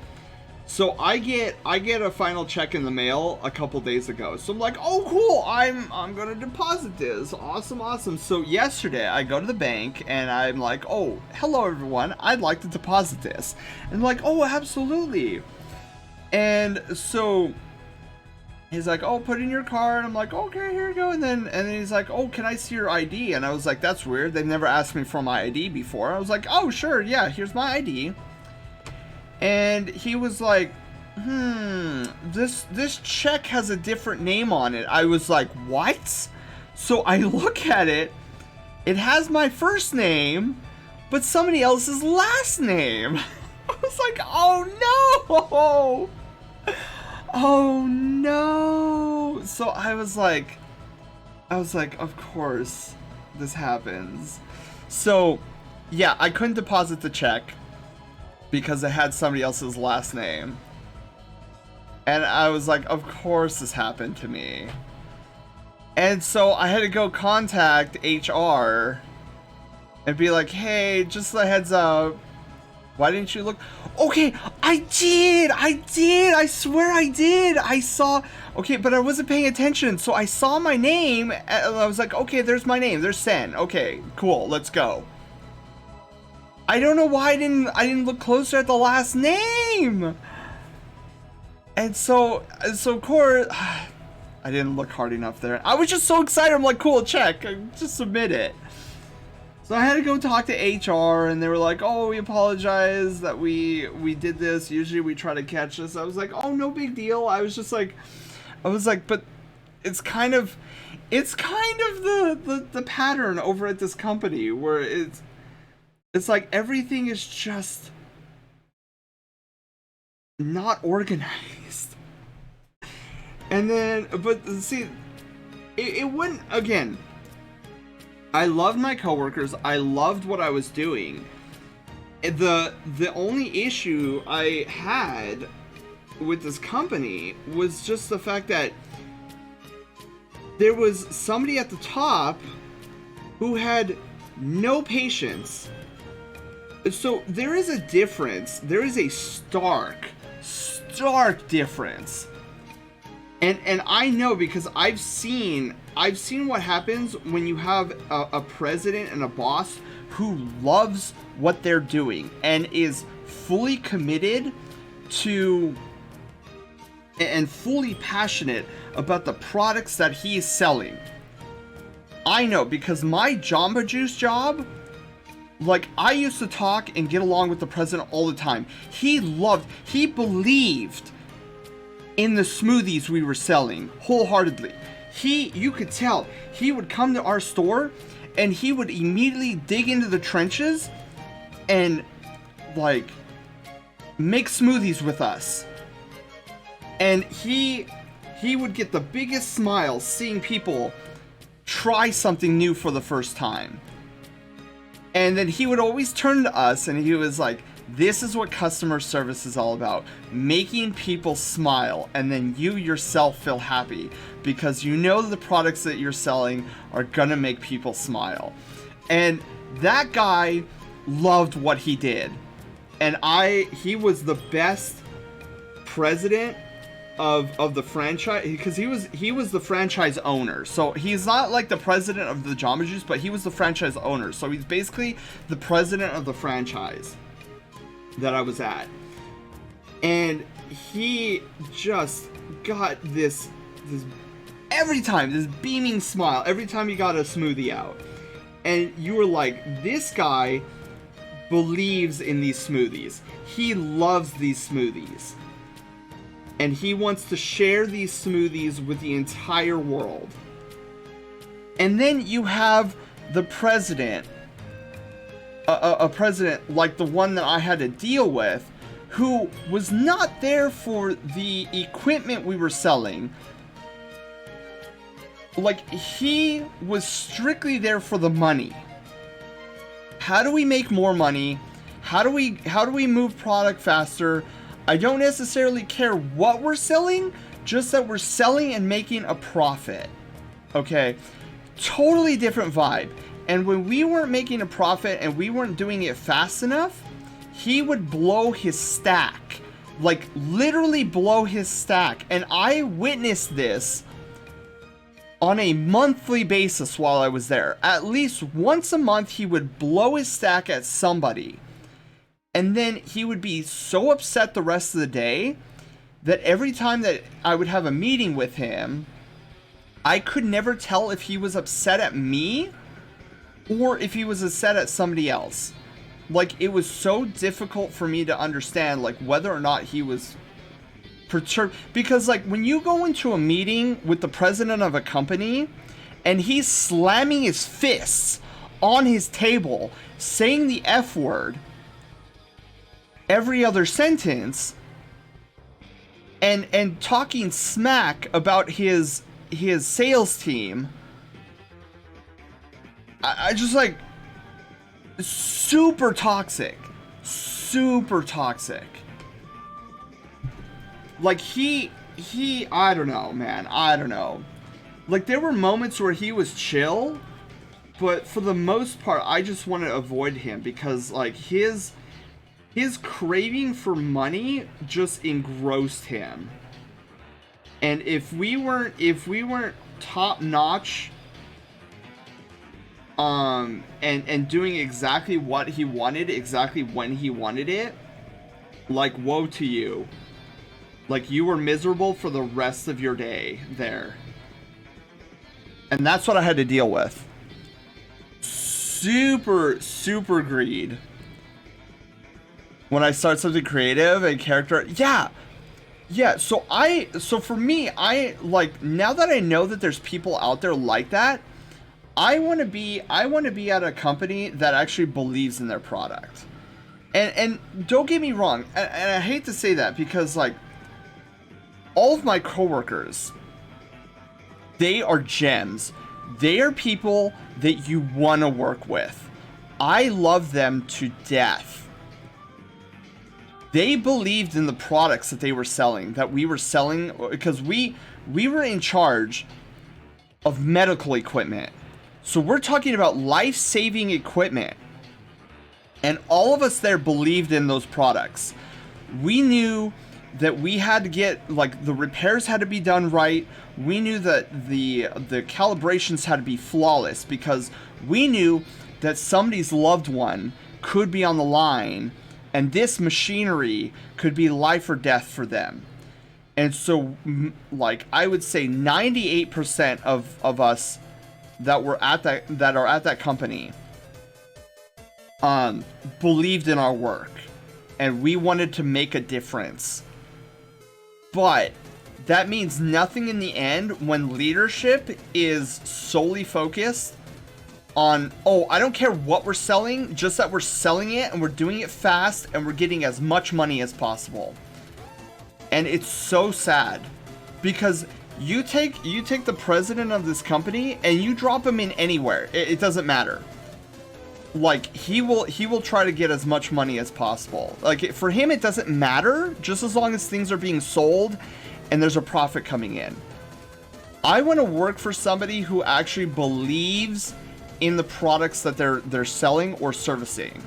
S3: So I get a final check in the mail a couple days ago. So I'm like, oh cool, I'm gonna deposit this. Awesome. So yesterday I go to the bank and I'm like, oh, hello everyone, I'd like to deposit this. And like, oh, absolutely. And so he's like, oh, put in your card. I'm like, okay, here you go. And then he's like, oh, can I see your ID? And I was like, that's weird. They've never asked me for my ID before. I was like, oh, sure, yeah, here's my ID. And he was like, this check has a different name on it. I was like, what? So I look at it. It has my first name, but somebody else's last name. I was like, oh no! Oh no! So I was like, of course this happens. So yeah, I couldn't deposit the check because it had somebody else's last name. And I was like, of course this happened to me. And so I had to go contact HR and be like, hey, just a heads up. Why didn't you look? Okay, I did. I swear I did. I saw. Okay, but I wasn't paying attention. So I saw my name. And I was like, okay, there's my name. There's Sen. Okay, cool. Let's go. I don't know why I didn't look closer at the last name. And so of course, I didn't look hard enough there. I was just so excited. I'm like, cool, check. Just submit it. So I had to go talk to HR, and they were like, oh, we apologize that we did this. Usually we try to catch this. I was like, oh, no big deal. I was like, but it's kind of the pattern over at this company where it's like everything is just not organized. And then, but see, it wouldn't, again, I loved my coworkers, I loved what I was doing. The only issue I had with this company was just the fact that there was somebody at the top who had no patience. So there is a difference. There is a stark difference. And I know because I've seen what happens when you have a president and a boss who loves what they're doing and is fully committed to and fully passionate about the products that he is selling. I know because my Jamba Juice job, like, I used to talk and get along with the president all the time. He believed in the smoothies we were selling wholeheartedly. You could tell, he would come to our store and he would immediately dig into the trenches and, like, make smoothies with us. And he would get the biggest smile seeing people try something new for the first time. And then he would always turn to us and he was like, this is what customer service is all about. Making people smile and then you yourself feel happy because you know the products that you're selling are gonna make people smile. And that guy loved what he did. And he was the best president of the franchise because he was the franchise owner. So he's not like the president of the Jamba Juice, but he was the franchise owner. So he's basically the president of the franchise that I was at. And he just got this every time, this beaming smile every time he got a smoothie out. And you were like, this guy believes in these smoothies. He loves these smoothies. And he wants to share these smoothies with the entire world. And then you have the president, a president like the one that I had to deal with, who was not there for the equipment we were selling. Like, he was strictly there for the money. How do we make more money? How do we move product faster? I don't necessarily care what we're selling, just that we're selling and making a profit. Okay? Totally different vibe. And when we weren't making a profit and we weren't doing it fast enough, he would blow his stack. Like, literally blow his stack. And I witnessed this on a monthly basis while I was there. At least once a month, he would blow his stack at somebody. And then he would be so upset the rest of the day that every time that I would have a meeting with him, I could never tell if he was upset at me or if he was upset at somebody else. Like, it was so difficult for me to understand, like, whether or not he was perturbed. Because, like, when you go into a meeting with the president of a company and he's slamming his fists on his table, saying the F word every other sentence, and talking smack about his sales team, I just, like, super toxic. Like, he I don't know, man, I don't know. Like, there were moments where he was chill, but for the most part, I just want to avoid him because, like, his craving for money just engrossed him. And if we weren't top notch and doing exactly what he wanted, exactly when he wanted it, like, woe to you. Like, you were miserable for the rest of your day there. And that's what I had to deal with. Super greed. When I start something creative and character, yeah. So for me, I, like, now that I know that there's people out there like that, I want to be at a company that actually believes in their product. And don't get me wrong, and I hate to say that because, like, all of my coworkers, they are gems. They are people that you want to work with. I love them to death. They believed in the products that they were selling, that we were selling, because we were in charge of medical equipment. So we're talking about life-saving equipment. And all of us there believed in those products. We knew that we had to get, like, the repairs had to be done right. We knew that the calibrations had to be flawless because we knew that somebody's loved one could be on the line and this machinery could be life or death for them. And so, like, I would say 98% of us that are at that company believed in our work, and we wanted to make a difference. But that means nothing in the end when leadership is solely focused on, oh, I don't care what we're selling, just that we're selling it and we're doing it fast and we're getting as much money as possible. And it's so sad because you take the president of this company and you drop him in anywhere. It doesn't matter. Like, he will try to get as much money as possible. Like, for him, it doesn't matter, just as long as things are being sold and there's a profit coming in. I want to work for somebody who actually believes in the products that they're selling or servicing,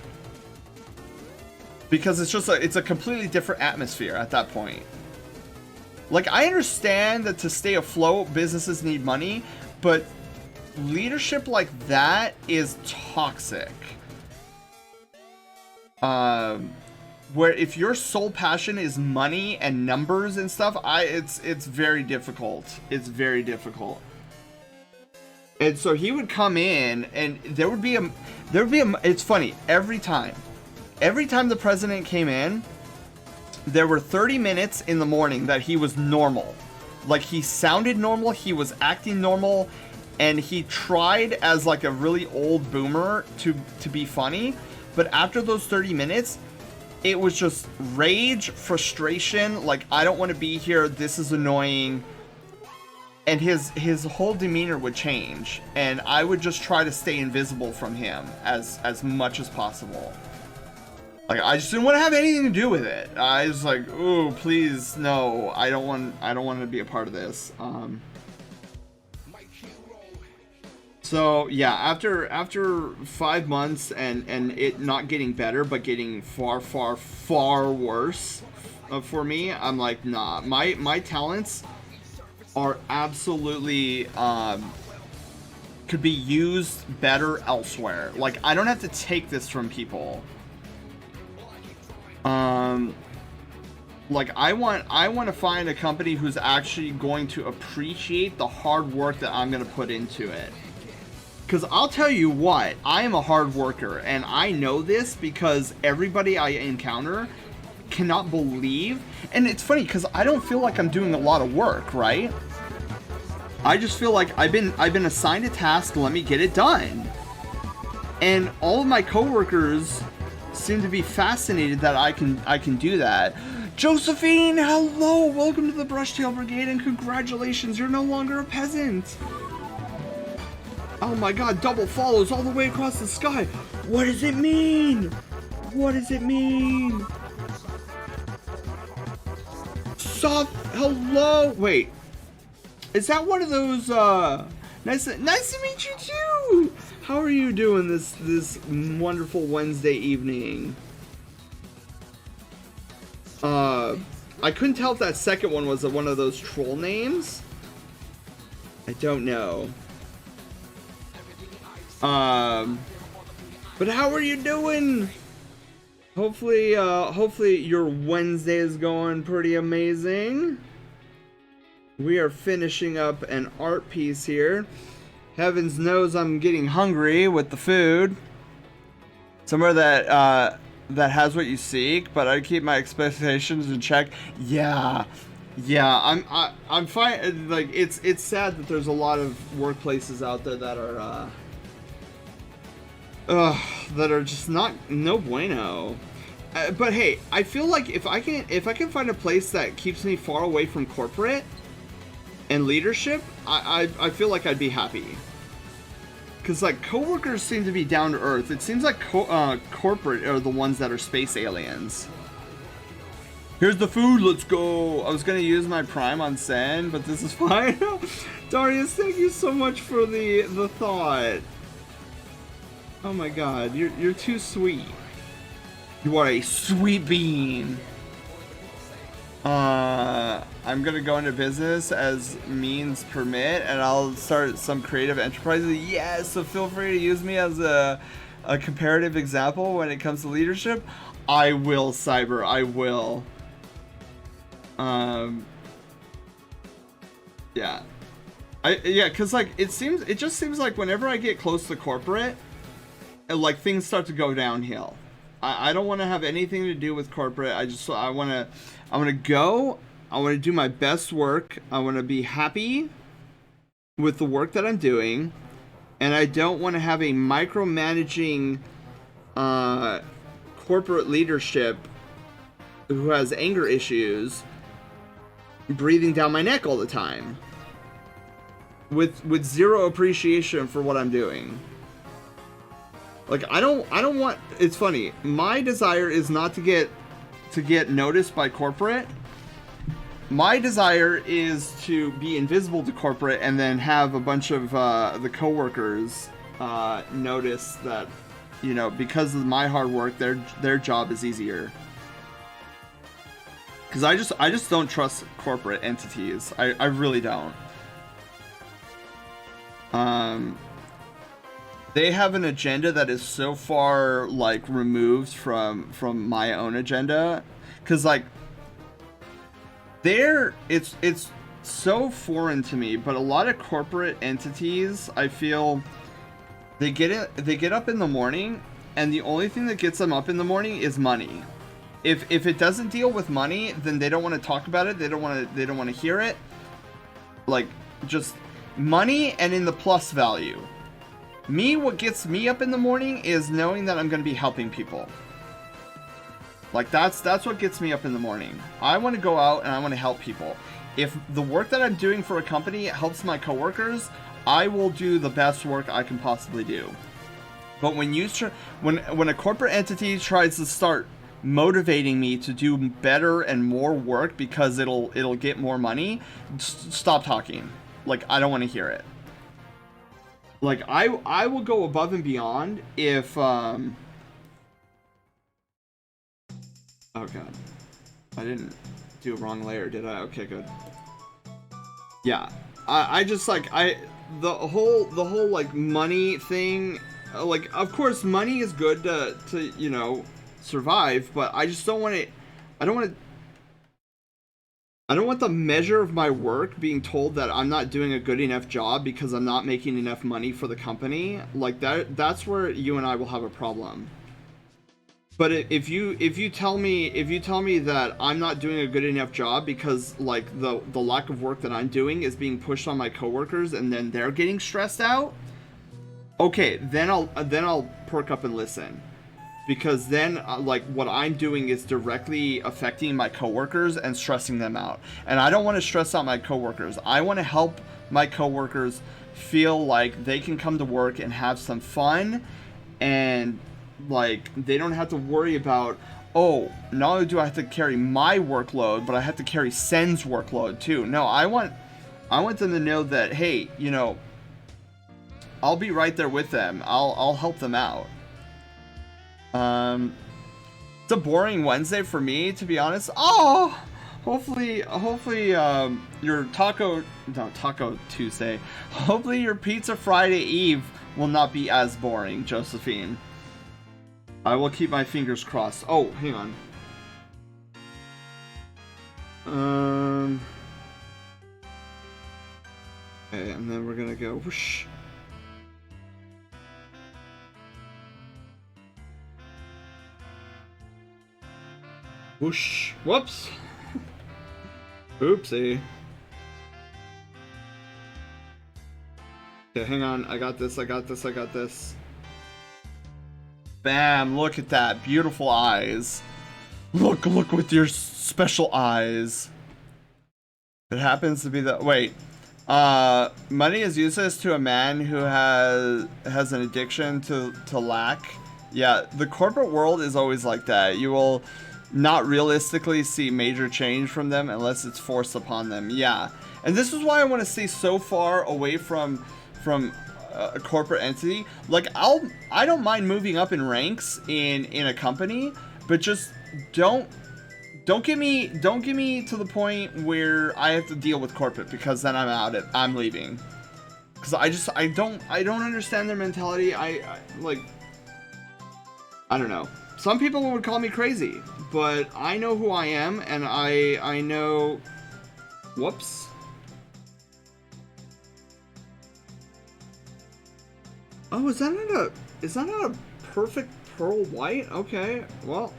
S3: because it's a completely different atmosphere at that point. Like, I understand that to stay afloat, businesses need money, but leadership like that is toxic. Where if your sole passion is money and numbers and stuff, it's very difficult. It's very difficult. And so he would come in, and there would be a. It's funny, every time the president came in, there were 30 minutes in the morning that he was normal. Like, he sounded normal, he was acting normal, and he tried as, like, a really old boomer to be funny. But after those 30 minutes, it was just rage, frustration, like, I don't want to be here, this is annoying. And his whole demeanor would change, and I would just try to stay invisible from him as much as possible. Like, I just didn't want to have anything to do with it. I was like, ooh, please, no, I don't want to be a part of this. So yeah, after 5 months and it not getting better, but getting far worse for me, I'm like, nah, my talents are absolutely could be used better elsewhere. Like, I don't have to take this from people. Like, I want to find a company who's actually going to appreciate the hard work that I'm going to put into it. Because I'll tell you what, I am a hard worker, and I know this because everybody I encounter cannot believe. And it's funny because I don't feel like I'm doing a lot of work, right? I just feel like I've been assigned a task, let me get it done. And all of my coworkers seem to be fascinated that I can do that. Josephine, hello, welcome to the Brushtail Brigade, and congratulations, you're no longer a peasant. Oh my god, double follows all the way across the sky. What does it mean? What does it mean? Soft, hello, wait. Is that one of those, nice to meet you too. How are you doing this wonderful Wednesday evening? I couldn't tell if that second one was one of those troll names. I don't know. But how are you doing? Hopefully your Wednesday is going pretty amazing. We are finishing up an art piece here. Heavens knows I'm getting hungry with the food. Somewhere that has what you seek, but I keep my expectations in check. Yeah, I'm fine. Like, it's sad that there's a lot of workplaces out there that are just no bueno. But hey, I feel like if I can find a place that keeps me far away from corporate and leadership, I feel like I'd be happy. Cause like coworkers seem to be down to earth. It seems like corporate are the ones that are space aliens. Here's the food, let's go. I was gonna use my Prime on Sen, but this is fine. Darius, thank you so much for the thought. Oh my god, you're too sweet. You are a sweet bean. I'm gonna go into business as means permit, and I'll start some creative enterprises. Yes, so feel free to use me as a comparative example when it comes to leadership. I will, Cyber, I will. Yeah. Cause like it just seems like whenever I get close to corporate, like things start to go downhill. I don't want to have anything to do with corporate. I want to go. I want to do my best work. I want to be happy with the work that I'm doing, and I don't want to have a micromanaging corporate leadership who has anger issues breathing down my neck all the time with zero appreciation for what I'm doing. Like I don't want. It's funny. My desire is not to get noticed by corporate. My desire is to be invisible to corporate and then have a bunch of the coworkers notice that, you know, because of my hard work, their job is easier. Because I just don't trust corporate entities. I really don't. They have an agenda that is so far like removed from my own agenda, because like it's so foreign to me. But a lot of corporate entities, I feel they get up in the morning, and the only thing that gets them up in the morning is money. If it doesn't deal with money, then they don't want to talk about it. They don't want to hear it. Like just money and in the plus value. What gets me up in the morning is knowing that I'm going to be helping people. Like that's what gets me up in the morning. I want to go out and I want to help people. If the work that I'm doing for a company helps my coworkers, I will do the best work I can possibly do. But when a corporate entity tries to start motivating me to do better and more work because it'll get more money, stop talking. Like I don't want to hear it. Like I will go above and beyond if oh god, I didn't do a wrong layer, did I? Okay, good. Yeah, I just like the whole like money thing. Like of course money is good to you know survive, but I just don't want it. I don't want the measure of my work being told that I'm not doing a good enough job because I'm not making enough money for the company. Like that's where you and I will have a problem. But if you tell me that I'm not doing a good enough job because like the lack of work that I'm doing is being pushed on my coworkers and then they're getting stressed out, okay, then I'll perk up and listen. Because then, like, what I'm doing is directly affecting my coworkers and stressing them out. And I don't want to stress out my coworkers. I want to help my coworkers feel like they can come to work and have some fun. And, like, they don't have to worry about, oh, not only do I have to carry my workload, but I have to carry Sen's workload, too. No, I want them to know that, hey, you know, I'll be right there with them. I'll help them out. It's a boring Wednesday for me, to be honest. Oh, hopefully, your Taco Tuesday. Hopefully your Pizza Friday Eve will not be as boring, Josephine. I will keep my fingers crossed. Oh, hang on. Okay, and then we're gonna go whoosh. Whoosh. Whoops. Oopsie. Okay, hang on. I got this. Bam, look at that. Beautiful eyes. Look with your special eyes. It happens to be the wait. Money is useless to a man who has an addiction to lack. Yeah, the corporate world is always like that. You will not realistically see major change from them unless it's forced upon them. Yeah, and this is why I want to stay so far away from a corporate entity. Like I don't mind moving up in ranks in a company, but just don't get me to the point where I have to deal with corporate, because then I'm leaving. Because I don't understand their mentality. I don't know. Some people would call me crazy, but I know who I am, and I know. Whoops. Oh, is that not a perfect pearl white? Okay, well.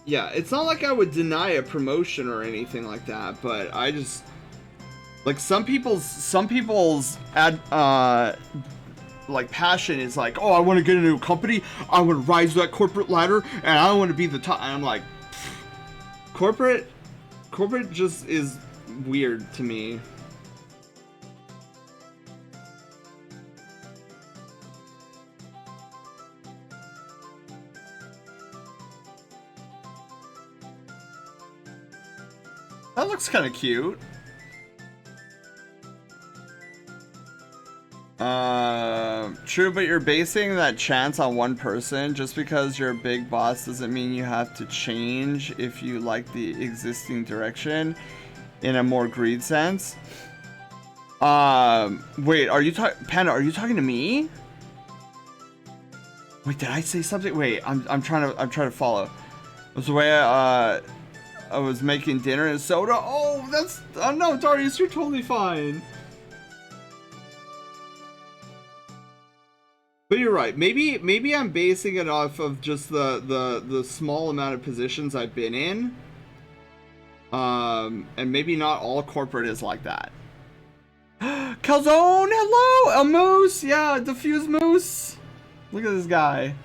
S3: Yeah, it's not like I would deny a promotion or anything like that, but I just like some people's like passion is like, oh, I want to get into a company, I want to rise that corporate ladder, and I want to be the top. And I'm like, corporate just is weird to me. That looks kind of cute. True, but you're basing that chance on one person. Just because you're a big boss doesn't mean you have to change if you like the existing direction in a more greed sense. Wait, are you Panda, are you talking to me? Wait, did I say something? Wait, I'm trying to follow. It was the way I was making dinner and soda. Oh, no, Darius, you're totally fine. But you're right. Maybe I'm basing it off of just the small amount of positions I've been in. And maybe not all corporate is like that. Calzone, hello, a moose, yeah, diffuse moose. Look at this guy.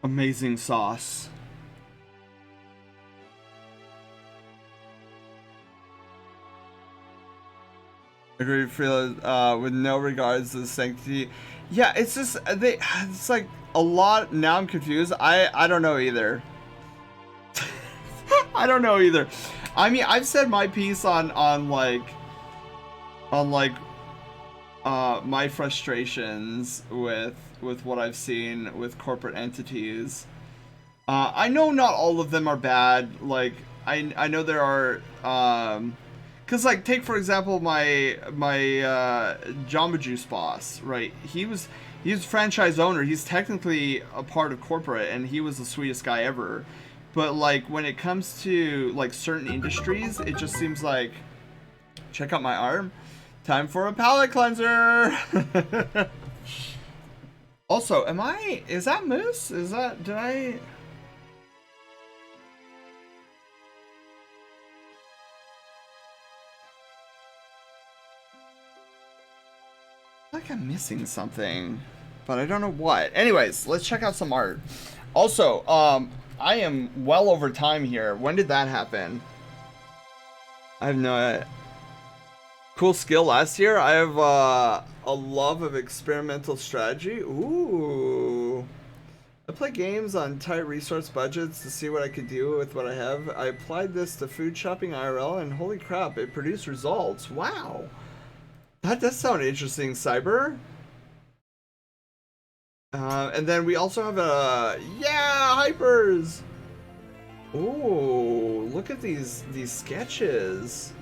S3: Amazing sauce. Agree, Freela, with no regards to the sanctity. Yeah, it's just it's like a lot. Now I'm confused. I don't know either. I don't know either. I mean, I've said my piece on my frustrations with what I've seen with corporate entities. I know not all of them are bad. Like I know there are cause like take for example my Jamba Juice boss, right? He's franchise owner. He's technically a part of corporate, and he was the sweetest guy ever. But like when it comes to like certain industries, it just seems like, check out my arm. Time for a palate cleanser. Also, is that moose? Did I? Like I'm missing something, but I don't know what. Anyways, let's check out some art. Also, I am well over time here. When did that happen? I have no idea. Cool skill last year. I have a love of experimental strategy. Ooh. I play games on tight resource budgets to see what I could do with what I have. I applied this to food shopping IRL, and holy crap, it produced results. Wow. That does sound interesting, Cyber. And then we also have yeah, hypers. Ooh, look at these sketches.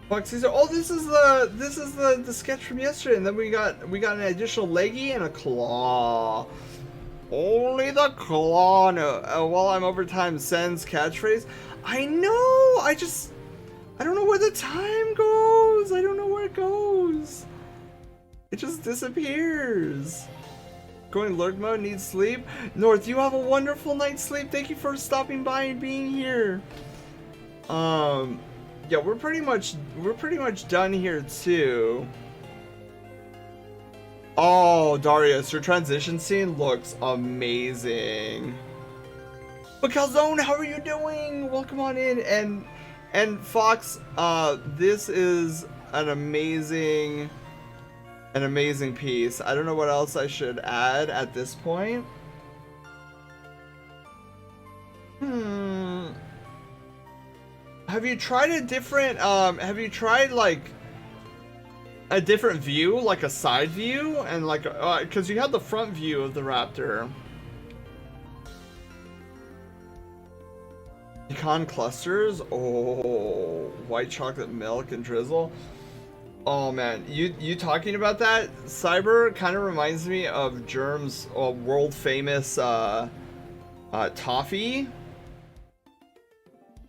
S3: Foxy's, oh, this is the sketch from yesterday, and then we got an additional leggy and a claw. Only the claw. No, while I'm over time, sends catchphrase. I know. I don't know where the time goes. I don't know where it goes. It just disappears. Going lurk mode, needs sleep. North, you have a wonderful night's sleep. Thank you for stopping by and being here. Yeah, we're pretty much done here too. Oh, Darius, your transition scene looks amazing. But Calzone, how are you doing? Welcome on in. And Fox, this is an amazing piece. I don't know what else I should add at this point. Have you tried a different, like a different view, like a side view? And like, cause you had the front view of the raptor. Pecan clusters? Oh, white chocolate milk and drizzle. Oh man, you talking about that, Cyber, kind of reminds me of Germ's world famous toffee.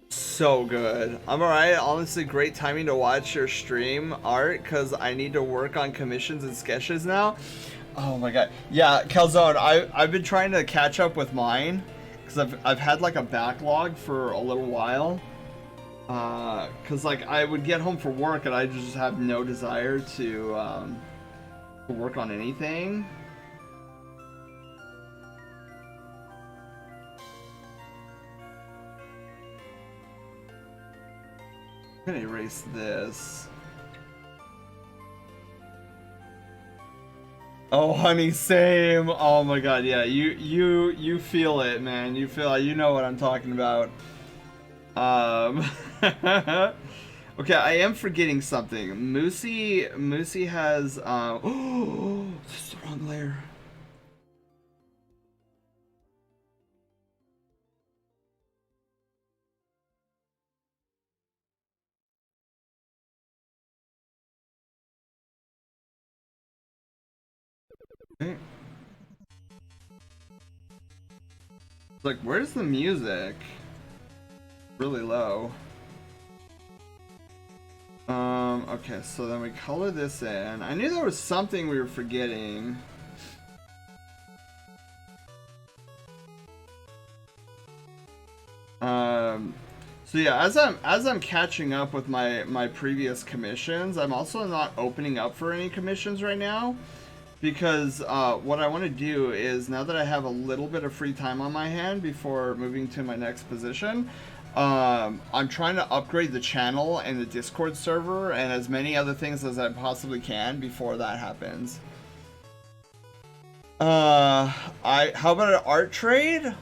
S3: So good. I'm alright. Honestly, great timing to watch your stream, Art, because I need to work on commissions and sketches now. Oh my god. Yeah, Calzone, I've been trying to catch up with mine because I've had like a backlog for a little while. Because like I would get home from work and I just have no desire to work on anything. I'm gonna erase this. Oh, honey, same. Oh my god, yeah. You feel it, man. You feel it. You know what I'm talking about. Okay, I am forgetting something. Moosey has oh, this is the wrong layer. Okay. It's like, where's the music? Really low. Okay, so then we color this in. I knew there was something we were forgetting. So yeah, as I'm catching up with my previous commissions, I'm also not opening up for any commissions right now. Because what I want to do is, now that I have a little bit of free time on my hand before moving to my next position, I'm trying to upgrade the channel and the Discord server and as many other things as I possibly can before that happens. How about an art trade?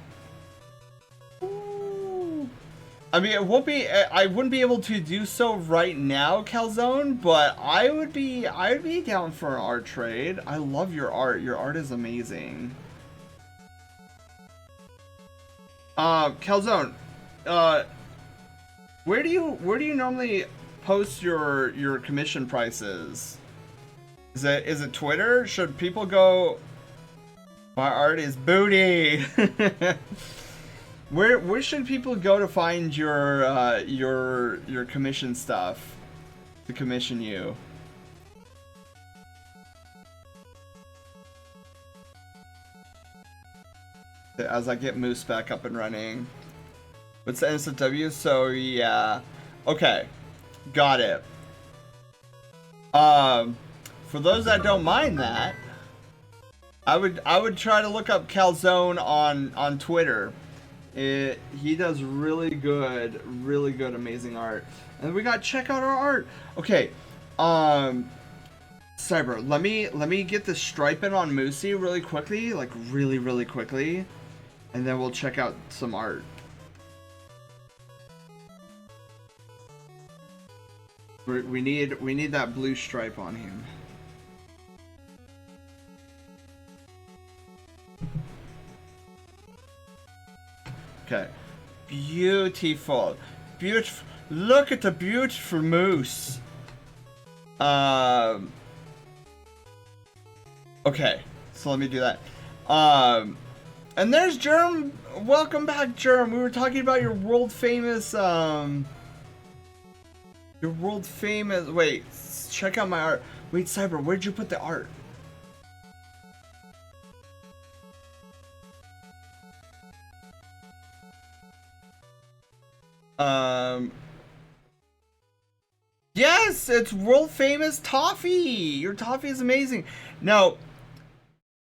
S3: Ooh. I mean, it won't be. I wouldn't be able to do so right now, Calzone, but I'd be down for an art trade. I love your art. Your art is amazing. Calzone, where do you normally post your commission prices? Is it Twitter? Should people go? My art is booty. Where should people go to find your commission stuff to commission you? As I get Moose back up and running. What's the NSFW? So yeah. Okay. Got it. For those that don't mind that, I would try to look up Calzone on Twitter. He does really good, amazing art. And we got check out our art. Okay, Cyber, let me get the striping on Moosey really quickly, like really quickly, and then we'll check out some art. We need that blue stripe on him. Okay, beautiful. Look at the beautiful moose. Okay, so let me do that. And there's Germ. Welcome back, Germ. We were talking about your world famous. Wait, check out my art. Wait, Cyber, where'd you put the art? Yes, it's world famous toffee. Your toffee is amazing. Now,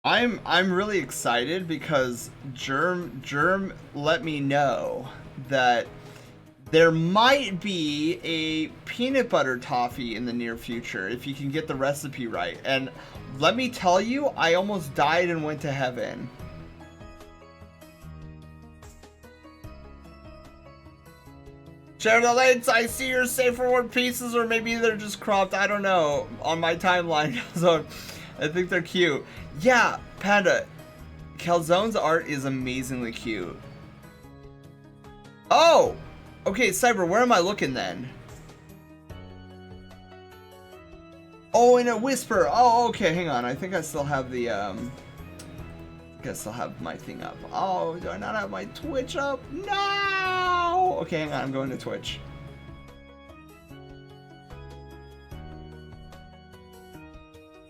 S3: I'm really excited because Germ let me know that there might be a peanut butter toffee in the near future if you can get the recipe right. And let me tell you, I almost died and went to heaven. Share the links. I see your safe for work pieces, or maybe they're just cropped. I don't know on my timeline. So I think they're cute. Yeah, Panda. Calzone's art is amazingly cute. Oh, okay, Cyber. Where am I looking then? Oh, in a whisper. Oh, okay. Hang on. I think I still have the I still have my thing up. Oh, do I not have my Twitch up? No! Okay, hang on, I'm going to Twitch.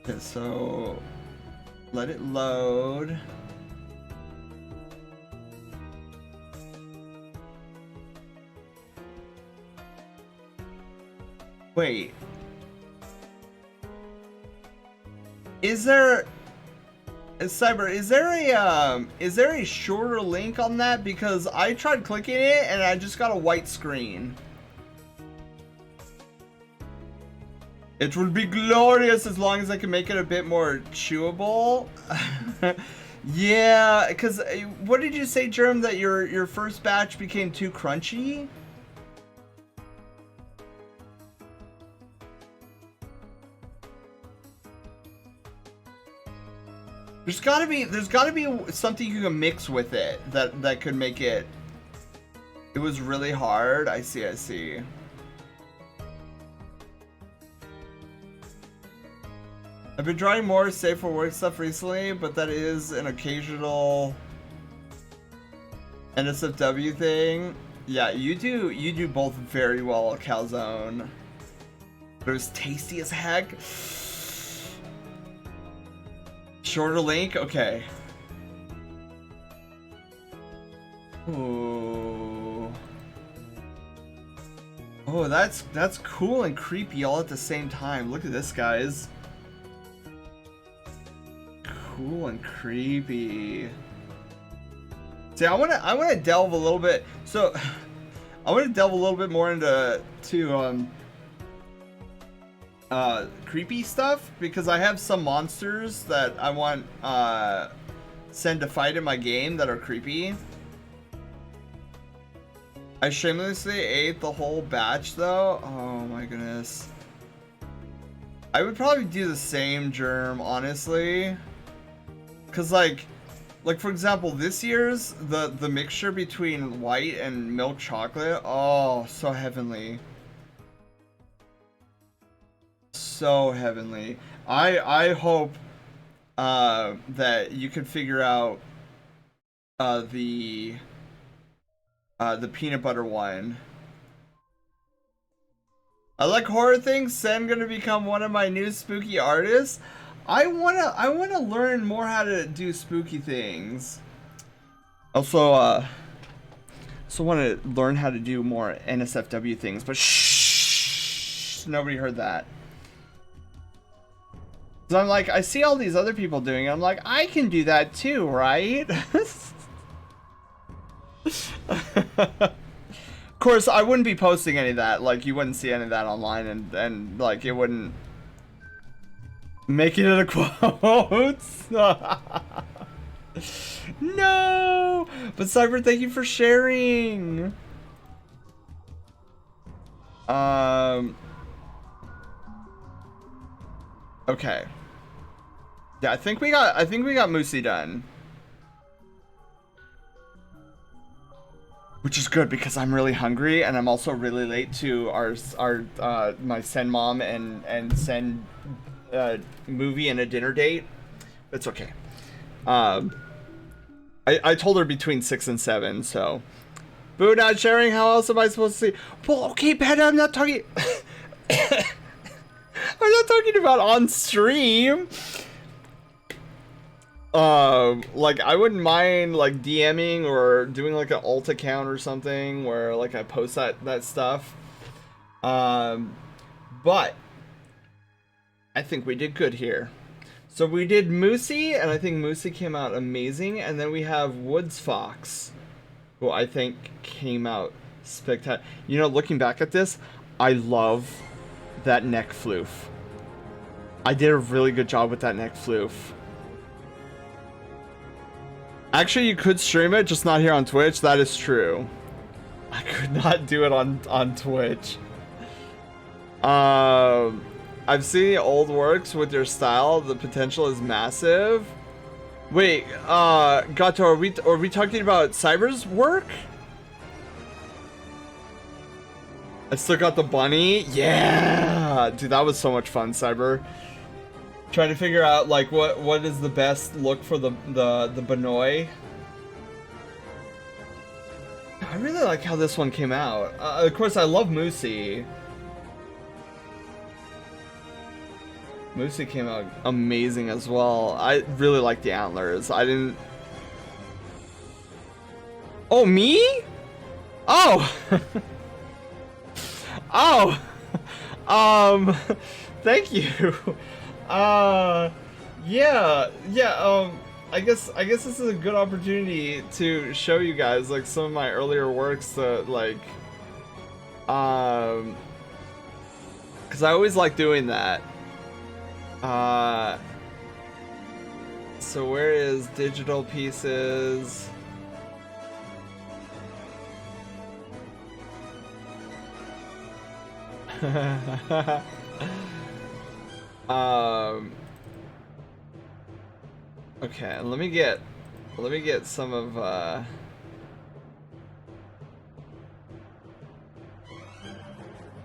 S3: Okay, so let it load. Wait. Is there Cyber, is there a shorter link on that? Because I tried clicking it and I just got a white screen. It would be glorious as long as I can make it a bit more chewable. Yeah, because what did you say, Germ, that your first batch became too crunchy? There's gotta be something you can mix with it that could make it. It was really hard. I see. I've been drawing more safe for work stuff recently, but that is an occasional NSFW thing. Yeah, you do both very well, Calzone. But it was tasty as heck. Shorter link? Okay. Ooh. Oh, that's cool and creepy all at the same time. Look at this, guys. Cool and creepy. See, I wanna delve a little bit. So, I wanna delve a little bit more into creepy stuff, because I have some monsters that I want send to fight in my game that are creepy. I shamelessly ate the whole batch though. Oh my goodness. I would probably do the same, Germ, honestly. Cause like for example, this year's the mixture between white and milk chocolate. Oh, so heavenly. So heavenly. I hope that you can figure out the peanut butter one. I like horror things. Sen gonna become one of my new spooky artists. I wanna learn more how to do spooky things. Also want to learn how to do more NSFW things, but shh, nobody heard that. So I'm like, I see all these other people doing it. I'm like, I can do that too, right? Of course, I wouldn't be posting any of that. Like, you wouldn't see any of that online, and like, it wouldn't make it in a quotes. No! But Cyber, thank you for sharing. Okay. Yeah, I think we got Moosey done. Which is good because I'm really hungry and I'm also really late to my Sen mom and Sen movie and a dinner date. It's okay. I told her between 6 and 7, so. Boo, not sharing. How else am I supposed to see? Well, okay, Panda, I'm not talking. I'm not talking about on stream. Like, I wouldn't mind like DMing or doing like an alt account or something where like I post that stuff. but I think we did good here. So we did Moosey, and I think Moosey came out amazing, and then we have Woods Fox, who I think came out spectacular. You know, looking back at this, I love that neck floof. I did a really good job with that neck floof. Actually, you could stream it, just not here on Twitch. That is true. I could not do it on Twitch. I've seen the old works with your style. The potential is massive. Wait, Gato, are we talking about Cyber's work? I still got the bunny. Yeah, dude, that was so much fun, Cyber. Trying to figure out like what is the best look for the Benoy. I really like how this one came out. Of course, I love Moosey. Moosey came out amazing as well. I really like the antlers. I didn't. Oh, me? Oh. Oh. Thank you. Yeah. I guess this is a good opportunity to show you guys like some of my earlier works that like, because I always like doing that. So where is digital pieces? Okay, let me get some of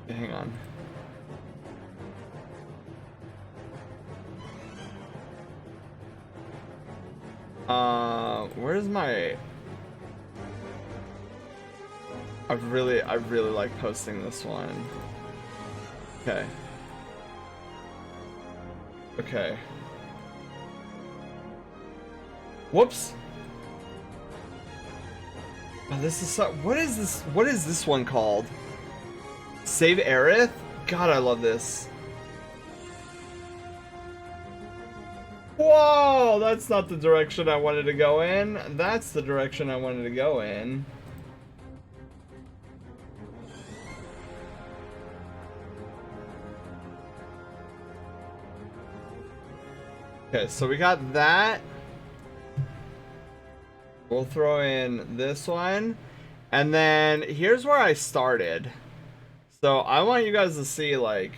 S3: hang on. Where's my I really like posting this one. Okay. Okay. Whoops. Oh, this is so, what is this one called? Save Aerith? God, I love this. Whoa, that's not the direction I wanted to go in. That's the direction I wanted to go in. Okay, so we got that. We'll throw in this one. And then here's where I started. So I want you guys to see like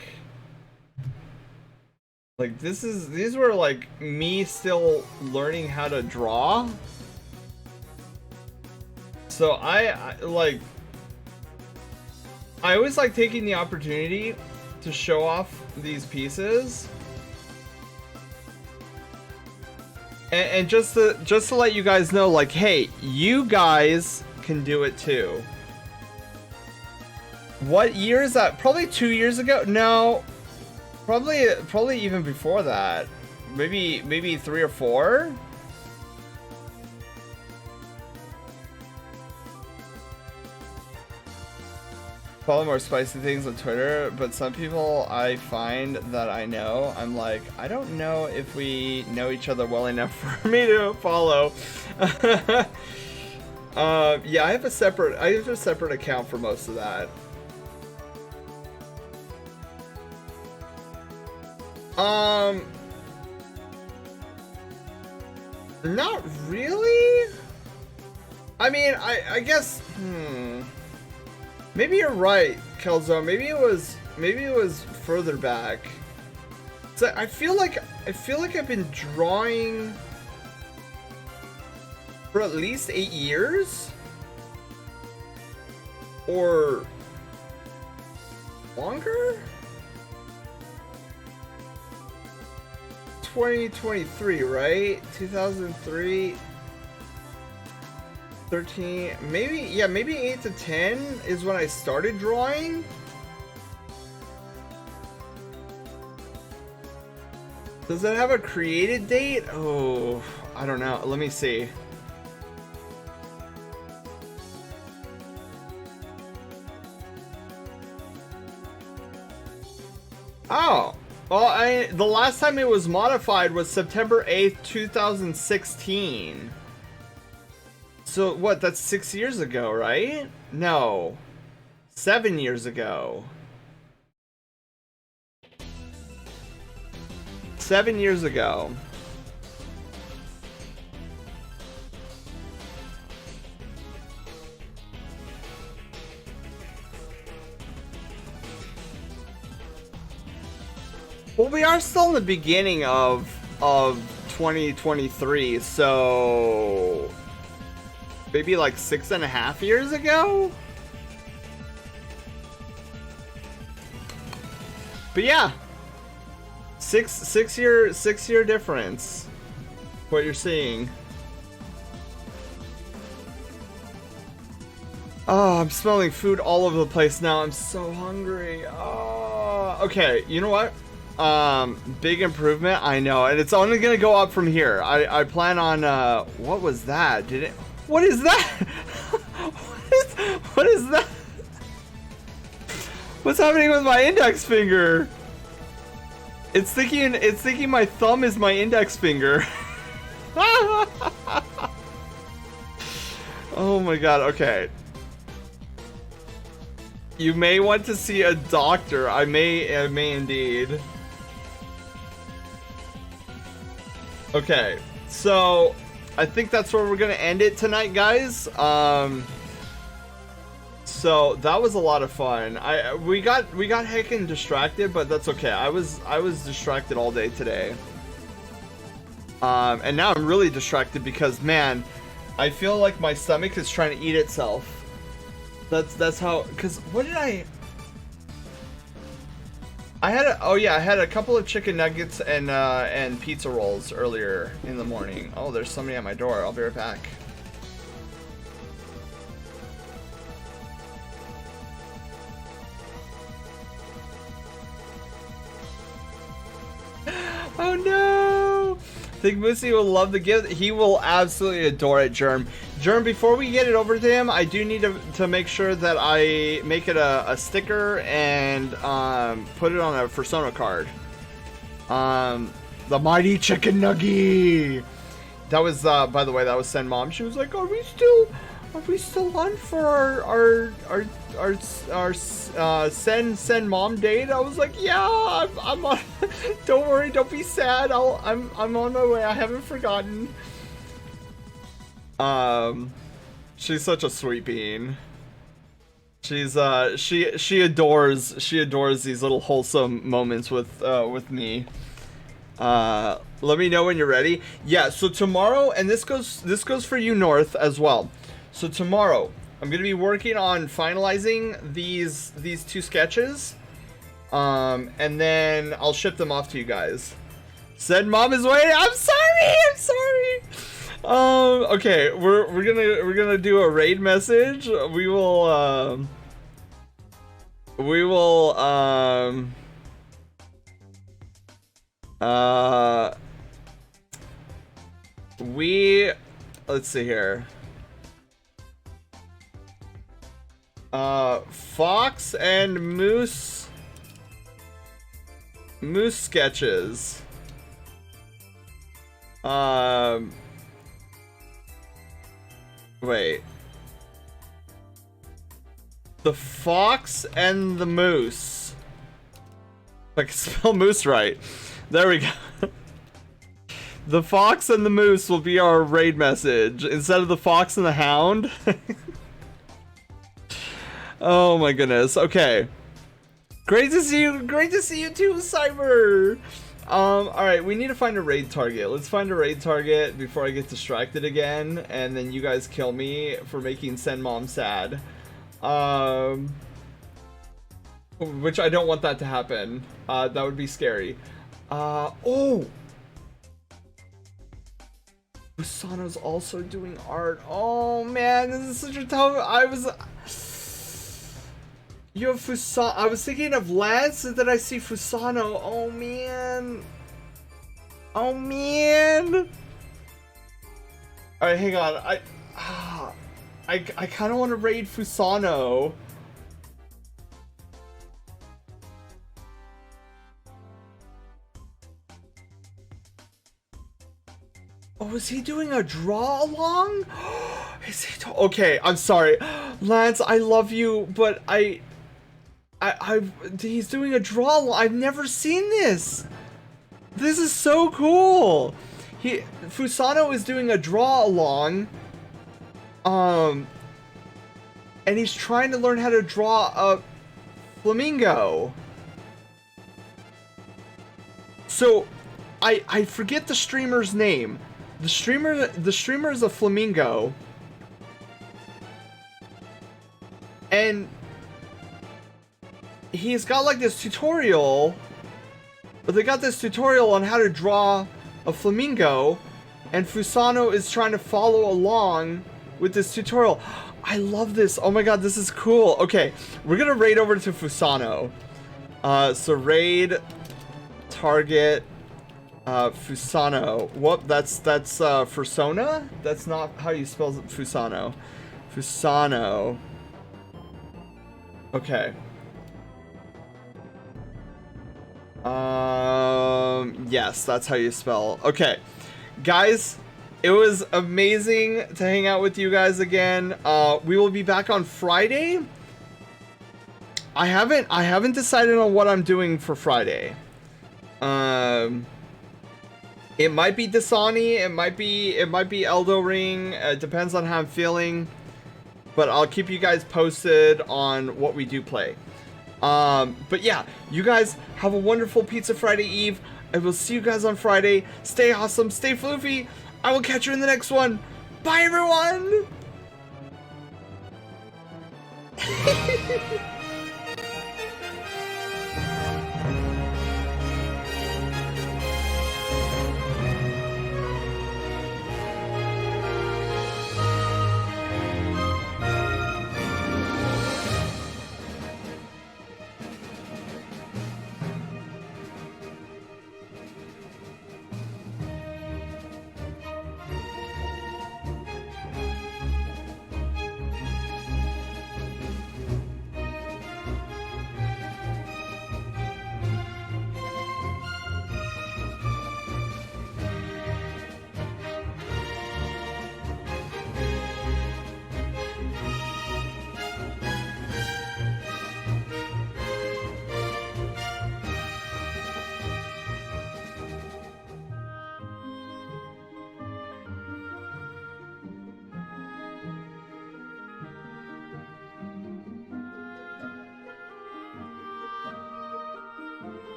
S3: these were like me still learning how to draw. So I always like taking the opportunity to show off these pieces. And just to let you guys know, like, hey, you guys can do it too. What year is that? Probably 2 years ago? No, probably even before that. Maybe 3 or 4. Follow more spicy things on Twitter, but some people I find that I know, I'm like, I don't know if we know each other well enough for me to follow. Yeah, I have a separate account for most of that. Not really. I mean, I guess, maybe you're right, Kelzo. Maybe it was further back. So I feel like I've been drawing for at least 8 years or longer. 2023, right? 2003. 13, maybe 8 to 10 is when I started drawing. Does it have a created date? Oh, I don't know. Let me see. Oh, well, the last time it was modified was September 8th, 2016. So what? That's 6 years ago, right? No, 7 years ago. 7 years ago. Well, we are still in the beginning of 2023, so maybe like 6.5 years ago. But yeah, six year difference. What you're seeing. Oh, I'm smelling food all over the place now. I'm so hungry. Oh, okay. You know what? Big improvement. I know, and it's only gonna go up from here. I plan on. What was that? Did it? What is that? What is that? What's happening with my index finger? It's thinking my thumb is my index finger. Oh my god. Okay. You may want to see a doctor. I may indeed. Okay, so I think that's where we're gonna end it tonight, guys. So that was a lot of fun. We got heckin' distracted, but that's okay. I was distracted all day today. And now I'm really distracted because, man, I feel like my stomach is trying to eat itself. That's how. Cause what did I had I had a couple of chicken nuggets and pizza rolls earlier in the morning. Oh, there's somebody at my door. I'll be right back. Oh no! I think Moosey will love the gift. He will absolutely adore it, Germ. Germ, before we get it over to him, I do need to make sure that I make it a sticker and put it on a Fursona card. The mighty chicken nugget. That was by the way, that was Sen Mom. She was like, "Are we still on for our Sen Mom date?" I was like, "Yeah, I'm on. Don't worry, don't be sad. I'm on my way. I haven't forgotten." She's such a sweet bean. She's she adores these little wholesome moments with me. Let me know when you're ready. Yeah, so tomorrow, and this goes for you, North, as well. So tomorrow I'm gonna be working on finalizing these two sketches, and then I'll ship them off to you guys. Said Mom is waiting. I'm sorry. Okay, we're gonna do a raid message. We will let's see here. Fox and Moose sketches. Wait. The Fox and the Moose. If I can spell moose right. There we go. The Fox and the Moose will be our raid message instead of the Fox and the Hound. Oh my goodness. Okay. Great to see you. Great to see you too, Cyber. Alright, we need to find a raid target. Let's find a raid target before I get distracted again, and then you guys kill me for making Sen Mom sad. Which I don't want that to happen. That would be scary. Oh! Fusano's also doing art. Oh man, this is such a tough. You have Fusano. I was thinking of Lance, and then I see Fusano. Oh man. Oh man. All right, hang on. I kind of want to raid Fusano. Oh, is he doing a draw along? Is he okay, I'm sorry. Lance, I love you, but he's doing a draw along. I've never seen this. This is so cool. Fusano is doing a draw along. And he's trying to learn how to draw a flamingo. So I forget the streamer's name. The streamer is a flamingo. And he's got like this tutorial, but they got this tutorial on how to draw a flamingo, and Fusano is trying to follow along with this tutorial. I love this. Oh my god, this is cool. Okay, we're gonna raid over to Fusano. So raid target Fusano. What? That's Fursona? That's not how you spell Fusano. Fusano. Okay. Yes, that's how you spell. Okay, guys, it was amazing to hang out with you guys again. We will be back on Friday. I haven't decided on what I'm doing for Friday. It might be Dasani, it might be Elden Ring. It depends on how I'm feeling, but I'll keep you guys posted on what we do play. But yeah, you guys have a wonderful Pizza Friday Eve. I will see you guys on Friday. Stay awesome, stay floofy. I will catch you in the next one. Bye, everyone.